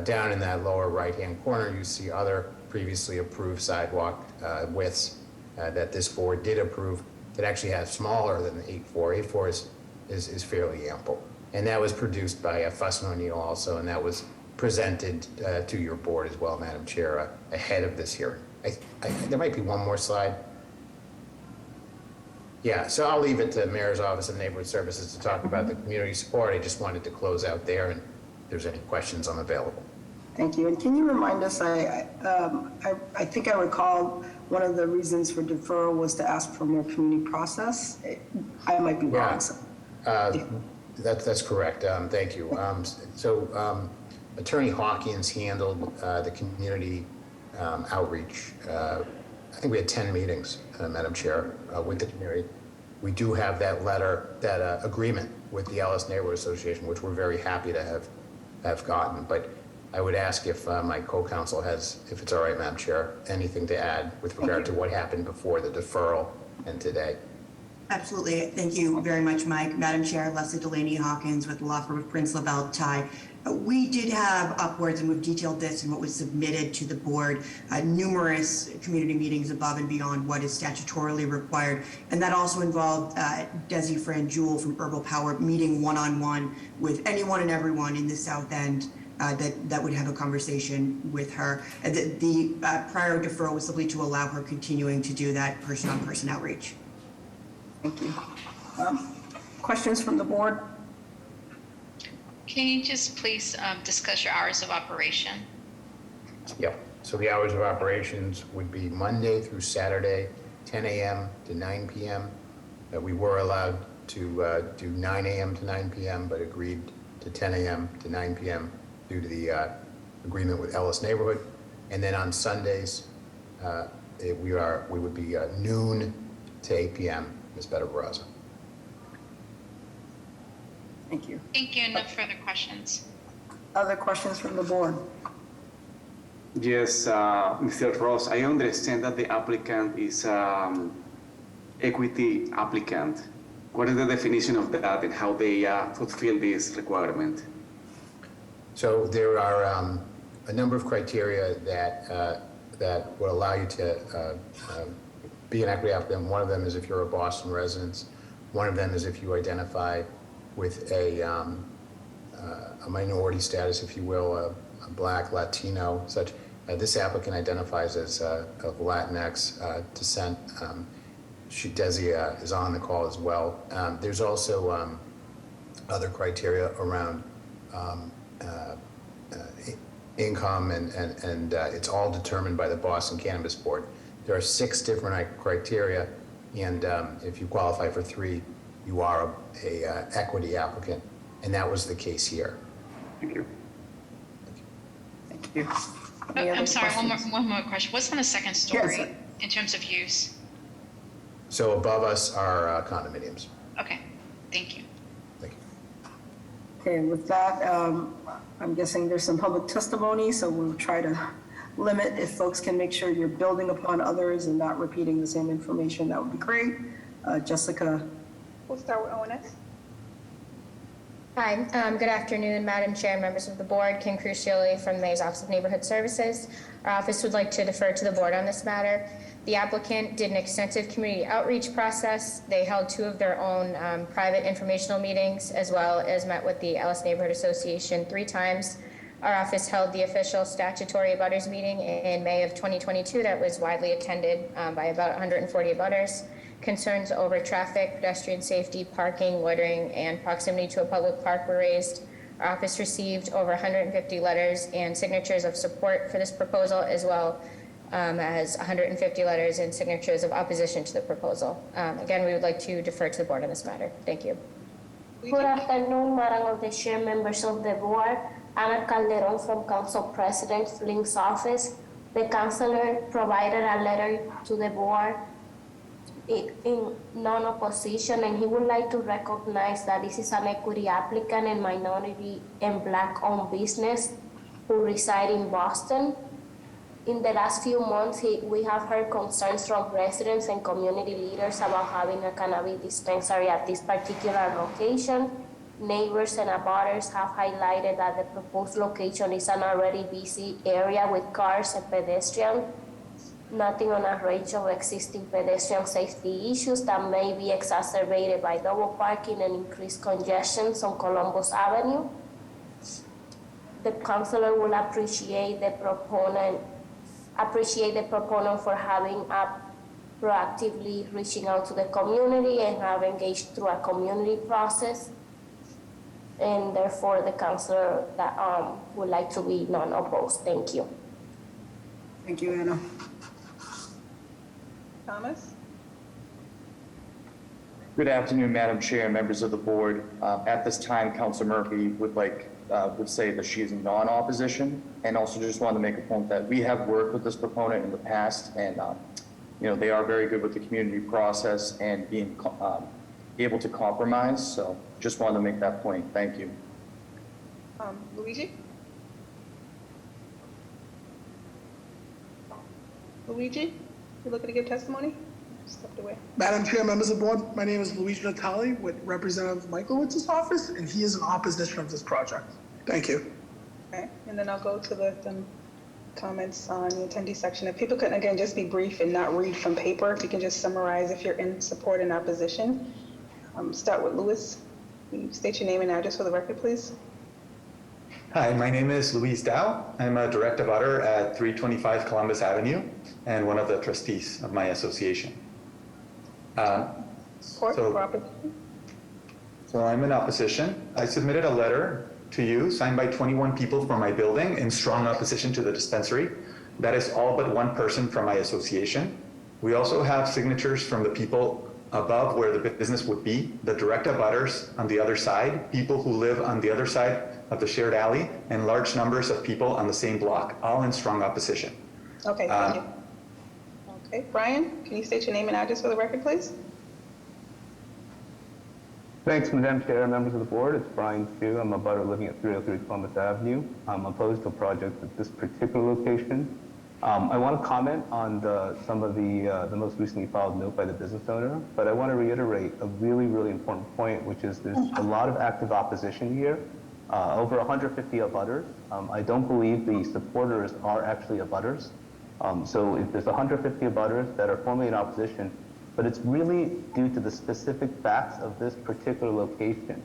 down in that lower right-hand corner, you see other previously approved sidewalk widths that this board did approve that actually have smaller than the 8'4". 8'4" is fairly ample. And that was produced by Fuss & O'Neill also, and that was presented to your board as well, Madam Chair, ahead of this hearing. There might be one more slide. Yeah, so I'll leave it to the Mayor's Office of Neighborhood Services to talk about the community support. I just wanted to close out there, and if there's any questions, I'm available. Thank you. And can you remind us, I think I recall one of the reasons for deferral was to ask for more community process. I might be wrong. That's correct. Thank you. So Attorney Hawkins handled the community outreach. I think we had 10 meetings, Madam Chair, with the community. We do have that letter, that agreement with the Ellis Neighborhood Association, which we're very happy to have gotten. But I would ask if my co-counsel has, if it's all right, Madam Chair, anything to add with regard to what happened before the deferral and today. Absolutely. Thank you very much, Mike. Madam Chair, Leslie Delaney Hawkins with the law firm of Prince LaBelle Tai. We did have upwards, and we've detailed this in what was submitted to the board, numerous community meetings above and beyond what is statutorily required. And that also involved Desi Franjul from Herbal Power meeting one-on-one with anyone and everyone in the South End that would have a conversation with her. The prior deferral was simply to allow her continuing to do that person-on-person outreach. Thank you. Questions from the board? Can you just please discuss your hours of operation? Yep. So the hours of operations would be Monday through Saturday, 10 a.m. to 9 p.m. We were allowed to do 9 a.m. to 9 p.m., but agreed to 10 a.m. to 9 p.m. due to the agreement with Ellis Neighborhood. And then on Sundays, we would be noon to 8 p.m. Ms. Better-Barraza. Thank you. Thank you. No further questions. Other questions from the board? Yes, Mr. Ross, I understand that the applicant is equity applicant. What is the definition of that and how they fulfill this requirement? So there are a number of criteria that will allow you to be an equity applicant. One of them is if you're a Boston resident. One of them is if you identify with a minority status, if you will, a Black, Latino, such. This applicant identifies as of Latinx descent. Desi is on the call as well. There's also other criteria around income, and it's all determined by the Boston Cannabis Board. There are 6 different criteria, and if you qualify for 3, you are a equity applicant, and that was the case here. Thank you. Thank you. I'm sorry, one more question. What's on the second story Yes. in terms of use? So above us are condominiums. Okay, thank you. Thank you. Okay, with that, I'm guessing there's some public testimony, so we'll try to limit. If folks can make sure you're building upon others and not repeating the same information, that would be great. Jessica. We'll start with ONS. Hi, good afternoon, Madam Chair and members of the board. Kim Crucioli from the Mayor's Office of Neighborhood Services. Our office would like to defer to the board on this matter. The applicant did an extensive community outreach process. They held 2 of their own private informational meetings, as well as met with the Ellis Neighborhood Association 3 times. Our office held the official statutory abutters meeting in May of 2022 that was widely attended by about 140 abutters. Concerns over traffic, pedestrian safety, parking, loitering, and proximity to a public park were raised. Our office received over 150 letters and signatures of support for this proposal, as well as 150 letters and signatures of opposition to the proposal. Again, we would like to defer to the board on this matter. Thank you. Good afternoon, Madam of the Chair, members of the board. Ana Calderon from Council President Flink's office. The councilor provided a letter to the board in non-opposition, and he would like to recognize that this is an equity applicant and minority and Black-owned business who reside in Boston. In the last few months, we have heard concerns from residents and community leaders about having a cannabis dispensary at this particular location. Neighbors and abutters have highlighted that the proposed location is an already busy area with cars and pedestrians. Nothing on a range of existing pedestrian safety issues that may be exacerbated by double parking and increased congestion on Columbus Avenue. The councilor will appreciate the proponent for having proactively reaching out to the community and have engaged through a community process. And therefore, the councilor that would like to be non-opposed. Thank you. Thank you, Anna. Thomas? Good afternoon, Madam Chair and members of the board. At this time, Councilor Murphy would say that she is in non-opposition, and also just wanted to make a point that we have worked with this proponent in the past, and they are very good with the community process and being able to compromise. So just wanted to make that point. Thank you. Luigi? Luigi, you looking to give testimony? Stepped away. Madam Chair, members of the board, my name is Luigi Natali with Representative Michaelowicz's office, and he is in opposition of this project. Thank you. Okay, and then I'll go to the comments on the attendee section. If people could, again, just be brief and not read from paper, if you can just summarize if you're in support and opposition. Start with Louis. Can you state your name and address for the record, please? Hi, my name is Luis Dow. I'm a direct abutter at 325 Columbus Avenue and one of the trustees of my association. So I'm in opposition. I submitted a letter to you signed by 21 people from my building in strong opposition to the dispensary. That is all but one person from my association. We also have signatures from the people above where the business would be, the direct abutters on the other side, people who live on the other side of the shared alley, and large numbers of people on the same block, all in strong opposition. Okay, thank you. Okay, Brian, can you state your name and address for the record, please? Thanks, Madam Chair, members of the board. It's Brian Chu. I'm a butter living at 303 Columbus Avenue. I'm opposed to a project at this particular location. I want to comment on some of the most recently filed note by the business owner, but I want to reiterate a really, really important point, which is there's a lot of active opposition here, over 150 abutters. I don't believe the supporters are actually abutters. So if there's 150 abutters that are formally in opposition, but it's really due to the specific facts of this particular location.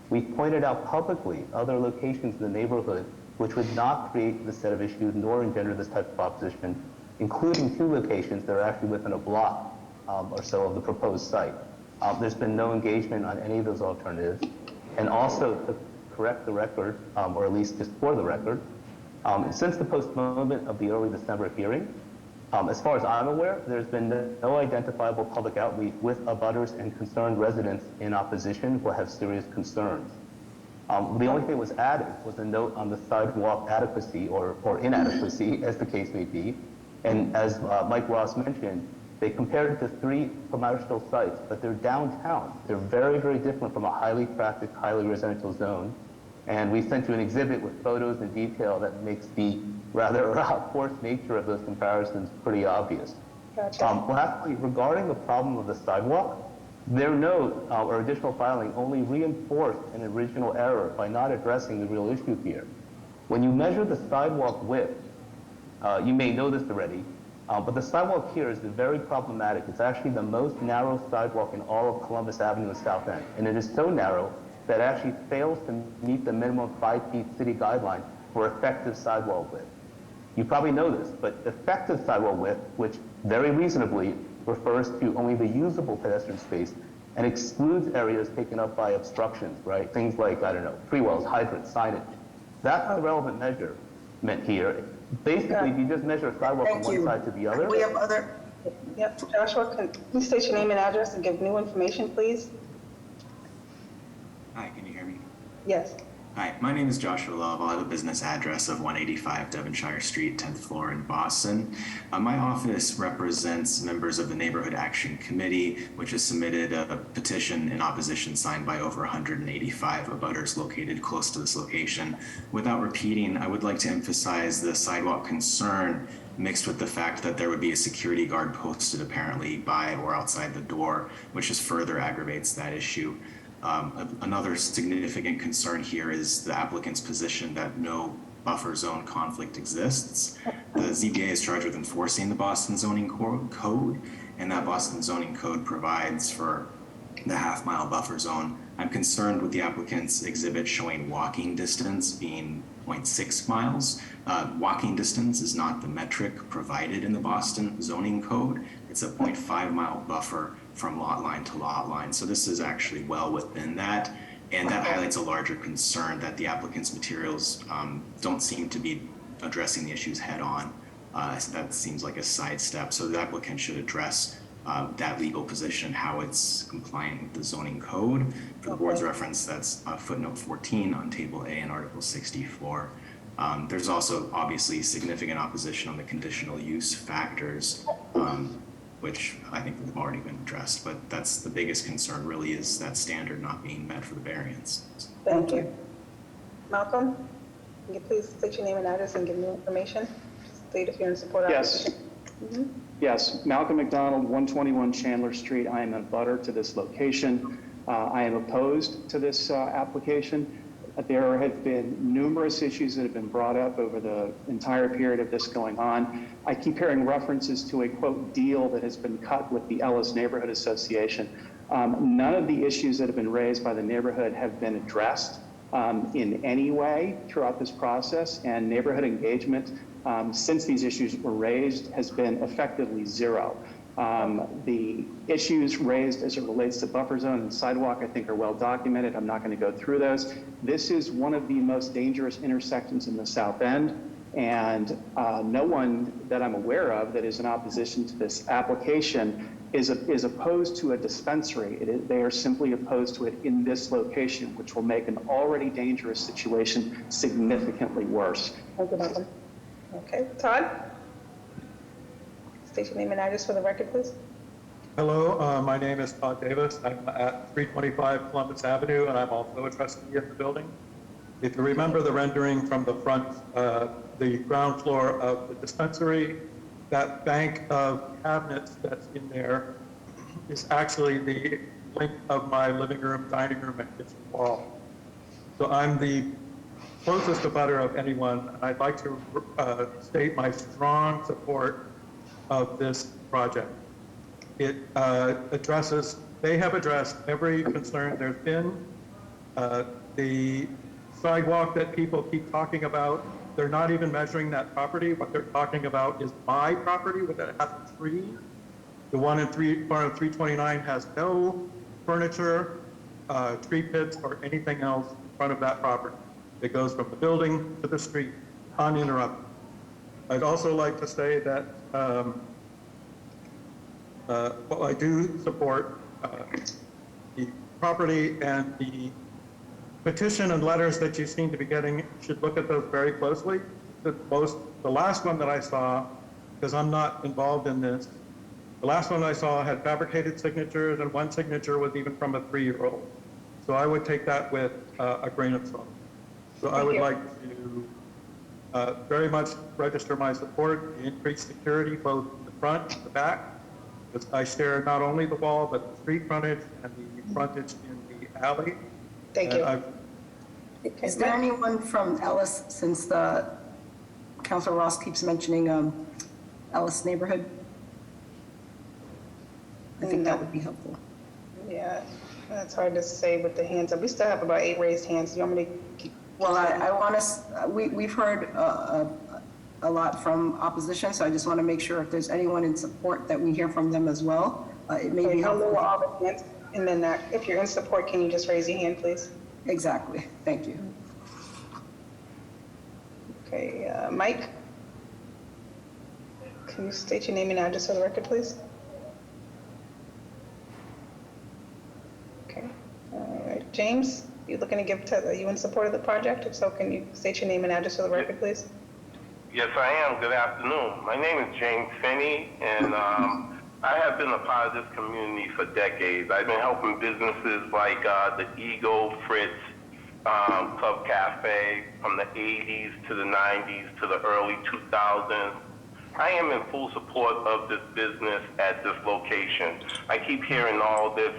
We pointed out publicly other locations in the neighborhood which would not create this set of issues nor engender this type of opposition, including 2 locations that are actually within a block or so of the proposed site. There's been no engagement on any of those alternatives. And also to correct the record, or at least just for the record, since the postponement of the early December hearing, as far as I'm aware, there's been no identifiable public outreach with abutters and concerned residents in opposition who have serious concerns. The only thing that was added was a note on the sidewalk adequacy or inadequacy, as the case may be. And as Mike Ross mentioned, they compared it to 3 commercial sites, but they're downtown. They're very, very different from a highly trafficked, highly residential zone. And we sent you an exhibit with photos and detail that makes the rather forced nature of those comparisons pretty obvious. Gotcha. Lastly, regarding the problem of the sidewalk, their note or additional filing only reinforced an original error by not addressing the real issue here. When you measure the sidewalk width, you may know this already, but the sidewalk here is very problematic. It's actually the most narrow sidewalk in all of Columbus Avenue and South End, and it is so narrow that it actually fails to meet the minimum 5 feet city guideline for effective sidewalk width. You probably know this, but effective sidewalk width, which very reasonably refers to only the usable pedestrian space and excludes areas taken up by obstructions, right? Things like, I don't know, tree wells, hydrants, signage. That's the relevant measurement here. Basically, if you just measure a sidewalk from one side to the other. We have other. Yep, Joshua, can you state your name and address and give new information, please? Hi, can you hear me? Yes. Hi, my name is Joshua Love. I have a business address of 185 Devonshire Street, 10th floor in Boston. My office represents members of the Neighborhood Action Committee, which has submitted a petition in opposition signed by over 185 abutters located close to this location. Without repeating, I would like to emphasize the sidewalk concern mixed with the fact that there would be a security guard posted apparently by or outside the door, which just further aggravates that issue. Another significant concern here is the applicant's position that no buffer zone conflict exists. The ZBA is charged with enforcing the Boston zoning code, and that Boston zoning code provides for the half-mile buffer zone. I'm concerned with the applicant's exhibit showing walking distance being 0.6 miles. Walking distance is not the metric provided in the Boston zoning code. It's a 0.5 mile buffer from lot line to lot line. So this is actually well within that. And that highlights a larger concern that the applicant's materials don't seem to be addressing the issues head on. That seems like a sidestep. So the applicant should address that legal position, how it's compliant with the zoning code. For the board's reference, that's footnote 14 on table A in article 64. There's also obviously significant opposition on the conditional use factors, which I think have already been addressed, but that's the biggest concern really, is that standard not being met for the variance. Thank you. Malcolm, can you please state your name and address and give new information? State if you're in support of Yes. opposition. Yes, Malcolm McDonald, 121 Chandler Street. I am a butter to this location. I am opposed to this application. There have been numerous issues that have been brought up over the entire period of this going on. I keep hearing references to a, quote, deal that has been cut with the Ellis Neighborhood Association. None of the issues that have been raised by the neighborhood have been addressed in any way throughout this process, and neighborhood engagement since these issues were raised has been effectively zero. The issues raised as it relates to buffer zone and sidewalk, I think, are well documented. I'm not going to go through those. This is one of the most dangerous intersections in the South End, and no one that I'm aware of that is in opposition to this application is opposed to a dispensary. They are simply opposed to it in this location, which will make an already dangerous situation significantly worse. Okay, Todd? State your name and address for the record, please. Hello, my name is Todd Davis. I'm at 325 Columbus Avenue, and I'm also a trustee in the building. If you remember the rendering from the front, the ground floor of the dispensary, that bank of cabinets that's in there is actually the length of my living room, dining room, and kitchen wall. So I'm the closest abutter of anyone, and I'd like to state my strong support of this project. It they have addressed every concern there's been. The sidewalk that people keep talking about, they're not even measuring that property. What they're talking about is my property with that has trees. The one in 329 has no furniture, tree pits, or anything else in front of that property. It goes from the building to the street, uninterrupted. I'd also like to say that while I do support the property and the petition and letters that you seem to be getting, should look at those very closely. The last one that I saw, because I'm not involved in this, the last one I saw had fabricated signatures, and one signature was even from a 3-year-old. So I would take that with a grain of salt. So I would like to very much register my support, the increased security, both in the front and the back, because I share not only the wall, but the street frontage and the frontage in the alley. Thank you. Is there anyone from Ellis, since the Councilor Ross keeps mentioning Ellis neighborhood? I think that would be helpful. Yeah, that's hard to say with the hands up. We still have about 8 raised hands. Do you want me to keep? Well, I want to, we've heard a lot from opposition, so I just want to make sure if there's anyone in support that we hear from them as well. It may be helpful. Lower all the hands, and then if you're in support, can you just raise your hand, please? Exactly. Thank you. Okay, Mike? Can you state your name and address for the record, please? Okay. All right. James, you looking to are you in support of the project? If so, can you state your name and address for the record, please? Yes, I am. Good afternoon. My name is James Finney, and I have been a part of this community for decades. I've been helping businesses like the Eagle, Fritz, Club Cafe from the 80s to the 90s to the early 2000s. I am in full support of this business at this location. I keep hearing all this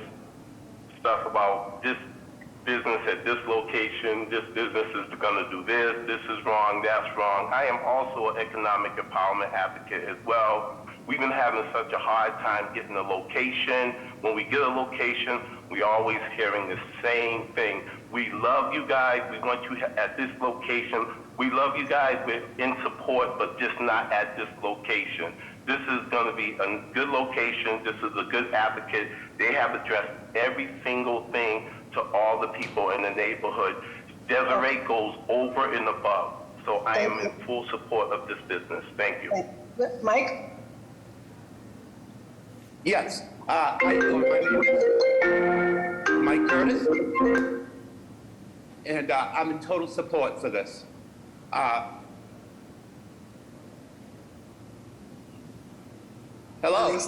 stuff about this business at this location, this business is going to do this is wrong, that's wrong. I am also an economic empowerment advocate as well. We've been having such a hard time getting a location. When we get a location, we always hearing the same thing. We love you guys, we want you at this location. We love you guys, we're in support, but just not at this location. This is going to be a good location, this is a good advocate. They have addressed every single thing to all the people in the neighborhood. Desiree goes over and above. So I am in full support of this business. Thank you. Mike? Yes. My name is Mike Curtis, and I'm in total support for this. Hello?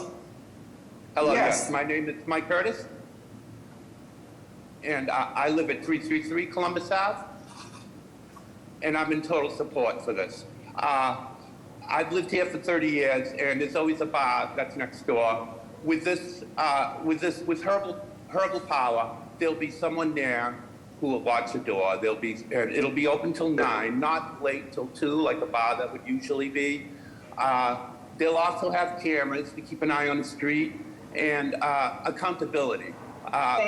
Hello, yes. My name is Mike Curtis, and I live at 333 Columbus Ave, and I'm in total support for this. I've lived here for 30 years, and there's always a bar that's next door. With herbal power, there'll be someone there who will watch the door. And it'll be open till 9, not late till 2 like a bar that would usually be. They'll also have cameras to keep an eye on the street and accountability,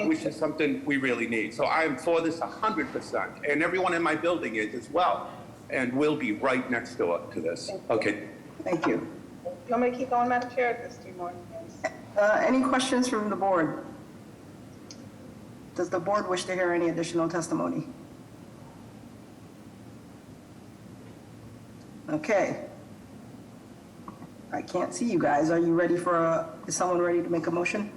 which is something we really need. So I am for this 100%, and everyone in my building is as well, and we'll be right next door to this. Okay. Thank you. You want me to keep going, Madam Chair? There's 3 more. Any questions from the board? Does the board wish to hear any additional testimony? Okay. I can't see you guys. Are you ready is someone ready to make a motion?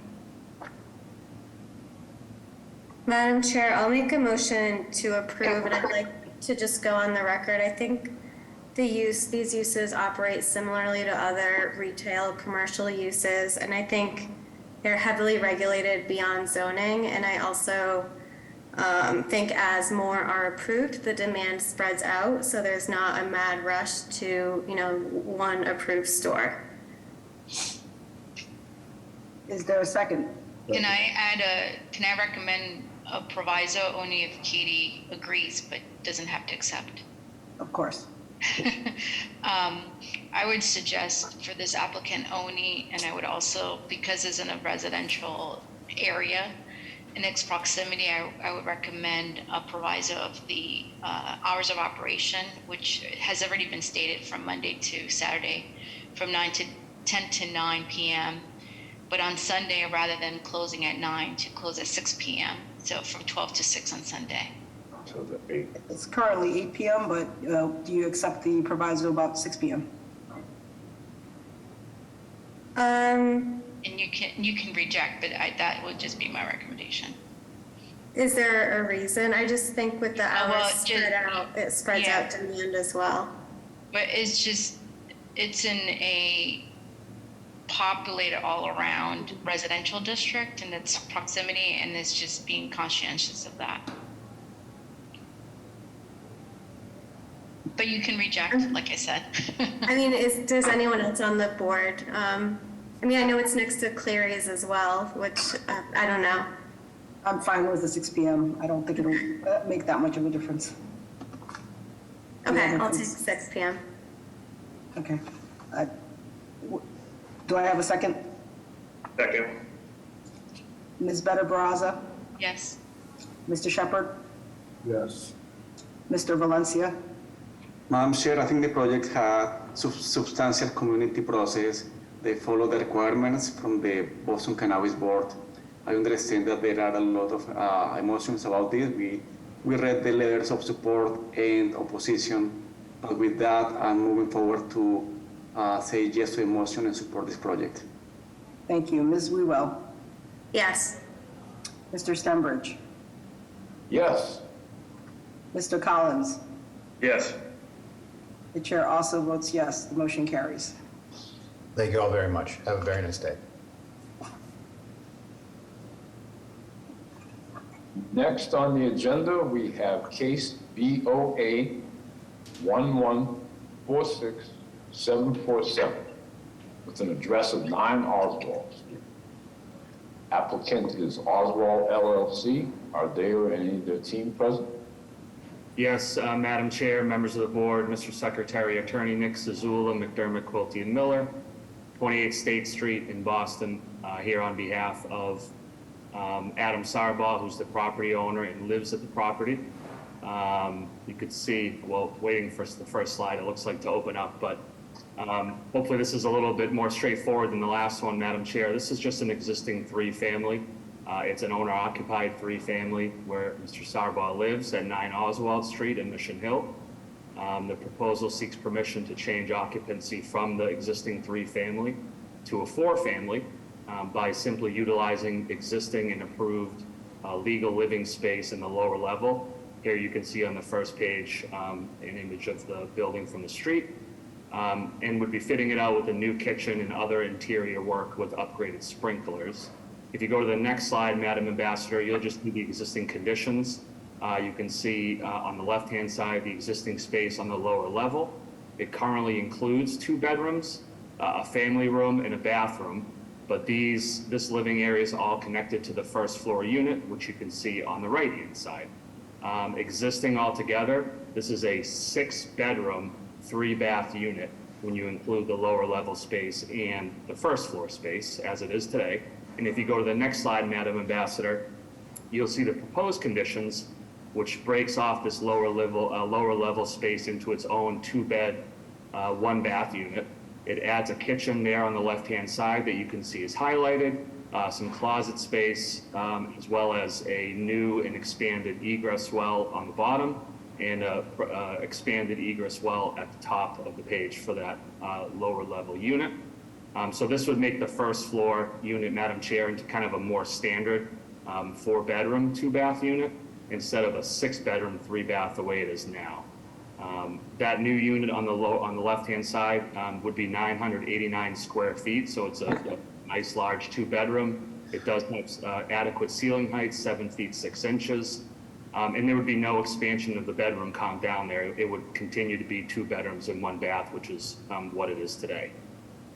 Madam Chair, I'll make a motion to approve, and I'd like to just go on the record. I think these uses operate similarly to other retail commercial uses, and I think they're heavily regulated beyond zoning. And I also think as more are approved, the demand spreads out, so there's not a mad rush to, one approved store. Is there a second? Can I recommend a proviso only if Katie agrees but doesn't have to accept? Of course. I would suggest for this applicant only, and I would also, because it's in a residential area, in its proximity, I would recommend a proviso of the hours of operation, which has already been stated from Monday to Saturday, from 10 to 9 p.m., but on Sunday, rather than closing at 9, to close at 6 p.m., so from 12 to 6 on Sunday. So the 8. It's currently 8 p.m., but do you accept the proviso about 6 p.m.? And you can reject, but that would just be my recommendation. Is there a reason? I just think with the hours spread out, it spreads out demand as well. But it's in a populated all around residential district and its proximity, and it's just being conscientious of that. But you can reject, like I said. I mean, does anyone else on the board? I know it's next to Cleary's as well, which I don't know. I'm fine with the 6 p.m. I don't think it'll make that much of a difference. Okay, I'll take 6 p.m. Okay. Do I have a second? Second. Ms. Better Baraza? Yes. Mr. Shepherd? Yes. Mr. Valencia? Madam Chair, I think the project had substantial community process. They follow the requirements from the Boston Cannabis Board. I understand that there are a lot of emotions about this. We read the letters of support and opposition, but with that, I'm moving forward to say yes to the motion and support this project. Thank you. Ms. Wewell? Yes. Mr. Stenbridge? Yes. Mr. Collins? Yes. The chair also votes yes. The motion carries. Thank you all very much. Have a very nice day. Next on the agenda, we have case BOA 1146747 with an address of 9 Oswald Street. Applicant is Oswald LLC. Are they or any of their team present? Yes, Madam Chair, members of the board, Mr. Secretary, Attorney Nick Zazula, McDermott, Quilty, and Miller, 28 State Street in Boston, here on behalf of Adam Sarbaugh, who's the property owner and lives at the property. You could see, well, waiting for the first slide, it looks like to open up, but hopefully this is a little bit more straightforward than the last one, Madam Chair. This is just an existing 3-family. It's an owner-occupied 3-family where Mr. Sarbaugh lives at 9 Oswald Street in Mission Hill. The proposal seeks permission to change occupancy from the existing 3-family to a 4-family by simply utilizing existing and approved legal living space in the lower level. Here you can see on the first page an image of the building from the street, and would be fitting it out with a new kitchen and other interior work with upgraded sprinklers. If you go to the next slide, Madam Ambassador, you'll just see the existing conditions. You can see on the left-hand side the existing space on the lower level. It currently includes 2 bedrooms, a family room, and a bathroom. But this living area is all connected to the first floor unit, which you can see on the right-hand side. Existing altogether, this is a 6-bedroom, 3-bath unit when you include the lower level space and the first floor space as it is today. And if you go to the next slide, Madam Ambassador, you'll see the proposed conditions, which breaks off this lower level space into its own 2-bed, 1-bath unit. It adds a kitchen there on the left-hand side that you can see is highlighted, some closet space, as well as a new and expanded egress well on the bottom, and a expanded egress well at the top of the page for that lower level unit. So this would make the first floor unit, Madam Chair, into kind of a more standard 4-bedroom, 2-bath unit instead of a 6-bedroom, 3-bath the way it is now. That new unit on the left-hand side would be 989 square feet, so it's a nice large 2-bedroom. It does have adequate ceiling height, 7 feet 6 inches, and there would be no expansion of the bedroom count down there. It would continue to be 2 bedrooms and 1 bath, which is what it is today.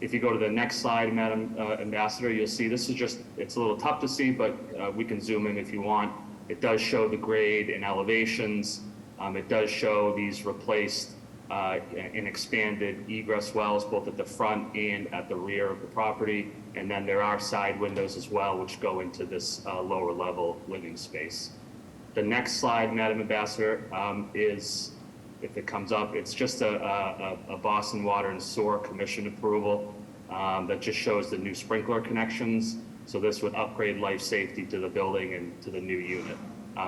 If you go to the next slide, Madam Ambassador, you'll see this is just, it's a little tough to see, but we can zoom in if you want. It does show the grade and elevations. It does show these replaced and expanded egress wells, both at the front and at the rear of the property. And then there are side windows as well, which go into this lower level living space. The next slide, Madam Ambassador, is, if it comes up, it's just a Boston Water and Sewer Commission approval that just shows the new sprinkler connections. So this would upgrade life safety to the building and to the new unit.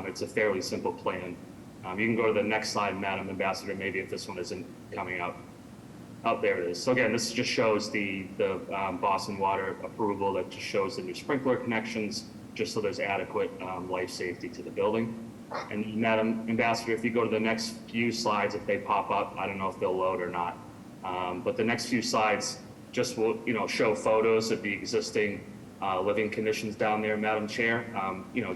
It's a fairly simple plan. You can go to the next slide, Madam Ambassador, maybe if this one isn't coming up. Oh, there it is. So again, this just shows the Boston Water approval that just shows the new sprinkler connections, just so there's adequate life safety to the building. And Madam Ambassador, if you go to the next few slides, if they pop up, I don't know if they'll load or not. But the next few slides just will, show photos of the existing living conditions down there, Madam Chair.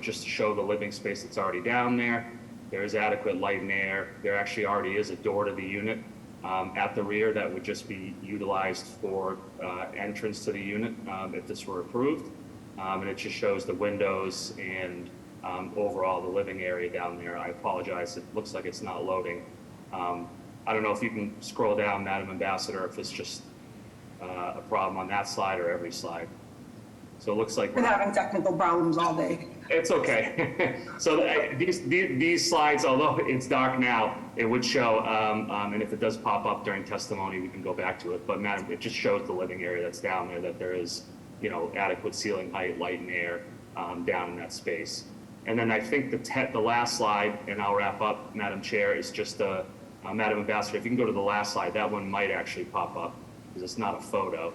Just to show the living space that's already down there. There is adequate light and air. There actually already is a door to the unit at the rear that would just be utilized for entrance to the unit if this were approved. And it just shows the windows and overall the living area down there. I apologize, it looks like it's not loading. I don't know if you can scroll down, Madam Ambassador, if it's just a problem on that slide or every slide. So it looks like We're having technical problems all day. It's okay. So these slides, although it's dark now, it would show, and if it does pop up during testimony, we can go back to it. But Madam, it just shows the living area that's down there, that there is, adequate ceiling height, light and air down in that space. And then I think the last slide, and I'll wrap up, Madam Chair, is just Madam Ambassador, if you can go to the last slide, that one might actually pop up because it's not a photo.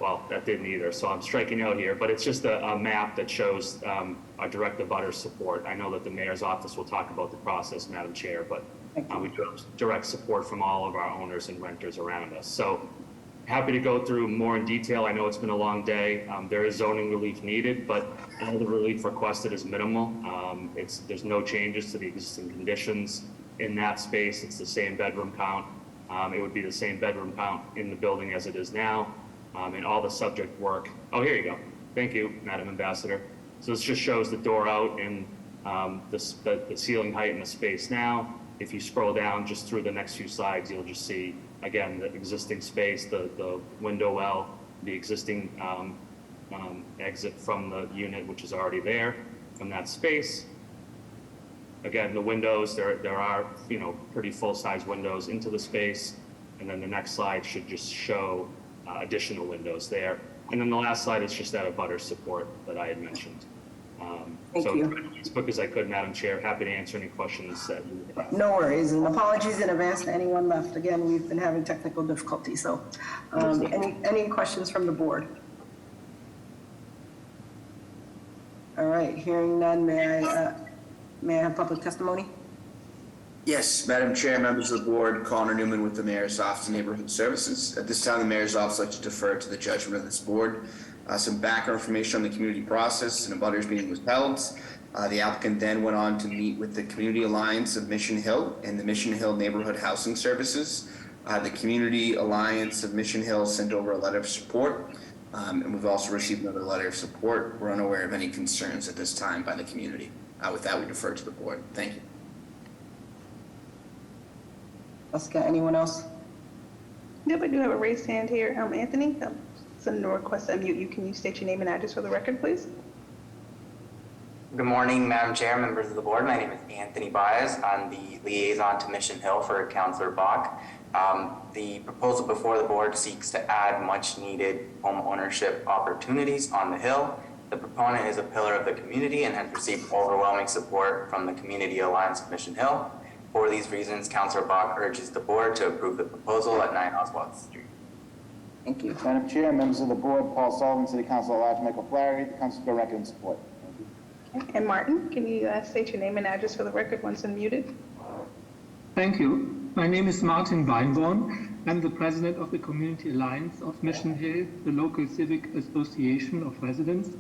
Well, that didn't either, so I'm striking out here, but it's just a map that shows our direct abutter support. I know that the mayor's office will talk about the process, Madam Chair, but we do have direct support from all of our owners and renters around us. So happy to go through more in detail. I know it's been a long day. There is zoning relief needed, but all the relief requested is minimal. There's no changes to the existing conditions in that space. It's the same bedroom count. It would be the same bedroom count in the building as it is now. And all the subject work. Oh, here you go. Thank you, Madam Ambassador. So this just shows the door out and the ceiling height in the space now. If you scroll down just through the next few slides, you'll just see, again, the existing space, the window well, the existing exit from the unit, which is already there from that space. Again, the windows, there are, pretty full-size windows into the space. And then the next slide should just show additional windows there. And then the last slide is just that abutter support that I had mentioned. Thank you. As quick as I could, Madam Chair, happy to answer any questions that you have. No worries, and apologies in advance to anyone left. Again, we've been having technical difficulties, so any questions from the board? All right, hearing none, may I have public testimony? Yes, Madam Chair, members of the board, Connor Newman with the Mayor's Office of Neighborhood Services. At this time, the Mayor's Office would like to defer to the judgment of this board. Some background information on the community process. An abutters meeting was held. The applicant then went on to meet with the Community Alliance of Mission Hill and the Mission Hill Neighborhood Housing Services. The Community Alliance of Mission Hill sent over a letter of support, and we've also received another letter of support. We're unaware of any concerns at this time by the community. With that, we defer to the board. Thank you. Let's get anyone else? Yep, I do have a raised hand here. Anthony, sending a request to unmute you. Can you state your name and address for the record, please? Good morning, Madam Chair, members of the board. My name is Anthony Baez. I'm the liaison to Mission Hill for Councillor Bach. The proposal before the board seeks to add much needed home ownership opportunities on the Hill. The proponent is a pillar of the community and has received overwhelming support from the Community Alliance of Mission Hill. For these reasons, Councillor Bach urges the board to approve the proposal at 9 Oswald Street. Thank you. Madam Chair, members of the board, Paul Sullivan, City Council at Large, Michael Flaherty, the council for record and support. Okay. And Martin, can you state your name and address for the record once unmuted? Thank you. My name is Martin Weinborn. I'm the president of the Community Alliance of Mission Hill, the local civic association of residents.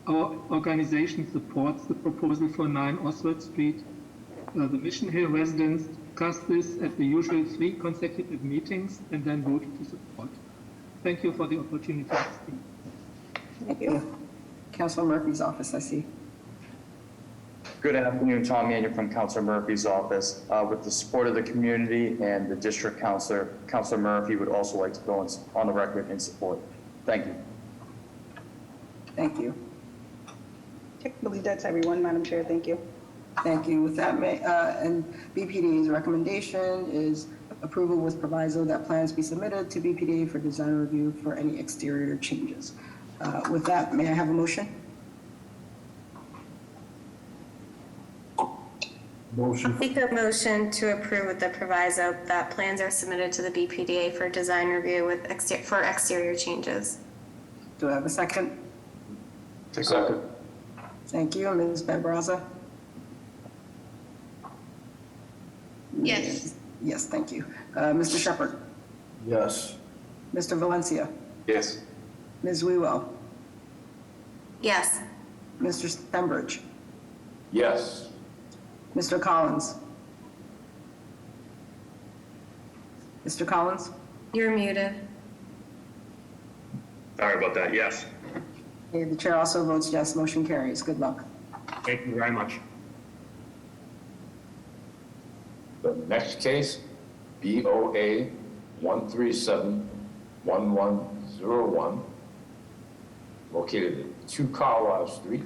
Our organization supports the proposal for 9 Oswald Street. The Mission Hill residents discussed this at the usual 3 consecutive meetings and then voted to support. Thank you for the opportunity to speak. Thank you. Councilor Murphy's office, I see. Good afternoon, Tom Mannion from Councilor Murphy's office. With the support of the community and the district councilor, Councilor Murphy would also like to go on the record in support. Thank you. Thank you. I believe that's everyone, Madam Chair. Thank you. Thank you. With that, and BPDA's recommendation is approval with proviso that plans be submitted to BPDA for design review for any exterior changes. With that, may I have a motion? I'll make a motion to approve with the proviso that plans are submitted to the BPDA for design review with for exterior changes. Do I have a second? Second. Thank you. Ms. Barbraza? Yes. Yes, thank you. Mr. Shepherd? Yes. Mr. Valencia? Yes. Ms. Wewell? Yes. Mr. Stenbridge? Yes. Mr. Collins? Mr. Collins? You're muted. Sorry about that. Yes. Okay, the chair also votes yes. Motion carries. Good luck. Thank you very much. The next case, BOA 137-1101, located at 2 Carlisle Street.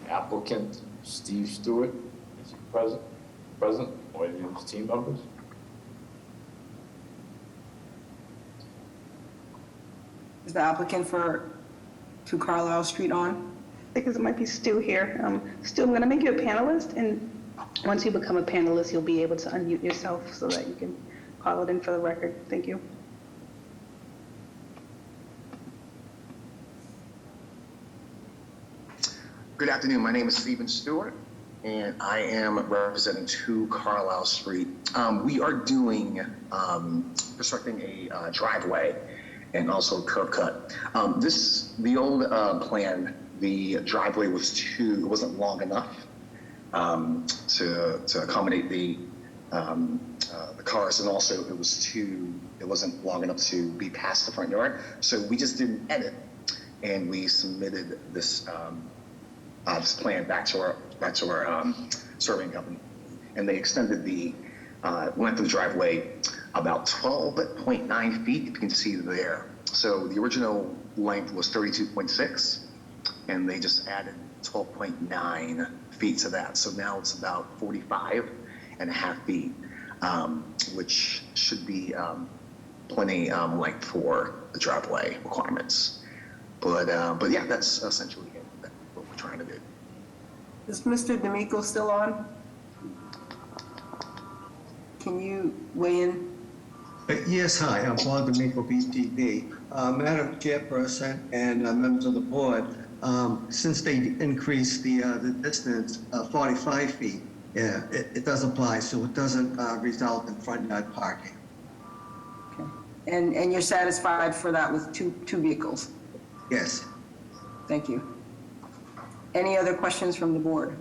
Applicant Steve Stewart is present, or any of his team members. Is the applicant for 2 Carlisle Street on? Because it might be Stu here. Stu, I'm going to make you a panelist, and once you become a panelist, you'll be able to unmute yourself so that you can call it in for the record. Thank you. Good afternoon. My name is Stephen Stewart, and I am representing 2 Carlisle Street. We are doing constructing a driveway and also a curb cut. The old plan, the driveway wasn't long enough to accommodate the cars, and also it wasn't long enough to be past the front yard. So we just did an edit, and we submitted this plan back to our surveying company, and they extended the length of the driveway about 12.9 feet. You can see there. So the original length was 32.6, and they just added 12.9 feet to that. So now it's about 45.5 feet, which should be plenty length for the driveway requirements. But yeah, that's essentially what we're trying to do. Is Mr. D'Amico still on? Can you weigh in? Yes, hi, I'm Paul D'Amico, BTD. Madam Chairperson and members of the board, since they increased the distance 45 feet, yeah, it does apply, so it doesn't result in front yard parking. Okay. And you're satisfied for that with two vehicles? Yes. Thank you. Any other questions from the board?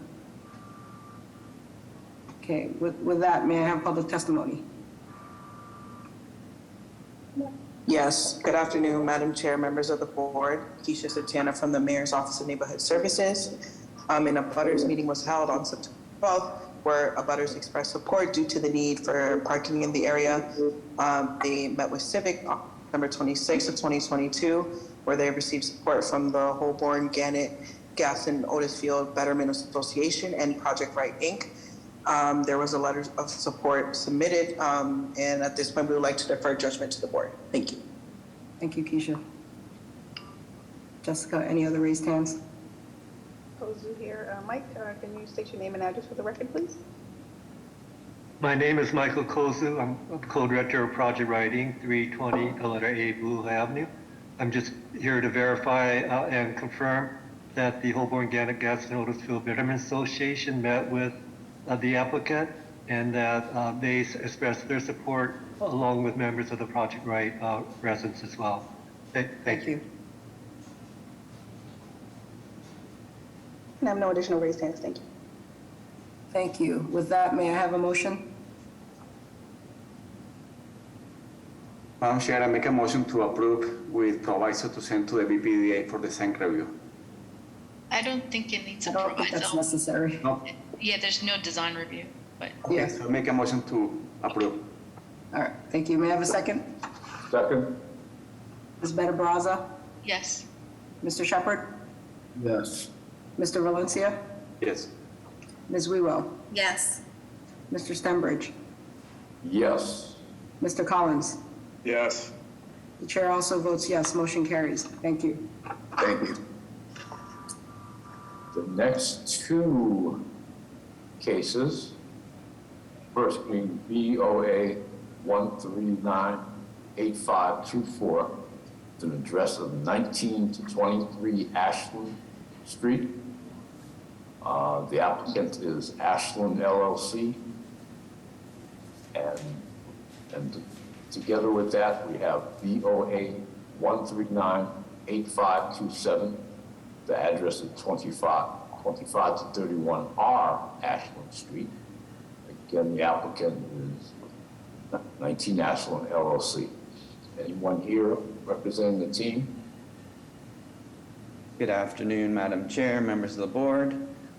Okay, with that, may I have public testimony? Yes, good afternoon, Madam Chair, members of the board. Keisha Santana from the Mayor's Office of Neighborhood Services. An abutters meeting was held on September 12th, where abutters expressed support due to the need for parking in the area. They met with Civic on September 26th of 2022, where they received support from the Holborn, Gannett, Gaston, Otisfield Betterment Association and Project Right, Inc. There was a letter of support submitted, and at this point, we would like to defer judgment to the board. Thank you. Thank you, Keisha. Jessica, any other raised hands? Kozu here. Mike, can you state your name and address for the record, please? My name is Michael Kozu. I'm co-director of Project Writing, 320 the letter A Blue Avenue. I'm just here to verify and confirm that the Holborn, Gannett, Gaston, Otisfield Betterment Association met with the applicant and that they expressed their support along with members of the Project Right residents as well. Thank you. And I have no additional raised hands. Thank you. Thank you. With that, may I have a motion? Madam Chair, I make a motion to approve with proviso to send to the BPDA for the SENC review. I don't think it needs a I don't think that's proviso. necessary. No? Yeah, there's no design review, but Okay, so I make a motion to approve. All right, thank you. May I have a second? Second? Ms. Better Baraza? yes. Mr. Shepherd? Yes. Mr. Valencia? Yes. Ms. Wewell? Yes. Mr. Stenbridge? Yes. Mr. Collins? Yes. The chair also votes yes. Motion carries. Thank you. Thank you. The next two cases, first being BOA 1398524, with an address of 19 to 23 Ashland Street. The applicant is Ashland LLC. And together with that, we have BOA 1398527. The address is 25 to 31R Ashland Street. Again, the applicant is 19 Ashland LLC. Anyone here representing the team? Good afternoon, Madam Chair, members of the board.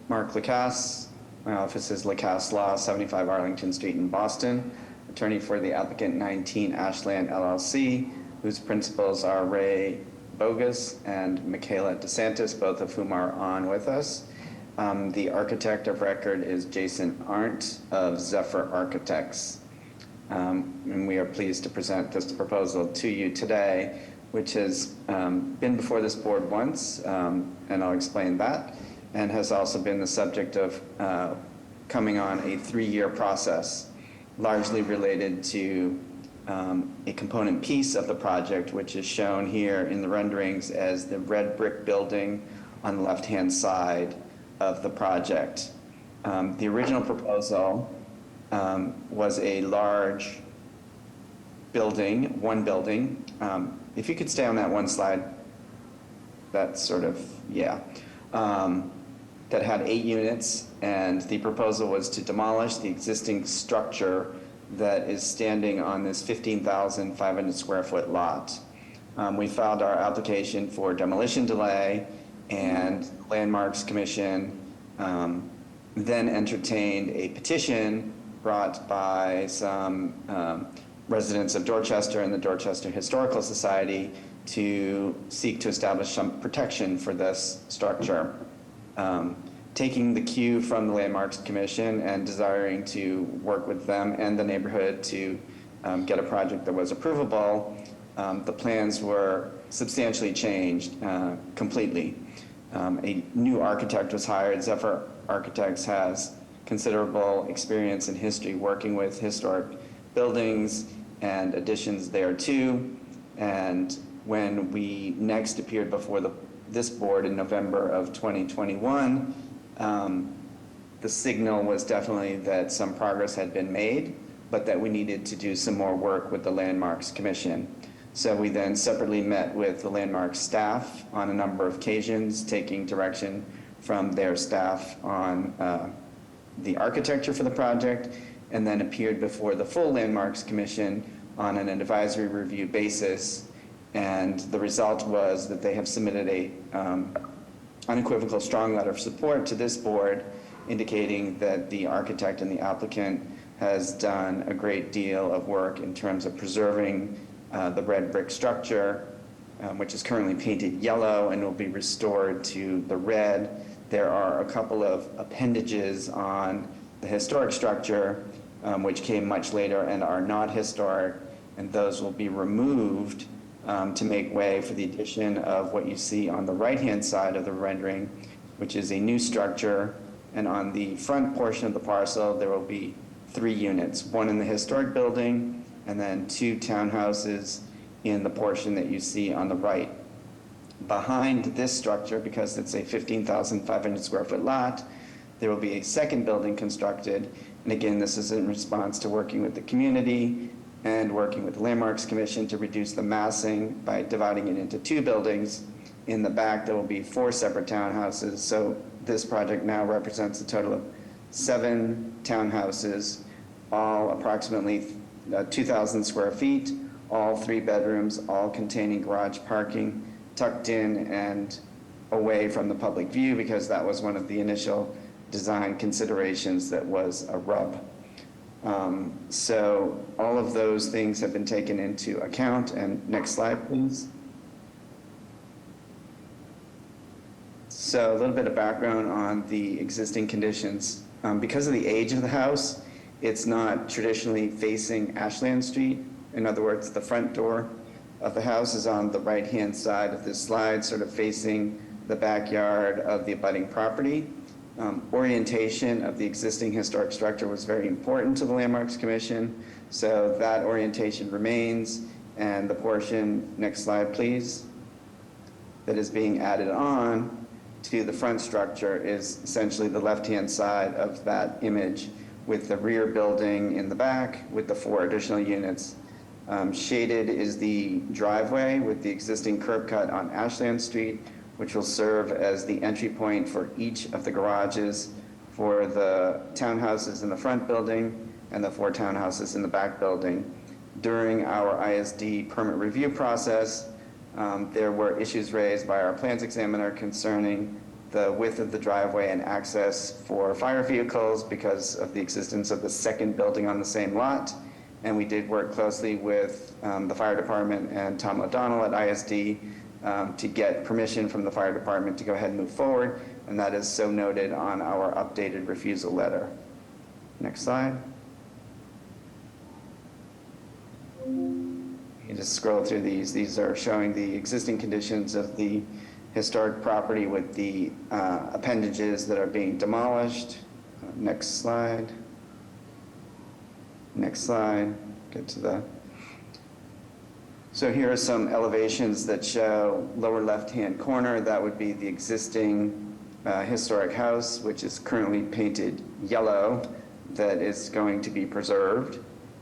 Mark Lacasse. My office is Lacasse Law, 75 Arlington Street in Boston. Attorney for the applicant 19 Ashland LLC, whose principals are Ray Bogus and Michaela DeSantis, both of whom are on with us. The architect of record is Jason Arndt of Zephyr Architects. And we are pleased to present this proposal to you today, which has been before this board once, and I'll explain that, and has also been the subject of coming on a 3-year process, largely related to a component piece of the project, which is shown here in the renderings as the red brick building on the left-hand side of the project. The original proposal was a large building, one building. If you could stay on that one slide, that's sort of, yeah. That had 8 units, and the proposal was to demolish the existing structure that is standing on this 15,500 square foot lot. We filed our application for demolition delay, and Landmarks Commission then entertained a petition brought by some residents of Dorchester and the Dorchester Historical Society to seek to establish some protection for this structure. Taking the cue from the Landmarks Commission and desiring to work with them and the neighborhood to get a project that was approvable, the plans were substantially changed completely. A new architect was hired. Zephyr Architects has considerable experience and history working with historic buildings and additions there too. And when we next appeared before this board in November of 2021, the signal was definitely that some progress had been made, but that we needed to do some more work with the Landmarks Commission. So we then separately met with the Landmarks staff on a number of occasions, taking direction from their staff on the architecture for the project, and then appeared before the full Landmarks Commission on an advisory review basis. And the result was that they have submitted a unequivocal strong letter of support to this board, indicating that the architect and the applicant has done a great deal of work in terms of preserving the red brick structure, which is currently painted yellow and will be restored to the red. There are a couple of appendages on the historic structure, which came much later and are not historic, and those will be removed to make way for the addition of what you see on the right-hand side of the rendering, which is a new structure. And on the front portion of the parcel, there will be 3 units, one in the historic building, and then 2 townhouses in the portion that you see on the right. Behind this structure, because it's a 15,500 square foot lot, there will be a second building constructed. And again, this is in response to working with the community and working with the Landmarks Commission to reduce the massing by dividing it into 2 buildings. In the back, there will be 4 separate townhouses. So this project now represents a total of 7 townhouses, all approximately 2,000 square feet, all 3 bedrooms, all containing garage parking, tucked in and away from the public view, because that was one of the initial design considerations that was a rub. So all of those things have been taken into account. And next slide, please. So a little bit of background on the existing conditions. Because of the age of the house, it's not traditionally facing Ashland Street. In other words, the front door of the house is on the right-hand side of this slide, sort of facing the backyard of the abutting property. Orientation of the existing historic structure was very important to the Landmarks Commission, so that orientation remains. And the portion, next slide please, that is being added on to the front structure is essentially the left-hand side of that image, with the rear building in the back with the 4 additional units. Shaded is the driveway with the existing curb cut on Ashland Street, which will serve as the entry point for each of the garages for the townhouses in the front building and the 4 townhouses in the back building. During our ISD permit review process, there were issues raised by our plans examiner concerning the width of the driveway and access for fire vehicles because of the existence of the second building on the same lot. And we did work closely with the fire department and Tom O'Donnell at ISD to get permission from the fire department to go ahead and move forward. And that is so noted on our updated refusal letter. Next slide. You just scroll through these. These are showing the existing conditions of the historic property with the appendages that are being demolished. Next slide. Next slide. Get to the. So here are some elevations that show lower left-hand corner. That would be the existing historic house, which is currently painted yellow, that is going to be preserved.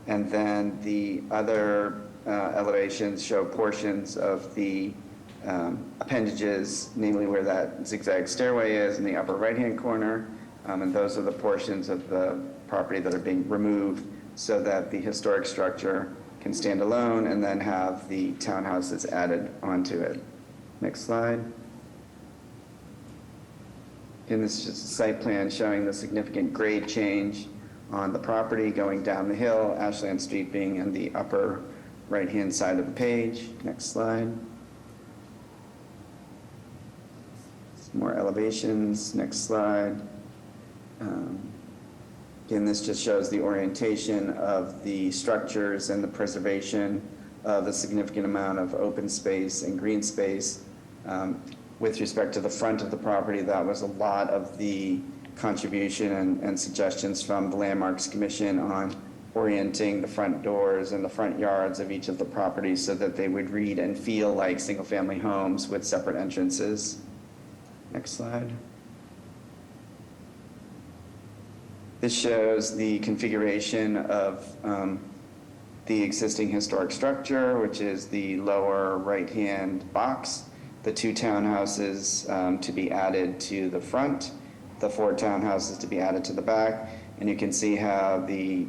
And then the other elevations show portions of the appendages, namely where that zigzag stairway is in the upper right-hand corner. And those are the portions of the property that are being removed so that the historic structure can stand alone and then have the townhouses added onto it. Next slide. And this is just a site plan showing the significant grade change on the property going down the hill, Ashland Street being in the upper right-hand side of the page. Next slide. Some more elevations. Next slide. Again, this just shows the orientation of the structures and the preservation of a significant amount of open space and green space. With respect to the front of the property, that was a lot of the contribution and suggestions from the Landmarks Commission on orienting the front doors and the front yards of each of the properties so that they would read and feel like single-family homes with separate entrances. Next slide. This shows the configuration of the existing historic structure, which is the lower right-hand box, the 2 townhouses to be added to the front, the 4 townhouses to be added to the back, and you can see how the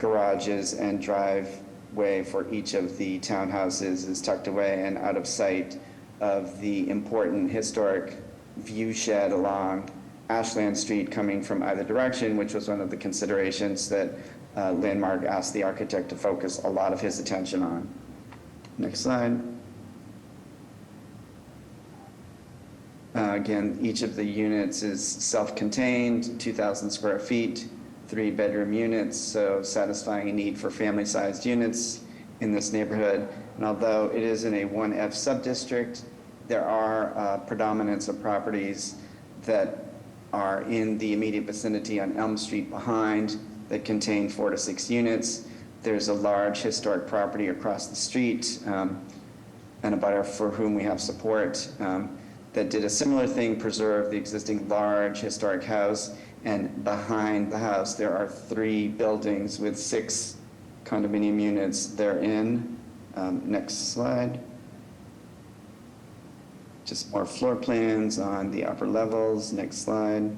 garages and driveway for each of the townhouses is tucked away and out of sight of the important historic view shed along Ashland Street coming from either direction, which was one of the considerations that Landmark asked the architect to focus a lot of his attention on. Next slide. Again, each of the units is self-contained, 2,000 square feet, 3-bedroom units, so satisfying a need for family-sized units in this neighborhood. And although it is in a 1F subdistrict, there are predominance of properties that are in the immediate vicinity on Elm Street behind that contain 4 to 6 units. There's a large historic property across the street and a butter for whom we have support that did a similar thing, preserve the existing large historic house. And behind the house, there are 3 buildings with 6 condominium units therein. Next slide. Just more floor plans on the upper levels. Next slide.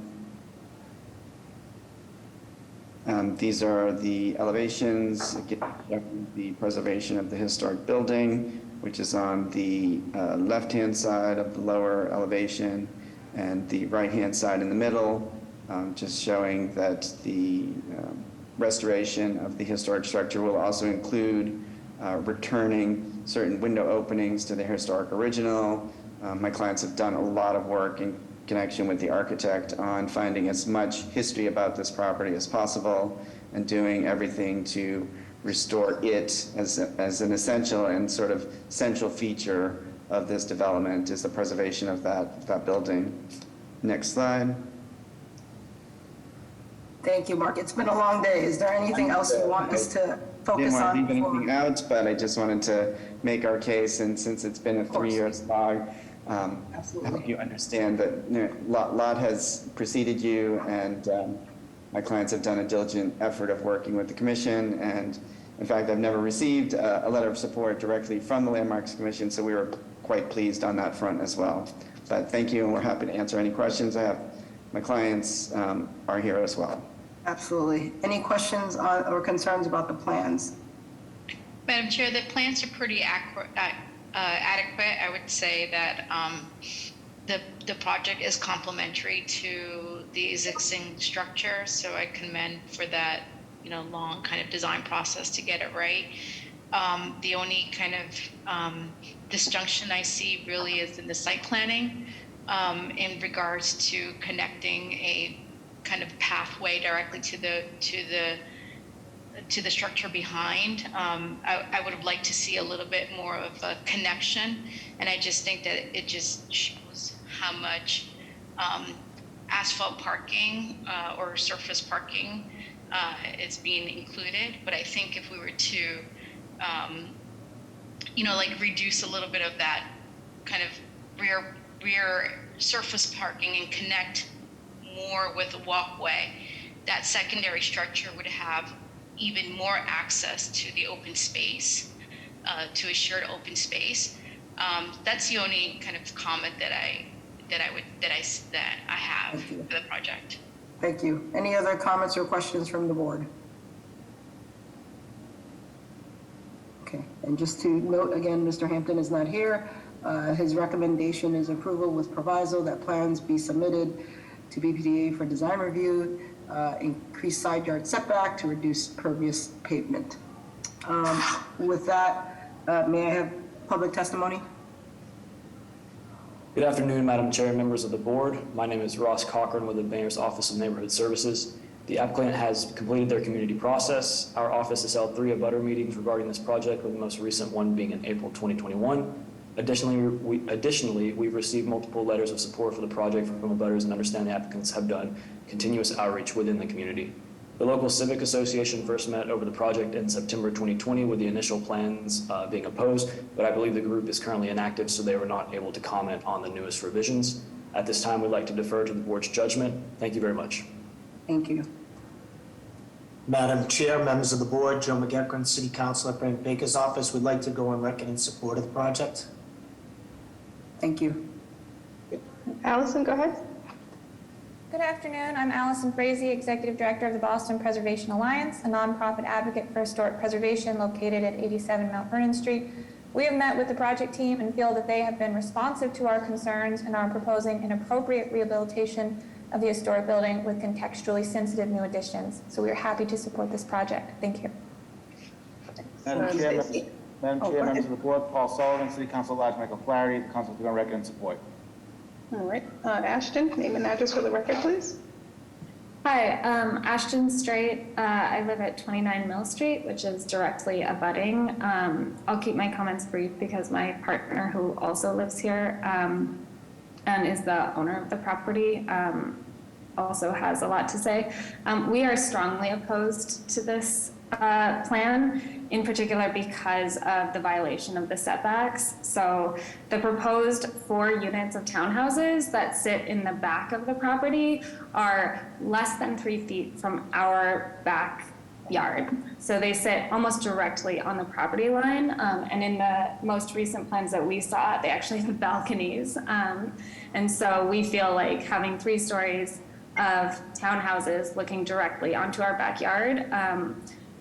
These are the elevations, again, the preservation of the historic building, which is on the left-hand side of the lower elevation, and the right-hand side in the middle, just showing that the restoration of the historic structure will also include returning certain window openings to the historic original. My clients have done a lot of work in connection with the architect on finding as much history about this property as possible and doing everything to restore it as an essential and sort of central feature of this development is the preservation of that building. Next slide. Thank you, Mark. It's been a long day. Is there anything else you want us to focus on? I didn't want to leave anything out, but I just wanted to make our case, and since it's been a 3-year slog, I hope you understand that a lot has preceded you, and my clients have done a diligent effort of working with the commission, and in fact, I've never received a letter of support directly from the Landmarks Commission, so we were quite pleased on that front as well. But thank you, and we're happy to answer any questions. My clients are here as well. Absolutely. Any questions or concerns about the plans? Madam Chair, the plans are pretty adequate. I would say that the project is complementary to the existing structure, so I commend for that, long kind of design process to get it right. The only kind of disjunction I see really is in the site planning in regards to connecting a kind of pathway directly to the structure behind. I would have liked to see a little bit more of a connection, and I just think that it just shows how much asphalt parking or surface parking is being included. But I think if we were to, reduce a little bit of that kind of rear surface parking and connect more with a walkway, that secondary structure would have even more access to the open space, to a shared open space. That's the only kind of comment that I have for the project. Thank you. Any other comments or questions from the board? Okay, and just to note again, Mr. Hampton is not here. His recommendation is approval with proviso that plans be submitted to BPDA for design review, increase side yard setback to reduce pervious pavement. With that, may I have public testimony? Good afternoon, Madam Chair and members of the board. My name is Ross Cochran with the Mayor's Office of Neighborhood Services. The applicant has completed their community process. Our office has held 3 abutter meetings regarding this project, with the most recent one being in April 2021. Additionally, we've received multiple letters of support for the project from abutters and understand the applicants have done continuous outreach within the community. The local civic association first met over the project in September 2020 with the initial plans being opposed, but I believe the group is currently inactive, so they were not able to comment on the newest revisions. At this time, we'd like to defer to the board's judgment. Thank you very much. Thank you. Madam Chair, members of the board, Joe McEachran, City Councilor, Frank Baker's office, would like to go on record in support of the project. Thank you. Allison, go ahead. Good afternoon. I'm Allison Frazee, Executive Director of the Boston Preservation Alliance, a nonprofit advocate for historic preservation located at 87 Mount Vernon Street. We have met with the project team and feel that they have been responsive to our concerns and are proposing an appropriate rehabilitation of the historic building with contextually sensitive new additions. So we are happy to support this project. Thank you. Madam Chair, Stacy. Madam Oh, Chair, go members ahead. of the board, Paul Sullivan, City Council at Large, Michael Flaherty, the council is on record in support. All right, Ashton, name and address for the record, please. Hi, Ashton Strait. I live at 29 Mill Street, which is directly abutting. I'll keep my comments brief because my partner, who also lives here and is the owner of the property, also has a lot to say. We are strongly opposed to this plan, in particular because of the violation of the setbacks. So the proposed 4 units of townhouses that sit in the back of the property are less than 3 feet from our backyard. So they sit almost directly on the property line. And in the most recent plans that we saw, they actually have balconies. And so we feel like having 3 stories of townhouses looking directly onto our backyard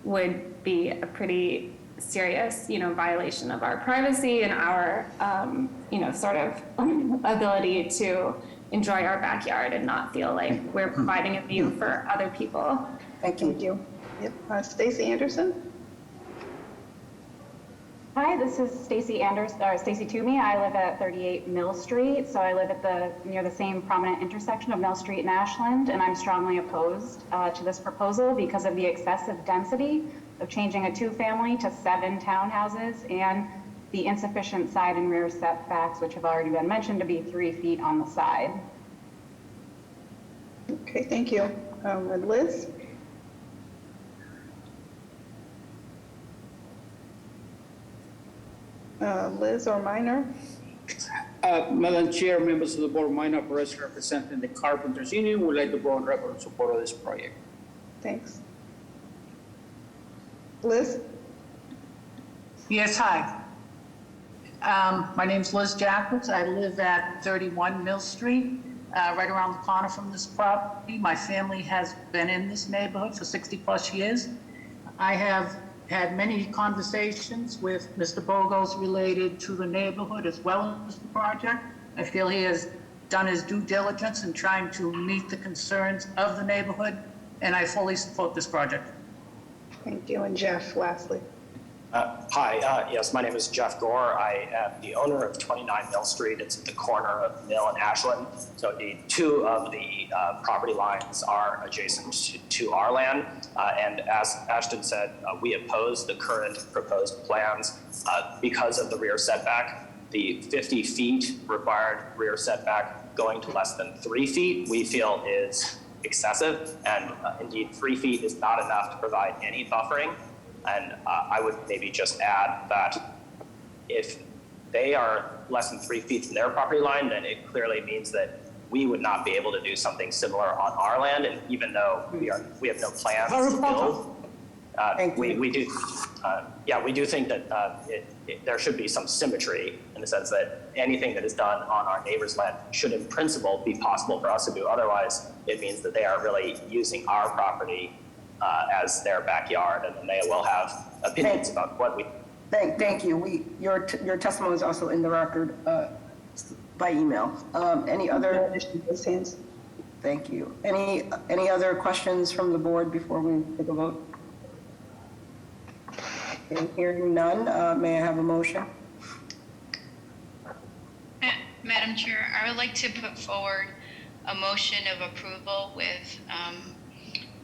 would be a pretty serious, violation of our privacy and our, sort of ability to enjoy our backyard and not feel like we're providing a view for other people. Thank you. Yep, Stacy Anderson. Hi, this is Stacy Toomey. I live at 38 Mill Street, so I live at near the same prominent intersection of Mill Street and Ashland, and I'm strongly opposed to this proposal because of the excessive density of changing a 2-family to 7 townhouses and the insufficient side and rear setbacks, which have already been mentioned to be 3 feet on the side. Okay, thank you. And Liz? Liz or Minor? Madam Chair, members of the board, Minor Perez representing the Carpenters Union would like to go on record in support of this project. Thanks. Liz? Yes, hi. My name's Liz Jacobs. I live at 31 Mill Street, right around the corner from this property. My family has been in this neighborhood for 60+ years. I have had many conversations with Mr. Bogos related to the neighborhood as well as the project. I feel he has done his due diligence in trying to meet the concerns of the neighborhood, and I fully support this project. Thank you. And Jeff, lastly. Hi, yes, my name is Jeff Gore. I am the owner of 29 Mill Street. It's at the corner of Mill and Ashland. So indeed, 2 of the property lines are adjacent to our land. And as Ashton said, we oppose the current proposed plans because of the rear setback. The 50 feet required rear setback going to less than 3 feet, we feel is excessive. And indeed, 3 feet is not enough to provide any buffering. And I would maybe just add that if they are less than 3 feet from their property line, then it clearly means that we would not be able to do something similar on our land. And even though we have no plans to build, we do think that there should be some symmetry in the sense that anything that is done on our neighbor's land should in principle be possible for us to do. Otherwise, it means that they are really using our property as their backyard, and they will have opinions about what we. Thank you. Your testimony is also in the record by email. Any other? Thank you. Any other questions from the board before we take a vote? Okay, hearing none, may I have a motion? Madam Chair, I would like to put forward a motion of approval with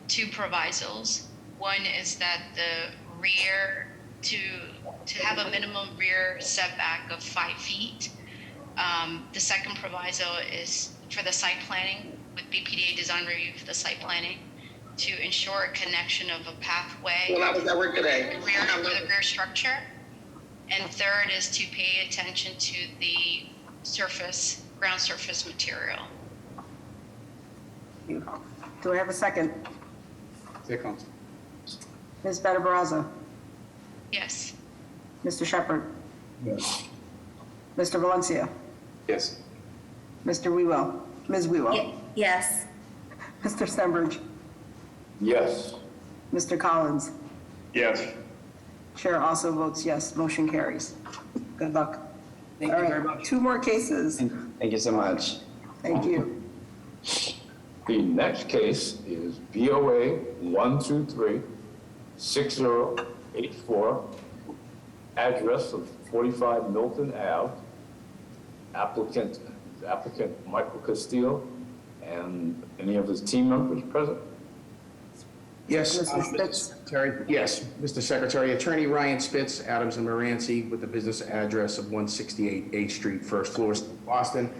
2 provisos. One is that the rear, to have a minimum rear setback of 5 feet. The second proviso is for the site planning with BPDA design review for the site planning to ensure a connection of a pathway Well, that was at work today. to the rear structure. And third is to pay attention to the ground surface material. Do I have a second? Second. Ms. Better-Baraza? Yes. Mr. Shepherd? Yes. Mr. Valencia? Yes. Mr. Wewell? Ms. Wewell? Yes. Mr. Stenbridge? Yes. Mr. Collins? Yes. Chair also votes yes, motion carries. Good luck. Thank you very much. 2 more cases. Thank you so much. Thank you. The next case is BOA 123-6084, address of 45 Milton Ave. Applicant Michael Castillo, and any of his team members present? Yes, Mr. Mr. Spitz. Secretary. Yes, Mr. Secretary. Attorney Ryan Spitz, Adams and Moranci, with the business address of 168 8th Street, first floor, Boston.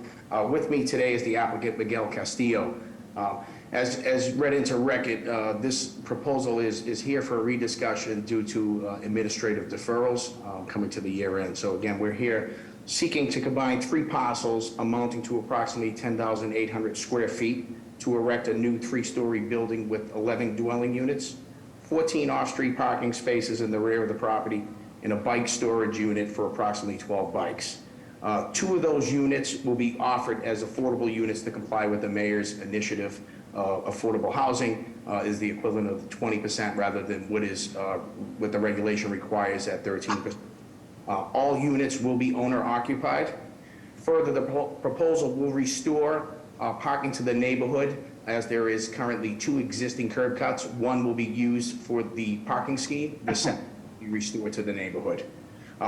With me today is the applicant, Miguel Castillo. As read into record, this proposal is here for a rediscussion due to administrative deferrals coming to the year end. So again, we're here seeking to combine 3 parcels amounting to approximately 10,800 square feet to erect a new 3-story building with 11 dwelling units, 14 off-street parking spaces in the rear of the property, and a bike storage unit for approximately 12 bikes. 2 of those units will be offered as affordable units to comply with the mayor's initiative. Affordable housing is the equivalent of 20% rather than what the regulation requires at 13%. All units will be owner occupied. Further, the proposal will restore parking to the neighborhood, as there is currently 2 existing curb cuts. One will be used for the parking scheme, the second will be restored to the neighborhood.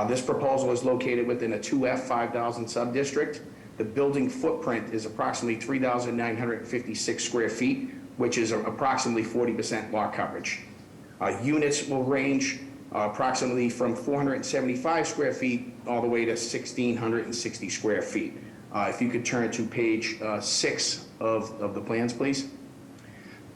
This proposal is located within a 2F 5,000 subdistrict. The building footprint is approximately 3,956 square feet, which is approximately 40% lot coverage. Units will range approximately from 475 square feet all the way to 1,660 square feet. If you could turn to page 6 of the plans, please.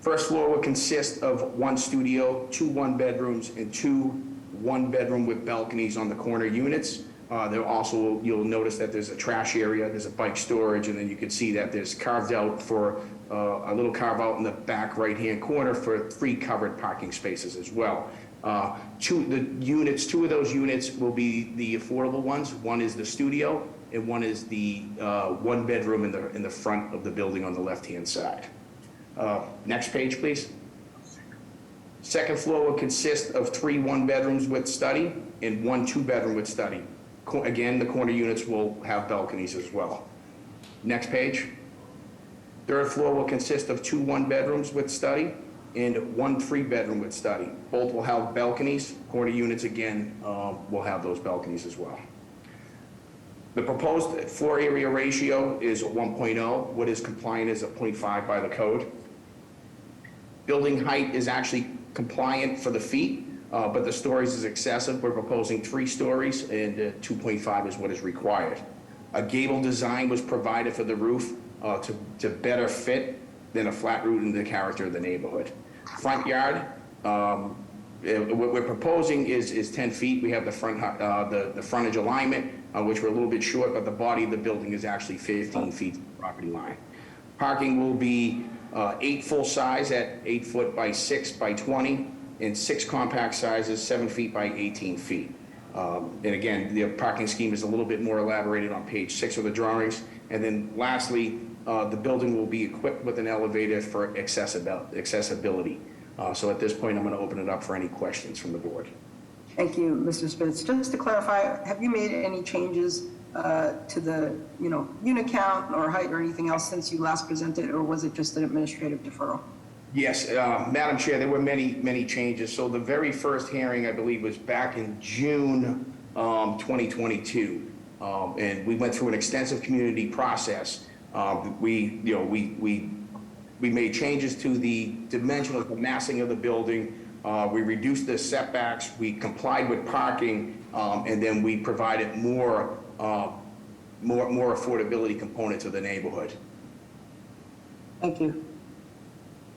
First floor will consist of 1 studio, 2 1-bedrooms, and 2 1-bedroom with balconies on the corner units. There also, you'll notice that there's a trash area, there's a bike storage, and then you can see that there's carved out for a little carve out in the back right-hand corner for 3 covered parking spaces as well. 2 of those units will be the affordable ones. One is the studio, and one is the 1-bedroom in the front of the building on the left-hand side. Next page, please. Second floor will consist of 3 1-bedrooms with study and 1 2-bedroom with study. Again, the corner units will have balconies as well. Next page. Third floor will consist of 2 1-bedrooms with study and 1 3-bedroom with study. Both will have balconies. Corner units, again, will have those balconies as well. The proposed floor area ratio is 1.0. What is compliant is a 0.5 by the code. Building height is actually compliant for the feet, but the stories is excessive. We're proposing 3 stories, and 2.5 is what is required. A gable design was provided for the roof to better fit than a flat roof in the character of the neighborhood. Front yard, what we're proposing is 10 feet. We have the frontage alignment, which we're a little bit short, but the body of the building is actually 15 feet from the property line. Parking will be 8 full size at 8 foot by 6 by 20, and 6 compact sizes, 7 feet by 18 feet. And again, the parking scheme is a little bit more elaborated on page 6 of the drawings. And then lastly, the building will be equipped with an elevator for accessibility. So at this point, I'm going to open it up for any questions from the board. Thank you, Mr. Spitz. Just to clarify, have you made any changes to the, unit count or height or anything else since you last presented, or was it just an administrative deferral? Yes, Madam Chair, there were many changes. So the very first hearing, I believe, was back in June 2022, and we went through an extensive community process. We made changes to the dimensional massing of the building. We reduced the setbacks. We complied with parking, and then we provided more affordability component to the neighborhood. Thank you.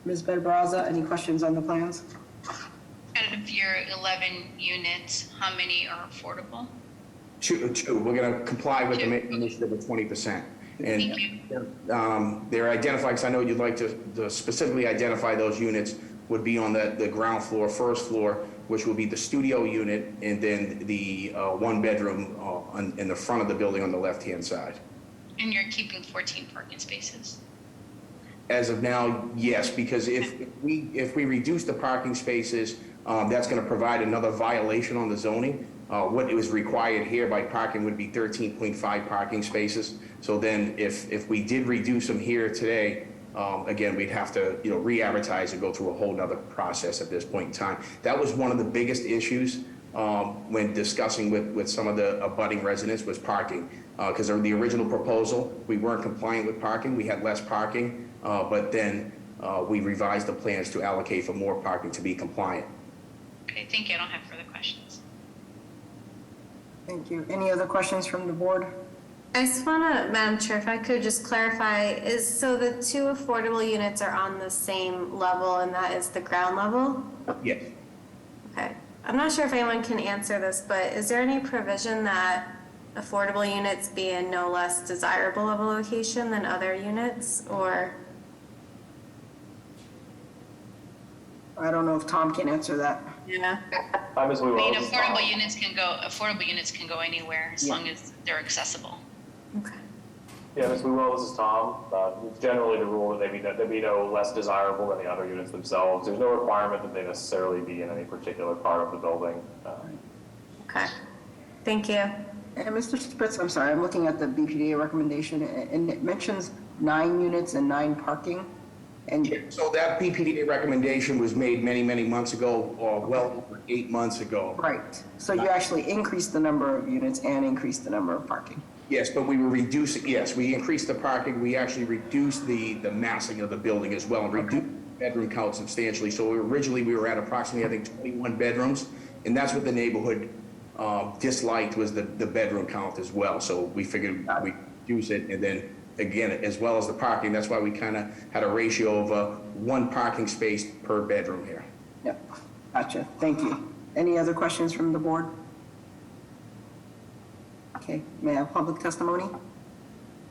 Ms. Benabraza, any questions on the plans? Out of your 11 units, how many are affordable? 2. We're going to comply with the initiative of 20%. And Thank you. they're identified, because I know you'd like to specifically identify those units, would be on the ground floor, first floor, which will be the studio unit, and then the 1-bedroom in the front of the building on the left-hand side. And you're keeping 14 parking spaces? As of now, yes, because if we reduce the parking spaces, That's going to provide another violation on the zoning. What was required here by parking would be 13.5 parking spaces. So then if we did reduce them here today, again, we'd have to, re-advertise and go through a whole nother process at this point in time. That was one of the biggest issues when discussing with some of the abutting residents was parking. Because the original proposal, we weren't compliant with parking. We had less parking, but then we revised the plans to allocate for more parking to be compliant. Okay, thank you. I don't have further questions. Thank you. Any other questions from the board? I just want to, Madam Chair, if I could just clarify, so the two affordable units are on the same level and that is the ground level? Yes. Okay. I'm not sure if anyone can answer this, but is there any provision that affordable units be in no less desirable of a location than other units, or? I don't know if Tom can answer that. Yeah. I mean, affordable units can go anywhere as long as they're accessible. Yeah, Ms. Well, this is Tom. It's generally the rule that they be no less desirable than the other units themselves. There's no requirement that they necessarily be in any particular part of the building. Okay. Thank you. And Mr. Spitz, I'm sorry, I'm looking at the BPDA recommendation, and it mentions 9 units and 9 parking. And so that BPDA recommendation was made many, many months ago, or well over 8 months ago. Right. So you actually increased the number of units and increased the number of parking. Yes, but we were reducing, yes, we increased the parking. We actually reduced the massing of the building as well and reduced the bedroom count substantially. So originally we were at approximately, I think, 21 bedrooms. And that's what the neighborhood disliked, was the bedroom count as well. So we figured we'd reduce it. And then again, as well as the parking, that's why we kind of had a ratio of 1 parking space per bedroom here. Yep. Gotcha. Thank you. Any other questions from the board? Okay, may I have public testimony?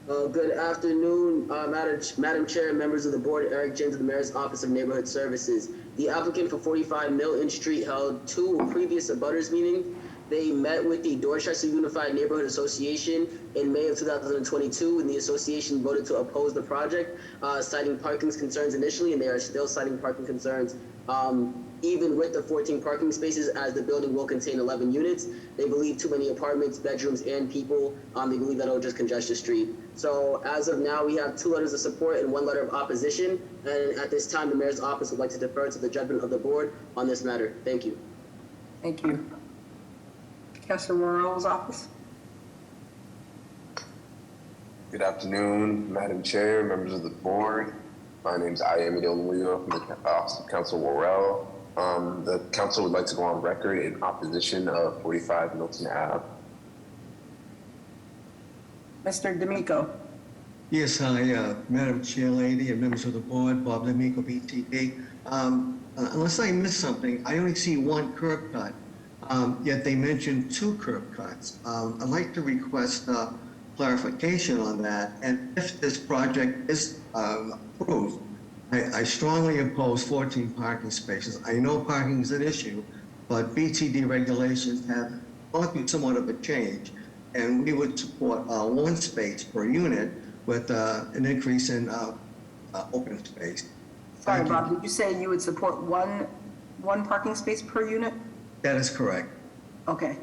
Good afternoon, Madam Chair, members of the board. Eric James of the Mayor's Office of Neighborhood Services. The applicant for 45 Milton Street held 2 previous abutters meetings. They met with the Dorchester Unified Neighborhood Association in May of 2022, and the association voted to oppose the project, citing parking concerns initially, and they are still citing parking concerns. Even with the 14 parking spaces, as the building will contain 11 units, they believe too many apartments, bedrooms, and people. They believe that it'll just congest the street. So as of now, we have 2 letters of support and 1 letter of opposition. And at this time, the mayor's office would like to defer to the judgment of the board on this matter. Thank you. Thank you. Councilor Morrell's office. Good afternoon, Madam Chair, members of the board. My name is Ayemi Olumuyiwa from the Office of Council Worrell. The council would like to go on record in opposition of 45 Milton Ave. Mr. D'Amico. Yes, hi, Madam Chair Lady and members of the board, Bob D'Amico, BTD. Unless I missed something, I only see 1 curb cut, yet they mentioned 2 curb cuts. I'd like to request clarification on that, and if this project is approved, I strongly oppose 14 parking spaces. I know parking is an issue, but BTD regulations have gone through somewhat of a change, and we would support 1 space per unit with an increase in open space. Sorry, Bob, did you say you would support one parking space per unit? That is correct. Okay.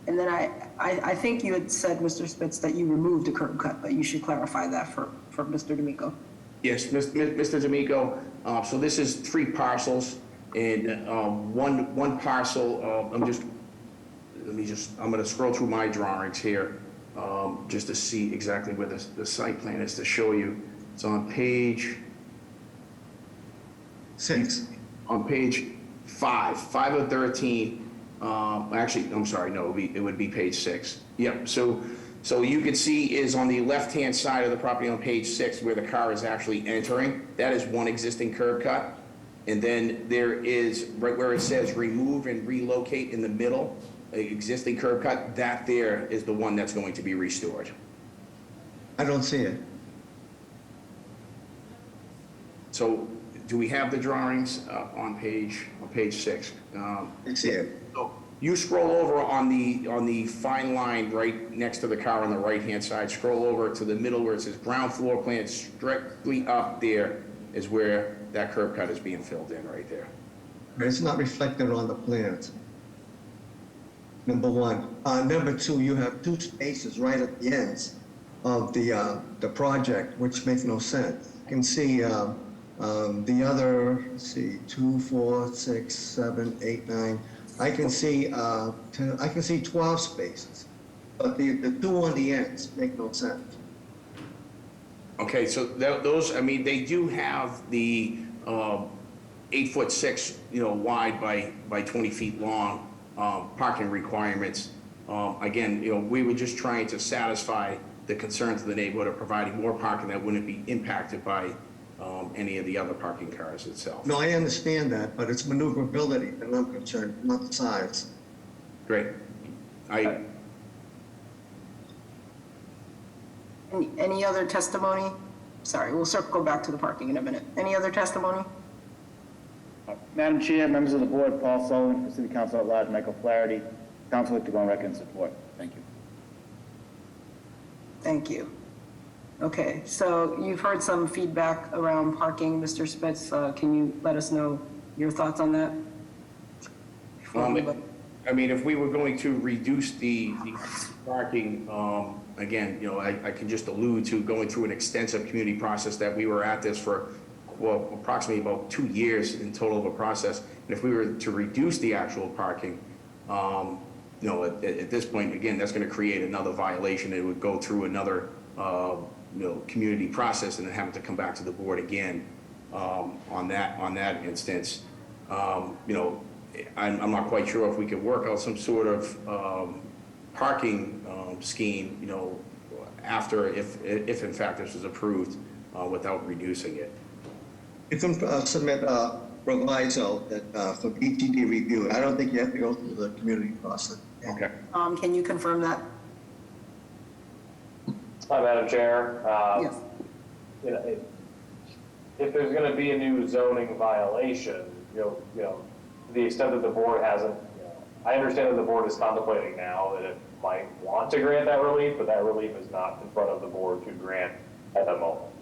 And then I think you had said, Mr. Spitz, that you removed a curb cut, but you should clarify that for Mr. D'Amico. Yes, Mr. D'Amico. So this is 3 parcels, and one parcel. I'm going to scroll through my drawings here, just to see exactly where the site plan is to show you. It's on page 6. On page 5 of 13. Actually, I'm sorry. No, it would be page 6. Yep. So you can see is on the left-hand side of the property on page 6 where the car is actually entering. That is 1 existing curb cut. And then there is, right where it says remove and relocate in the middle, an existing curb cut, that there is the one that's going to be restored. I don't see it. So do we have the drawings on page 6? I see it. So you scroll over on the fine line right next to the car on the right-hand side, scroll over to the middle where it says ground floor plan, strictly up there is where that curb cut is being filled in right there. It's not reflected on the plans. Number one. Number two, you have two spaces right at the ends of the project, which makes no sense. You can see the other, let's see, 2, 4, 6, 7, 8, 9. I can see 12 spaces, but the two on the ends make no sense. Okay, so those, I mean, they do have the 8'6", wide by 20 feet long parking requirements. Again, we were just trying to satisfy the concerns of the neighborhood of providing more parking that wouldn't be impacted by any of the other parking cars itself. No, I understand that, but it's maneuverability that I'm concerned, not the size. Great. Any other testimony? Sorry, we'll go back to the parking in a minute. Any other testimony? Madam Chair, members of the board, Paul Sullivan, for City Council at Large, Michael Flaherty. Council would like to go on record in support. Thank you. Thank you. Okay, so you've heard some feedback around parking. Mr. Spitz, can you let us know your thoughts on that? I mean, if we were going to reduce the parking, again, I can just allude to going through an extensive community process that we were at this for, well, approximately about 2 years in total of a process. And if we were to reduce the actual parking, at this point, again, that's going to create another violation. It would go through another, community process and then having to come back to the board again on that instance. I'm not quite sure if we could work out some sort of parking scheme, after if in fact this is approved without reducing it. You can submit a proviso that for BTD review. I don't think you have to go through the community process. Okay. Can you confirm that? Hi, Madam Chair. Yes. If there's going to be a new zoning violation, to the extent that the board hasn't, I understand that the board is contemplating now that it might want to grant that relief, but that relief is not in front of the board to grant at the moment.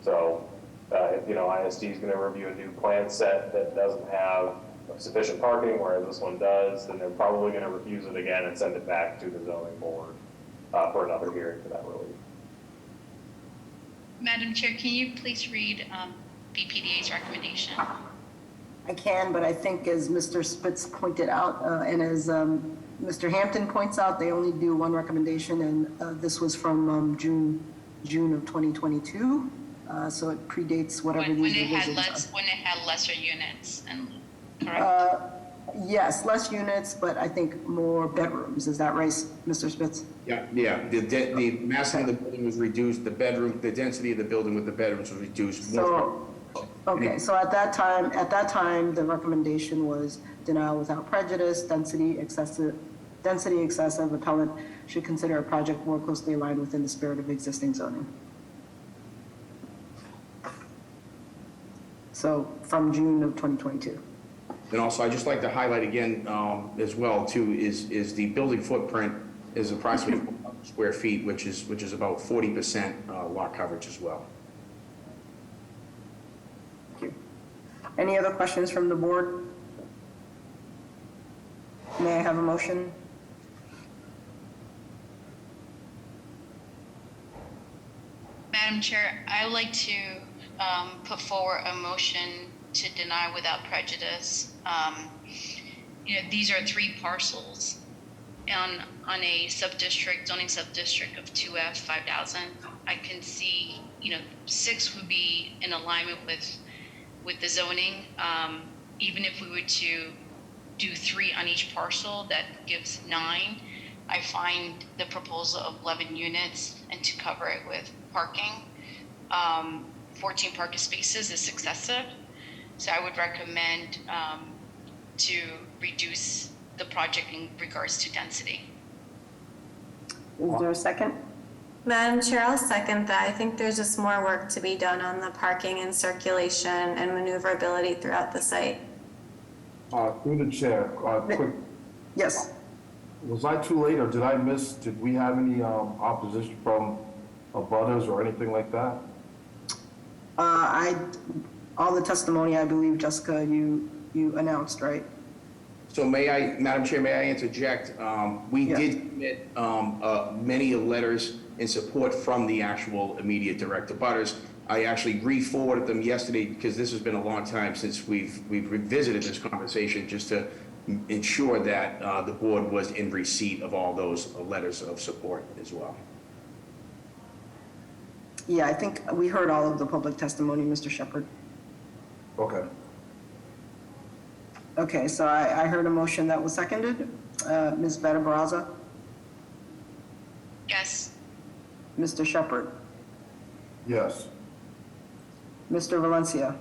So, if ISD is going to review a new plan set that doesn't have sufficient parking, whereas this one does, then they're probably going to refuse it again and send it back to the zoning board for another hearing for that relief. Madam Chair, can you please read BPDA's recommendation? I can, but I think as Mr. Spitz pointed out, and as Mr. Hampton points out, they only do one recommendation, and this was from June of 2022, so it predates whatever When these it revisions are. when it had lesser units, and correct? Yes, less units, but I think more bedrooms. Is that right, Mr. Spitz? Yeah. The massing of the building was reduced. The density of the building with the bedrooms was reduced. So, okay, so at that time, the recommendation was denial without prejudice, density excessive. Appellant should consider a project more closely aligned within the spirit of existing zoning. So from June of 2022. And also, I'd just like to highlight again, as well, too, is the building footprint is approximately 400 square feet, which is about 40% lot coverage as well. Thank you. Any other questions from the board? May I have a motion? Madam Chair, I would like to put forward a motion to deny without prejudice. These are 3 parcels on a zoning subdistrict of 2F 5,000. I can see, 6 would be in alignment with the zoning. Even if we were to do 3 on each parcel, that gives 9. I find the proposal of 11 units and to cover it with parking, 14 parking spaces is excessive. So I would recommend to reduce the project in regards to density. Is there a second? Madam Chair, I'll second that. I think there's just more work to be done on the parking and circulation and maneuverability throughout the site. Through the chair, quick. Yes. Was I too late, or did we have any opposition from abutters or anything like that? All the testimony, I believe, Jessica, you you announced, right? So Madam Chair, may I interject? We did submit many letters in support from the actual immediate direct abutters. I actually re-forwarded them yesterday because this has been a long time since we've revisited this conversation, just to ensure that the board was in receipt of all those letters of support as well. Yeah, I think we heard all of the public testimony, Mr. Shepherd. Okay. Okay, so I heard a motion that was seconded. Ms. Betta Baraza, Yes. Mr. Shepherd, Yes. Mr. Valencia,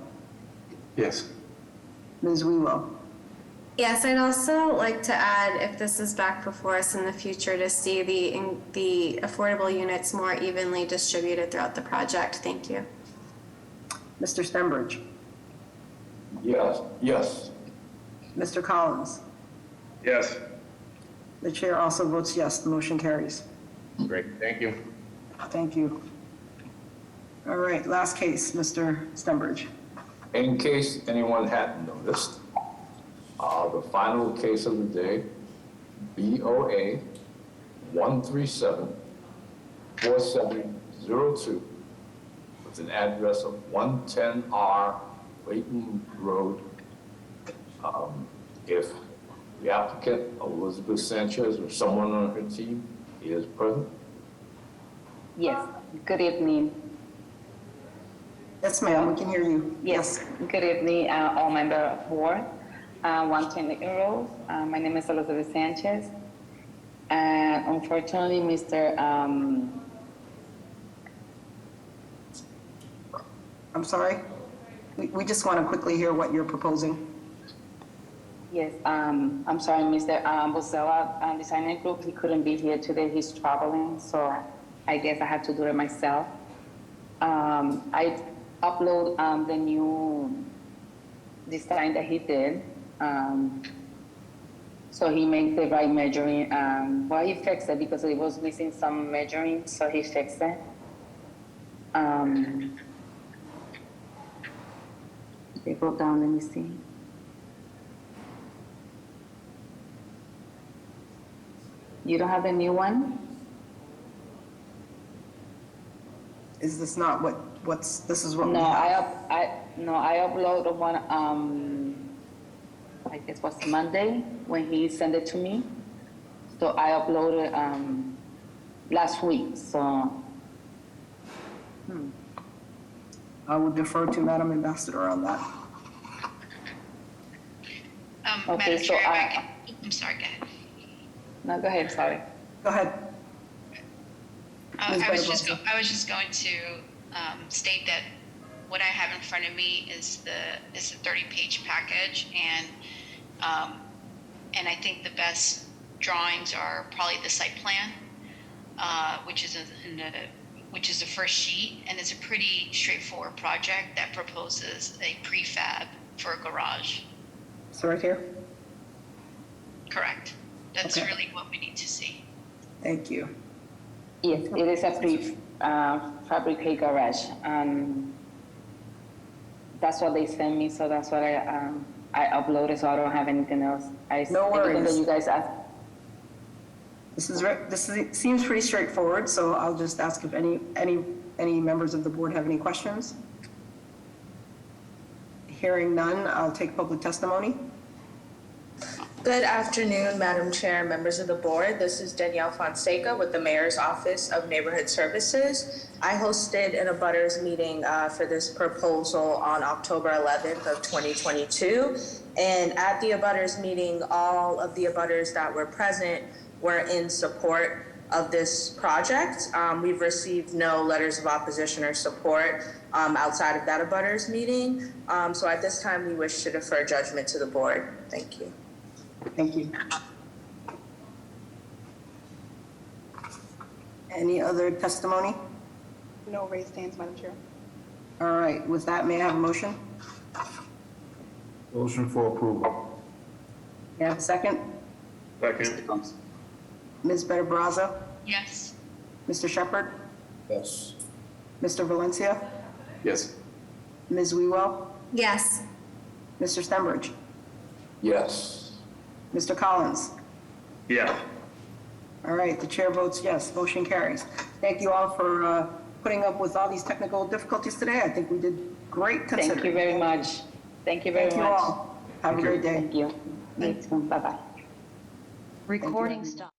Yes. Ms. Wewell. Yes, I'd also like to add, if this is back before us in the future, to see the affordable units more evenly distributed throughout the project. Thank you. Mr. Stenbridge, Yes. Yes. Mr. Collins. Yes. The chair also votes yes, the motion carries. Great, thank you. Thank you. All right, last case, Mr. Stenbridge. In case anyone hadn't noticed, the final case of the day, BOA 1374702, with an address of 110R Layton Road. If the applicant, Elizabeth Sanchez, or someone on her team is present. Yes, good evening. Yes, ma'am, we can hear you. Yes, good evening, all member of board. 110 Layton Road. My name is Elizabeth Sanchez. And unfortunately, Mr. I'm sorry? We just want to quickly hear what you're proposing. Yes, I'm sorry, Mr. Bozella, Designer Group, he couldn't be here today, he's traveling, so I guess I have to do it myself. I upload the new design that he did. So he made the right measuring, well, he fixed it because it was missing some measuring, so he fixed it. They go down, let me see. You don't have the new one? Is this not this is what we No, have? I uploaded one, I guess was Monday when he sent it to me. So I uploaded last week, so. I will defer to Madam Ambassador on that. Okay, Madam so Chair, I'm sorry, go ahead. No, go ahead, sorry. Go ahead. I was just going to state that what I have in front of me is the 30-page package, and I think the best drawings are probably the site plan, which is the first sheet, and it's a pretty straightforward project that proposes a prefab for a garage. So right here? Correct. That's Okay. really what we need to see. Thank you. Yes, it is a prefabricated garage. That's what they sent me, so that's what I uploaded, so I don't have anything else. No worries. Anything that you guys asked. This seems pretty straightforward, so I'll just ask if any members of the board have any questions. Hearing none, I'll take public testimony. Good afternoon, Madam Chair, members of the board. This is Danielle Fonseca with the Mayor's Office of Neighborhood Services. I hosted an abutters meeting for this proposal on October 11th of 2022. And at the abutters meeting, all of the abutters that were present were in support of this project. We've received no letters of opposition or support outside of that abutters meeting. So at this time, we wish to defer judgment to the board. Thank you. Thank you. Any other testimony? No raised hands, Madam Chair. All right, with that, may I have a motion? Motion for approval. May I have a second? Second. Ms. Betta Baraza? Yes. Mr. Shepherd? Yes. Mr. Valencia? Yes. Ms. Wewell? Yes. Mr. Stenbridge? Yes. Mr. Collins? Yeah. All right, the chair votes yes, motion carries. Thank you all for putting up with all these technical difficulties today. I think we did great considering. Thank you very much. Thank you very Thank much. you all. Have a great day. Thank you. Bye-bye. Recording stop.